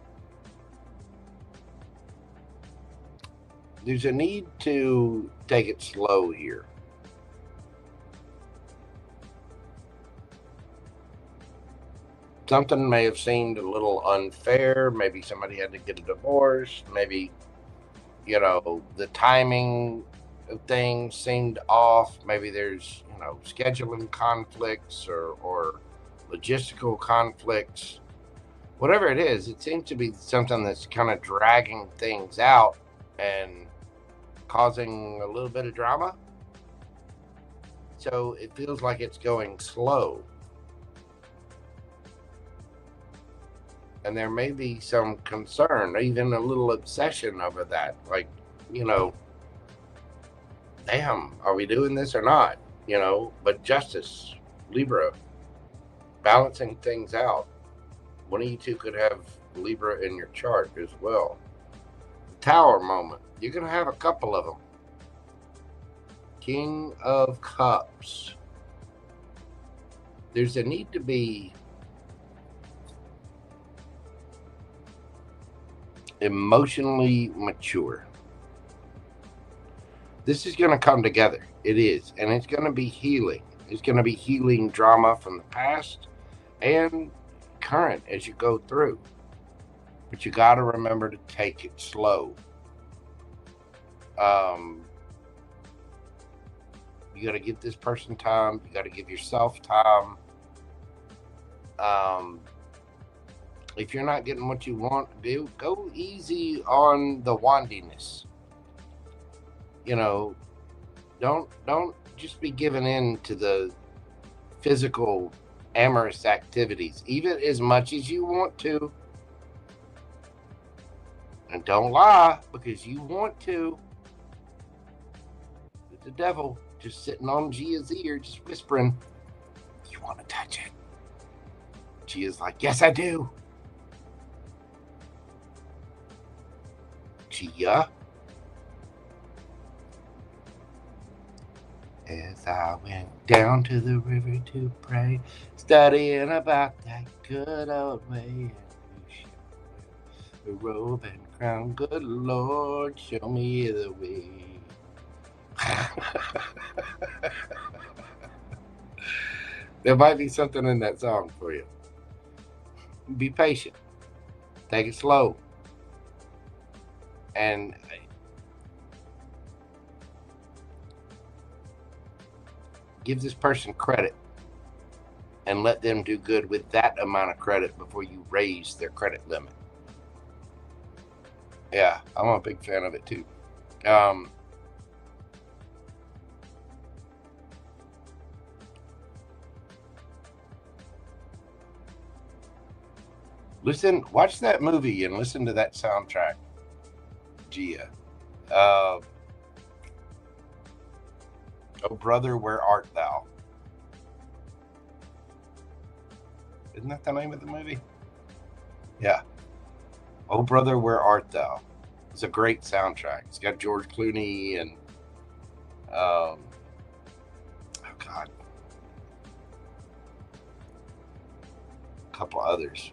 There's a need to take it slow here. Something may have seemed a little unfair. Maybe somebody had to get a divorce. Maybe, you know, the timing of things seemed off. Maybe there's, you know, scheduling conflicts or logistical conflicts. Whatever it is, it seems to be something that's kind of dragging things out and causing a little bit of drama. So it feels like it's going slow. And there may be some concern, even a little obsession over that. Like, you know, damn, are we doing this or not? You know, but justice, Libra, balancing things out. One of you two could have Libra in your chart as well. The Tower moment. You're going to have a couple of them. King of Cups. There's a need to be emotionally mature. This is going to come together. It is. And it's going to be healing. It's going to be healing drama from the past and current as you go through. But you got to remember to take it slow. You got to give this person time. You got to give yourself time. If you're not getting what you want to do, go easy on the wandiness. You know, don't just be giving in to the physical amorous activities, even as much as you want to. And don't lie because you want to. It's the devil just sitting on Gia's ear, just whispering, "You want to touch it?" Gia's like, "Yes, I do." Gia. As I went down to the river to pray, studying about that good old way, the robe and crown, good Lord, show me the way. There might be something in that song for you. Be patient. Take it slow. And give this person credit and let them do good with that amount of credit before you raise their credit limit. Yeah, I'm a big fan of it too. Watch that movie and listen to that soundtrack, Gia. Oh brother, where art thou? Isn't that the name of the movie? Yeah. Oh brother, where art thou? It's a great soundtrack. It's got George Clooney and oh God, a couple others.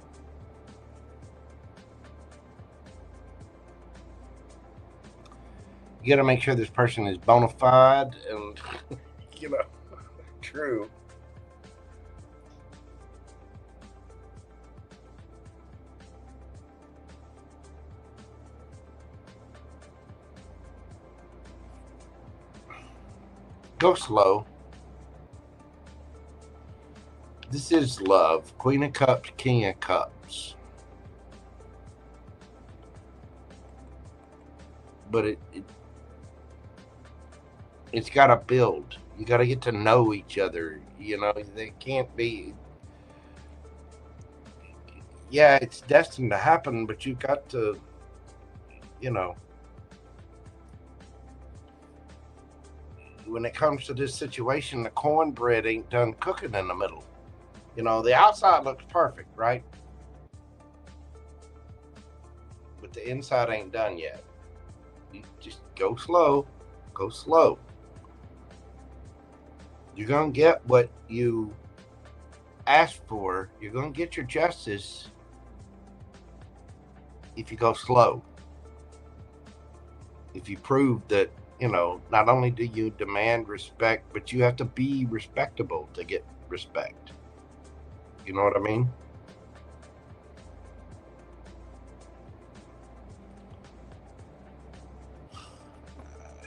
You got to make sure this person is bona fide and, you know, true. Go slow. This is love. Queen of Cups, King of Cups. But it's got to build. You got to get to know each other. You know, they can't be. Yeah, it's destined to happen, but you've got to, you know, when it comes to this situation, the cornbread ain't done cooking in the middle. You know, the outside looks perfect, right? But the inside ain't done yet. You just go slow. Go slow. You're going to get what you asked for. You're going to get your justice if you go slow. If you prove that, you know, not only do you demand respect, but you have to be respectable to get respect. You know what I mean?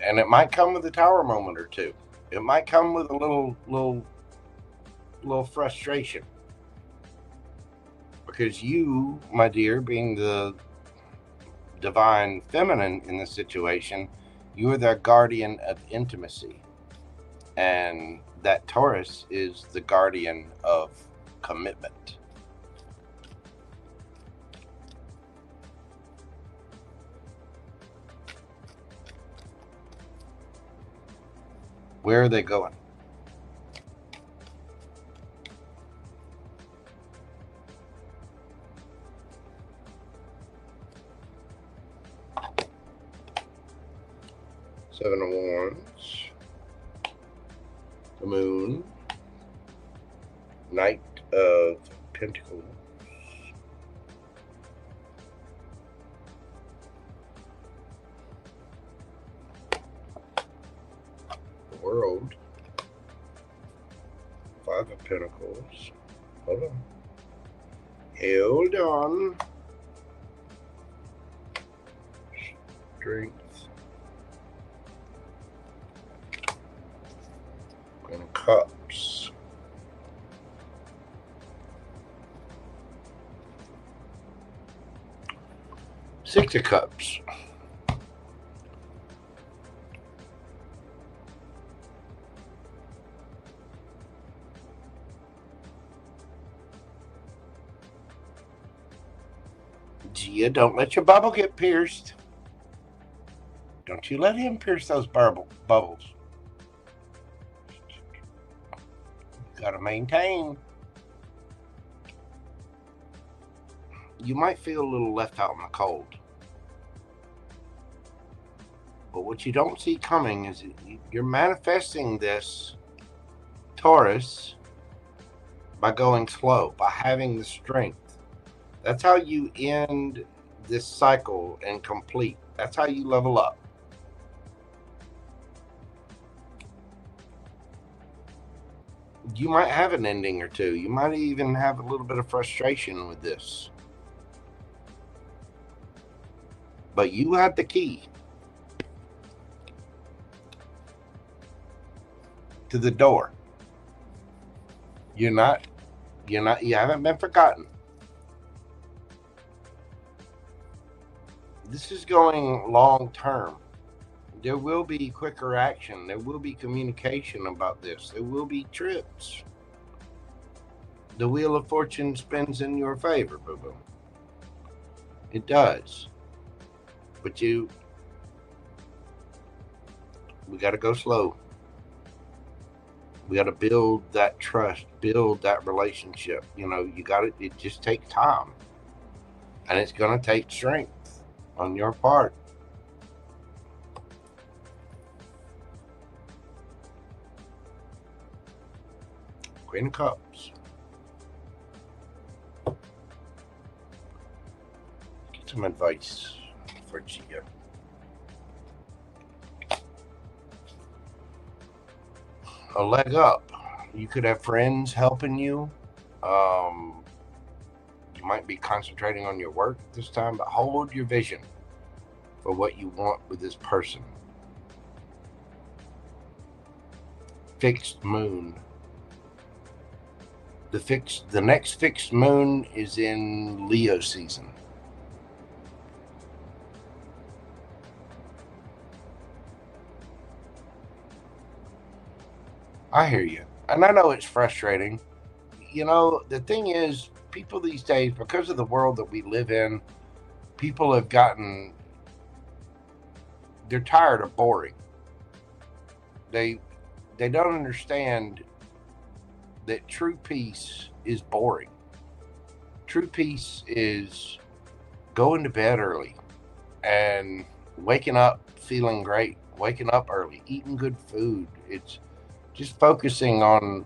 And it might come with a tower moment or two. It might come with a little frustration. Because you, my dear, being the divine feminine in this situation, you are the guardian of intimacy. And that Taurus is the guardian of commitment. Where are they going? Seven of Wands, the Moon, Knight of Pentacles, the World, Five of Pentacles. Hold on. Hold on. Strength. Queen of Cups. Six of Cups. Gia, don't let your bubble get pierced. Don't you let him pierce those bubbles. Got to maintain. You might feel a little left out in the cold. But what you don't see coming is you're manifesting this Taurus by going slow, by having the strength. That's how you end this cycle and complete. That's how you level up. You might have an ending or two. You might even have a little bit of frustration with this. But you have the key to the door. You haven't been forgotten. This is going long term. There will be quicker action. There will be communication about this. There will be trips. The Wheel of Fortune spins in your favor, boo-boo. It does. But we got to go slow. We got to build that trust, build that relationship. You know, it just takes time. And it's going to take strength on your part. Queen of Cups. Get some advice for Gia. A leg up. You could have friends helping you. You might be concentrating on your work at this time, but hold your vision for what you want with this person. Fixed moon. The next fixed moon is in Leo season. I hear you. And I know it's frustrating. You know, the thing is, people these days, because of the world that we live in, people have gotten, they're tired of boring. They don't understand that true peace is boring. True peace is going to bed early and waking up feeling great, waking up early, eating good food. It's just focusing on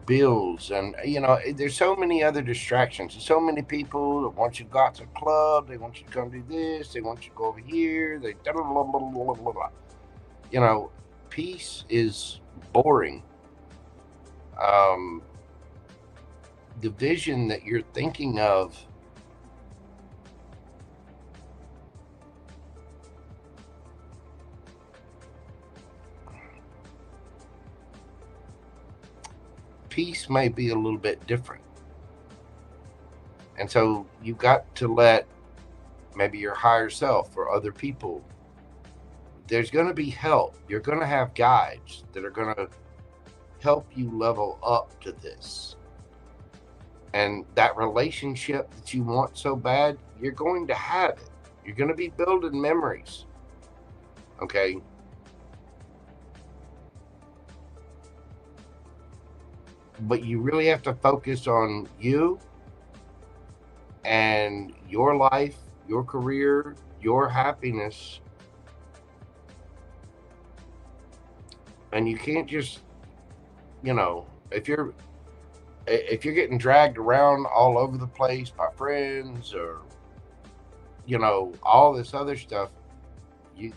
bills, and you know, there's so many other distractions. There's so many people that want you to go out to the club, they want you to come do this, they want you to go over here, they blah, blah, blah, blah, blah, blah. You know, peace is boring. The vision that you're thinking of peace may be a little bit different. And so you got to let maybe your higher self or other people, there's going to be help. You're going to have guides that are going to help you level up to this. And that relationship that you want so bad, you're going to have it. You're going to be building memories. Okay? But you really have to focus on you and your life, your career, your happiness. And you can't just, you know, if you're getting dragged around all over the place by friends or, you know, all this other stuff, you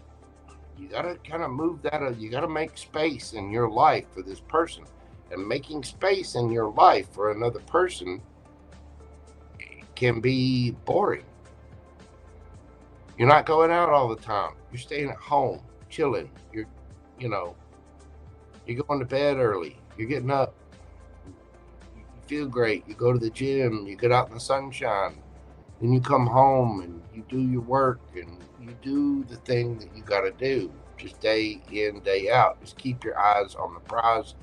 got to kind of move that. You got to make space in your life for this person. And making space in your life for another person can be boring. You're not going out all the time. You're staying at home, chilling. You're going to bed early. You're getting up. You feel great. You go to the gym. You get out in the sunshine. Then you come home and you do your work and you do the thing that you got to do. Just day in, day out. Just keep your eyes on the prize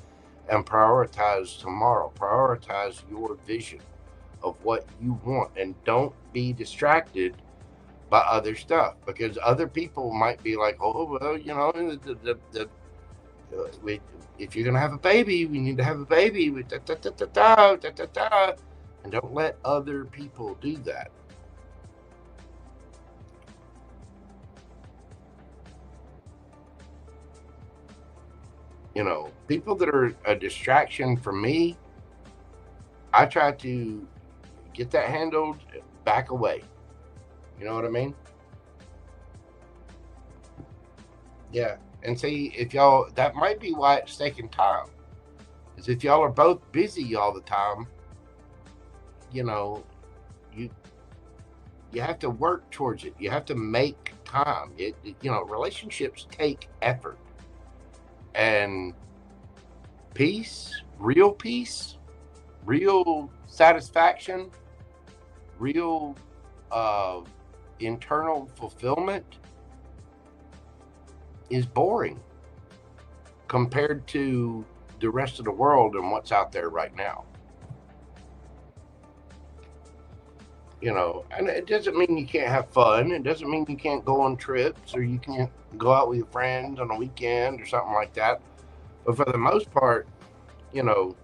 and prioritize tomorrow. Prioritize your vision of what you want, and don't be distracted by other stuff, because other people might be like, oh, well, you know, if you're gonna have a baby, we need to have a baby with da da da da da da da da, and don't let other people do that. You know, people that are a distraction for me, I try to get that handled, back away. You know what I mean? Yeah. And see, if y'all, that might be why it's taking time. Is if y'all are both busy all the time, you know, you have to work towards it. You have to make time. You know, relationships take effort. And peace, real satisfaction, real internal fulfillment is boring compared to the rest of the world and what's out there right now. You know, and it doesn't mean you can't have fun. It doesn't mean you can't go on trips or you can't go out with your friends on a weekend or something like that. But for the most part, you know,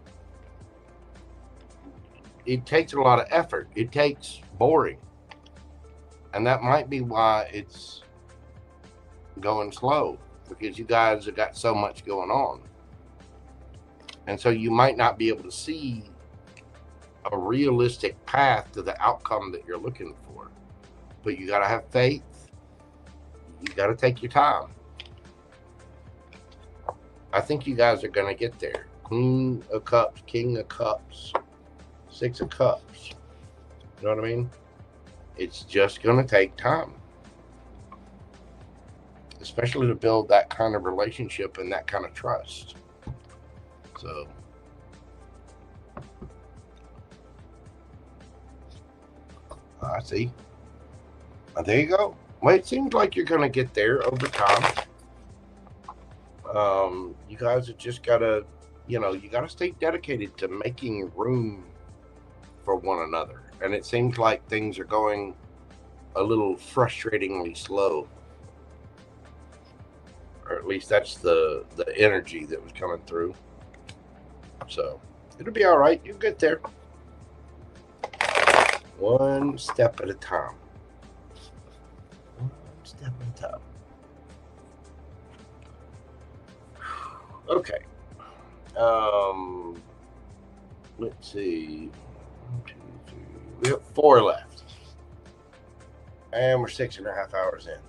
it takes a lot of effort. It takes boring. And that might be why it's going slow, because you guys have got so much going on. And so you might not be able to see a realistic path to the outcome that you're looking for. But you got to have faith. You got to take your time. I think you guys are going to get there. Queen of Cups, King of Cups, Six of Cups. You know what I mean? It's just going to take time. Especially to build that kind of relationship and that kind of trust. So I see. There you go. Well, it seems like you're going to get there over time. You guys have just got to, you got to stay dedicated to making room for one another. And it seems like things are going a little frustratingly slow. Or at least that's the energy that was coming through. So it'll be all right. You'll get there. One step at a time. One step at a time. Okay. Let's see. 1, 2, 3. We have 4 left. And we're 6.5 hours in.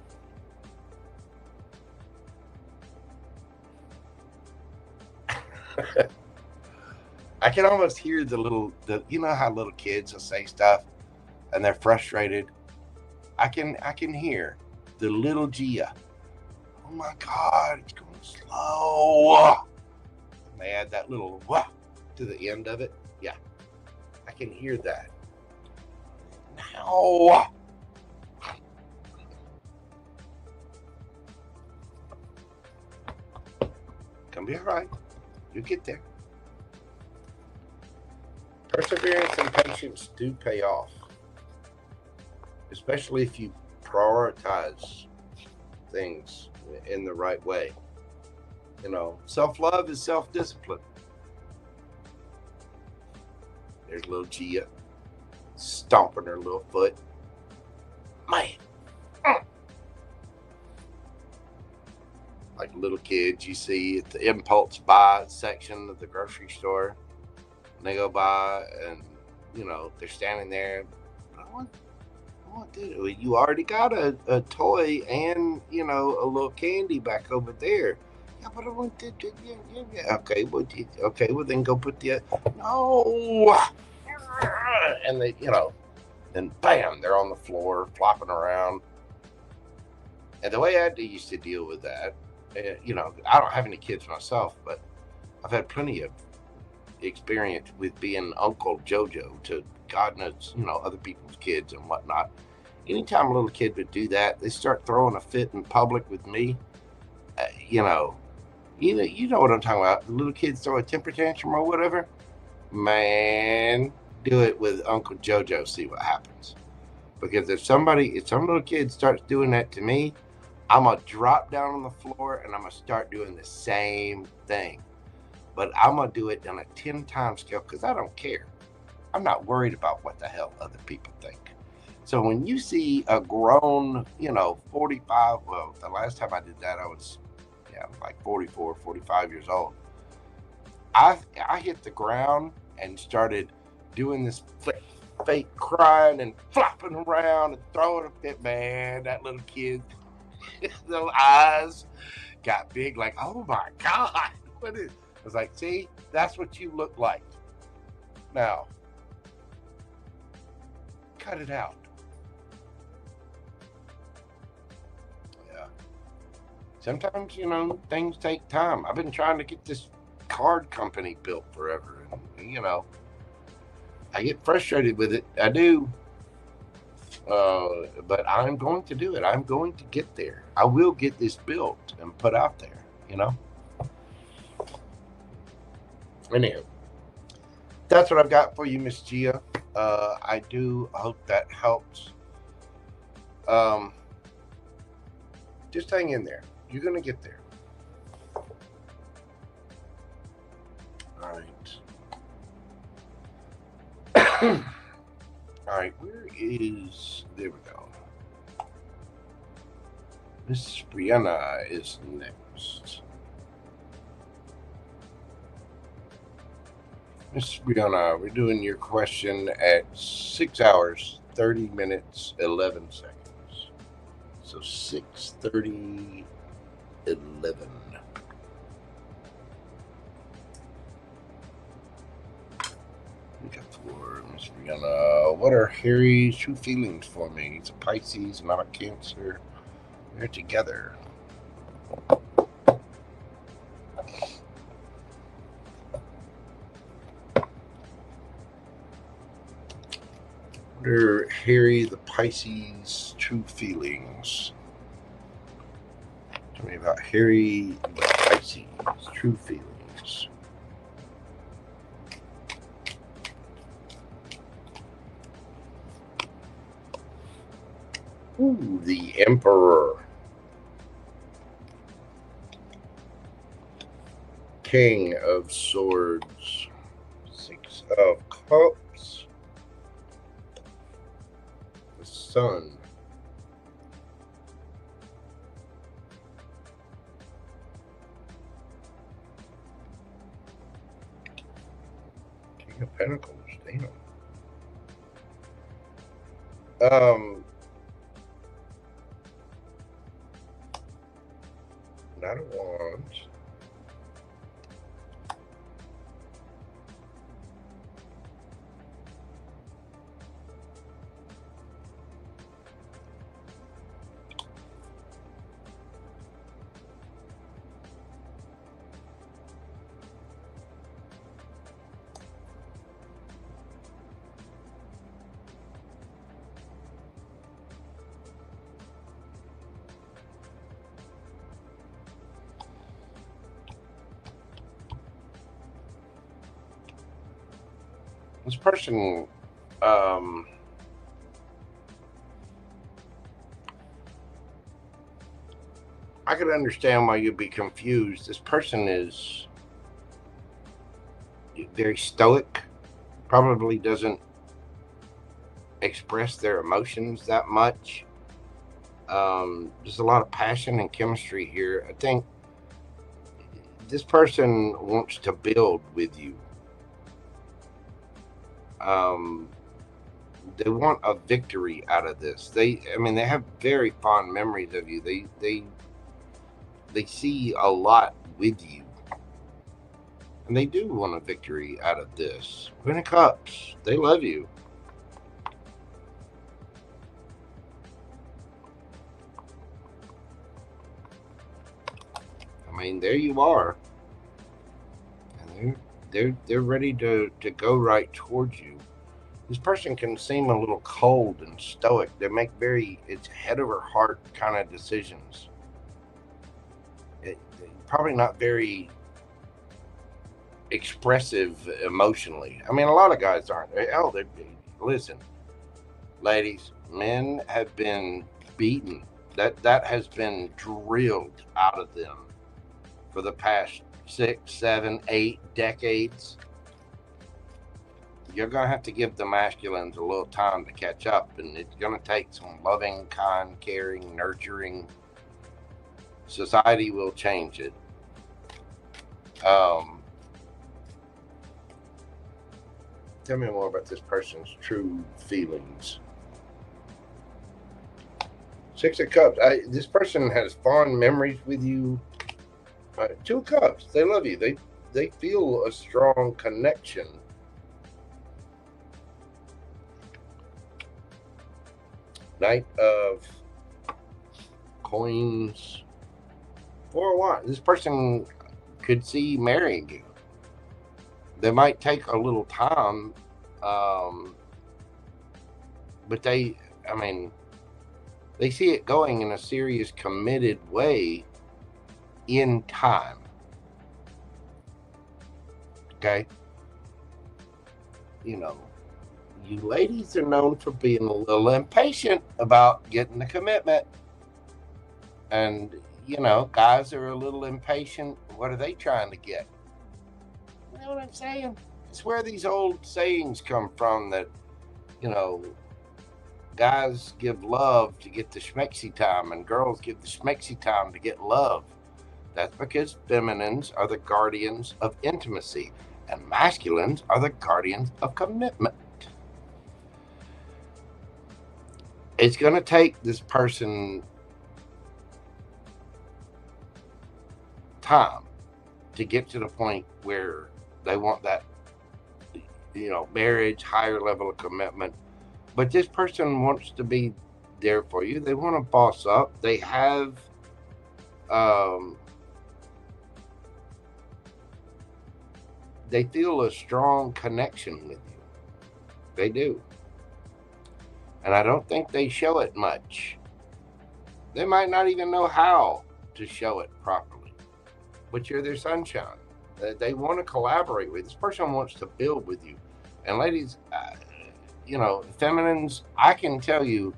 I can almost hear you know how little kids will say stuff and they're frustrated. I can hear the little Gia. Oh my God, it's going slow. And they add that little wah to the end of it. Yeah, I can hear that. Now. Gonna be all right. You'll get there. Perseverance and patience do pay off, especially if you prioritize things in the right way. Self-love is self-discipline. There's little Gia stomping her little foot. Man. Like little kids you see at the impulse buy section of the grocery store. And they go by and, they're standing there. I want this. You already got a toy and, a little candy back over there. Yeah, but I want to. Yeah. Okay, well, then go put the. No. And they, then bam, they're on the floor flopping around. And the way I used to deal with that, I don't have any kids myself, but I've had plenty of experience with being Uncle JoJo to God knows, other people's kids and whatnot. Anytime a little kid would do that, they start throwing a fit in public with me. You know what I'm talking about. The little kids throw a temper tantrum or whatever. Man, do it with Uncle JoJo. See what happens. Because if some little kid starts doing that to me, I'm going to drop down on the floor and I'm going to start doing the same thing. But I'm going to do it on a 10-time scale because I don't care. I'm not worried about what the hell other people think. So when you see a grown, 45, well, the last time I did that, I was like 44, 45 years old. I hit the ground and started doing this fake crying and flopping around and throwing a fit. Man, that little kid, his little eyes got big, like, oh my God. What is? I was like, see, that's what you look like. Now, cut it out. Yeah. Sometimes, things take time. I've been trying to get this card company built forever. And, I get frustrated with it. I do. But I'm going to do it. I'm going to get there. I will get this built and put out there, Anyhow, that's what I've got for you, Miss Gia. I do hope that helps. Just hang in there. You're going to get there. All right. All right, there we go. Miss Briana is next. Miss Briana, we're doing your question at 6 hours, 30 minutes, 11 seconds. So 6:30, 11. For Miss Briana, what are Harry's true feelings for me? He's a Pisces, not a Cancer. We're together. Under Harry the Pisces, true feelings. Tell me about Harry the Pisces, true feelings. Ooh, the Emperor. King of Swords. Six of Cups. The Sun. King of Pentacles, damn. Knight of Wands. This person, I could understand why you'd be confused. This person is very stoic, probably doesn't express their emotions that much. There's a lot of passion and chemistry here. I think this person wants to build with you. They want a victory out of this. They have very fond memories of you. They see a lot with you, and they do want a victory out of this. Queen of Cups. They love you. I mean, there you are, and they're ready to go right towards you. This person can seem a little cold and stoic. They make it's head over heart kind of decisions. Probably not very expressive emotionally. I mean, a lot of guys aren't. Hell, listen, ladies, men have been beaten. That has been drilled out of them for the past 6, 7, 8 decades. You're going to have to give the masculines a little time to catch up, and it's going to take some loving, kind, caring, nurturing. Society will change it. Tell me more about this person's true feelings. Six of Cups. This person has fond memories with you. Two of Cups. They love you. They feel a strong connection. Knight of Coins. 4 of Wands. This person could see marrying you. They might take a little time, but they see it going in a serious, committed way in time. Okay? You know, you ladies are known for being a little impatient about getting the commitment. And, you know, guys are a little impatient. What are they trying to get? You know what I'm saying? It's where these old sayings come from that, you know, guys give love to get the schmexy time and girls give the schmexy time to get love. That's because feminines are the guardians of intimacy and masculines are the guardians of commitment. It's going to take this person time to get to the point where they want that, you know, marriage, higher level of commitment. But this person wants to be there for you. They want to boss up. They have they feel a strong connection with you. They do. And I don't think they show it much. They might not even know how to show it properly. But you're their sunshine. They want to collaborate with you. This person wants to build with you. And ladies, you know, feminines, I can tell you,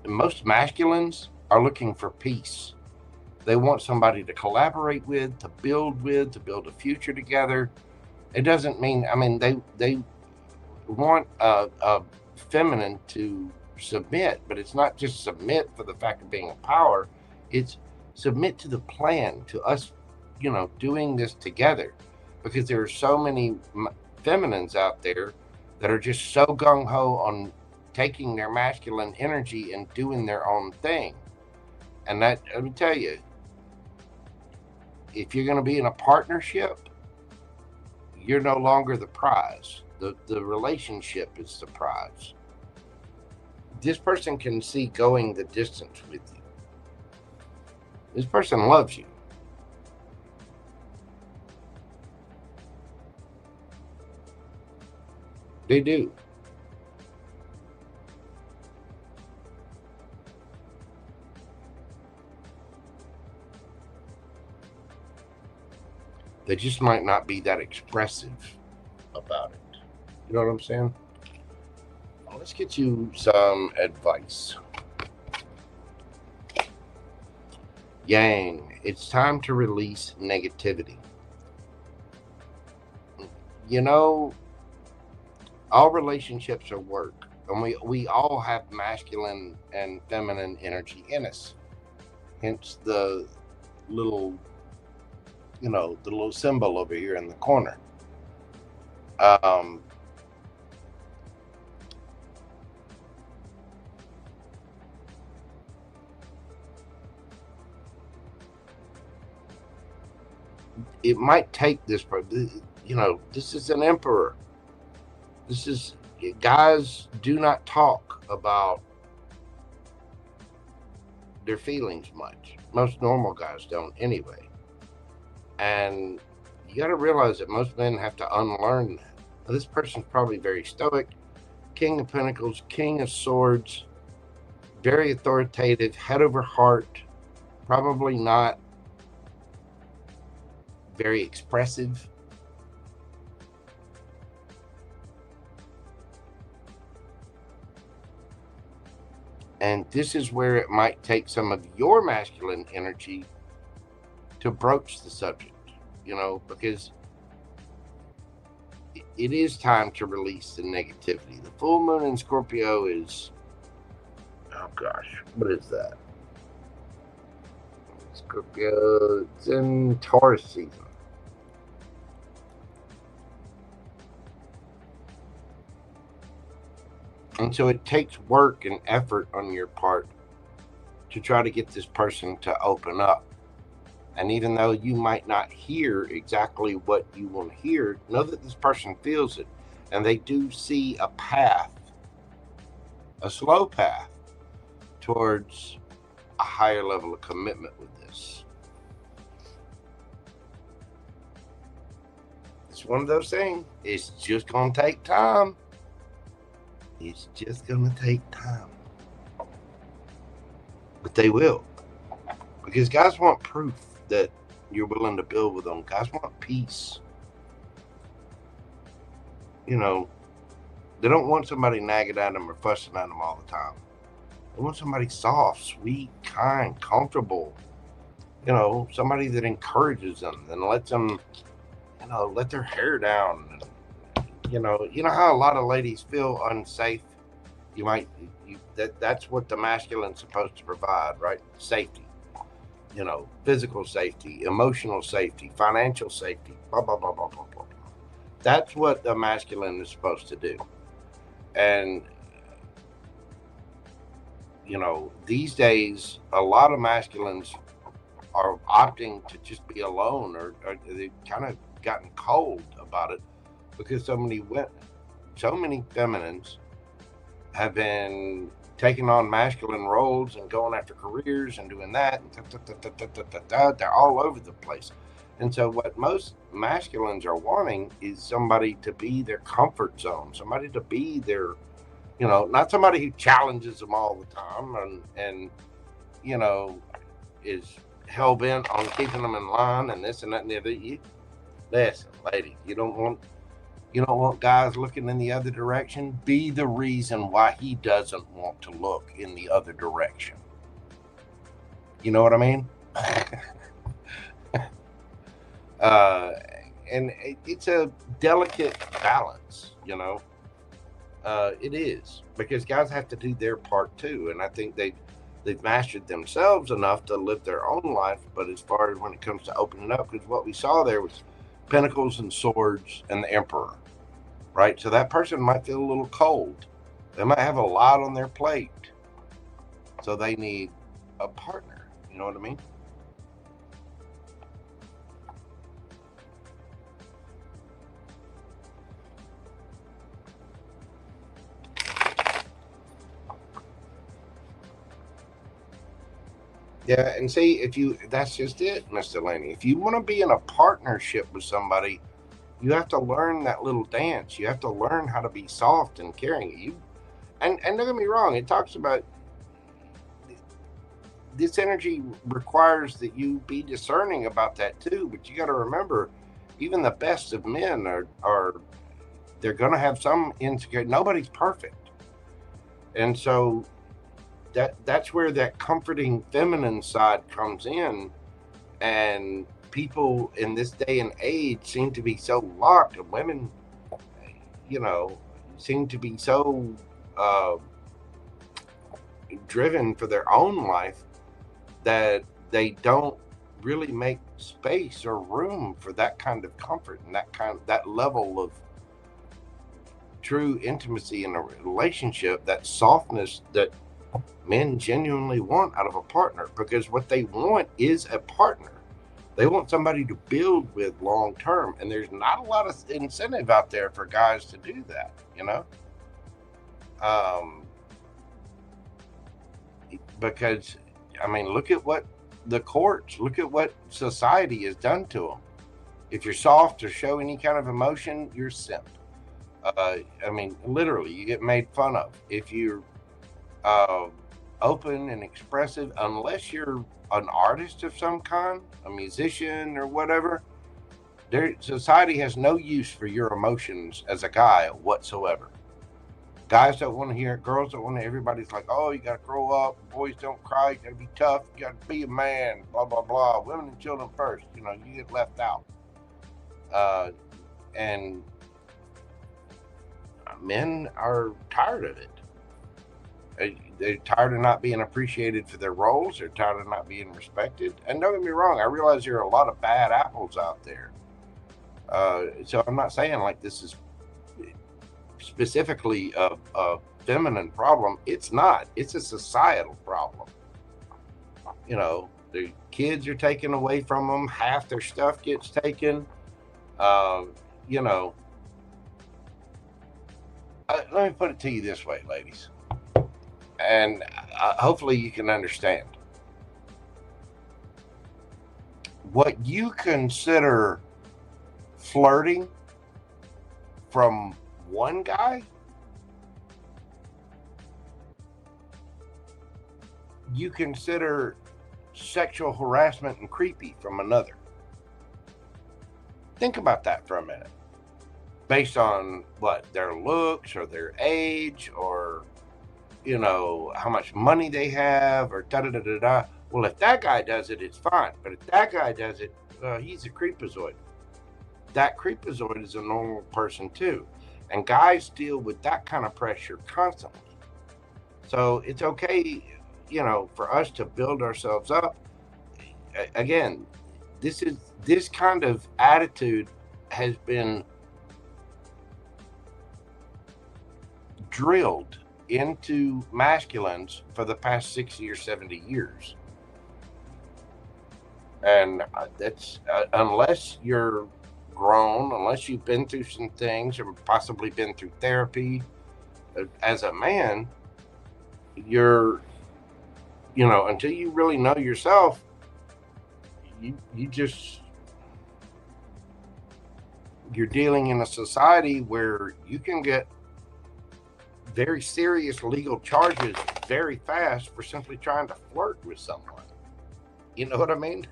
most masculines are looking for peace. They want somebody to collaborate with, to build a future together. It doesn't mean, I mean, they want a feminine to submit, but it's not just submit for the fact of being a power. It's submit to the plan, to us, you know, doing this together, because there are so many feminines out there that are just so gung-ho on taking their masculine energy and doing their own thing. And that, let me tell you, if you're going to be in a partnership, you're no longer the prize. The relationship is the prize. This person can see going the distance with you. This person loves you. They do. They just might not be that expressive about it. You know what I'm saying? Let's get you some advice. Yang, it's time to release negativity. You know, all relationships are work, and we all have masculine and feminine energy in us. Hence the little, you know, the little symbol over here in the corner. It might take this, you know, this is an emperor. This is, guys do not talk about their feelings much. Most normal guys don't anyway. And you got to realize that most men have to unlearn that. Now, this person's probably very stoic, King of Pentacles, King of Swords, very authoritative, head over heart, probably not very expressive. And this is where it might take some of your masculine energy to broach the subject, you know, because it is time to release the negativity. The full moon in Scorpio is, oh gosh, what is that? Scorpio, it's in Taurus season. And so it takes work and effort on your part to try to get this person to open up. And even though you might not hear exactly what you want to hear, know that this person feels it. And they do see a path, a slow path, towards a higher level of commitment with this. It's one of those things. It's just going to take time. It's just going to take time. But they will. Because guys want proof that you're willing to build with them. Guys want peace. You know, they don't want somebody nagging at them or fussing at them all the time. They want somebody soft, sweet, kind, comfortable. You know, somebody that encourages them and lets them, you know, let their hair down. And, you know how a lot of ladies feel unsafe. That's what the masculine's supposed to provide, right? Safety. You know, physical safety, emotional safety, financial safety, blah, blah, blah, blah, blah, blah. That's what the masculine is supposed to do. And, you know, these days, a lot of masculines are opting to just be alone, or they've kind of gotten cold about it because so many feminines have been taking on masculine roles and going after careers and doing that. And they're all over the place. And so what most masculines are wanting is somebody to be their comfort zone, somebody to be their, you know, not somebody who challenges them all the time and you know, is hell-bent on keeping them in line and this and that and the other. Listen, lady, you don't want guys looking in the other direction. Be the reason why he doesn't want to look in the other direction. You know what I mean? And it's a delicate balance, you know. It is, because guys have to do their part too, and I think they've mastered themselves enough to live their own life. But as far as when it comes to opening up, because what we saw there was Pentacles and Swords and the Emperor, right? So that person might feel a little cold. They might have a lot on their plate, so they need a partner. You know what I mean? Yeah, and see, that's just it, Miss Delaney. If you want to be in a partnership with somebody, you have to learn that little dance. You have to learn how to be soft and caring. And don't get me wrong, it talks about this energy requires that you be discerning about that too. But you got to remember, even the best of men are they're going to have some insecurity. Nobody's perfect, and so that's where that comforting feminine side comes in. And people in this day and age seem to be so locked, and women, you know, seem to be so driven for their own life that they don't really make space or room for that kind of comfort and that level of true intimacy in a relationship, that softness that men genuinely want out of a partner. Because what they want is a partner. They want somebody to build with long term, and there's not a lot of incentive out there for guys to do that, you know. Because I mean, look at what the courts, look at what society has done to them. If you're soft or show any kind of emotion, you're simp. I mean, literally, you get made fun of. If you're open and expressive, unless you're an artist of some kind, a musician or whatever, society has no use for your emotions as a guy whatsoever. Guys don't want to hear it. Girls don't want to. Everybody's like, oh, you got to grow up. Boys don't cry. You got to be tough. You got to be a man. Blah, blah, blah. Women and children first. You know, you get left out. And men are tired of it. They're tired of not being appreciated for their roles. They're tired of not being respected. And don't get me wrong, I realize there are a lot of bad apples out there. So I'm not saying like this is specifically a feminine problem. It's not. It's a societal problem. You know, the kids are taken away from them. Half their stuff gets taken. You know, let me put it to you this way, ladies. And hopefully you can understand. What you consider flirting from one guy, you consider sexual harassment and creepy from another. Think about that for a minute. Based on what, their looks or their age or, you know, how much money they have or da-da-da-da-da. Well, if that guy does it, it's fine. But if that guy does it, he's a creepazoid. That creepazoid is a normal person too. And guys deal with that kind of pressure constantly. So it's okay, you know, for us to build ourselves up. Again, this kind of attitude has been drilled into masculines for the past 60 or 70 years. And that's unless you're grown, unless you've been through some things or possibly been through therapy as a man, you're, you know, until you really know yourself, you just you're dealing in a society where you can get very serious legal charges very fast for simply trying to flirt with someone. You know what I mean?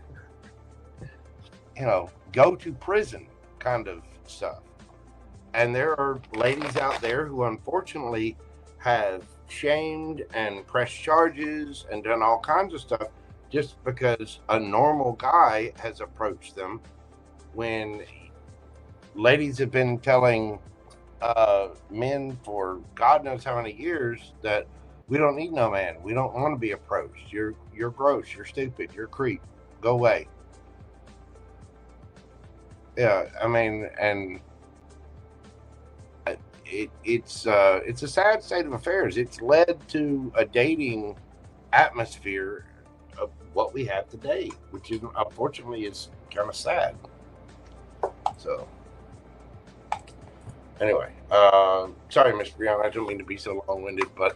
You know, go to prison kind of stuff. And there are ladies out there who unfortunately have shamed and pressed charges and done all kinds of stuff just because a normal guy has approached them, when ladies have been telling men for God knows how many years that we don't need no man. We don't want to be approached. You're gross. You're stupid. You're a creep. Go away. Yeah, I mean, and it's a sad state of affairs. It's led to a dating atmosphere of what we have today, which is unfortunately is kind of sad. So anyway, sorry, Miss Briana, I don't mean to be so long-winded, but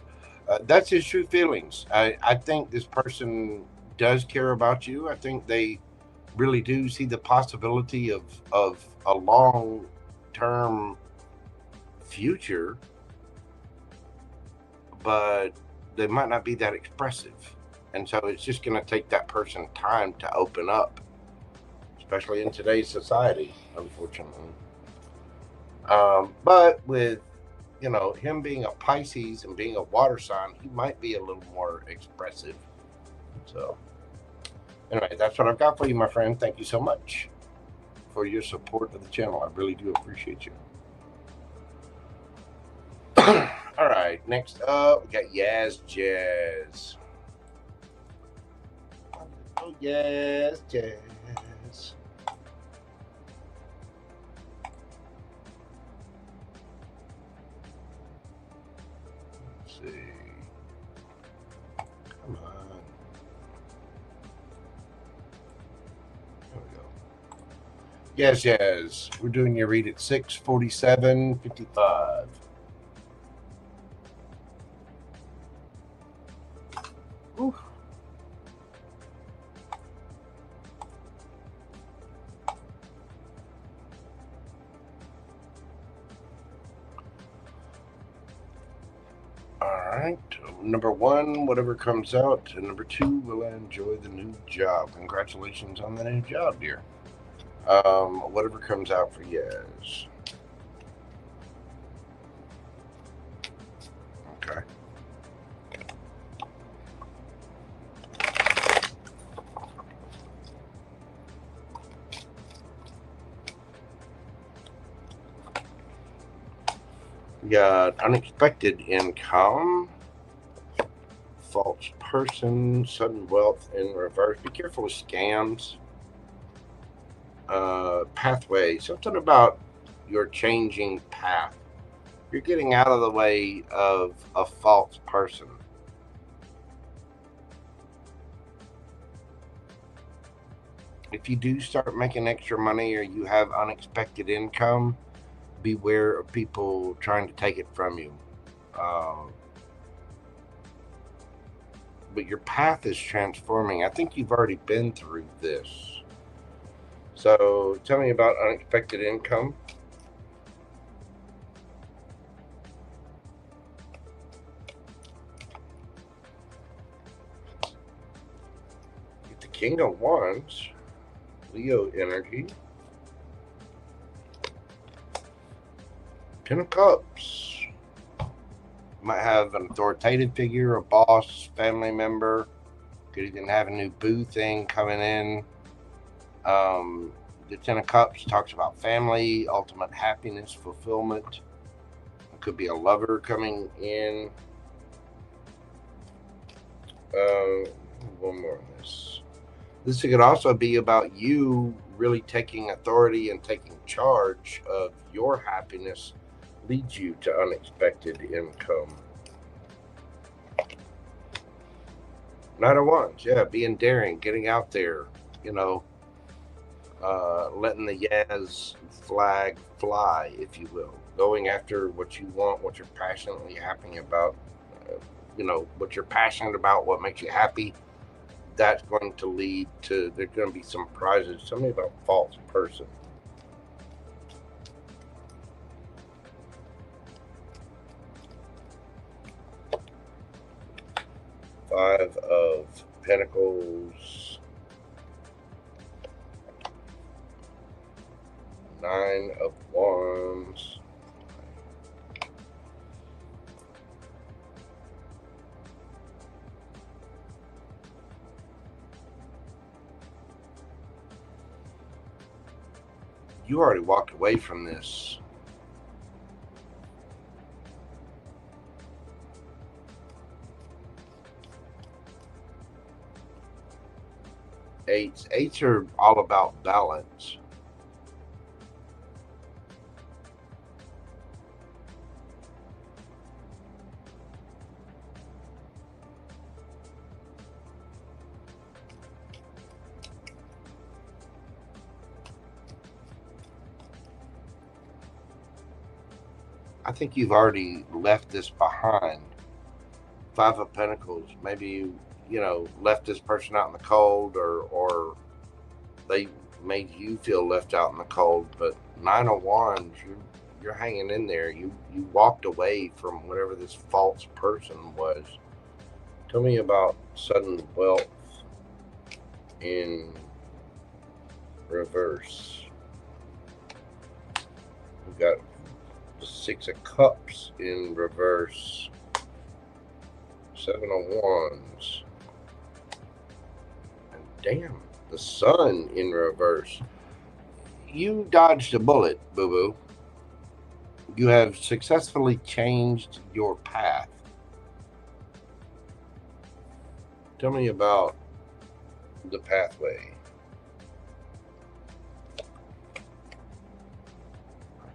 that's his true feelings. I think this person does care about you. I think they really do see the possibility of a long-term future, but they might not be that expressive, and so it's just going to take that person time to open up, especially in today's society, unfortunately. But with, you know, him being a Pisces and being a water sign, he might be a little more expressive. So anyway, that's what I've got for you, my friend. Thank you so much for your support of the channel. I really do appreciate you. All right, next up, we got YazJazz. Oh, YazJazz. Let's see. Come on. There we go. YazJazz. We're doing your read at 6:47:55. Ooh. All right. Number one, whatever comes out. And number two, will I enjoy the new job? Congratulations on the new job, dear. Whatever comes out for Yaz. Okay. We got unexpected income, false person, sudden wealth in reverse. Be careful with scams. Pathway, something about your changing path. You're getting out of the way of a false person. If you do start making extra money or you have unexpected income, beware of people trying to take it from you. But your path is transforming. I think you've already been through this. So tell me about unexpected income. Get the King of Wands, Leo energy. Ten of Cups. Might have an authoritative figure, a boss, family member. Could even have a new boo thing coming in. The Ten of Cups talks about family, ultimate happiness, fulfillment. It could be a lover coming in. One more on this. This could also be about you really taking authority and taking charge of your happiness. Leads you to unexpected income. Knight of Wands, yeah, being daring, getting out there, you know, letting the Yaz flag fly, if you will, going after what you want, what you're passionately happy about, you know, what you're passionate about, what makes you happy. That's going to lead to, there's going to be some prizes. Tell me about false person. 5 of Pentacles, 9 of Wands, you already walked away from this. Eights are all about balance. I think you've already left this behind. 5 of Pentacles. Maybe you know, left this person out in the cold, or they made you feel left out in the cold. But 9 of Wands, you're hanging in there. You walked away from whatever this false person was. Tell me about sudden wealth in reverse. We've got the 6 of Cups in reverse. 7 of Wands. And damn, the Sun in reverse. You dodged a bullet, boo-boo. You have successfully changed your path. Tell me about the pathway.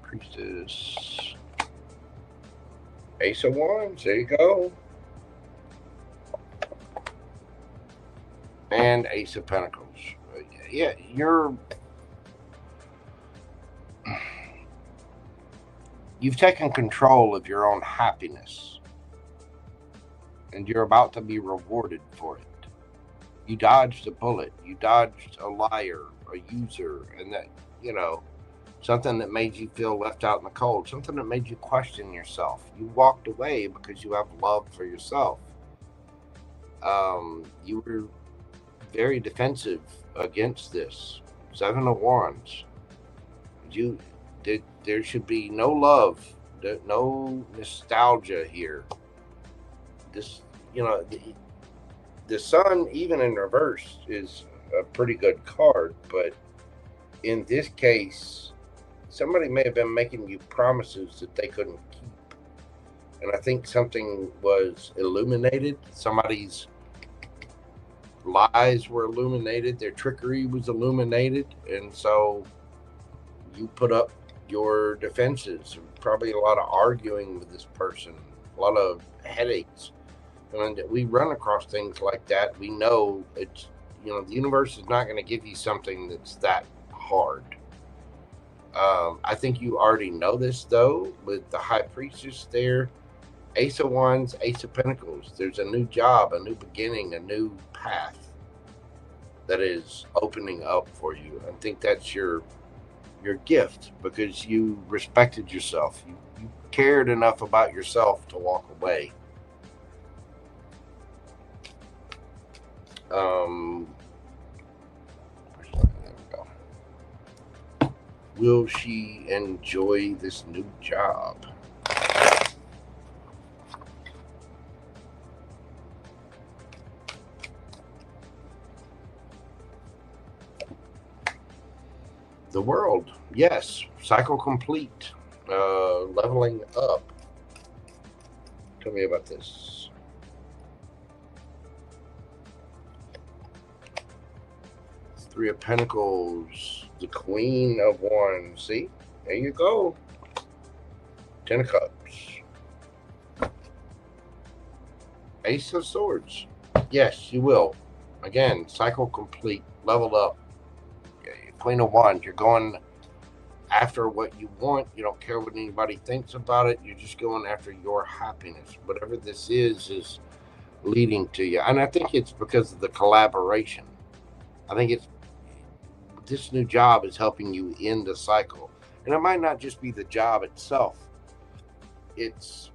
Priestess. Ace of Wands, there you go. And Ace of Pentacles. Yeah, you've taken control of your own happiness, and you're about to be rewarded for it. You dodged a bullet. You dodged a liar, a user, and that, you know, something that made you feel left out in the cold, something that made you question yourself. You walked away because you have love for yourself. You were very defensive against this. 7 of Wands. There should be no love, no nostalgia here. This, you know, the Sun, even in reverse, is a pretty good card, but in this case, somebody may have been making you promises that they couldn't keep. And I think something was illuminated. Somebody's lies were illuminated. Their trickery was illuminated. And so you put up your defenses. Probably a lot of arguing with this person. A lot of headaches. And we run across things like that. We know it's, you know, the universe is not going to give you something that's that hard. I think you already know this, though, with the High Priestess there. Ace of Wands, Ace of Pentacles. There's a new job, a new beginning, a new path that is opening up for you. I think that's your gift, because you respected yourself. You cared enough about yourself to walk away. There we go. Will she enjoy this new job? The World, yes. Cycle complete. Leveling up. Tell me about this. Three of Pentacles. The Queen of Wands. See? There you go. 10 of Cups. Ace of Swords. Yes, you will. Again, cycle complete. Leveled up. Queen of Wands. You're going after what you want. You don't care what anybody thinks about it. You're just going after your happiness. Whatever this is leading to you. And I think it's because of the collaboration. I think it's this new job is helping you end the cycle. And it might not just be the job itself. It's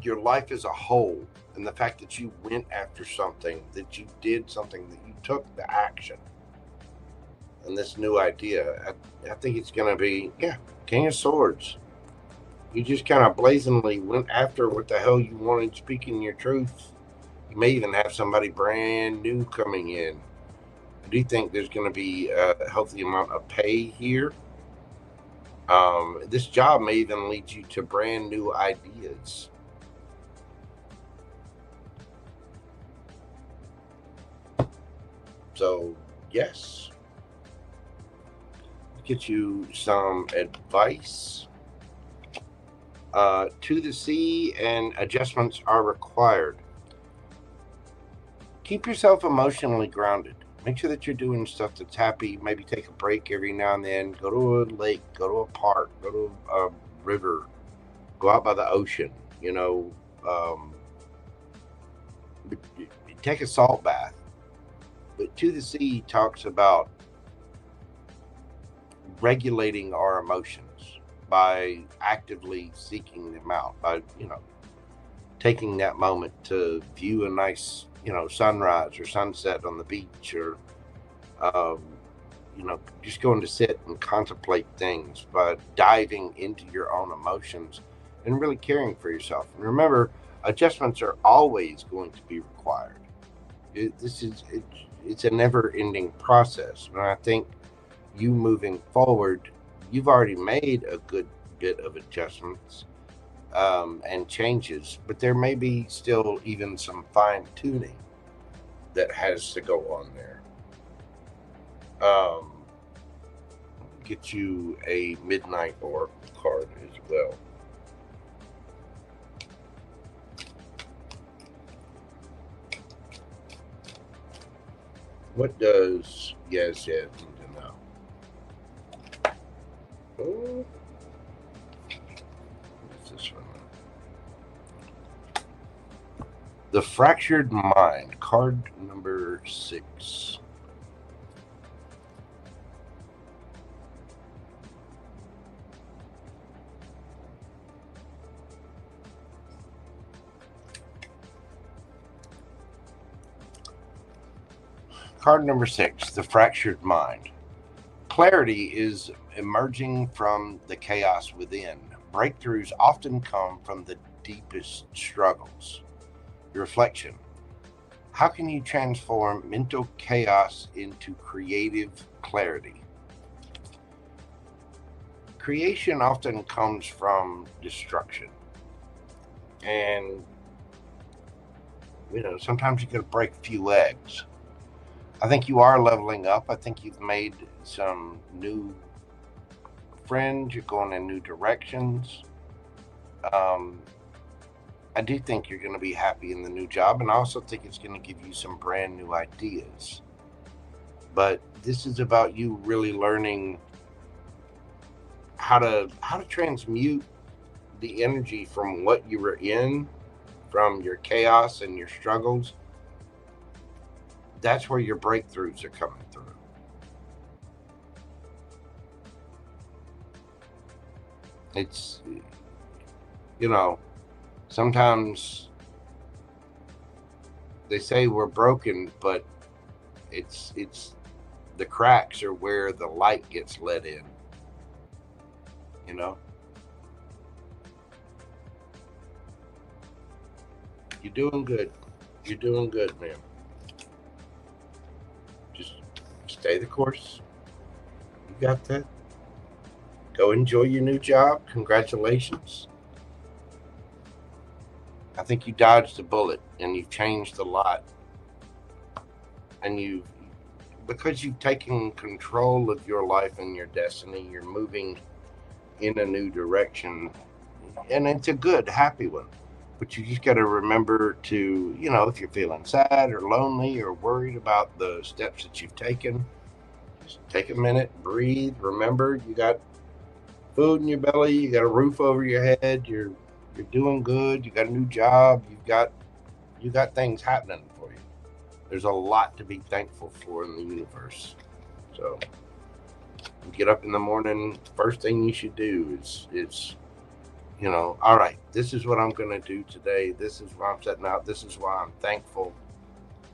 your life as a whole, and the fact that you went after something, that you did something, that you took the action, and this new idea, I think it's going to be, yeah, King of Swords. You just kind of blazingly went after what the hell you wanted, speaking your truth. You may even have somebody brand new coming in. I do think there's going to be a healthy amount of pay here. This job may even lead you to brand new ideas. So, yes. Get you some advice. To the sea, and adjustments are required. Keep yourself emotionally grounded. Make sure that you're doing stuff that's happy. Maybe take a break every now and then. Go to a lake, go to a park, go to a river, go out by the ocean, you know. Take a salt bath. But To the Sea talks about regulating our emotions by actively seeking them out, by, you know, taking that moment to view a nice, you know, sunrise or sunset on the beach, or, you know, just going to sit and contemplate things, by diving into your own emotions and really caring for yourself. And remember, adjustments are always going to be required. It's a never-ending process. And I think you moving forward, you've already made a good bit of adjustments and changes, but there may be still even some fine-tuning that has to go on there. Get you a Midnight Oracle card as well. What does YazJazz need to know? Oh. What's this one? The Fractured Mind, card number 6. Card number 6, The Fractured Mind. Clarity is emerging from the chaos within. Breakthroughs often come from the deepest struggles. Reflection. How can you transform mental chaos into creative clarity? Creation often comes from destruction. And, you know, sometimes you got to break a few eggs. I think you are leveling up. I think you've made some new friends. You're going in new directions. I do think you're going to be happy in the new job, and I also think it's going to give you some brand new ideas. But this is about you really learning how to transmute the energy from what you were in, from your chaos and your struggles. That's where your breakthroughs are coming through. It's, you know, sometimes they say we're broken, but it's the cracks are where the light gets let in, you know. You're doing good. You're doing good, man. Just stay the course. You got that. Go enjoy your new job. Congratulations. I think you dodged a bullet and you've changed a lot. And because you've taken control of your life and your destiny, you're moving in a new direction. And it's a good, happy one. But you just got to remember to, you know, if you're feeling sad or lonely or worried about the steps that you've taken, just take a minute, breathe. Remember, you got food in your belly, you got a roof over your head, you're doing good, you got a new job, you got things happening for you. There's a lot to be thankful for in the universe. So you get up in the morning, first thing you should do is You know, all right, this is what I'm going to do today. This is what I'm setting out. This is why I'm thankful.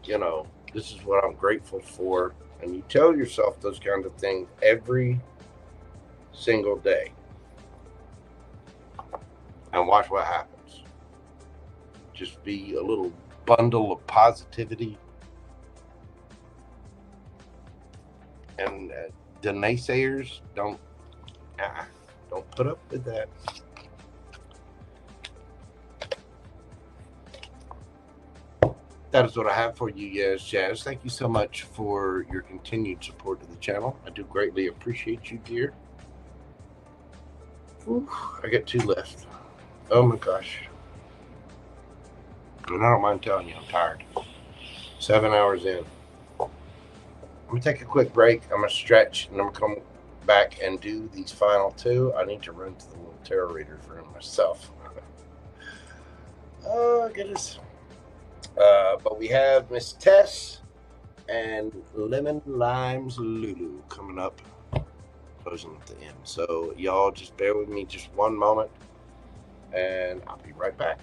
You know, this is what I'm grateful for. And you tell yourself those kind of things every single day. And watch what happens. Just be a little bundle of positivity. And the naysayers don't put up with that. That is what I have for you, YazJazz. Thank you so much for your continued support of the channel. I do greatly appreciate you, dear. Whew, I got 2 left. Oh my gosh. And I don't mind telling you, I'm tired. 7 hours in. I'm going to take a quick break. I'm going to stretch, and I'm going to come back and do these final 2. I need to run to the little tarot reader for myself. Oh, goodness. But we have Miss Tess and LemonLimesLuLu coming up, closing at the end. So y'all just bear with me just one moment, and I'll be right back.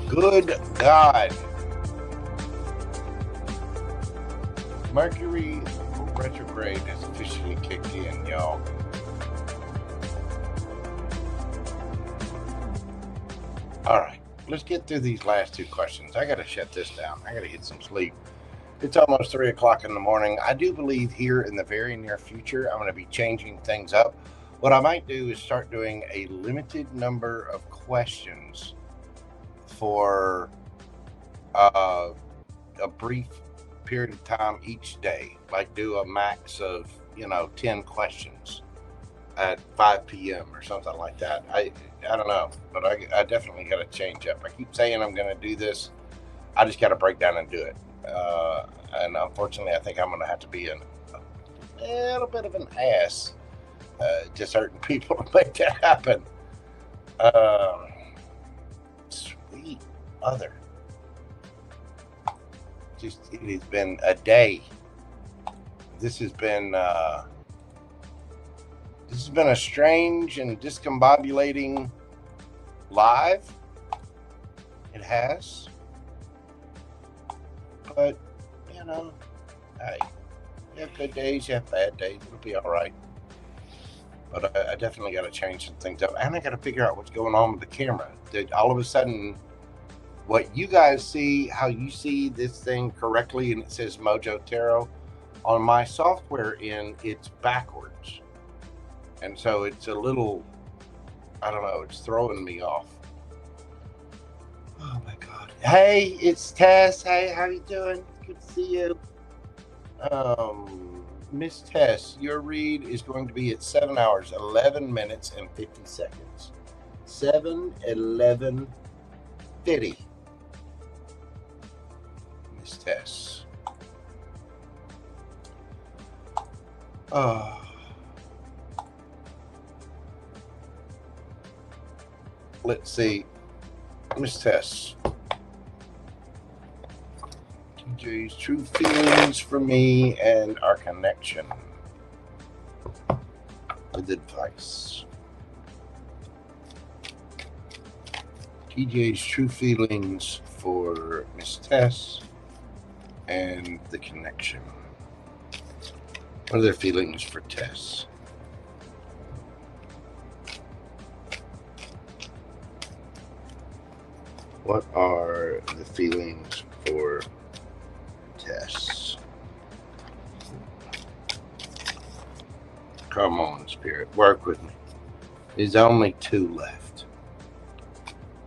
Good God. Mercury retrograde has officially kicked in, y'all. All right, let's get through these last two questions. I got to shut this down. I got to get some sleep. It's almost 3 o'clock in the morning. I do believe here in the very near future, I'm going to be changing things up. What I might do is start doing a limited number of questions for a brief period of time each day. Like do a max of, 10 questions at 5 p.m. or something like that. I don't know, but I definitely got to change up. I keep saying I'm going to do this. I just got to break down and do it. And unfortunately, I think I'm going to have to be a little bit of an ass to certain people to make that happen. Sweet mother. Just, it has been a day. This has been a strange and discombobulating live. It has. But, hey, you have good days, you have bad days. It'll be all right. But I definitely got to change some things up. And I got to figure out what's going on with the camera. All of a sudden, what you guys see, how you see this thing correctly, and it says Mojo Tarot, on my software end, it's backwards. And so it's a little, I don't know, it's throwing me off. Oh my God. Hey, it's Tess. Hey, how you doing? Good to see you. Miss Tess, your read is going to be at 7 hours, 11 minutes, and 50 seconds. 7:11:50. Miss Tess. Let's see. Miss Tess. TJ's true feelings for me and our connection with advice. TJ's true feelings for Miss Tess and the connection. What are their feelings for Tess? What are the feelings for Tess? Come on, Spirit. Work with me. There's only 2 left.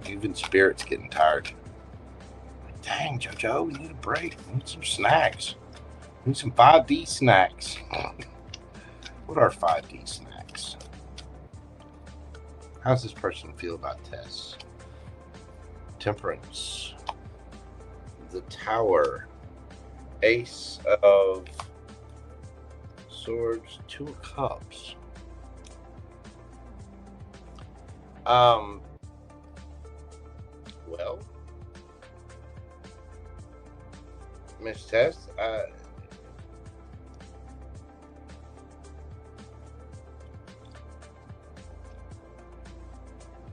Even Spirit's getting tired. Dang, JoJo, we need a break. We need some snacks. We need some 5D snacks. What are 5D snacks? How's this person feel about Tess? Temperance. The Tower. Ace of Swords. 2 of Cups. Well, Miss Tess,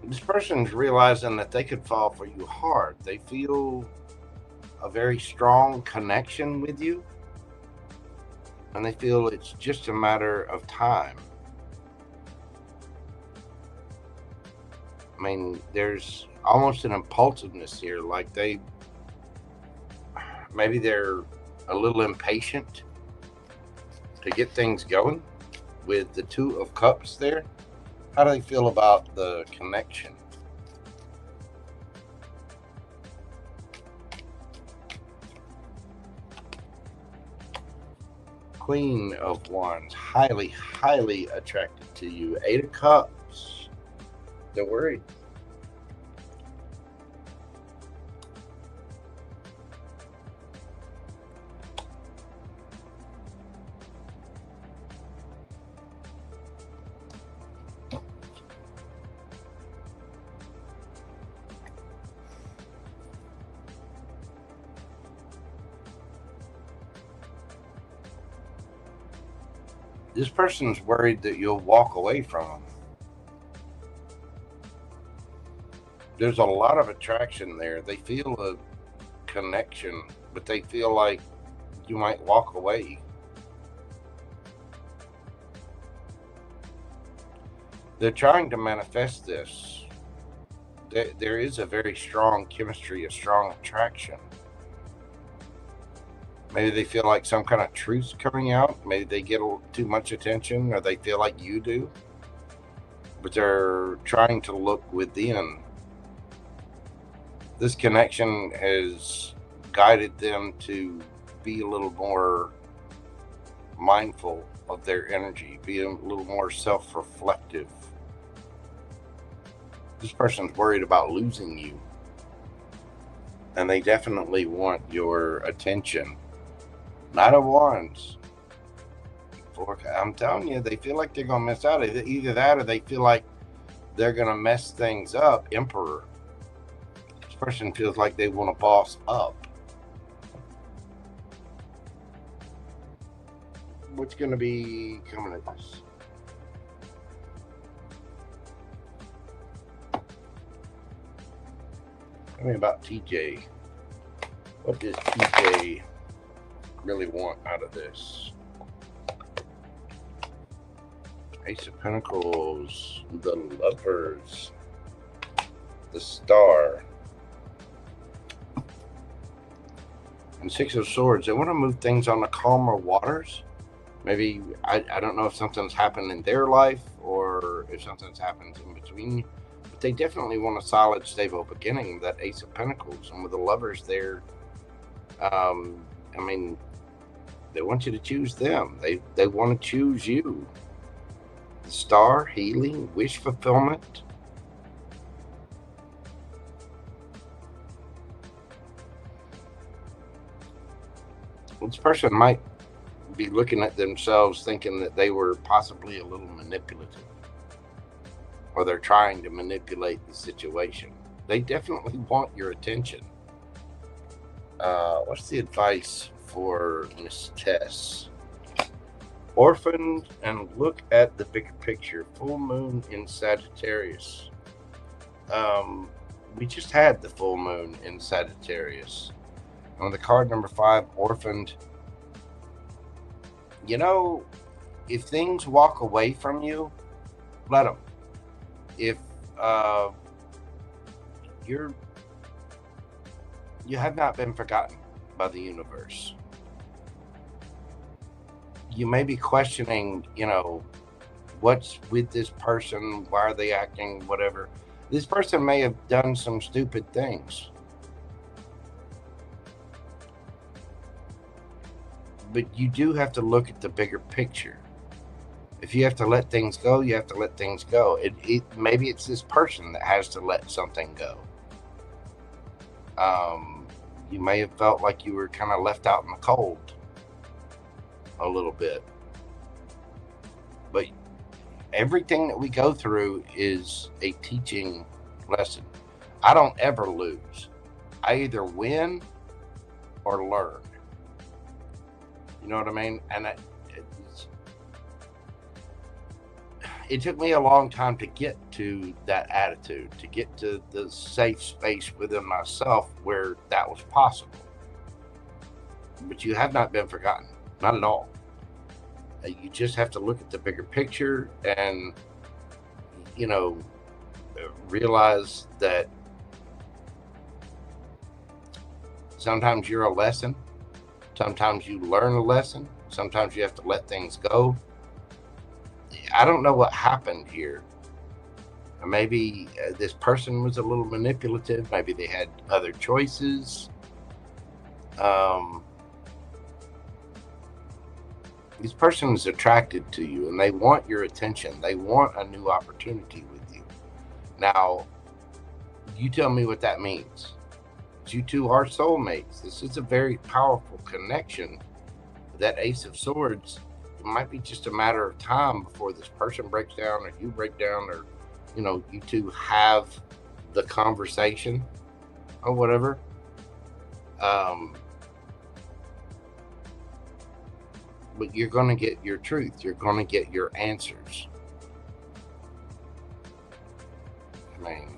this person's realizing that they could fall for you hard. They feel a very strong connection with you, and they feel it's just a matter of time. I mean, there's almost an impulsiveness here, like maybe they're a little impatient to get things going with the 2 of Cups there. How do they feel about the connection? Queen of Wands, highly, highly attracted to you. 8 of Cups, they're worried. This person's worried that you'll walk away from them. There's a lot of attraction there. They feel a connection, but they feel like you might walk away. They're trying to manifest this. There is a very strong chemistry, a strong attraction. Maybe they feel like some kind of truth's coming out. Maybe they get a little too much attention, or they feel like you do. But they're trying to look within. This connection has guided them to be a little more mindful of their energy, be a little more self-reflective. This person's worried about losing you, and they definitely want your attention. Knight of Wands. I'm telling you, they feel like they're going to miss out. Either that, or they feel like they're going to mess things up. Emperor. This person feels like they want to boss up. What's going to be coming at this? Tell me about TJ. What does TJ really want out of this? Ace of Pentacles, the Lovers, the Star, and Six of Swords. They want to move things on the calmer waters. Maybe, I don't know if something's happened in their life or if something's happened in between, but they definitely want a solid, stable beginning. That Ace of Pentacles, and with the Lovers there, I mean, they want you to choose them. They want to choose you. The Star, healing, wish fulfillment. This person might be looking at themselves thinking that they were possibly a little manipulative, or they're trying to manipulate the situation. They definitely want your attention. What's the advice for Miss Tess? Orphaned, and look at the bigger picture. Full moon in Sagittarius. We just had the full moon in Sagittarius. On the card number 5, Orphaned. You know, if things walk away from you, let them. If you have not been forgotten by the universe. You may be questioning, you know, what's with this person? Why are they acting? Whatever. This person may have done some stupid things. But you do have to look at the bigger picture. If you have to let things go, you have to let things go. Maybe it's this person that has to let something go. You may have felt like you were kind of left out in the cold a little bit. But everything that we go through is a teaching lesson. I don't ever lose. I either win or learn. You know what I mean? And it took me a long time to get to that attitude, to get to the safe space within myself where that was possible. But you have not been forgotten. Not at all. You just have to look at the bigger picture and, you know, realize that sometimes you're a lesson. Sometimes you learn a lesson. Sometimes you have to let things go. I don't know what happened here. Maybe this person was a little manipulative. Maybe they had other choices. This person is attracted to you and they want your attention. They want a new opportunity with you. Now, you tell me what that means. You two are soulmates. This is a very powerful connection. That Ace of Swords, it might be just a matter of time before this person breaks down or you break down, or, you know, you two have the conversation or whatever. But you're going to get your truth. You're going to get your answers. I mean,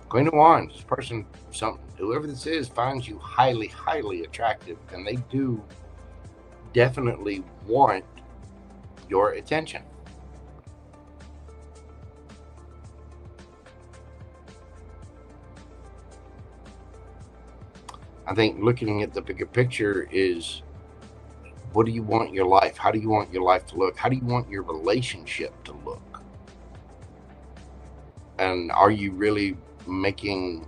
Queen of Wands, this person, whoever this is, finds you highly, highly attractive, and they do definitely want your attention. I think looking at the bigger picture is, what do you want your life? How do you want your life to look? How do you want your relationship to look? And are you really making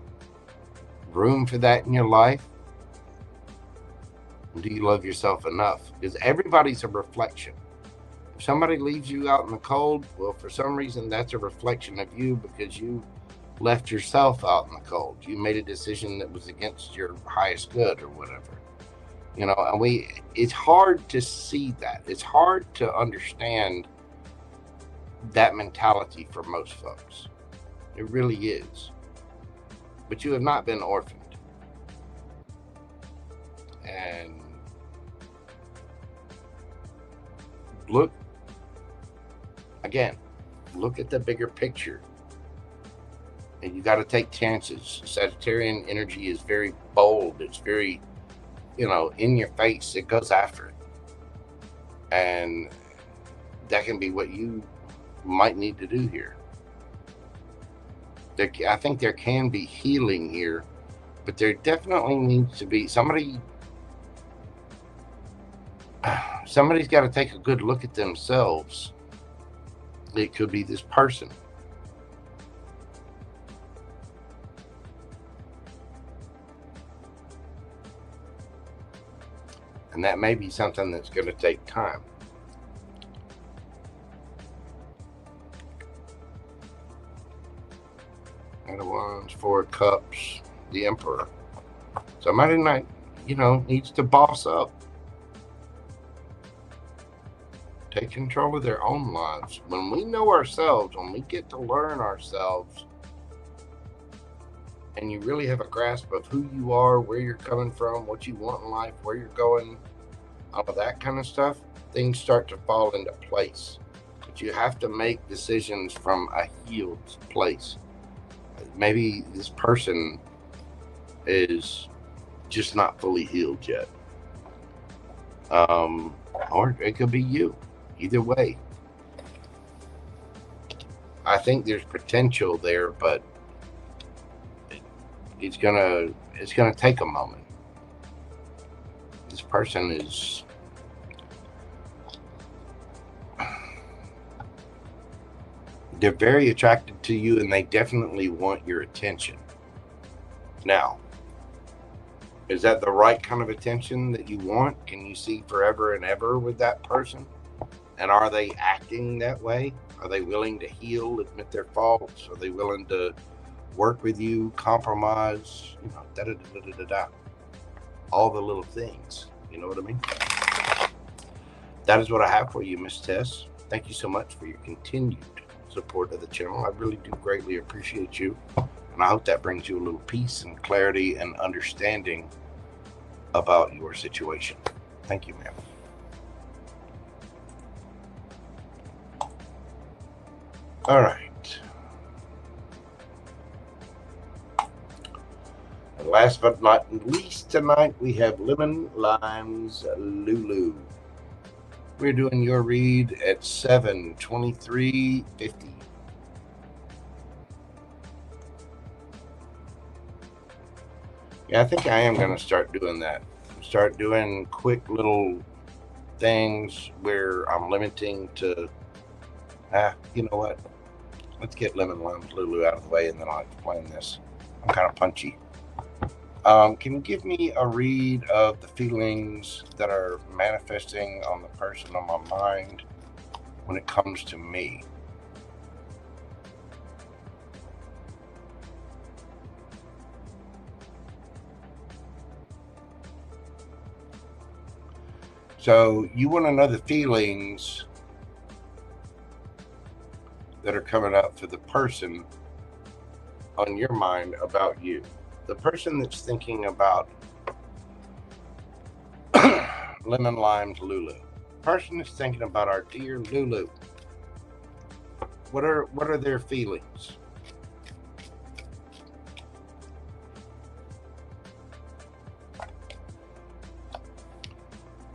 room for that in your life? Do you love yourself enough? Because everybody's a reflection. If somebody leaves you out in the cold, well, for some reason, that's a reflection of you, because you left yourself out in the cold. You made a decision that was against your highest good or whatever. You know, and it's hard to see that. It's hard to understand that mentality for most folks. It really is. But you have not been orphaned. And look at the bigger picture. And you got to take chances. Sagittarian energy is very bold. It's very, in your face. It goes after it. And that can be what you might need to do here. I think there can be healing here, but there definitely needs to be somebody's got to take a good look at themselves. It could be this person. And that may be something that's going to take time. Knight of Wands, Four of Cups, the Emperor. Somebody might, needs to boss up. Take control of their own lives. When we know ourselves, when we get to learn ourselves, and you really have a grasp of who you are, where you're coming from, what you want in life, where you're going, all of that kind of stuff, things start to fall into place. But you have to make decisions from a healed place. Maybe this person is just not fully healed yet. Or it could be you. Either way. I think there's potential there, but it's gonna take a moment. This person is they're very attracted to you, and they definitely want your attention. Now, is that the right kind of attention that you want? Can you see forever and ever with that person? And are they acting that way? Are they willing to heal, admit their faults? Are they willing to work with you, compromise, all the little things, you know what I mean? That is what I have for you, Miss Tess. Thank you so much for your continued support of the channel. I really do greatly appreciate you, and I hope that brings you a little peace and clarity and understanding about your situation. Thank you, ma'am. All right. And last but not least, tonight we have LemonLimesLuLu. We're doing your read at 7/23/50. Yeah, I think I am going to start doing that. Start doing quick little things where I'm limiting to, you know what? Let's get LemonLimesLuLu out of the way, and then I'll explain this. I'm kind of punchy. Can you give me a read of the feelings that are manifesting on the person on my mind when it comes to me? So you want to know the feelings that are coming up for the person on your mind about you. The person that's thinking about LemonLimesLuLu. Person that's thinking about our dear Lulu. What are their feelings?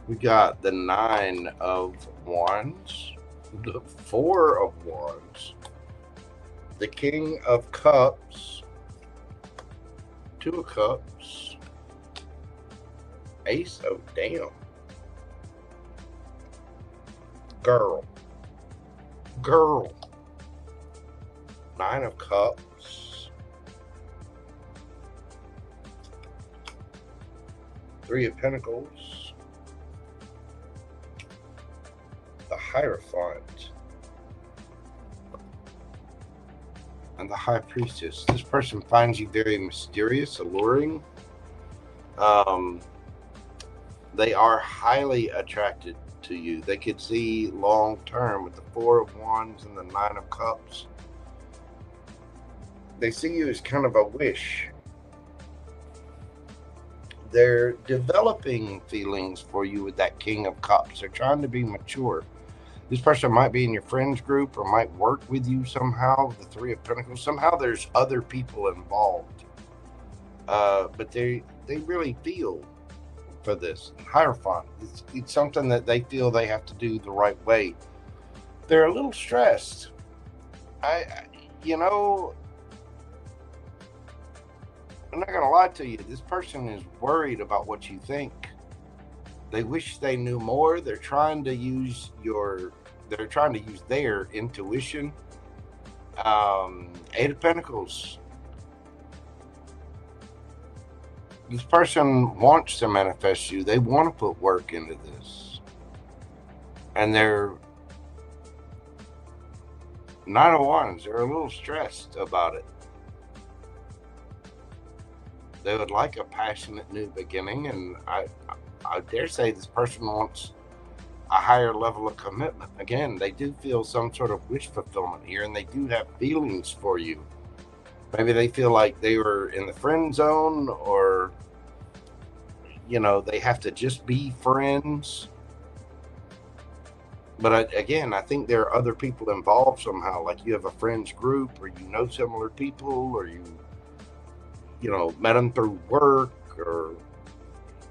We got the 9 of Wands, the 4 of Wands, the King of Cups, 2 of Cups, Ace of damn. Girl. 9 of Cups, 3 of Pentacles, the Hierophant, and the High Priestess. This person finds you very mysterious, alluring. They are highly attracted to you. They could see long term with the 4 of Wands and the 9 of Cups. They see you as kind of a wish. They're developing feelings for you with that King of Cups. They're trying to be mature. This person might be in your friends group or might work with you somehow with the 3 of Pentacles. Somehow there's other people involved. But they really feel for this. Hierophant. It's something that they feel they have to do the right way. They're a little stressed. You know, I'm not gonna lie to you. This person is worried about what you think. They wish they knew more. They're trying to use their intuition. 8 of Pentacles. This person wants to manifest you. They want to put work into this. And they're 9 of Wands. They're a little stressed about it. They would like a passionate new beginning, and I dare say this person wants a higher level of commitment. Again, they do feel some sort of wish fulfillment here, and they do have feelings for you. Maybe they feel like they were in the friend zone, or, you know, they have to just be friends. But again, I think there are other people involved somehow. Like you have a friends group, or you know similar people, or you know, met them through work or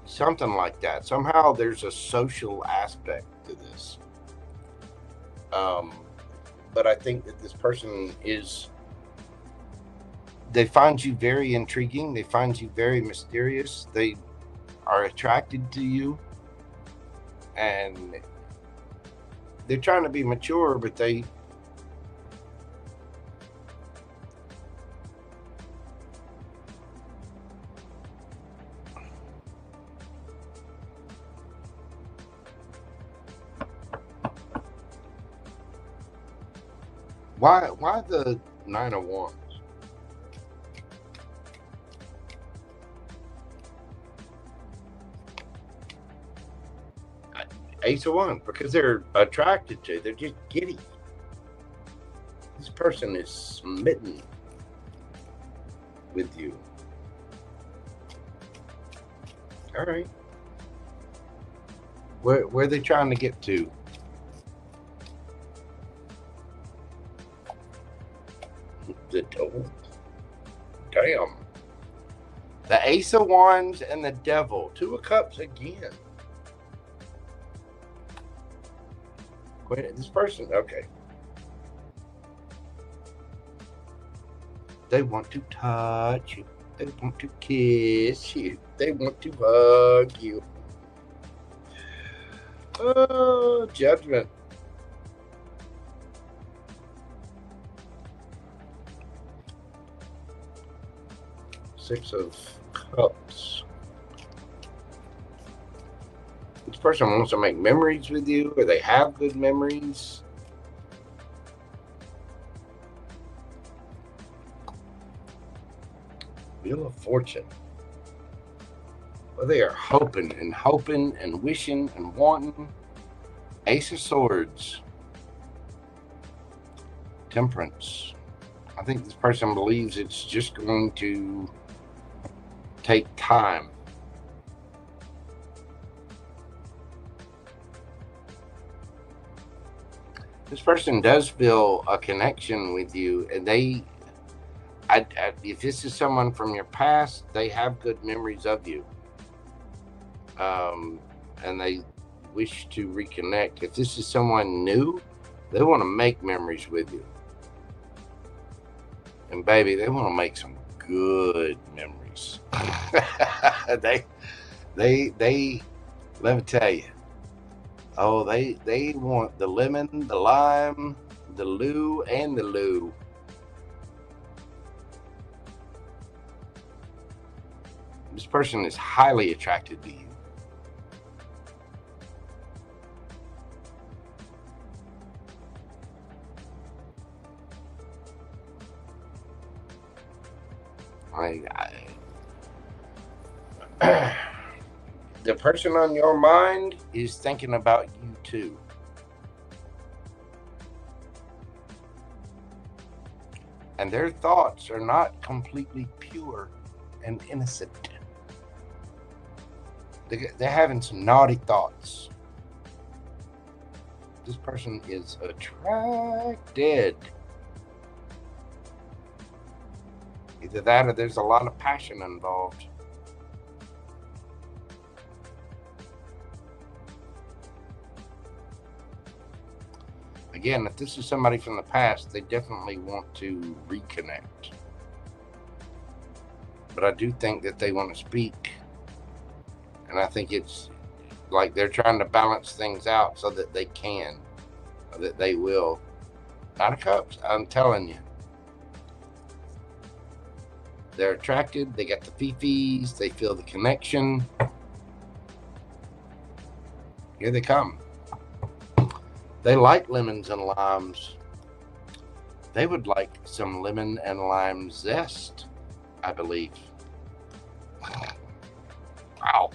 something like that. Somehow there's a social aspect to this. But I think that this person they find you very intriguing. They find you very mysterious. They are attracted to you, and they're trying to be mature, but they why the 9 of Wands? Ace of Wands, because they're attracted to, they're just giddy. This person is smitten with you. All right. Where are they trying to get to? The Devil. Damn. The Ace of Wands and the Devil. 2 of Cups again. This person, okay. They want to touch you. They want to kiss you. They want to hug you. Oh, Judgment. Six of Cups. This person wants to make memories with you, or they have good memories. Wheel of Fortune. Well, they are hoping and wishing and wanting. Ace of Swords. Temperance. I think this person believes it's just going to take time. This person does feel a connection with you, and if this is someone from your past, they have good memories of you. And wish to reconnect. If this is someone new, they want to make memories with you. And baby, they want to make some good memories. they let me tell you. Oh, they want the lemon, the lime, the Lou, and the Lou. This person is highly attracted to you. The person on your mind is thinking about you too. And their thoughts are not completely pure and innocent. They're having some naughty thoughts. This person is attracted. Either that or there's a lot of passion involved. Again, if this is somebody from the past, they definitely want to reconnect. But I do think that they want to speak. And I think it's like they're trying to balance things out so that they can, or that they will. Knight of Cups, I'm telling you. They're attracted, they got the fifis, they feel the connection. Here they come. They like lemons and limes. They would like some lemon and lime zest, I believe. Wow.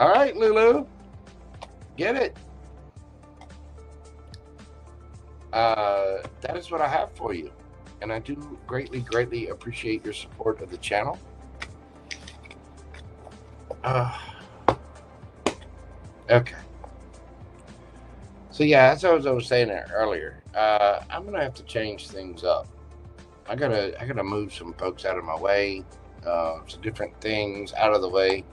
All right, Lulu. Get it. That is what I have for you. And I do greatly, greatly appreciate your support of the channel. Okay. So yeah, as I was saying earlier, I'm gonna have to change things up. I gotta move some folks out of my way, some different things out of the way.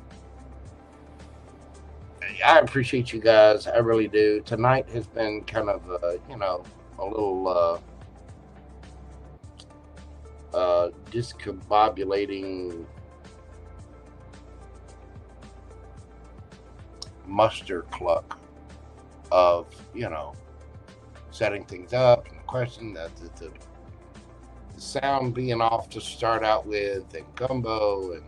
I appreciate you guys, I really do. Tonight has been kind of, you know, a little discombobulating muster cluck of, you know, setting things up and the question that the sound being off to start out with and gumbo and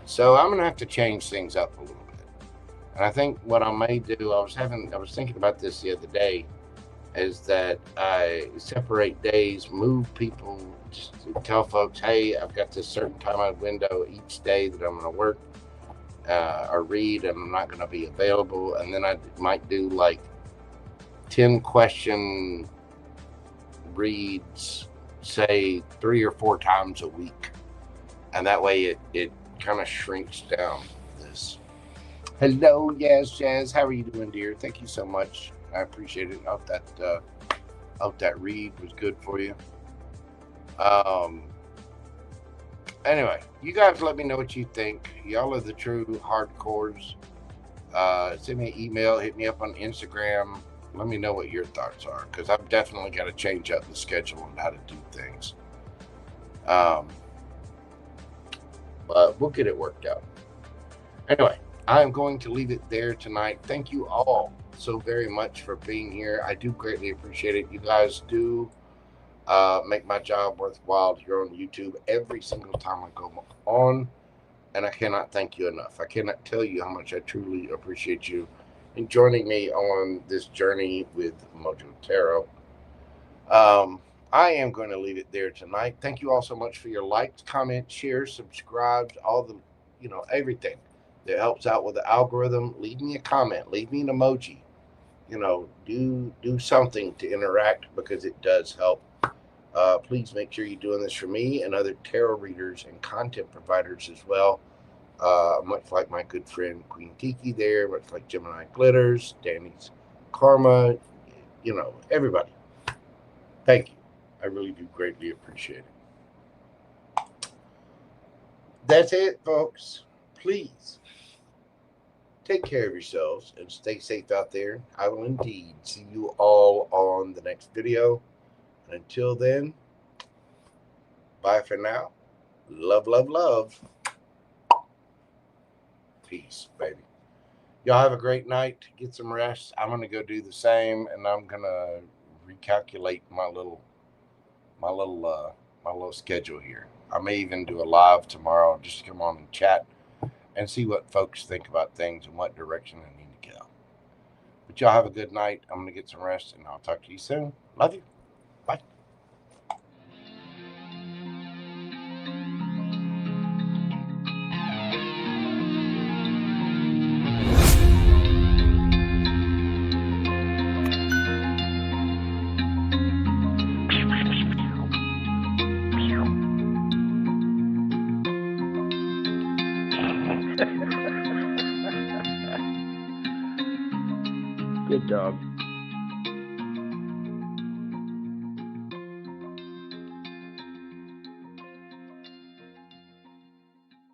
so I'm gonna have to change things up a little bit. And I think what I may do, I was thinking about this the other day, is that I separate days, move people, just tell folks, hey, I've got this certain time out window each day that I'm gonna work or read, and I'm not going to be available. And then I might do like 10 question reads, say 3 or 4 times a week. And that way it kind of shrinks down this. Hello, YazJazz. How are you doing, dear? Thank you so much. I appreciate it. I hope that read was good for you. Anyway, you guys let me know what you think. Y'all are the true hardcores. Send me an email, hit me up on Instagram. Let me know what your thoughts are, because I've definitely got to change up the schedule on how to do things. But we'll get it worked out. Anyway, I am going to leave it there tonight. Thank you all so very much for being here. I do greatly appreciate it. You guys do make my job worthwhile here on YouTube every single time I go on, and I cannot thank you enough. I cannot tell you how much I truly appreciate you in joining me on this journey with Mojo Tarot. I am going to leave it there tonight. Thank you all so much for your likes, comments, shares, subscribes, all the, you know, everything that helps out with the algorithm. Leave me a comment, leave me an emoji, you know, do something to interact, because it does help. Please make sure you're doing this for me and other tarot readers and content providers as well. Much like my good friend Queen Tiki there, much like GeminiGlitters, Danny's Karma, you know, everybody. Thank you. I really do greatly appreciate it. That's it, folks. Please Take care of yourselves and stay safe out there. I will indeed see you all on the next video. And until then, bye for now. Love, love, love. Peace, baby. Y'all have a great night. Get some rest. I'm going to go do the same, and I'm going to recalculate my little schedule here. I may even do a live tomorrow just to come on and chat and see what folks think about things and what direction I need to go. But y'all have a good night. I'm going to get some rest, and I'll talk to you soon. Love you. Bye. Good dog.